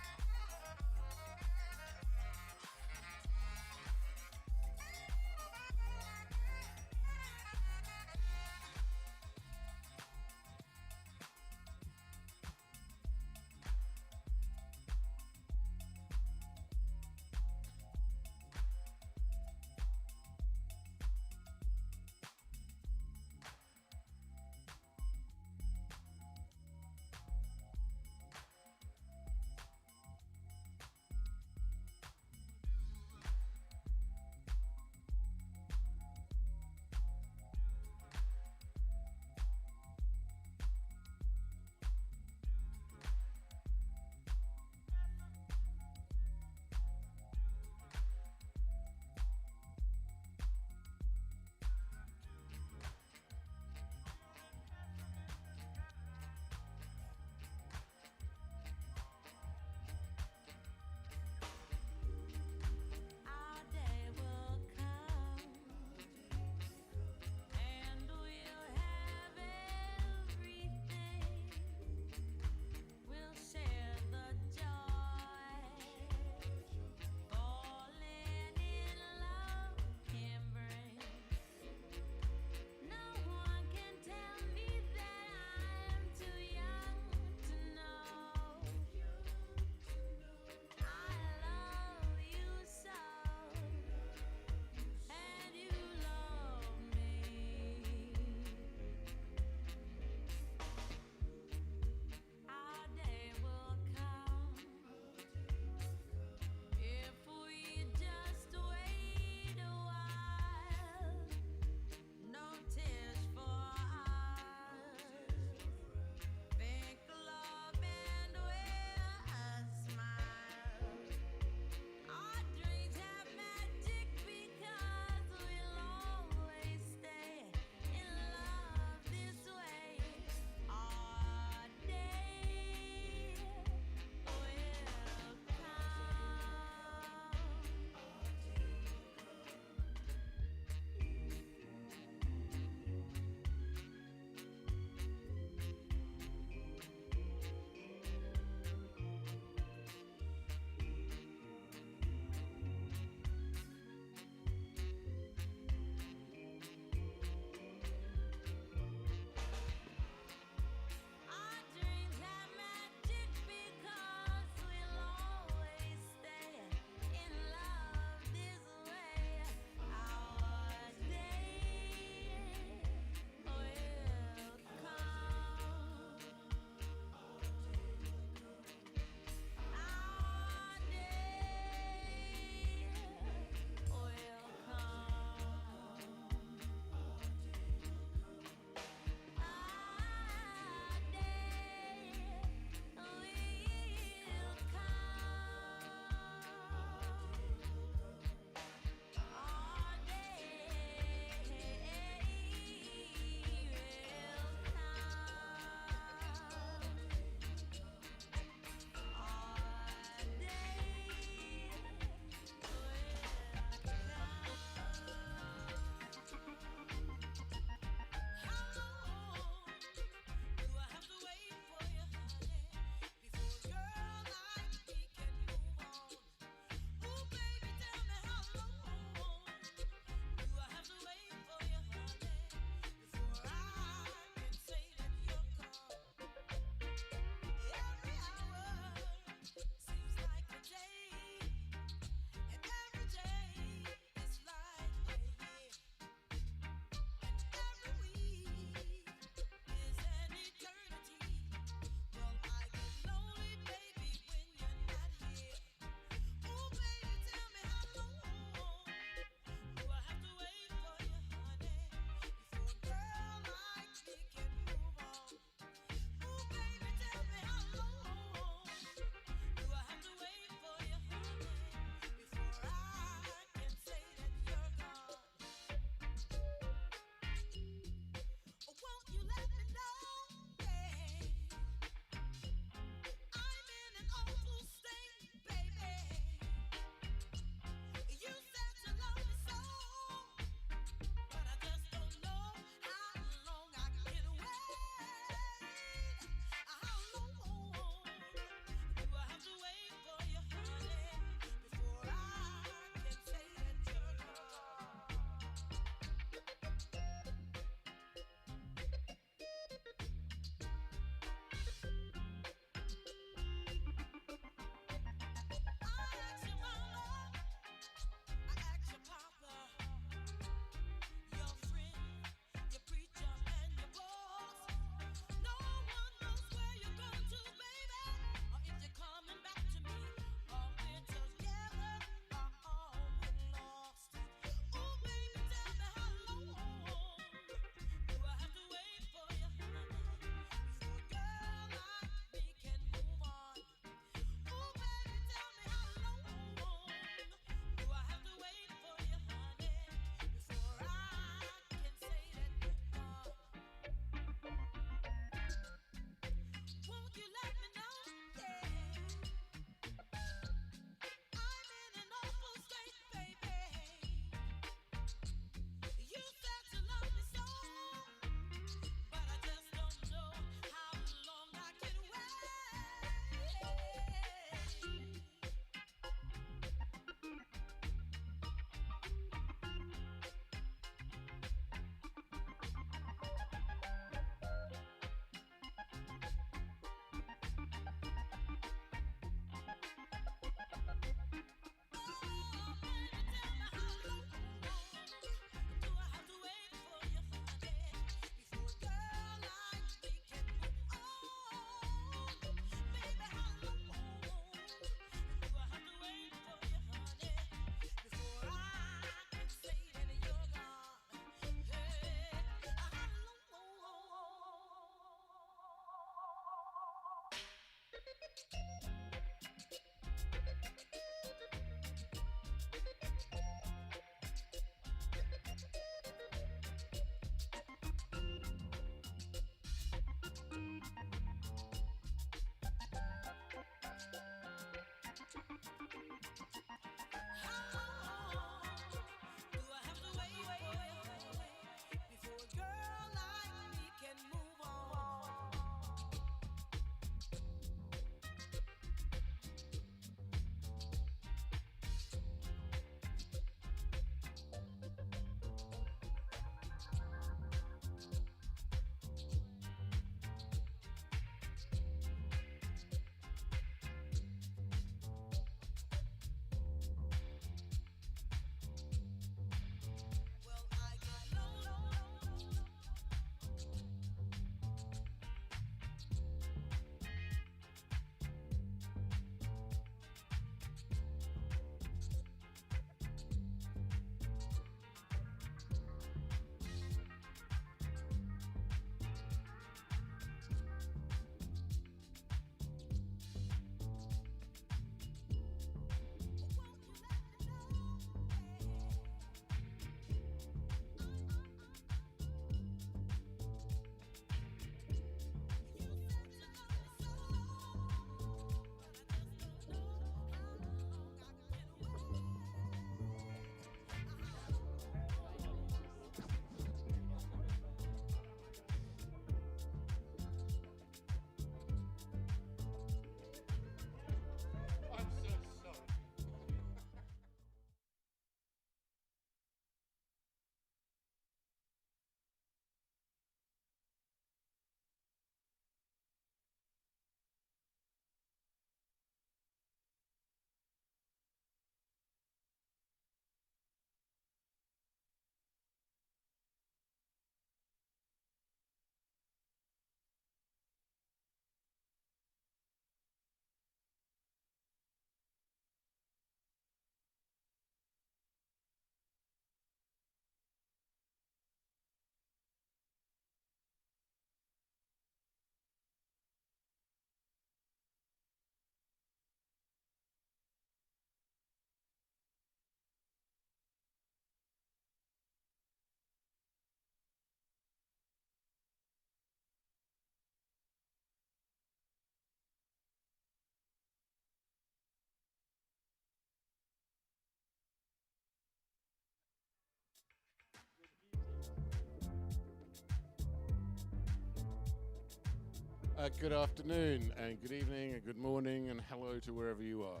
Good afternoon, and good evening, and good morning, and hello to wherever you are.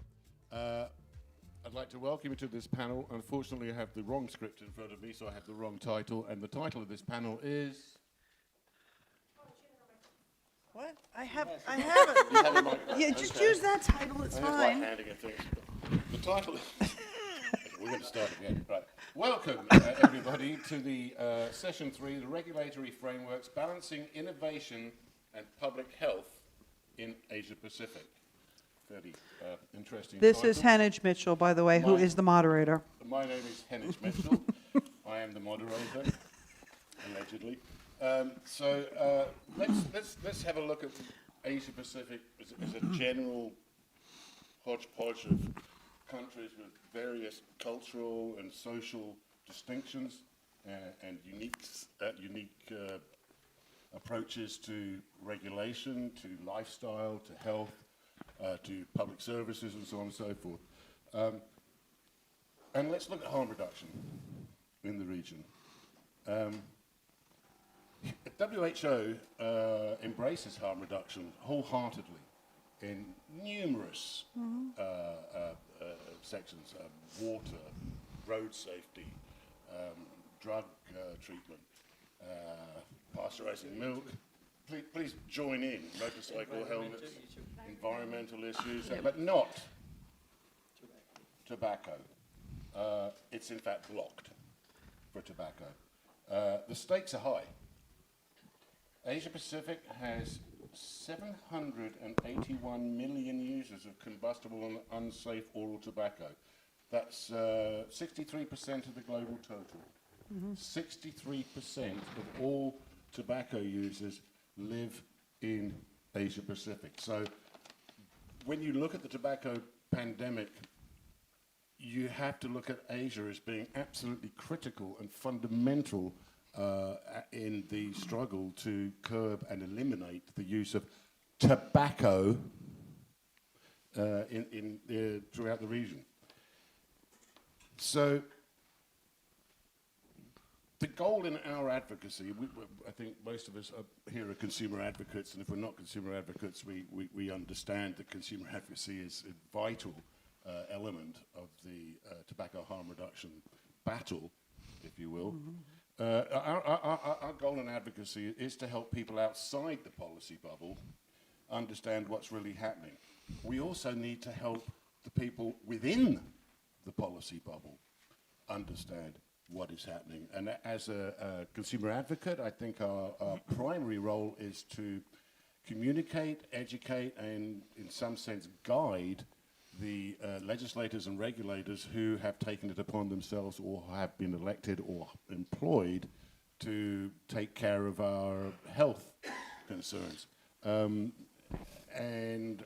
I'd like to welcome you to this panel. Unfortunately, I have the wrong script in front of me, so I have the wrong title. And the title of this panel is... What? I haven't. You have a microphone. Yeah, just Okay. use that title, it's And fine. right-handing and things. The title is... We're going to start again. Right. Welcome, everybody, to the Session 3, the Regulatory Frameworks Balancing Innovation and Public Health in Asia-Pacific. Fairly interesting This title. is Henage Mitchell, by the way, who is the moderator. My name is Henage Mitchell. I am the moderator, allegedly. Let's have a look at Asia Pacific as a general hodgepodge of countries with various cultural and social distinctions and unique approaches to regulation, to lifestyle, to health, to public services, and so on and so forth. And let's look at harm reduction in the region. WHO embraces harm reduction wholeheartedly in numerous sections: water, road safety, drug treatment, pasteurizing milk. Please join in: motorcycle helmets, environmental issues, but not tobacco. It's in fact blocked for tobacco. The stakes are high. Asia Pacific has 781 million users of combustible and unsafe oral tobacco. That's 63% of the global total. 63% of all tobacco users live in Asia Pacific. So when you look at the tobacco pandemic, you have to look at Asia as being absolutely critical and fundamental in the struggle to curb and eliminate the use of tobacco throughout the region. So the goal in our advocacy, I think most of us here are consumer advocates, and if we're not consumer advocates, we understand that consumer advocacy is a vital element of the tobacco harm reduction battle, if you will. Our goal in advocacy is to help people outside the policy bubble understand what's really happening. We also need to help the people within the policy bubble understand what is happening. And as a consumer advocate, I think our primary role is to communicate, educate, and in some sense guide the legislators and regulators who have taken it upon themselves or have been elected or employed to take care of our health concerns. And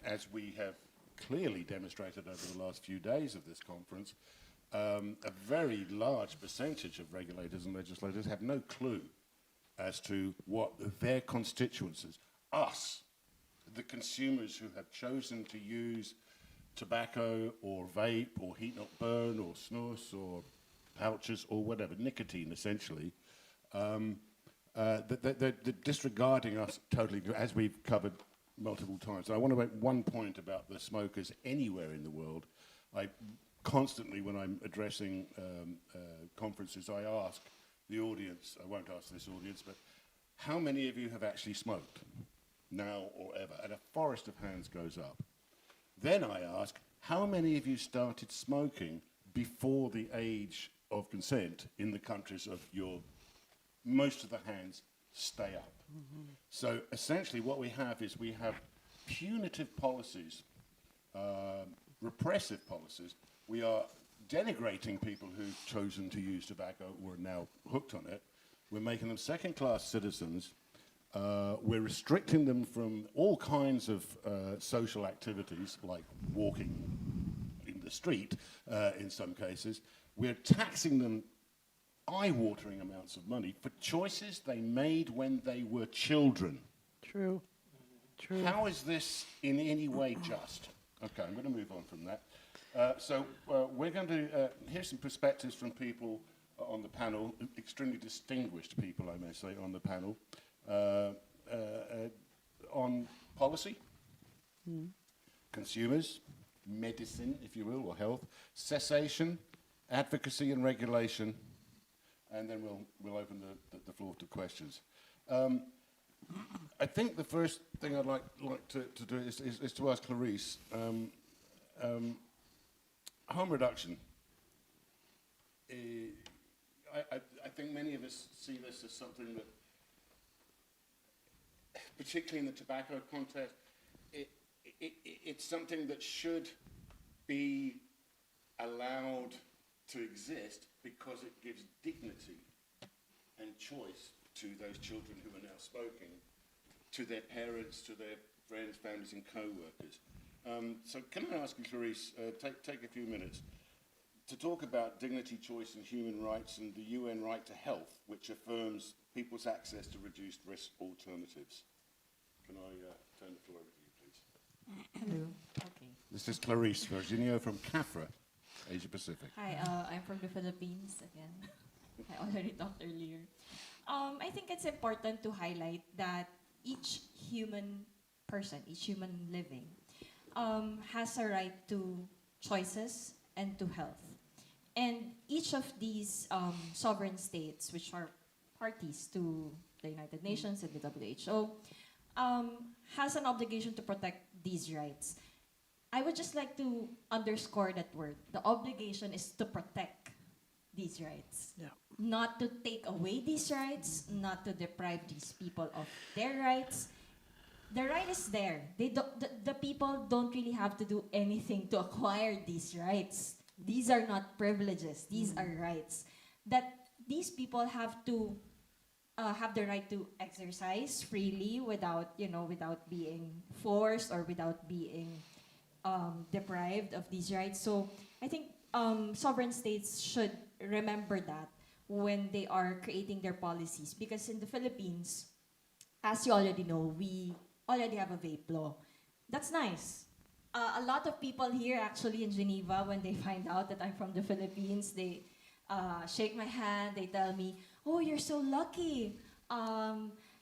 as we have clearly demonstrated over the last few days of this conference, a very large percentage of regulators and legislators have no clue as to what their constituencies, us, the consumers who have chosen to use tobacco or vape or heat not burn or snus or pouches or whatever, nicotine essentially, they're disregarding us totally, as we've covered multiple times. And I want to make one point about the smokers anywhere in the world. I constantly, when I'm addressing conferences, I ask the audience, I won't ask this audience, but how many of you have actually smoked now or ever? And a forest of hands goes up. Then I ask, how many of you started smoking before the age of consent in the countries of your... Most of the hands stay up. So essentially what we have is we have punitive policies, repressive policies. We are denigrating people who've chosen to use tobacco or are now hooked on it. We're making them second-class citizens. We're restricting them from all kinds of social activities, like walking in the street in some cases. We're taxing them eye-watering amounts of money for choices they made when they were children. True. True. How is this in any way just? Okay, I'm going to move on from that. We're going to hear some perspectives from people on the panel, extremely distinguished people, I may say, on the panel, on policy, consumers, medicine, if you will, or health, cessation, advocacy and regulation, and then we'll open the floor to questions. I think the first thing I'd like to do is to ask Clarice, harm reduction. I think many of us see this as something that, particularly in the tobacco context, it's something that should be allowed to exist because it gives dignity and choice to those children who are now smoking, to their parents, to their friends, families, and co-workers. So can I ask you, Clarice, take a few minutes to talk about dignity, choice, and human rights, and the UN right to health, which affirms people's access to reduced risk alternatives. Can I turn the floor over to you, please? Hello. Okay. This is Clarice Virginio from CAFRA, Asia Pacific. Hi, I'm from the Philippines again. I already talked earlier. I think it's important to highlight that each human person, each human living, has a right to choices and to health. And each of these sovereign states, which are parties to the United Nations and the WHO, has an obligation to protect these rights. I would just like to underscore that word. The obligation is to protect these rights. Yeah. Not to take away these rights, not to deprive these people of their rights. The right is there. The people don't really have to do anything to acquire these rights. These are not privileges. These are rights. That these people have to have the right to exercise freely without, without being forced or without being deprived of these rights. So I think sovereign states should remember that when they are creating their policies. Because in the Philippines, as you already know, we already have a vape law. That's nice. A lot of people here actually in Geneva, when they find out that I'm from the Philippines, they shake my hand, they tell me, oh, you're so lucky.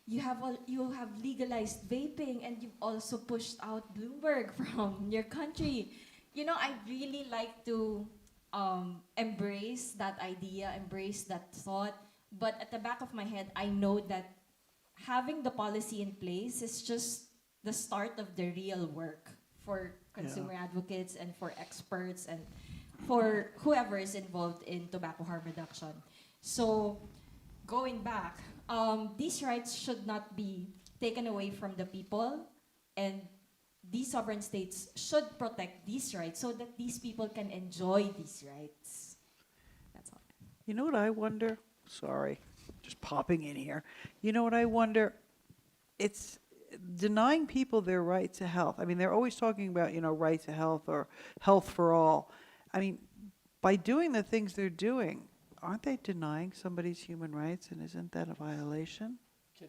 You have legalized vaping and you've also pushed out Bloomberg from your country. I really like to embrace that idea, embrace that thought. But at the back of my head, I know that having the policy in place is just the start of the real work for consumer advocates and for experts and for whoever is involved in tobacco harm reduction. So going back, these rights should not be taken away from the people, and these sovereign states should protect these rights so that these people can enjoy these rights. That's all. You know what I wonder? Sorry, just popping in here. You know what I wonder? It's denying people their right to health. I mean, they're always talking about, right to health or health for all. I mean, by doing the things they're doing, aren't they denying somebody's human rights, and isn't that a violation?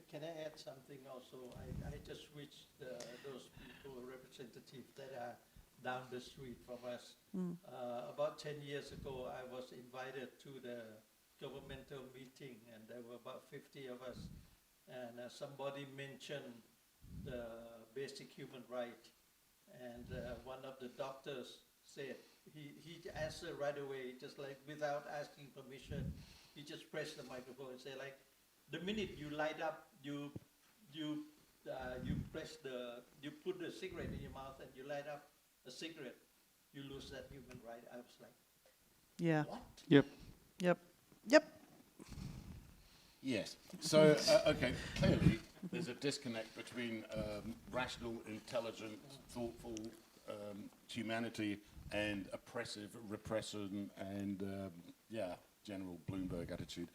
Can I add something also? I just reached those people, representatives that are down the street from us. About 10 years ago, I was invited to the governmental meeting, and there were about 50 of us. And somebody mentioned the basic human right, and one of the doctors said, he answered right away, just like without asking permission. He just pressed the microphone and said, like, the minute you light up, you put the cigarette in your mouth and you light up a cigarette, you lose that human right. I was like, Yeah. what? Yep. Yep. Yes. So, okay, clearly there's a disconnect between rational, intelligent, thoughtful humanity and oppressive, repression, and, general Bloomberg attitude.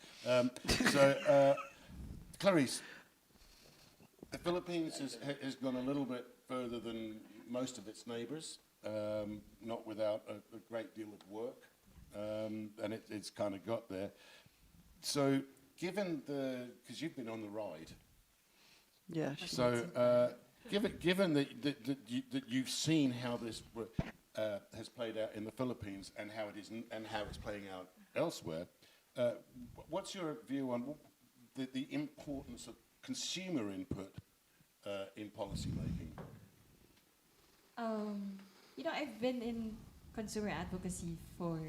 Clarice, the Philippines has gone a little bit further than most of its neighbors, not without a great deal of work, and it's kind of got there. So, given because you've been on the ride. Yeah. So, given that you've seen how this has played out in the Philippines and how it's playing out elsewhere, what's your view on the importance of consumer input in policy making? I've been in consumer advocacy for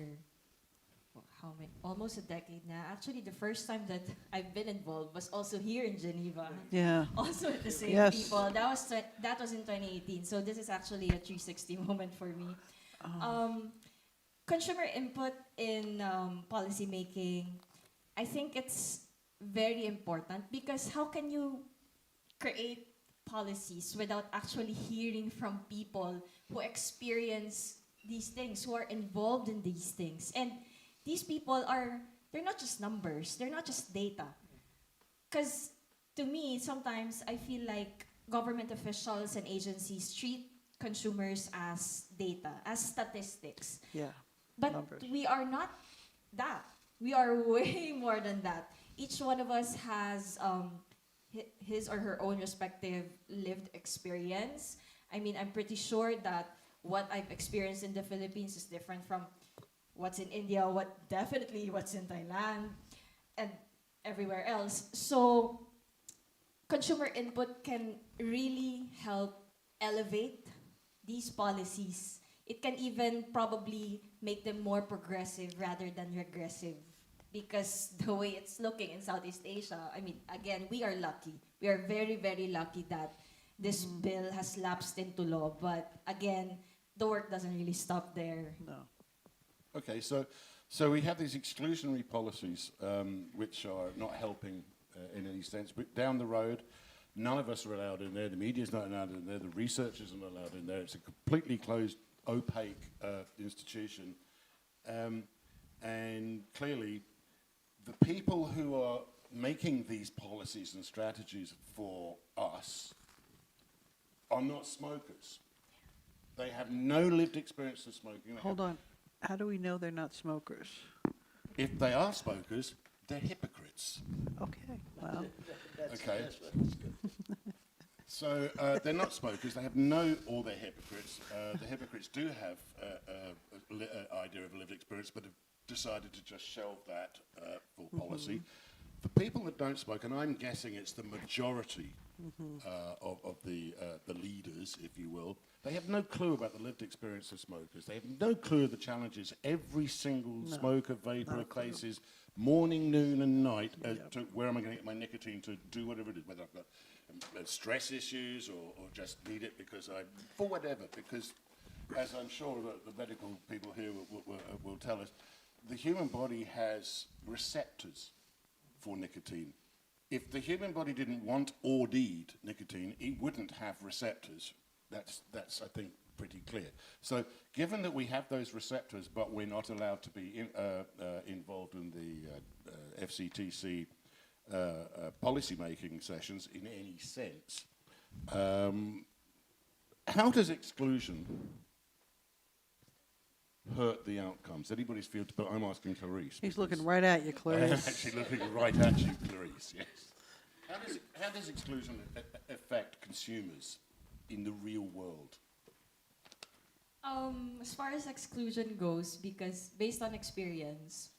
how many? Almost a decade now. Actually, the first time that I've been involved was also here in Geneva. Yeah. Also with the same Yes. people. That was in 2018. So this is actually a 360 moment for me. Consumer input in policy making, I think it's very important because how can you create policies without actually hearing from people who experience these things, who are involved in these things? And these people they're not just numbers, they're not just data. Because to me, sometimes I feel like government officials and agencies treat consumers as data, as statistics. Yeah. But Numbers. we are not that. We are way more than that. Each one of us has his or her own respective lived experience. I mean, I'm pretty sure that what I've experienced in the Philippines is different from what's in India, definitely what's in Thailand, and everywhere else. So consumer input can really help elevate these policies. It can even probably make them more progressive rather than regressive. Because the way it's looking in Southeast Asia, I mean, again, we are lucky. We are very, very lucky that this bill has lapsed into law. But again, the work doesn't really stop there. No. Okay, so we have these exclusionary policies which are not helping in any sense. But down the road, none of us are allowed in there. The media's not allowed in there. The research isn't allowed in there. It's a completely closed, opaque institution. And clearly, the people who are making these policies and strategies for us are not smokers. They have no lived experience of smoking. Hold on. How do we know they're not smokers? If they are smokers, they're hypocrites. Okay. Well. Okay. So they're not smokers. They have no, or they're hypocrites. The hypocrites do have an idea of lived experience, but have decided to just shelve that for policy. For people that don't smoke, and I'm guessing it's the majority of the leaders, if you will, they have no clue about the lived experience of smokers. They have no clue of the challenges every single smoker, vapor faces morning, noon, and night to where am I going to get my nicotine to do whatever it is, whether I've got stress issues or just need it because for whatever, because as I'm sure the medical people here will tell us, the human body has receptors for nicotine. If the human body didn't want or need nicotine, it wouldn't have receptors. That's I think, pretty clear. So given that we have those receptors, but we're not allowed to be involved in the FCTC policy-making sessions in any sense, how does exclusion hurt the outcomes? Anybody's feel to, but I'm asking Clarice. He's looking right at you, Clarice. I am actually looking right at you, Clarice, yes. How does exclusion affect consumers in the real world? As far as exclusion goes, because based on experience,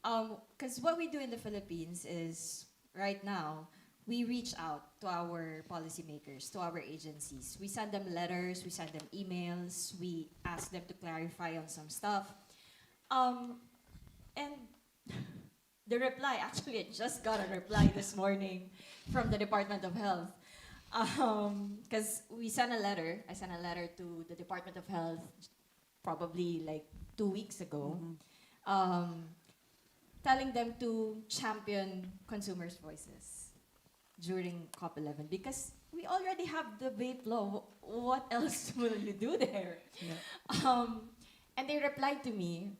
because what we do in the Philippines is, right now, we reach out to our policymakers, to our agencies. We send them letters, we send them emails, we ask them to clarify on some stuff. And the reply, actually I just got a reply this morning from the Department of Health. Because I sent a letter to the Department of Health probably like 2 weeks ago, telling them to champion consumers' voices during COP11 because we already have the vape law. What else will you do there? Yeah. And they replied to me,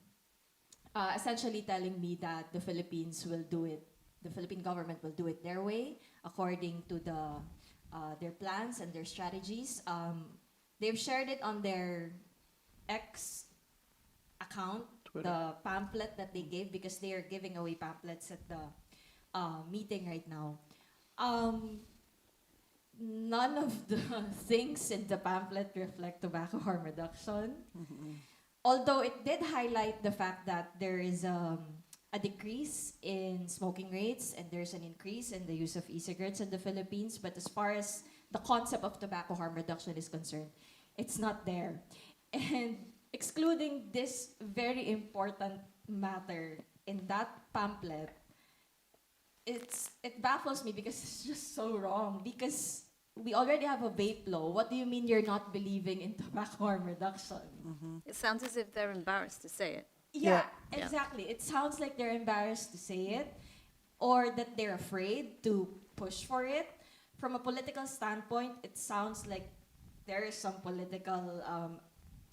essentially telling me that the Philippines will do it, the Philippine government will do it their way, according to their plans and their strategies. They've shared it on their X account, Twitter. The pamphlet that they gave, because they are giving away pamphlets at the meeting right now. None of the things in the pamphlet reflect tobacco harm reduction. Although it did highlight the fact that there is a decrease in smoking rates and there's an increase in the use of e-cigarettes in the Philippines. But as far as the concept of tobacco harm reduction is concerned. It's not there. And excluding this very important matter in that pamphlet, it baffles me because it's just so wrong. Because we already have a vape law. What do you mean you're not believing in tobacco harm reduction? It sounds as if they're embarrassed to say it. Yeah, exactly. It sounds like they're embarrassed to say it, or that they're afraid to push for it. From a political standpoint, it sounds like there is some political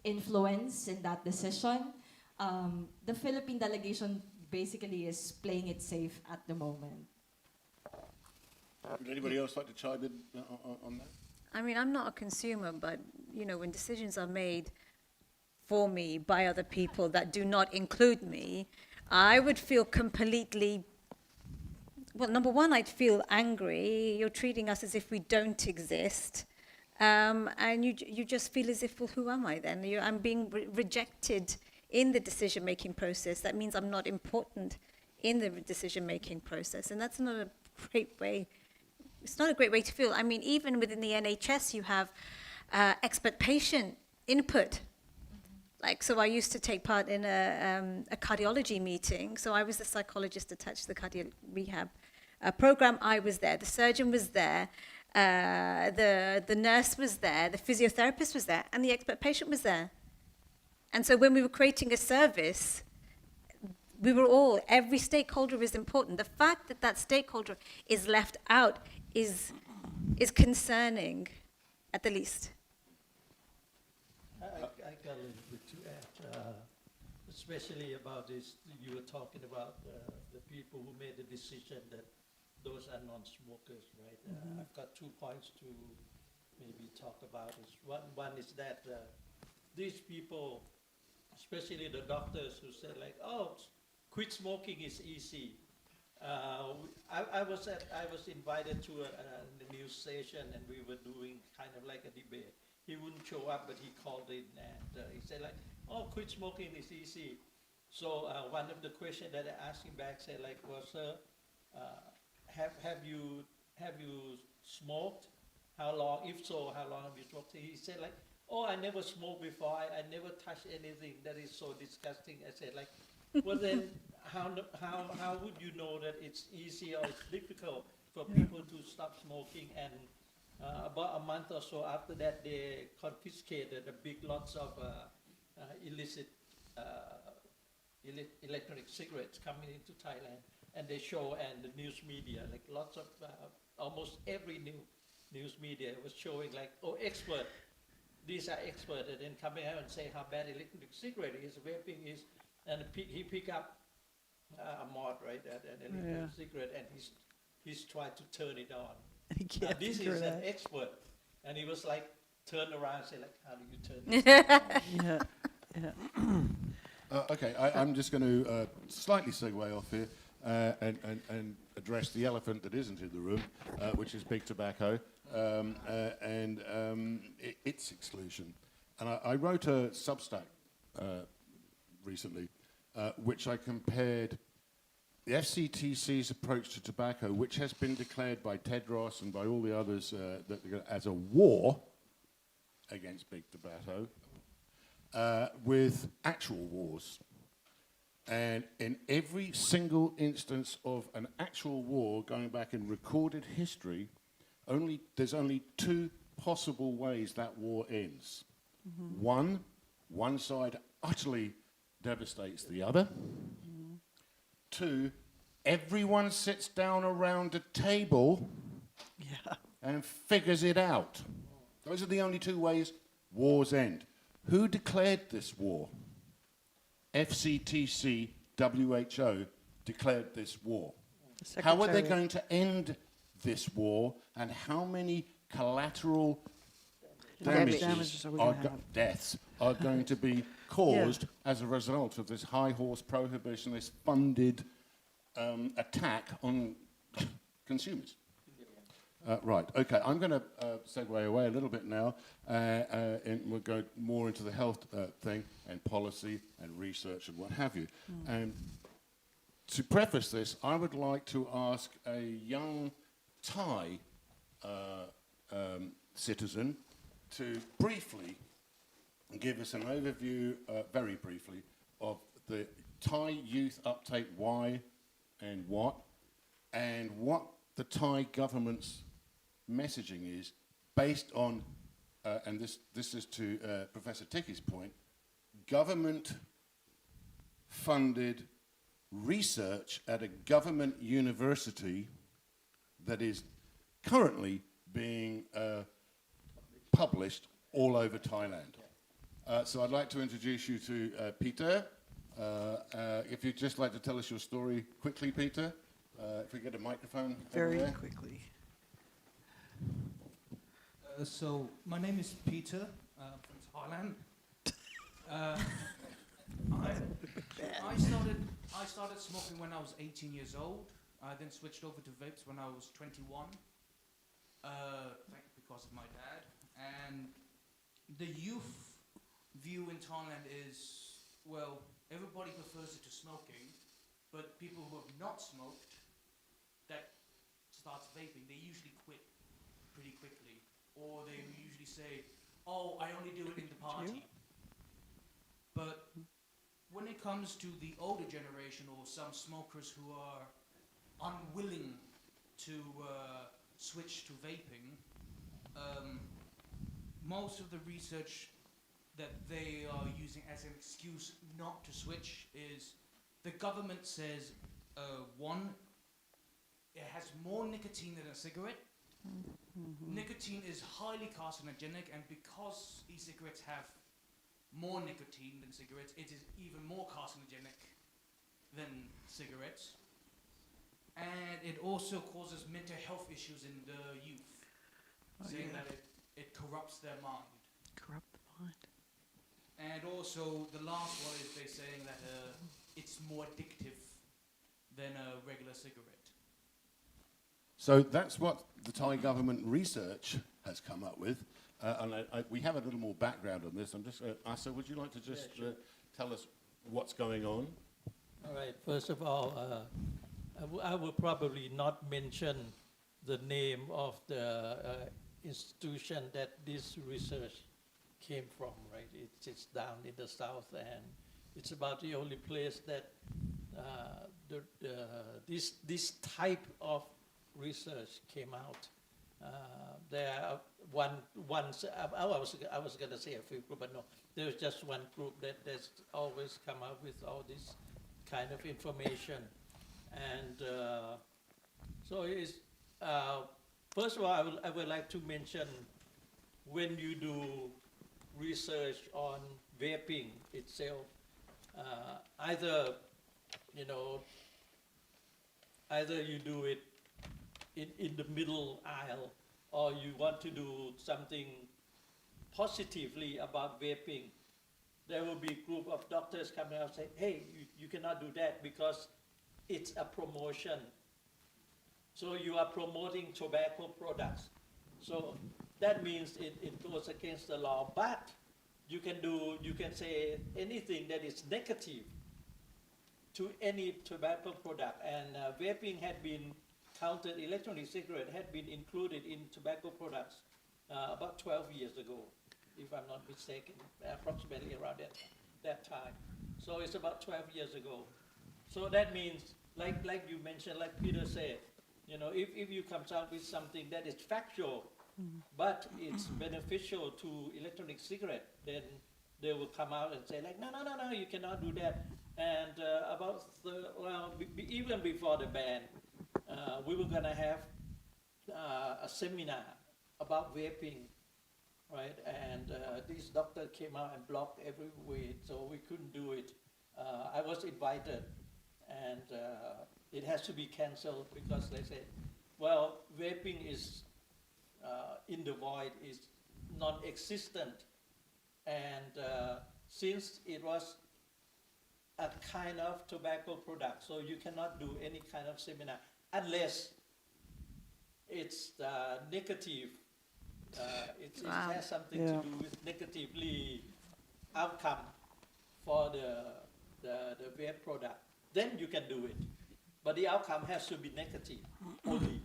influence in that decision. The Philippine delegation basically is playing it safe at the moment. Would anybody else like to chime in on that? I mean, I'm not a consumer, but, you know, when decisions are made for me by other people that do not include me, I would feel completely, well, number one, I'd feel angry. You're treating us as if we don't exist. And you just feel as if, well, who am I then? I'm being rejected in the decision-making process. That means I'm not important in the decision-making process. And that's not a great way. It's not a great way to feel. I mean, even within the NHS, you have expert patient input. Like, so I used to take part in a cardiology meeting. So I was the psychologist attached to the cardio rehab program. I was there. The surgeon was there. The nurse was there. The physiotherapist was there. And the expert patient was there. And so when we were creating a service, we were all, every stakeholder is important. The fact that that stakeholder is left out is concerning, at the least. I got a little bit to add, especially about this. You were talking about the people who made the decision that those are non-smokers, right? I've got 2 points to maybe talk about. One is that these people, especially the doctors who say like, oh, quit smoking is easy. I was invited to a news station, and we were doing kind of like a debate. He wouldn't show up, but he called in, and he said like, oh, quit smoking is easy. So one of the questions that I asked him back said like, well, sir, have you smoked? How long? If so, how long have you smoked? He said like, oh, I never smoked before. I never touched anything. That is so disgusting. I said like, well then, how would you know that it's easy or it's difficult for people to stop smoking? And about a month or so after that, they confiscated a big lots of illicit electronic cigarettes coming into Thailand, and they show, and the news media, like lots of almost every news media was showing like, oh, expert. These are experts, and then coming out and say how bad electronic cigarette is, vaping is, and he pick up a mod, right, an electronic cigarette, and he's tried to turn it on. Now, this is an expert, and he was like, turn around and say like, how do you turn this on? Okay, I'm just going to slightly segue off here and address the elephant that isn't in the room, which is big tobacco. And its exclusion. And I wrote a Substack recently, which I compared the FCTC's approach to tobacco, which has been declared by Tedros and by all the others as a war against big tobacco, with actual wars. And in every single instance of an actual war, going back in recorded history, there's only 2 possible ways that war ends. One side utterly devastates the other. 2, everyone sits down around a table and figures it out. Those are the only 2 ways wars end. Who declared this war? FCTC, WHO declared this war. How are they going to end this war, and how many collateral deaths are going to be caused as a result of this high horse prohibitionist funded attack on consumers? Right, okay, I'm going to segue away a little bit now, and we'll go more into the health thing and policy and research and what have you. And to preface this, I would like to ask a young Thai citizen to briefly give us an overview, very briefly, of the Thai youth uptake, why and what the Thai government's messaging is based on, and this is to Professor Ticky's point, government-funded research at a government university that is currently being published all over Thailand. So I'd like to introduce you to Peter. If you'd just like to tell us your story quickly, Peter. If we get a microphone. Very there. quickly. So my name is Peter from Thailand. I started smoking when I was 18 years old. I then switched over to vapes when I was 21, because of my dad. And the youth view in Thailand is, well, everybody prefers it to smoking, but people who have not smoked that starts vaping, they usually quit pretty quickly, or they usually say, "Oh, I only do it in the party." But when it comes to the older generation or some smokers who are unwilling to switch to vaping, most of the research that they are using as an excuse not to switch is the government says, one, it has more nicotine than a cigarette. Nicotine is highly carcinogenic, and because e-cigarettes have more nicotine than cigarettes, it is even more carcinogenic than cigarettes. And it also causes mental health issues in the youth, saying that it corrupts their mind. Corrupt the mind. And also, the last one is they saying that it's more addictive than a regular cigarette. So that's what the Thai government research has come up with. And we have a little more background on this. I'm just, Asa, would you like to just tell us what's going on? All right. First of all, I will probably not mention the name of the institution that this research came from, right? It's down in the south, and it's about the only place that this type of research came out. There are I was going to say a few groups, but no, there's just one group that's always come up with all this kind of information. And so it's, first of all, I would like to mention, when you do research on vaping itself, either you do it in the middle aisle, or you want to do something positively about vaping. There will be a group of doctors coming out and say, hey, you cannot do that because it's a promotion. So you are promoting tobacco products. So that means it goes against the law, but you can say anything that is negative to any tobacco product. And vaping had been counted, electronic cigarette had been included in tobacco products about 12 years ago, if I'm not mistaken, approximately around that time. So it's about 12 years ago. So that means, like you mentioned, like Peter said, if you come out with something that is factual, but it's beneficial to electronic cigarette, then they will come out and say like, no, you cannot do that. And even before the ban, we were gonna have a seminar about vaping, right? And this doctor came out and blocked every way, so we couldn't do it. I was invited, and it has to be canceled because they said, well, vaping is in the void, is non-existent, and since it was a kind of tobacco product, so you cannot do any kind of seminar unless it's negative. It has something to do with negatively outcome for the vape product. Then you can do it, but the outcome has to be negative only.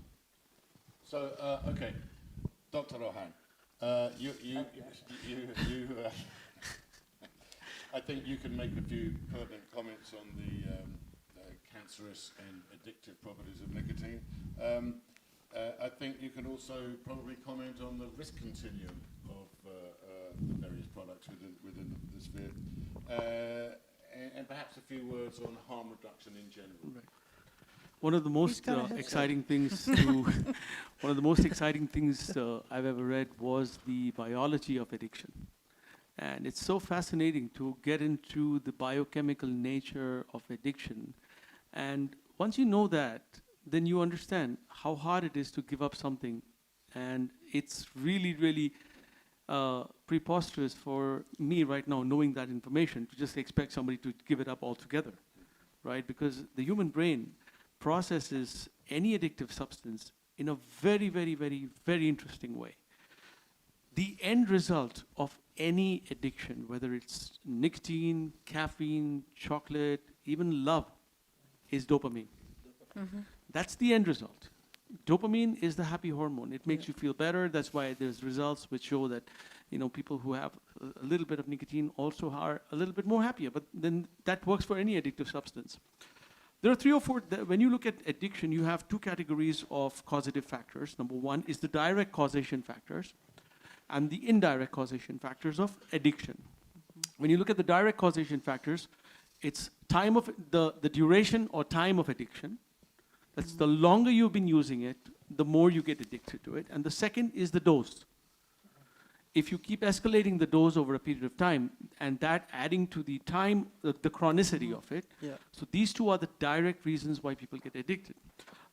So, okay. Dr. Rohan, I think you can make a few pertinent comments on the cancerous and addictive properties of nicotine. I think you can also probably comment on the risk continuum of the various products within the sphere, and perhaps a few words on harm reduction in general. Right. One of the most exciting things one of the most exciting things I've ever read was the biology of addiction. And it's so fascinating to get into the biochemical nature of addiction. And once you know that, then you understand how hard it is to give up something. And it's really, really preposterous for me right now, knowing that information, to just expect somebody to give it up altogether, right? Because the human brain processes any addictive substance in a very, very, very, very interesting way. The end result of any addiction, whether it's nicotine, caffeine, chocolate, even love, is dopamine. That's the end result. Dopamine is the happy hormone. It makes you feel better. That's why there's results which show that, you know, people who have a little bit of nicotine also are a little bit more happier. But then that works for any addictive substance. There are 3 or 4, when you look at addiction, you have 2 categories of causative factors. Number 1 is the direct causation factors and the indirect causation factors of addiction. When you look at the direct causation factors, it's time of the duration or time of addiction. That's the longer you've been using it, the more you get addicted to it. And the second is the dose. If you keep escalating the dose over a period of time, and that adding to the time, the chronicity of it, so these 2 are the direct reasons why people get addicted.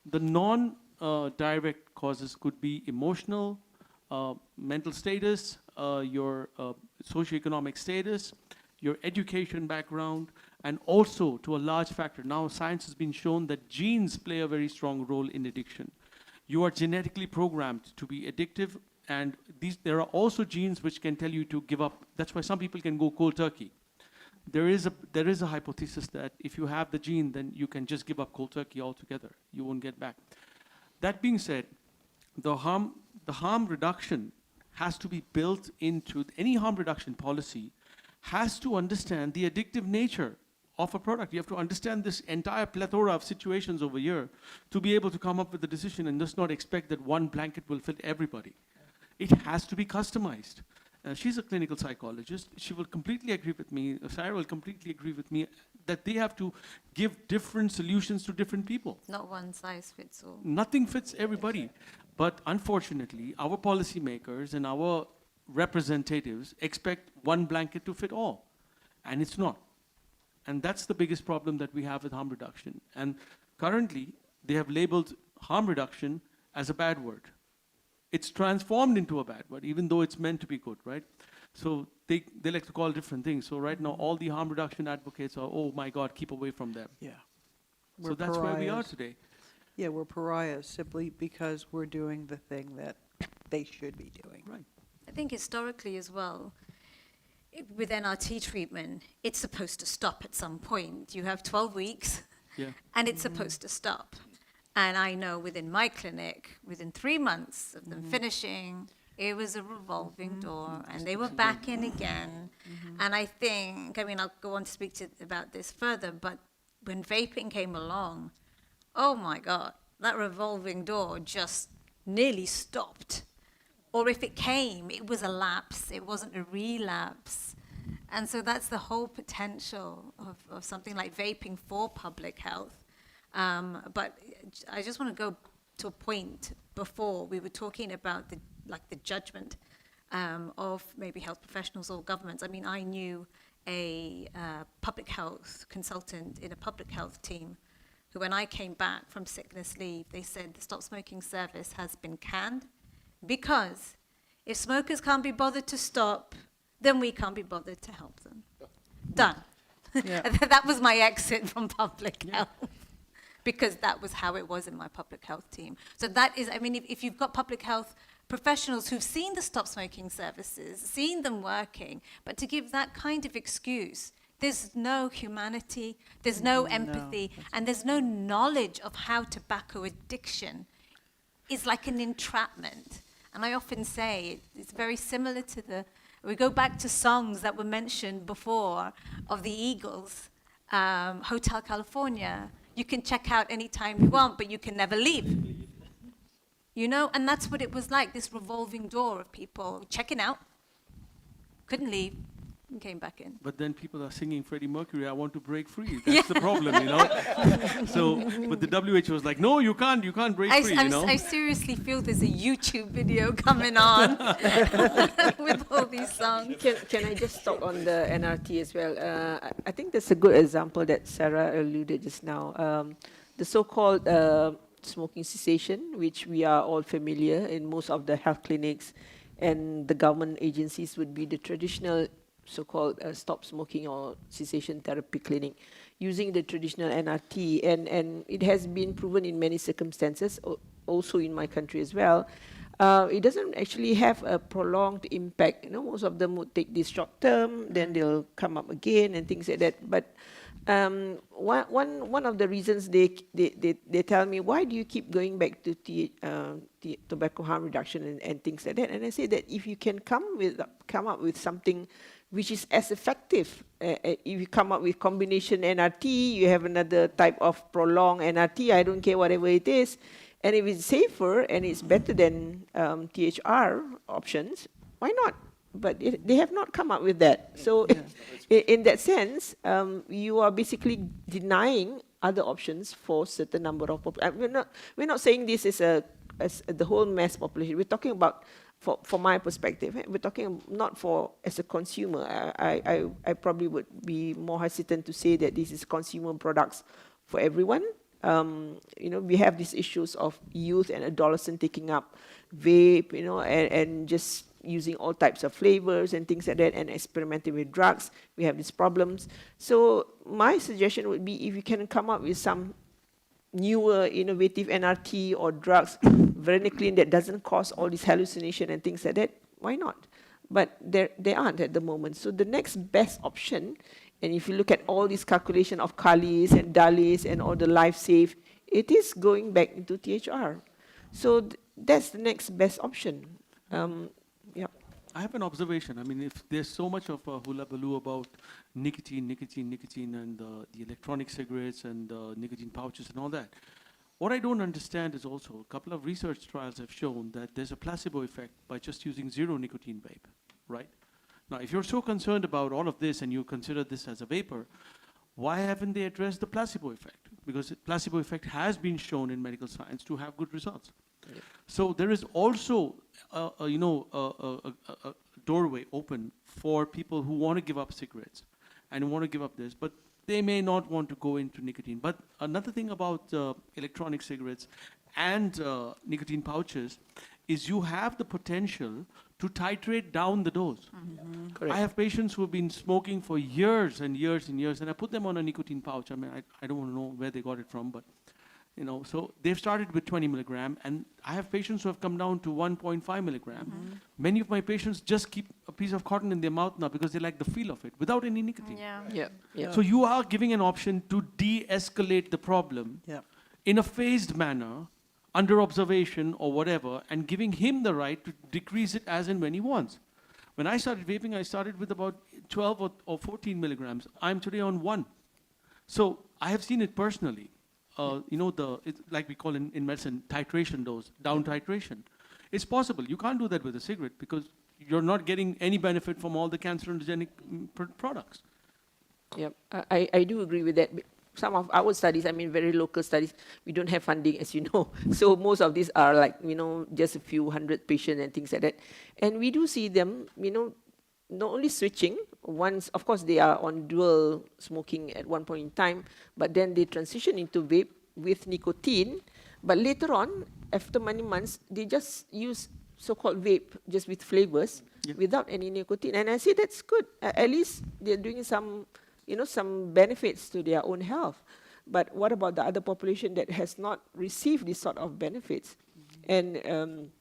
The non-direct causes could be emotional, mental status, your socioeconomic status, your education background, and also to a large factor. Now science has been shown that genes play a very strong role in addiction. You are genetically programmed to be addictive, and there are also genes which can tell you to give up. That's why some people can go cold turkey. There is a hypothesis that if you have the gene, then you can just give up cold turkey altogether. You won't get back. That being said, the harm reduction has to be built into any harm reduction policy has to understand the addictive nature of a product. You have to understand this entire plethora of situations over here to be able to come up with a decision and just not expect that one blanket will fit everybody. It has to be customized. She's a clinical psychologist. She will completely agree with me, Sarah will completely agree with me, that they have to give different solutions to different people. Not one size fits all. Nothing fits everybody. But unfortunately, our policymakers and our representatives expect one blanket to fit all. And it's not. And that's the biggest problem that we have with harm reduction. And currently, they have labeled harm reduction as a bad word. It's transformed into a bad word, even though it's meant to be good, right? So they like to call different things. So right now, all the harm reduction advocates are, oh my God, keep away from them. Yeah. So that's where we are today. Yeah, we're pariahs simply because we're doing the thing that they should be doing. Right. I think historically as well, with NRT treatment, it's supposed to stop at some point. You have 12 weeks, and it's supposed to stop. And I know within my clinic, within 3 months of them finishing, it was a revolving door, and they were back in again. And I think, I mean, I'll go on to speak about this further, but when vaping came along, oh my God, that revolving door just nearly stopped. Or if it came, it was a lapse, it wasn't a relapse. And so that's the whole potential of something like vaping for public health. But I just want to go to a point before we were talking about the judgment of maybe health professionals or governments. I mean, I knew a public health consultant in a public health team who, when I came back from sickness leave, they said the Stop Smoking service has been canned because if smokers can't be bothered to stop, then we can't be bothered to help them. Done. That was my exit from public health. Because that was how it was in my public health team. So that is, I mean, if you've got public health professionals who've seen the Stop Smoking services, seen them working, but to give that kind of excuse, there's no humanity, there's no empathy, and there's no knowledge of how tobacco addiction is like an entrapment. And I often say it's very similar to we go back to songs that were mentioned before of the Eagles, Hotel California. You can check out anytime you want, but you can never leave. You know, and that's what it was like, this revolving door of people checking out, couldn't leave, and came back in. But then people are singing Freddie Mercury, I want to break free. That's the problem, you know. So, but the WHO was like, no, you can't break free, you know. I seriously feel there's a YouTube video coming on with all these songs. Can I just talk on the NRT as well? I think that's a good example that Sarah alluded just now. The so-called smoking cessation, which we are all familiar in most of the health clinics and the government agencies, would be the traditional so-called stop smoking or cessation therapy clinic using the traditional NRT, and it has been proven in many circumstances, also in my country as well. It doesn't actually have a prolonged impact. You know, most of them would take this short term, then they'll come up again and things like that. But one of the reasons they tell me, why do you keep going back to tobacco harm reduction and things like that? And I say that if you can come up with something which is as effective, if you come up with combination NRT, you have another type of prolonged NRT, I don't care whatever it is, and if it's safer and it's better than THR options, why not? But they have not come up with that. So in that sense, you are basically denying other options for certain number of population. We're not saying this is as the whole mass population. We're talking about, from my perspective, we're talking not for as a consumer. I probably would be more hesitant to say that this is consumer products for everyone. You know, we have these issues of youth and adolescent taking up vape, you know, and just using all types of flavors and things like that, and experimenting with drugs. We have these problems. So my suggestion would be, if you can come up with some newer, innovative NRT or drugs, varenicline, that doesn't cause all this hallucination and things like that, why not? But they aren't at the moment. So the next best option, and if you look at all this calculation of Kalis and Dalis and all the life save, it is going back into THR. So that's the next best option. Yeah. I have an observation. I mean, if there's so much of a hula baloo about nicotine, and the electronic cigarettes and nicotine pouches and all that, what I don't understand is also a couple of research trials have shown that there's a placebo effect by just using zero nicotine vape, right? Now, if you're so concerned about all of this and you consider this as a vapor, why haven't they addressed the placebo effect? Because the placebo effect has been shown in medical science to have good results. Yeah. So there is also a doorway open for people who want to give up cigarettes and want to give up this, but they may not want to go into nicotine. But another thing about electronic cigarettes and nicotine pouches is you have the potential to titrate down the dose. Correct. I have patients who have been smoking for years and years and years, and I put them on a nicotine pouch. I mean, I don't want to know where they got it from, but you know, so they've started with 20 milligram, and I have patients who have come down to 1.5 milligram. Many of my patients just keep a piece of cotton in their mouth now because they like the feel of it without any nicotine. Yeah. So you are giving an option to de-escalate the problem in a phased manner, under observation or whatever, and giving him the right to decrease it as and when he wants. When I started vaping, I started with about 12 or 14 milligrams. I'm today on 1. So I have seen it personally. You know, it's like we call in medicine titration dose, down titration. It's possible. You can't do that with a cigarette because you're not getting any benefit from all the cancerogenic products. Yeah, I do agree with that. Some of our studies, I mean, very local studies, we don't have funding, as you know. So most of these are like, you know, just a few hundred patients and things like that. And we do see them, you know, not only switching, once, of course, they are on dual smoking at one point in time, but then they transition into vape with nicotine. But later on, after many months, they just use so-called vape just with flavors without any nicotine. And I say that's good. At least they're doing some, you know, some benefits to their own health. But what about the other population that has not received this sort of benefits? And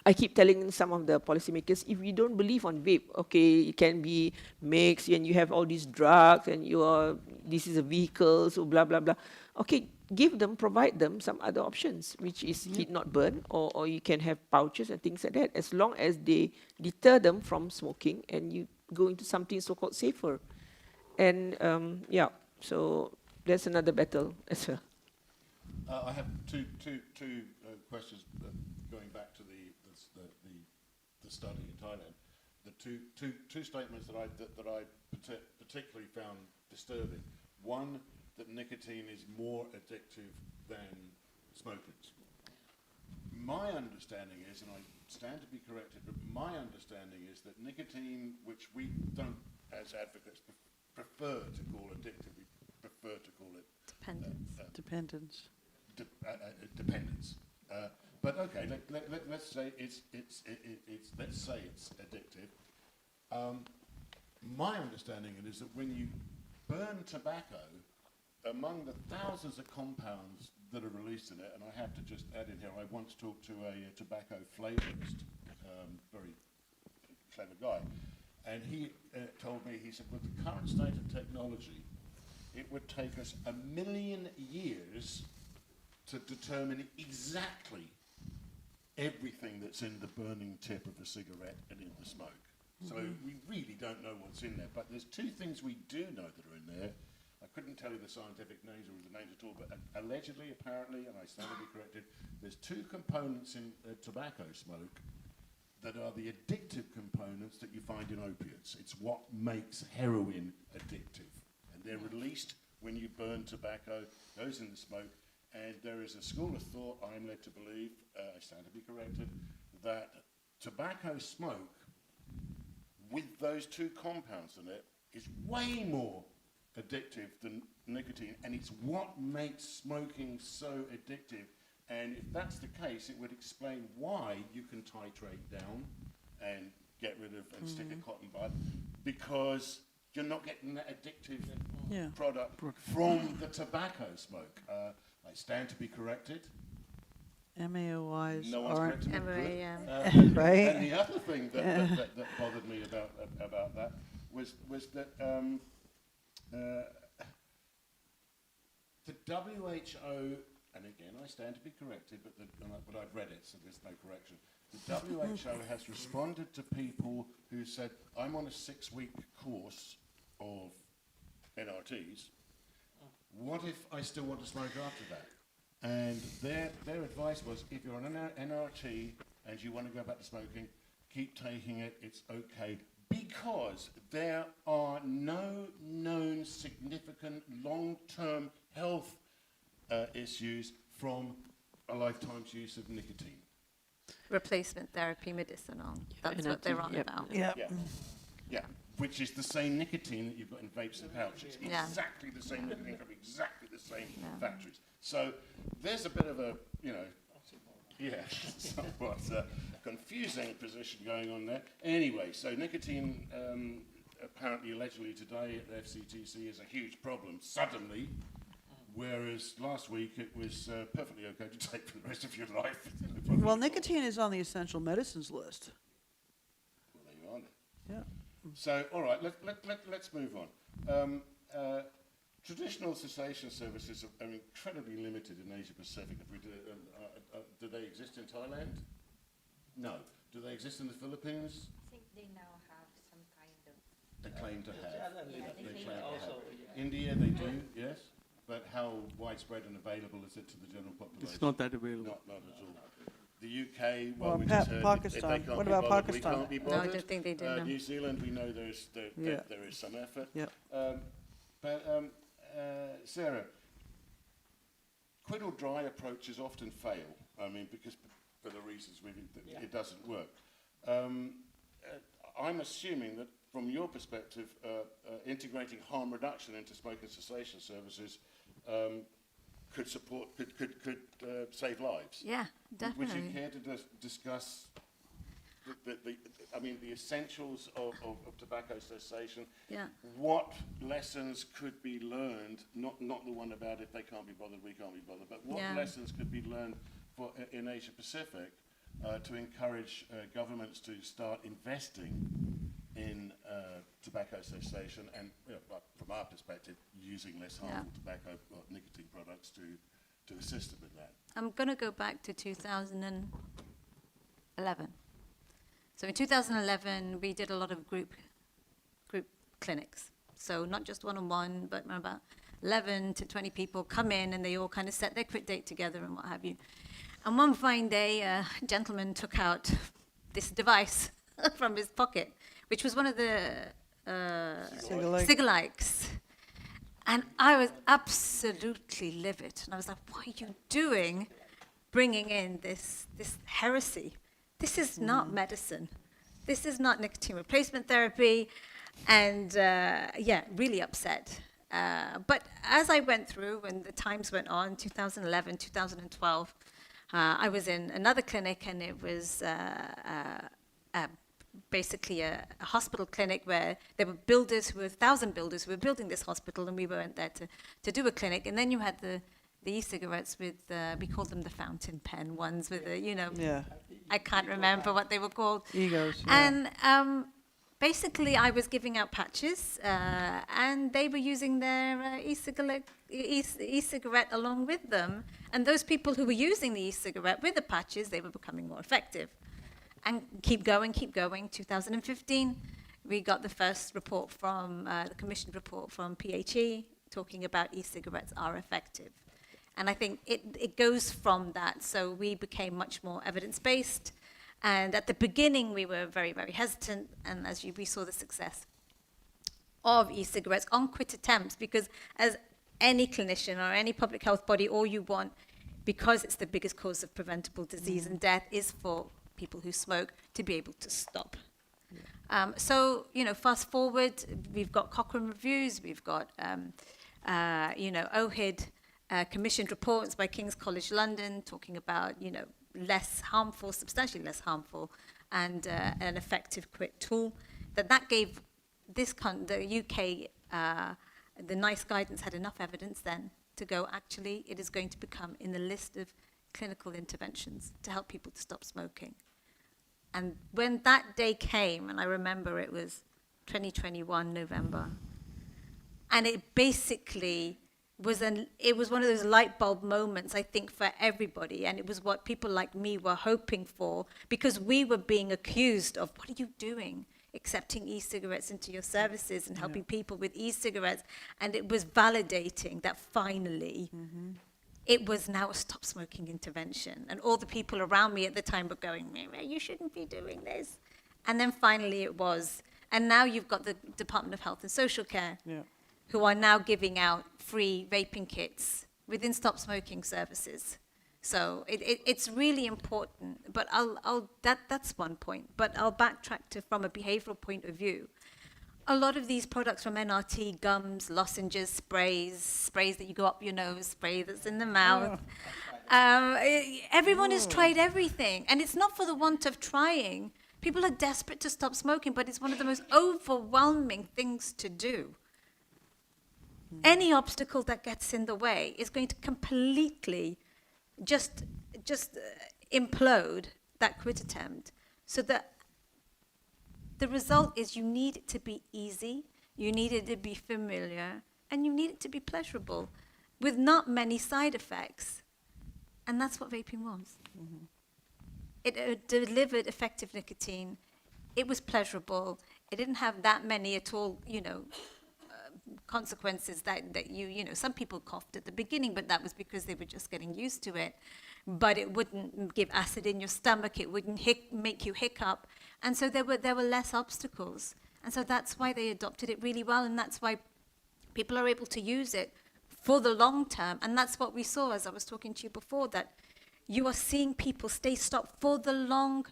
I keep telling some of the policymakers, if you don't believe on vape, okay, it can be mixed and you have all these drugs and this is a vehicle, so blah, blah, blah. Okay, provide them some other options, which is heat not burn, or you can have pouches and things like that, as long as they deter them from smoking and you go into something so-called safer. And so that's another battle as well. I have two questions going back to the study in Thailand. The two statements that I particularly found disturbing. One, that nicotine is more addictive than smoking. My understanding is, and I stand to be corrected, but my understanding is that nicotine, which we don't, as advocates, prefer to call addictive, we prefer to call it Dependence. Dependence. But okay, let's say it's addictive. My understanding is that when you burn tobacco, among the thousands of compounds that are released in it, and I have to just add in here, I once talked to a tobacco flavorist, very clever guy, and he told me, he said, with the current state of technology, it would take us 1 million years to determine exactly everything that's in the burning tip of a cigarette and in the smoke. So we really don't know what's in there. But there's two things we do know that are in there. I couldn't tell you the scientific names or the names at all, but allegedly, apparently, and I stand to be corrected, there's two components in tobacco smoke that are the addictive components that you find in opiates. It's what makes heroin addictive. And they're released when you burn tobacco, goes in the smoke, and there is a school of thought, I am led to believe, I stand to be corrected, that tobacco smoke with those two compounds in it is way more addictive than nicotine, and it's what makes smoking so addictive. And if that's the case, it would explain why you can titrate down and get rid of and stick a cotton bud, because you're not getting that addictive product from the tobacco smoke. I stand to be corrected. MAOIs no one's aren't corrected me. right. And the other thing that bothered me about that was that the WHO, and again I stand to be corrected, but I've read it, so there's no correction. The WHO has responded to people who said, I'm on a 6-week course of NRTs. What if I still want to smoke after that? And their advice was, if you're on an NRT and you want to go back to smoking, keep taking it, it's okay, because there are no known significant long-term health issues from a lifetime's use of nicotine. Replacement therapy, medicinal. That's what they're on about. Yeah, which is the same nicotine that you've got in vapes and pouches. Exactly the same nicotine from exactly the same factories. So there's a bit of a, somewhat confusing position going on there. Anyway, so nicotine apparently, allegedly today at the FCTC is a huge problem suddenly, whereas last week it was perfectly okay to take for the rest of your life. Well, nicotine is on the essential medicines list. Well, there you are. Yeah. So, all right, let's move on. Traditional cessation services are incredibly limited in Asia Pacific. If we do they exist in Thailand? No. Do they exist in the Philippines? I think they now have some kind of... They claim to have. They claim also, India, they do, yes. But how widespread and available is it to the general population? It's not that available. Not at all. The UK, Well, we just heard Pakistan. they can't What be about bothered, Pakistan? We can't be No, bothered. I don't think they do, no. New Zealand, we know there is some effort. Yep. Sarah, quid or dry approaches often fail. I mean, because for the reasons it doesn't work. I'm assuming that from your perspective, integrating harm reduction into smoking cessation services could save lives. Yeah, definitely. Would you care to discuss the essentials of tobacco cessation? Yeah. What lessons could be learned, not the one about if they can't be bothered, we can't be bothered, but what lessons could be learned in Asia Pacific to encourage governments to start investing in tobacco cessation and, from our perspective, using less harmful tobacco or nicotine products to assist them in that? I'm going to go back to 2011. So in 2011, we did a lot of group clinics. So not just one-on-one, but about 11 to 20 people come in and they all kind of set their quit date together and what have you. And one fine day, a gentleman took out this device from his pocket, which was one of the cigalikes. And I was absolutely livid. And I was like, what are you doing bringing in this heresy? This is not medicine. This is not nicotine replacement therapy. And really upset. But as I went through and the times went on, 2011, 2012, I was in another clinic, and it was basically a hospital clinic where there were builders who were 1,000 builders who were building this hospital, and we went there to do a clinic. And then you had the e-cigarettes with, we called them the fountain pen ones with the, I can't remember what they were called. Egos. And basically, I was giving out patches, and they were using their e-cigarette along with them. And those people who were using the e-cigarette with the patches, they were becoming more effective. And keep going. 2015, we got the first report from, the commissioned report from PHE, talking about e-cigarettes are effective. And I think it goes from that. So we became much more evidence-based. And at the beginning, we were very, very hesitant, and we saw the success of e-cigarettes on quit attempts, because as any clinician or any public health body, all you want, because it's the biggest cause of preventable disease and death, is for people who smoke to be able to stop. So, fast forward, we've got Cochrane reviews, we've got, OHID commissioned reports by King's College London talking about, less harmful, substantially less harmful, and an effective quit tool. That gave the UK, the NICE guidance had enough evidence then to go, actually, it is going to become in the list of clinical interventions to help people to stop smoking. And when that day came, and I remember it was 2021, November, and it basically it was one of those light bulb moments, I think, for everybody. And it was what people like me were hoping for, because we were being accused of, what are you doing? Accepting e-cigarettes into your services and helping people with e-cigarettes. And it was validating that finally it was now a stop smoking intervention. And all the people around me at the time were going, you shouldn't be doing this. And then finally it was. And now you've got the Department of Health and Social Care, who are now giving out free vaping kits within stop smoking services. So it's really important. But that's one point. But I'll backtrack from a behavioral point of view. A lot of these products from NRT, gums, lozenges, sprays that you go up your nose, spray that's in the mouth. Everyone has tried everything. And it's not for the want of trying. People are desperate to stop smoking, but it's one of the most overwhelming things to do. Any obstacle that gets in the way is going to completely just implode that quit attempt. So that the result is you need it to be easy, you need it to be familiar, and you need it to be pleasurable with not many side effects. And that's what vaping was. It delivered effective nicotine. It was pleasurable. It didn't have that many at all, consequences that some people coughed at the beginning, but that was because they were just getting used to it. But it wouldn't give acid in your stomach. It wouldn't make you hiccup. And so there were less obstacles. And so that's why they adopted it really well. And that's why people are able to use it for the long term. And that's what we saw, as I was talking to you before, that you are seeing people stay stopped for the long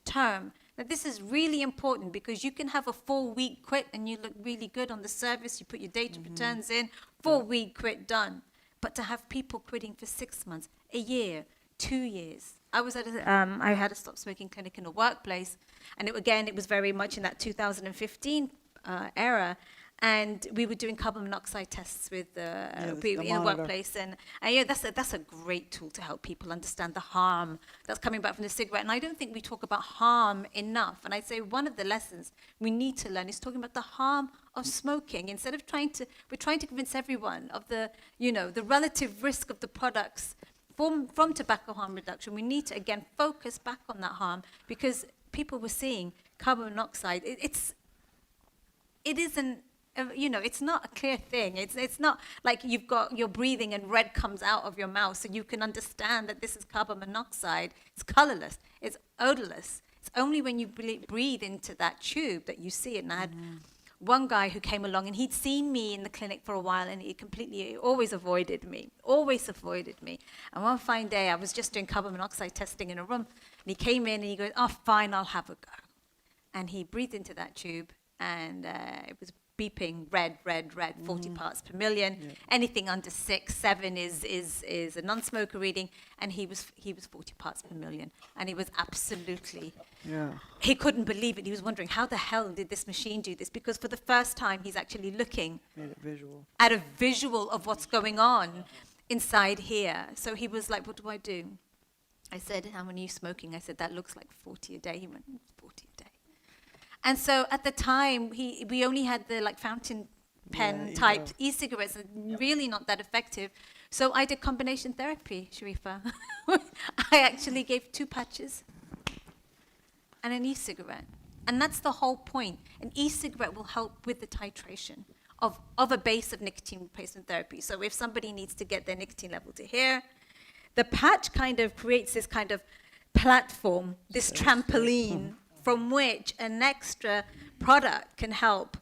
term. Now, this is really important, because you can have a 4-week quit and you look really good on the service. You put your data returns in, 4-week quit, done. But to have people quitting for 6 months, a year, 2 years. I had a stop smoking clinic in a workplace, and it was very much in that 2015 era. And we were doing carbon monoxide tests with people in the monitor. workplace, and yeah, that's a great tool to help people understand the harm that's coming back from the cigarette. And I don't think we talk about harm enough. And I'd say one of the lessons we need to learn is talking about the harm of smoking. Instead of we're trying to convince everyone of the relative risk of the products from tobacco harm reduction. We need to again focus back on that harm, because people were seeing carbon monoxide. It isn't. It's not a clear thing. It's not like you're breathing and red comes out of your mouth, so you can understand that this is carbon monoxide. It's colorless. It's odorless. It's only when you breathe into that tube that you see it. And I had one guy who came along, and he'd seen me in the clinic for a while, and he always avoided me. And one fine day, I was just doing carbon monoxide testing in a room, and he came in and he goes, "Oh, fine, I'll have a go." And he breathed into that tube, and it was beeping red, 40 parts per million. Yeah. Anything under 6, 7 is a non-smoker reading, and he was 40 parts per million, and he was absolutely. Yeah. He couldn't believe it. He was wondering, how the hell did this machine do this? Because for the first time, he's actually looking at a visual of what's going on inside here. So he was like, "What do I do?" I said, "How many are you smoking?" I said, "That looks like 40 a day." He went, 40 a day. And so at the time, we only had the fountain pen type e-cigarettes, and really not that effective. So I did combination therapy, Sharifa. I actually gave 2 patches and an e-cigarette. And that's the whole point. An e-cigarette will help with the titration of a base of nicotine replacement therapy. So if somebody needs to get their nicotine level to here, the patch kind of creates this kind of platform, this trampoline, from which an extra product can help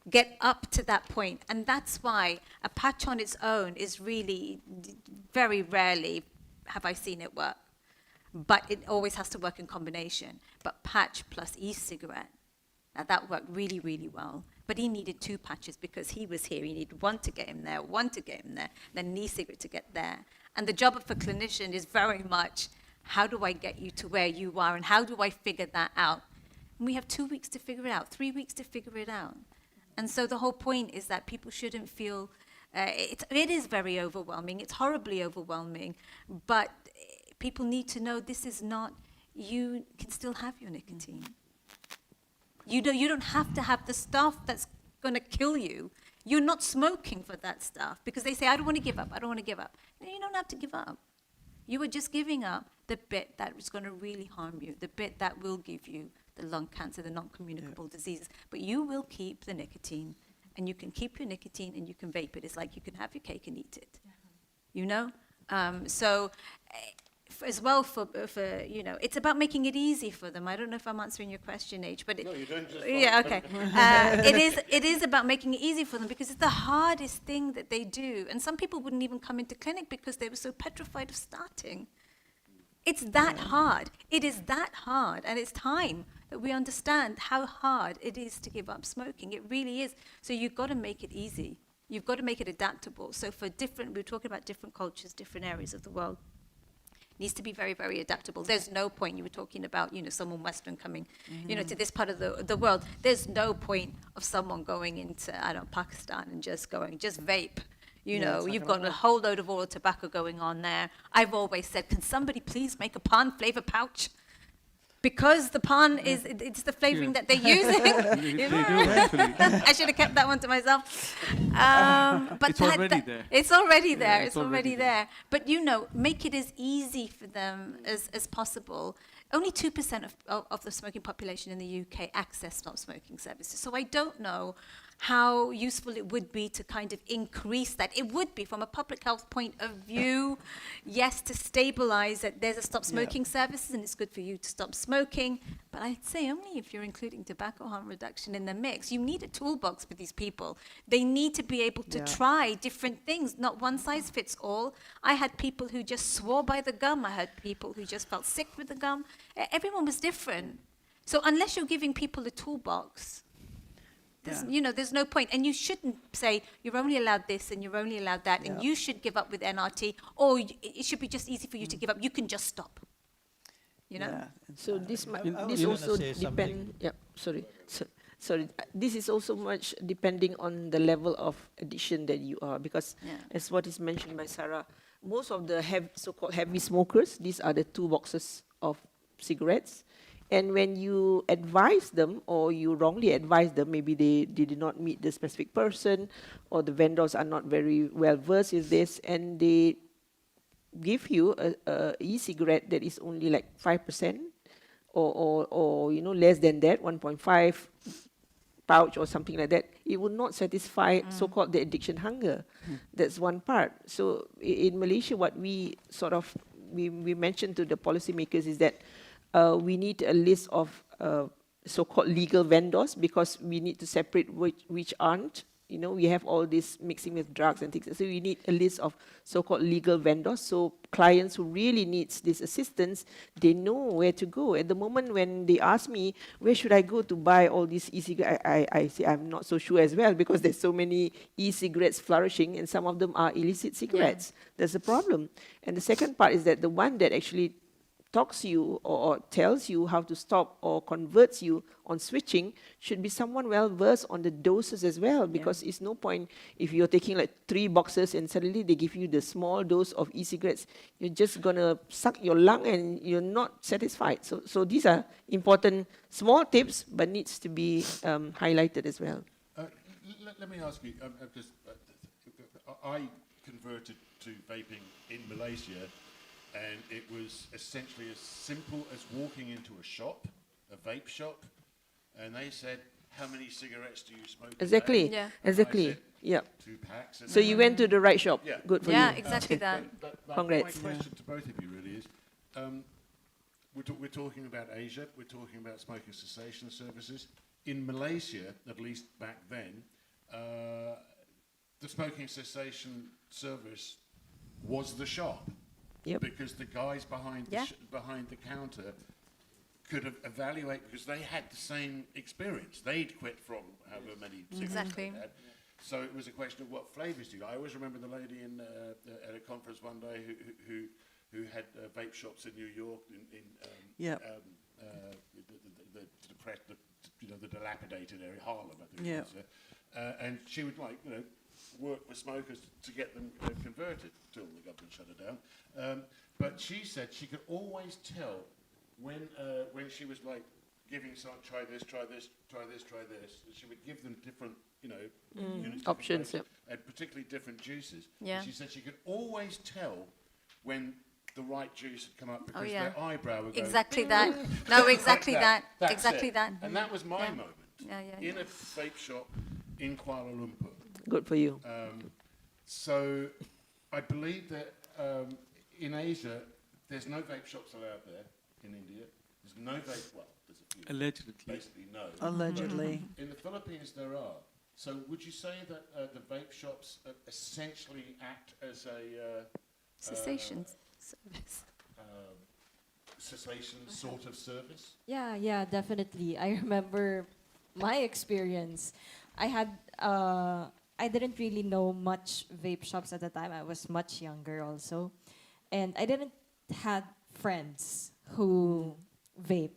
get up to that point. And that's why a patch on its own is really, very rarely have I seen it work. But it always has to work in combination. But patch plus e-cigarette, that worked really, really well. But he needed 2 patches because he was here. He needed 1 to get him there, 1 to get him there, then an e-cigarette to get there. And the job of a clinician is very much, how do I get you to where you are, and how do I figure that out? And we have 2 weeks to figure it out, 3 weeks to figure it out. And so the whole point is that people shouldn't feel, it is very overwhelming, it's horribly overwhelming, but people need to know this is not, you can still have your nicotine. You don't have to have the stuff that's going to kill you. You're not smoking for that stuff, because they say, I don't want to give up, I don't want to give up. No, you don't have to give up. You are just giving up the bit that is going to really harm you, the bit that will give you the lung cancer, the non-communicable diseases. But you will keep the nicotine, and you can keep your nicotine, and you can vape it. It's like you can have your cake and eat it. You know? As well for it's about making it easy for them. I don't know if I'm answering your question, H, but no, you're doing just fine. Yeah, okay. It is about making it easy for them, because it's the hardest thing that they do. And some people wouldn't even come into clinic because they were so petrified of starting. It's that hard. It is that hard, and it's time that we understand how hard it is to give up smoking. It really is. So you've got to make it easy. You've got to make it adaptable. So we're talking about different cultures, different areas of the world. Needs to be very, very adaptable. There's no point, you were talking about, someone Western coming, to this part of the world. There's no point of someone going into, Pakistan and just vape. You've got a whole load of oral tobacco going on there. I've always said, can somebody please make a pan flavor pouch? Because the pan it's the flavoring that they're using. They do, actually. I should have kept that one to myself. But it's already there. It's already there. Yeah, it's already there. But make it as easy for them as possible. Only 2% of the smoking population in the UK access stop smoking services. So I don't know how useful it would be to kind of increase that. It would be, from a public health point of view, yes, to stabilize that there's a stop smoking services, and it's good for you to stop smoking. But I'd say only if you're including tobacco harm reduction in the mix. You need a toolbox for these people. They need to be able to try different things, not one size fits all. I had people who just swore by the gum. I had people who just felt sick with the gum. Everyone was different. So unless you're giving people a toolbox, there's no point. And you shouldn't say you're only allowed this and you're only allowed that, and you should give up with NRT, or it should be just easy for you to give up. You can just stop. So this I was this gonna also say depend. something. Yeah, sorry. So So this is also much depending on the level of addiction that you are, because as what is mentioned by Sarah, most of the so-called heavy smokers, these are the 2 boxes of cigarettes. And when you advise them, or you wrongly advise them, maybe they did not meet the specific person, or the vendors are not very well versed with this, and they give you a e-cigarette that is only like 5%, or you know, less than that, 1.5 pouch or something like that, it would not satisfy so-called the addiction hunger. That's one part. So in Malaysia, what we sort of we mentioned to the policymakers is that we need a list of so-called legal vendors, because we need to separate which aren't. You know, we have all this mixing with drugs and things. So we need a list of so-called legal vendors. So clients who really needs this assistance, they know where to go. At the moment when they ask me, where should I go to buy all these e-cigarettes, I say I'm not so sure as well, because there's so many e-cigarettes flourishing, and some of them are illicit cigarettes. That's the problem. And the second part is that the one that actually talks you or tells you how to stop or converts you on switching should be someone well versed on the doses as well, because it's no point if you're taking like 3 boxes and suddenly they give you the small dose of e-cigarettes, you're just gonna suck your lung and you're not satisfied. So these are important small tips, but needs to be highlighted as well. Let me ask you, because I converted to vaping in Malaysia, and it was essentially as simple as walking into a shop, a vape shop, and they said, how many cigarettes do you smoke a day? Exactly. Yeah. Exactly. Yeah. 2 packs. So you went to the right shop. Yeah. Good for you. Yeah, exactly that. Congrats. My question to both of you really is, we're talking about Asia, we're talking about smoking cessation services. In Malaysia, at least back then, the smoking cessation service was the shop. Yep. Because the guys behind behind the counter could have evaluate, because they had the same experience. They'd quit from however many cigarettes they had. So it was a question of what flavors do you like. I always remember the lady at a conference one day who had vape shops in New York the dilapidated area, Harlem, I think it was. And she would work with smokers to get them converted till the government shut her down. But she said she could always tell when she was giving someone, try this, try this, try this, try this. She would give them different, units, options, and particularly different juices. Yeah. She said she could always tell when the right juice had come up, because their eyebrow would go, exactly that. No, exactly that. That's Exactly it. that. And that was my moment Yeah. in a vape shop in Kuala Lumpur. Good for you. So I believe that in Asia, there's no vape shops allowed there. In India, there's no vape. Well, there's a few. Allegedly. Basically, no. Allegedly. In the Philippines, there are. So would you say that the vape shops essentially act as a Cessation service. Cessation sort of service? Yeah, definitely. I remember my experience. I didn't really know much vape shops at the time. I was much younger also. And I didn't have friends who vape.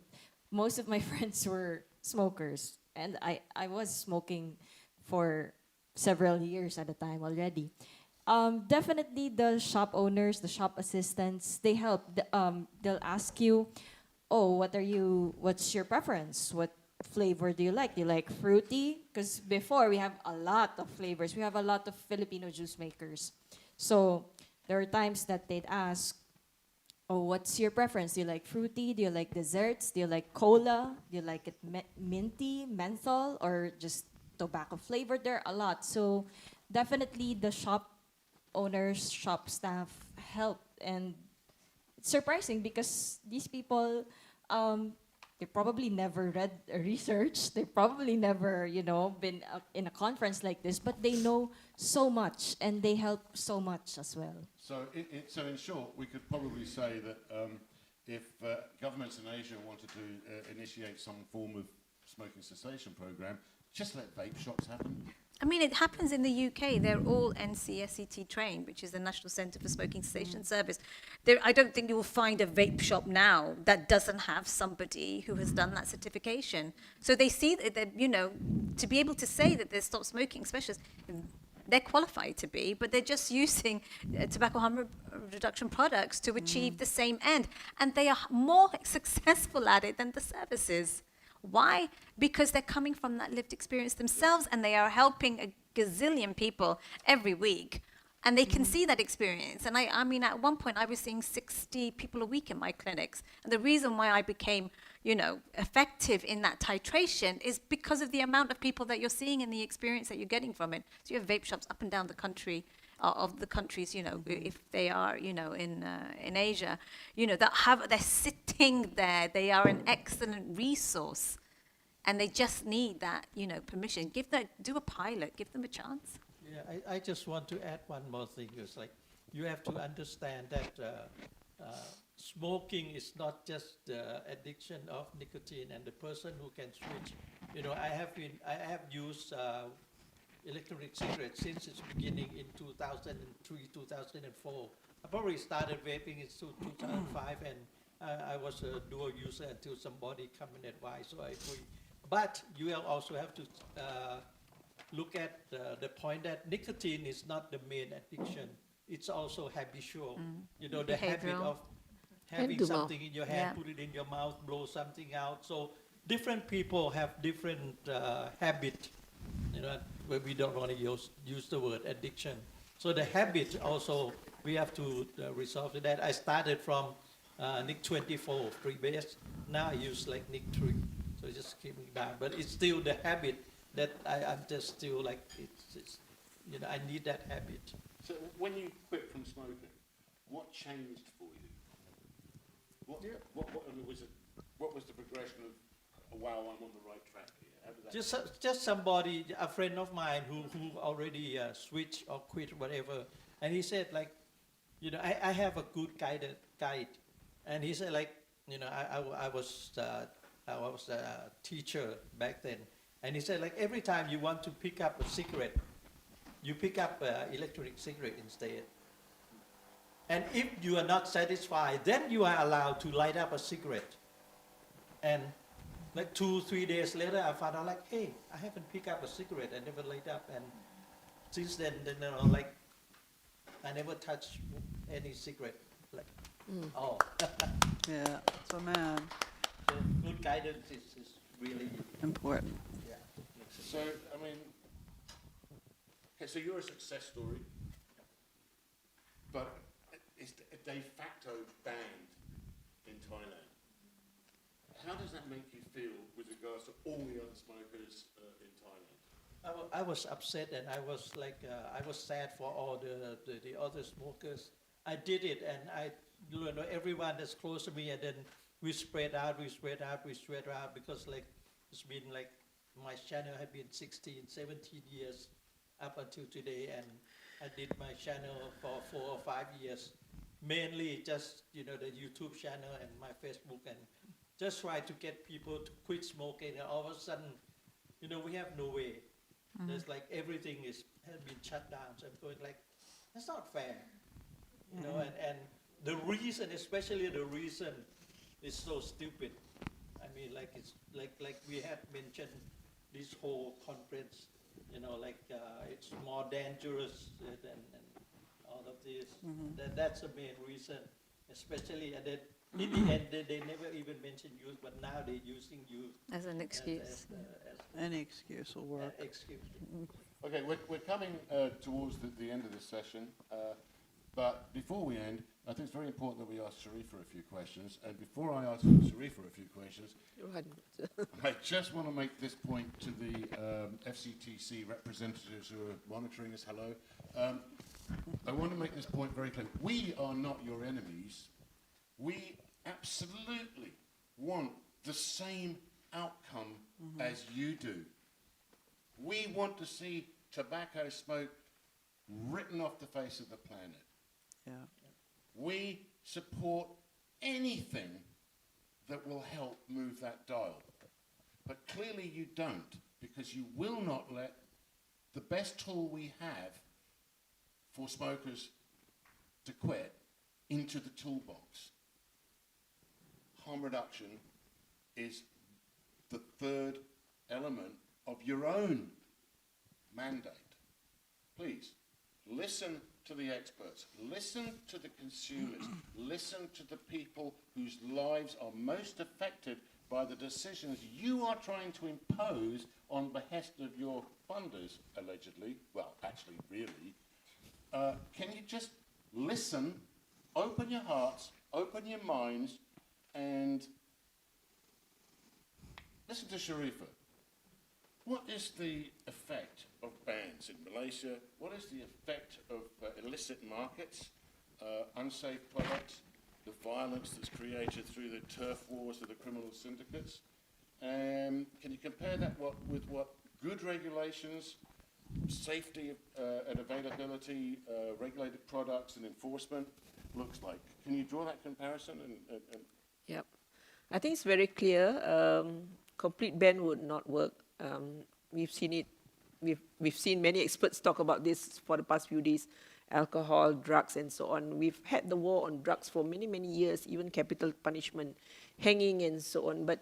Most of my friends were smokers. And I was smoking for several years at a time already. Definitely the shop owners, the shop assistants, they help. They'll ask you, oh, what's your preference? What flavor do you like? Do you like fruity? Because before we have a lot of flavors. We have a lot of Filipino juice makers. So there are times that they'd ask, oh, what's your preference? Do you like fruity? Do you like desserts? Do you like cola? Do you like it minty, menthol, or just tobacco flavored? There are a lot. So definitely the shop owners, shop staff help. And it's surprising because these people, they probably never read research. They probably never, been in a conference like this, but they know so much and they help so much as well. So, so in short, we could probably say that if governments in Asia wanted to initiate some form of smoking cessation program, just let vape shops happen. I mean, it happens in the UK. They're all NCSET trained, which is the National Centre for Smoking Cessation Service. I don't think you will find a vape shop now that doesn't have somebody who has done that certification. So they see that, you know, to be able to say that they stop smoking specialists, they're qualified to be, but they're just using tobacco harm reduction products to achieve the same end. And they are more successful at it than the services. Why? Because they're coming from that lived experience themselves, and they are helping a gazillion people every week. And they can see that experience. And I mean, at one point I was seeing 60 people a week in my clinics. And the reason why I became, you know, effective in that titration is because of the amount of people that you're seeing and the experience that you're getting from it. So you have vape shops up and down the country, of the countries, you know, if they are, you know, in Asia, you know, they're sitting there. They are an excellent resource, and they just need that, you know, permission. Do a pilot, give them a chance. Yeah, I just want to add one more thing. It's like you have to understand that smoking is not just the addiction of nicotine, and the person who can switch. You know, I have used electronic cigarettes since its beginning in 2003, 2004. I probably started vaping in 2005, and I was a dual user until somebody come and advised, so I quit. But you will also have to look at the point that nicotine is not the main addiction. It's also habitual. You know, the habit of having something in your hand, put it in your mouth, blow something out. So different people have different habit. You know, where we don't want to use the word addiction. So the habit also, we have to resolve that. I started from NIC 24, 3 base. Now I use like NIC 3. So it's just keeping down. But it's still the habit that I'm just still like, it's, you know, I need that habit. So when you quit from smoking, what changed for you? What was the progression of, wow, I'm on the right track here? How did that Just somebody, a friend of mine who already switched or quit whatever, and he said like, you know, I have a good guide, and he said like, you know, I was a teacher back then, and he said like every time you want to pick up a cigarette, you pick up an electronic cigarette instead. And if you are not satisfied, then you are allowed to light up a cigarette. And like 2-3 days later, I found out like, hey, I haven't picked up a cigarette. I never light up. And since then, you know, like, I never touched any cigarette. Like, oh. Yeah, so man. So good guidance is really important. Yeah. So, I mean, okay, so you're a success story, but it's de facto banned in Thailand. How does that make you feel with regards to all the other smokers in Thailand? I was upset, and I was like, I was sad for all the other smokers. I did it, and you know, everyone that's close to me, and then we spread out, because like, it's been like, my channel had been 16, 17 years up until today, and I did my channel for 4 or 5 years, mainly just, you know, the YouTube channel and my Facebook, and just try to get people to quit smoking, and all of a sudden, you know, we have no way. There's like everything has been shut down, so I'm going like, that's not fair, you know, and the reason, especially the reason, is so stupid. I mean, like it's like we had mentioned this whole conference, you know, like it's more dangerous than all of this. That's the main reason, especially, and then in the end, they never even mentioned youth, but now they're using youth as an excuse. Any excuse will work. Excuse. Okay, we're coming towards the end of this session, but before we end, I think it's very important that we ask Sharifa a few questions. And before I ask Sharifa a few questions, I just want to make this point to the FCTC representatives who are monitoring us. Hello. I want to make this point very clear. We are not your enemies. We absolutely want the same outcome as you do. We want to see tobacco smoke written off the face of the planet. Yeah. We support anything that will help move that dial. But clearly you don't, because you will not let the best tool we have for smokers to quit into the toolbox. Harm reduction is the third element of your own mandate. Please, listen to the experts, listen to the consumers, listen to the people whose lives are most affected by the decisions you are trying to impose on behest of your funders, allegedly, well, actually, really. Can you just listen, open your hearts, open your minds, and listen to Sharifa. What is the effect of bans in Malaysia? What is the effect of illicit markets, unsafe products, the violence that's created through the turf wars of the criminal syndicates? Can you compare that with what good regulations, safety and availability, regulated products and enforcement looks like? Can you draw that comparison? Yep. I think it's very clear. Complete ban would not work. We've seen it. We've seen many experts talk about this for the past few days. Alcohol, drugs, and so on. We've had the war on drugs for many, many years, even capital punishment, hanging, and so on. But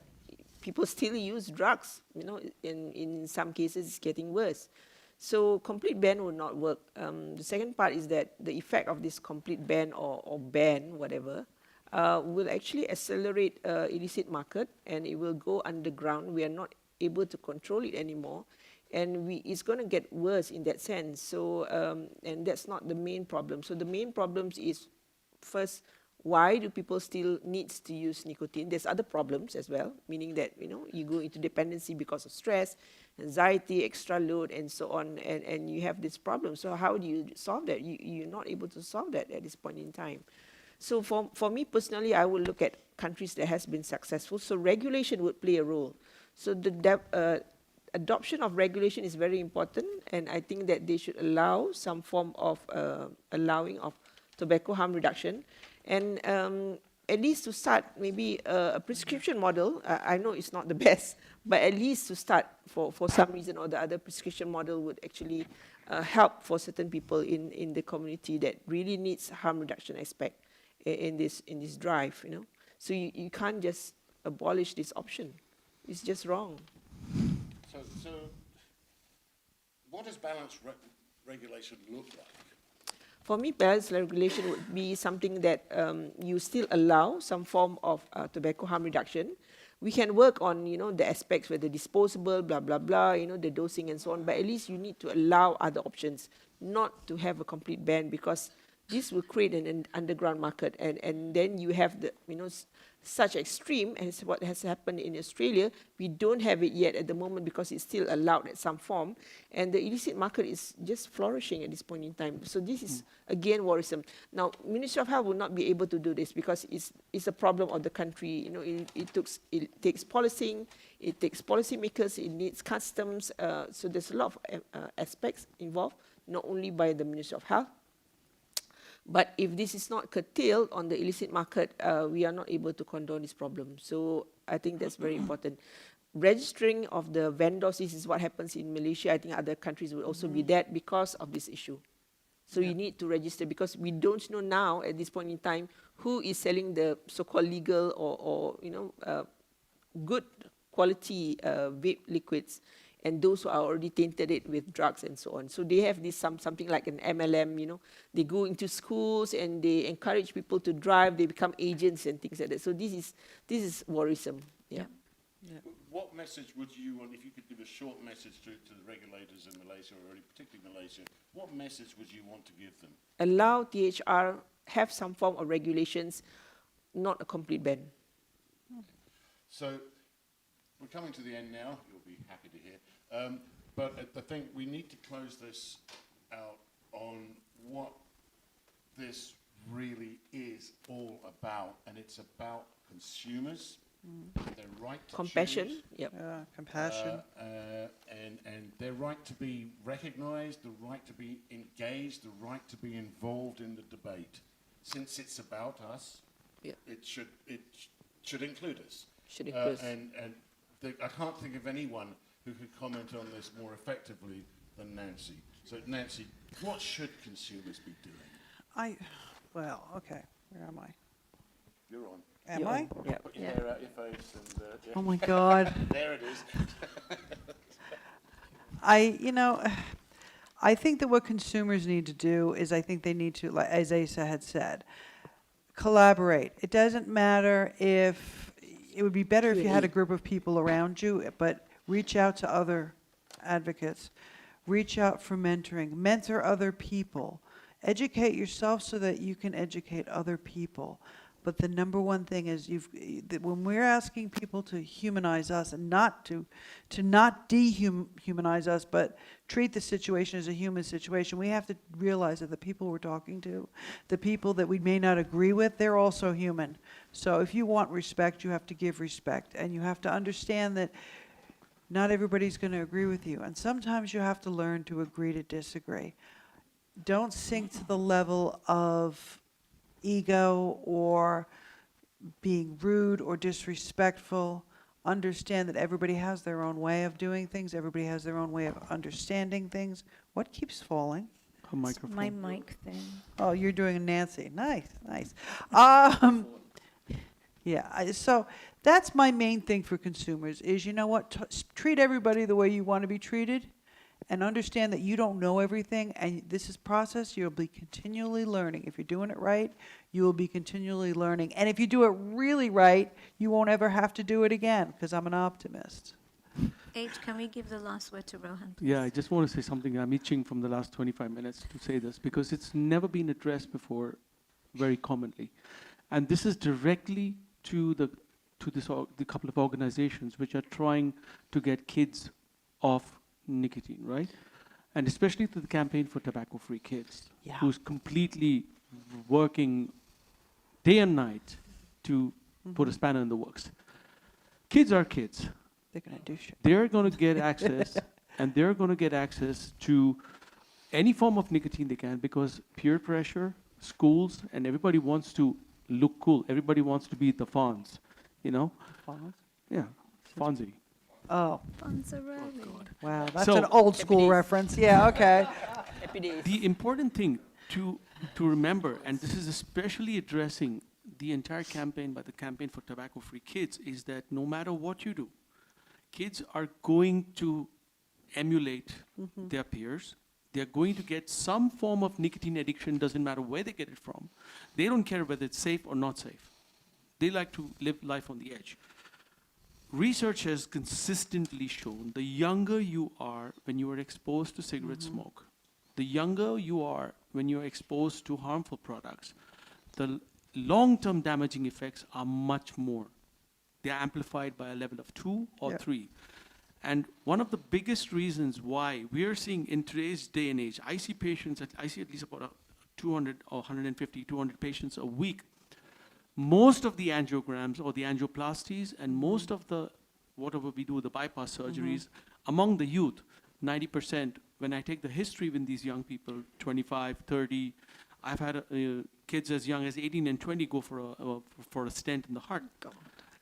people still use drugs. You know, in some cases, it's getting worse. So complete ban would not work. The second part is that the effect of this complete ban or ban, whatever, will actually accelerate illicit market, and it will go underground. We are not able to control it anymore, and it's going to get worse in that sense. So, and that's not the main problem. So the main problems is, first, why do people still need to use nicotine? There's other problems as well, meaning that, you know, you go into dependency because of stress, anxiety, extra load, and so on, and you have this problem. So how do you solve that? You're not able to solve that at this point in time. So for me personally, I would look at countries that has been successful. So regulation would play a role. So the adoption of regulation is very important, and I think that they should allow some form of allowing of tobacco harm reduction, and at least to start maybe a prescription model. I know it's not the best, but at least to start for some reason or the other, prescription model would actually help for certain people in the community that really needs harm reduction aspect in this drive, you know. So you can't just abolish this option. It's just wrong. So what does balanced regulation look like? For me, balanced regulation would be something that you still allow some form of tobacco harm reduction. We can work on, you know, the aspects where the disposable, blah, blah, blah, you know, the dosing and so on, but at least you need to allow other options, not to have a complete ban, because this will create an underground market, and then you have the, you know, such extreme as what has happened in Australia. We don't have it yet at the moment because it's still allowed at some form, and the illicit market is just flourishing at this point in time. So this is again worrisome. Now, Ministry of Health will not be able to do this because it's a problem of the country. You know, it takes policing, it takes policymakers, it needs customs. So there's a lot of aspects involved, not only by the Ministry of Health. But if this is not curtailed on the illicit market, we are not able to condone this problem. So I think that's very important. Registering of the vendors, this is what happens in Malaysia. I think other countries will also be that because of this issue. So you need to register, because we don't know now at this point in time who is selling the so-called legal or you know, good quality vape liquids, and those who are already tainted it with drugs and so on. So they have this something like an MLM, you know. They go into schools and they encourage people to drive. They become agents and things like that. So this is worrisome. Yeah. What message would you want, if you could give a short message to the regulators in Malaysia, or particularly Malaysia, what message would you want to give them? Allow THR, have some form of regulations, not a complete ban. So we're coming to the end now. You'll be happy to hear. But I think we need to close this out on what this really is all about, and it's about consumers, their right to compassion, choose, yep, compassion, and their right to be recognised, the right to be engaged, the right to be involved in the debate. Since it's about us, it should include us. Should include us. I can't think of anyone who could comment on this more effectively than Nancy. So Nancy, what should consumers be doing? Well, okay, where am I? You're on. Am I? Yeah. Put your hair out your face and yeah. Oh my God. There it is. I think that what consumers need to do is I think they need to, like, as Asa had said, collaborate. It doesn't matter if, it would be better if you had a group of people around you, but reach out to other advocates. Reach out for mentoring. Mentor other people. Educate yourself so that you can educate other people. But the number one thing is when we're asking people to humanize us and not to not dehumanize us, but treat the situation as a human situation, we have to realize that the people we're talking to, the people that we may not agree with, they're also human. So if you want respect, you have to give respect. And you have to understand that not everybody's going to agree with you. And sometimes you have to learn to agree to disagree. Don't sink to the level of ego or being rude or disrespectful. Understand that everybody has their own way of doing things. Everybody has their own way of understanding things. What keeps falling? A microphone. My mic thing. Oh, you're doing a Nancy. Nice, nice. Yeah, so that's my main thing for consumers is, you know what, treat everybody the way you want to be treated, and understand that you don't know everything, and this is process. You'll be continually learning. If you're doing it right, you will be continually learning. And if you do it really right, you won't ever have to do it again, because I'm an optimist. H, can we give the last word to Rohan, please? Yeah, I just want to say something. I'm itching from the last 25 minutes to say this because it's never been addressed before very commonly. And this is directly to the couple of organizations which are trying to get kids off nicotine, right? And especially to the Campaign for Tobacco-Free Kids, who's completely working day and night to put a spanner in the works. Kids are kids. They're going to do shit. They're going to get access, and they're going to get access to any form of nicotine they can, because peer pressure, schools, and everybody wants to look cool. Everybody wants to be the Fonz, you know? Fonz? Yeah, Fonzie. Oh. Fonzarelli. Wow, that's So- an old school reference. Yeah, okay. The important thing to remember, and this is especially addressing the entire campaign by the Campaign for Tobacco-Free Kids, is that no matter what you do, kids are going to emulate their peers. They're going to get some form of nicotine addiction, doesn't matter where they get it from. They don't care whether it's safe or not safe. They like to live life on the edge. Research has consistently shown the younger you are when you are exposed to cigarette smoke, the younger you are when you're exposed to harmful products, the long-term damaging effects are much more. They're amplified by a level of 2 or 3. And one of the biggest reasons why we are seeing in today's day and age, I see at least about 200 or 150, 200 patients a week. Most of the angiograms or the angioplasties and most of the, whatever we do, the bypass surgeries, among the youth, 90%, when I take the history with these young people, 25, 30, I've had kids as young as 18 and 20 go for a stent in the heart,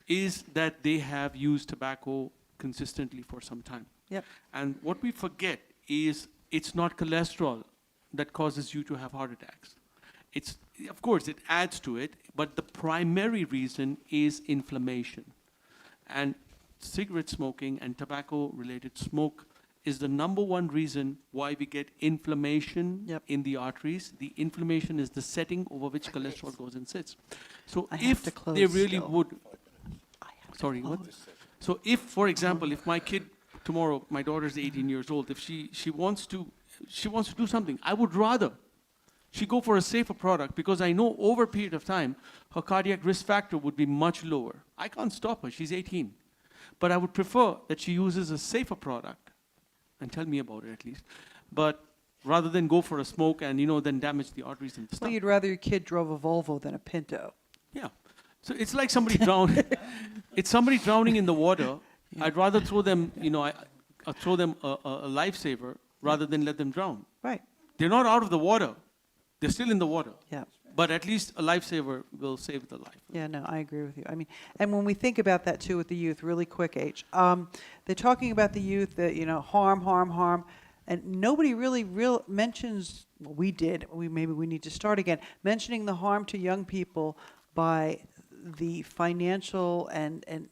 is that they have used tobacco consistently for some time. Yep. And what we forget is it's not cholesterol that causes you to have heart attacks. It's, of course, it adds to it, but the primary reason is inflammation. And cigarette smoking and tobacco-related smoke is the number one reason why we get inflammation in the arteries. The inflammation is the setting over which cholesterol goes and sits. So if they really would, sorry, what? So if, for example, if my kid tomorrow, my daughter's 18 years old, if she wants to do something, I would rather she go for a safer product, because I know over a period of time, her cardiac risk factor would be much lower. I can't stop her, she's 18. But I would prefer that she uses a safer product, and tell me about it at least, but rather than go for a smoke and, then damage the arteries and stuff. Well, you'd rather your kid drove a Volvo than a Pinto. Yeah. So it's like somebody drowning. It's somebody drowning in the water. Yeah. I'd rather throw them, throw them a lifesaver rather than let them drown. Right. They're not out of the water. They're still in the water. Yeah. But at least a lifesaver will save the life. Yeah, no, I agree with you. I mean, and when we think about that too with the youth, really quick, H, they're talking about the youth that, harm, And nobody really mentions, well, we did, maybe we need to start again, mentioning the harm to young people by the financial and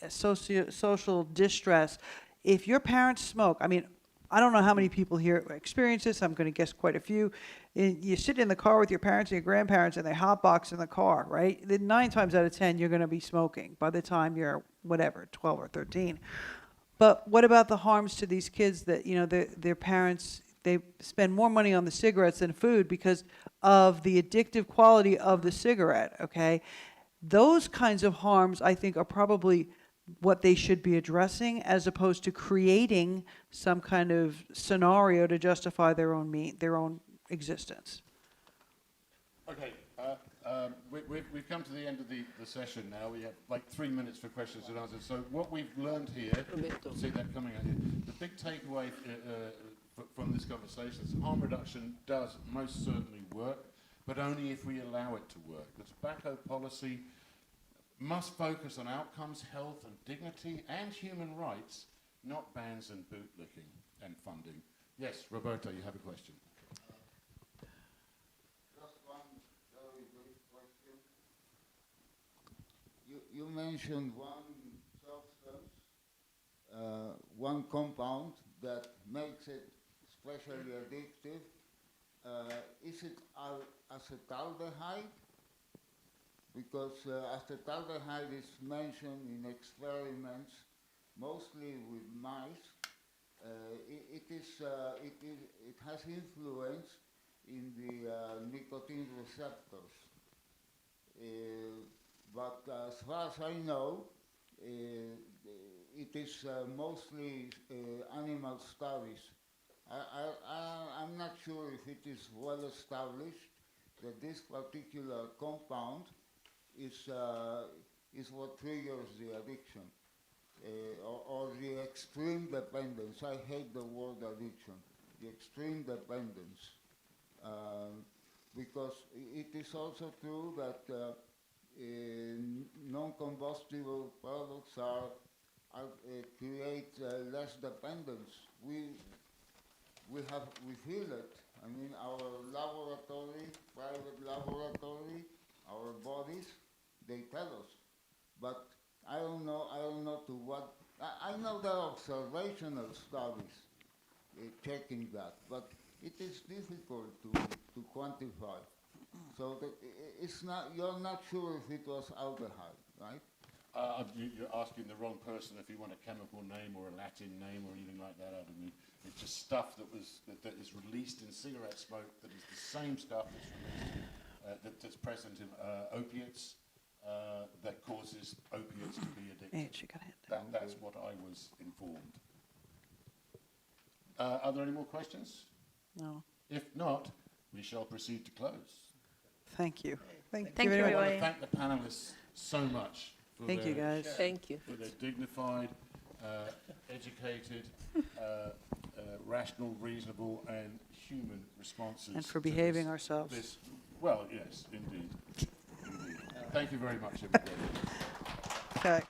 social distress. If your parents smoke, I mean, I don't know how many people here experience this. I'm going to guess quite a few. You sit in the car with your parents and your grandparents, and they hotbox in the car, right? Then 9 times out of 10, you're going to be smoking by the time you're, whatever, 12 or 13. But what about the harms to these kids that, you know, their parents, they spend more money on the cigarettes than food because of the addictive quality of the cigarette, okay? Those kinds of harms, I think, are probably what they should be addressing, as opposed to creating some kind of scenario to justify their own existence. Okay, we've come to the end of the session now. We have like 3 minutes for questions and answers. So what we've learned here, see that coming at you, the big takeaway from this conversation is harm reduction does most certainly work, but only if we allow it to work. The tobacco policy must focus on outcomes, health and dignity and human rights, not bans and bootlicking and funding. Yes, Roberto, you have a question. Just one very brief question. You mentioned one substance, one compound that makes it especially addictive. Is it acetaldehyde? Because acetaldehyde is mentioned in experiments, mostly with mice. It has influence in the nicotine receptors. But as far as I know, it is mostly animal studies. I'm not sure if it is well established that this particular compound is what triggers the addiction or the extreme dependence. I hate the word addiction, the extreme dependence, because it is also true that non-combustible products create less dependence. We feel it. I mean, our laboratory, private laboratory, our bodies, they tell us. But I don't know to what. I know there are observational studies checking that, but it is difficult to quantify. So that it's not. You're not sure if it was aldehyde, right? You're asking the wrong person if you want a chemical name or a Latin name or anything like that out of me. It's just stuff that is released in cigarette smoke that is the same stuff that's present in opiates that causes opiates to be addicted. That's what I was informed. Are there any more questions? No. If not, we shall proceed to close. Thank you. Thank you very very much. I much. want to thank the panelists so much. Thank you, guys. Thank you. For their dignified, educated, rational, reasonable, and human responses. And for behaving ourselves. Well, yes, indeed. Indeed. Thank you very much, everybody. Okay.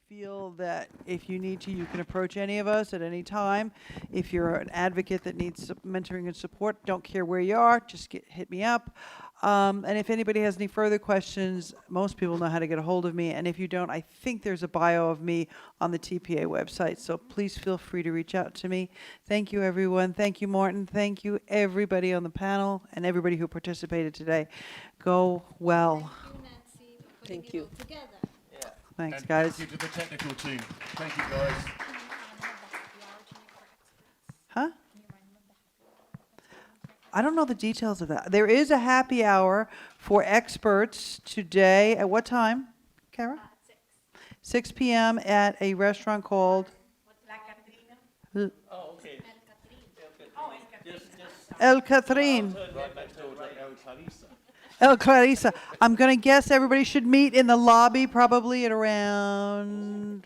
Feel that if you need to, you can approach any of us at any time. If you're an advocate that needs mentoring and support, don't care where you are, just hit me up. And if anybody has any further questions, most people know how to get a hold of me. And if you don't, I think there's a bio of me on the TPA website. So please feel free to reach out to me. Thank you, everyone. Thank you, Martin. Thank you, everybody on the panel and everybody who participated today. Go well. Thank you. Thanks, and guys. Thank you to the technical team. Thank you, guys. Huh? I don't know the details of that. There is a happy hour for experts today. At what time, Kara? 6 p.m. at a restaurant called El Catrin. El Clarissa. I'm going to guess everybody should meet in the lobby probably at around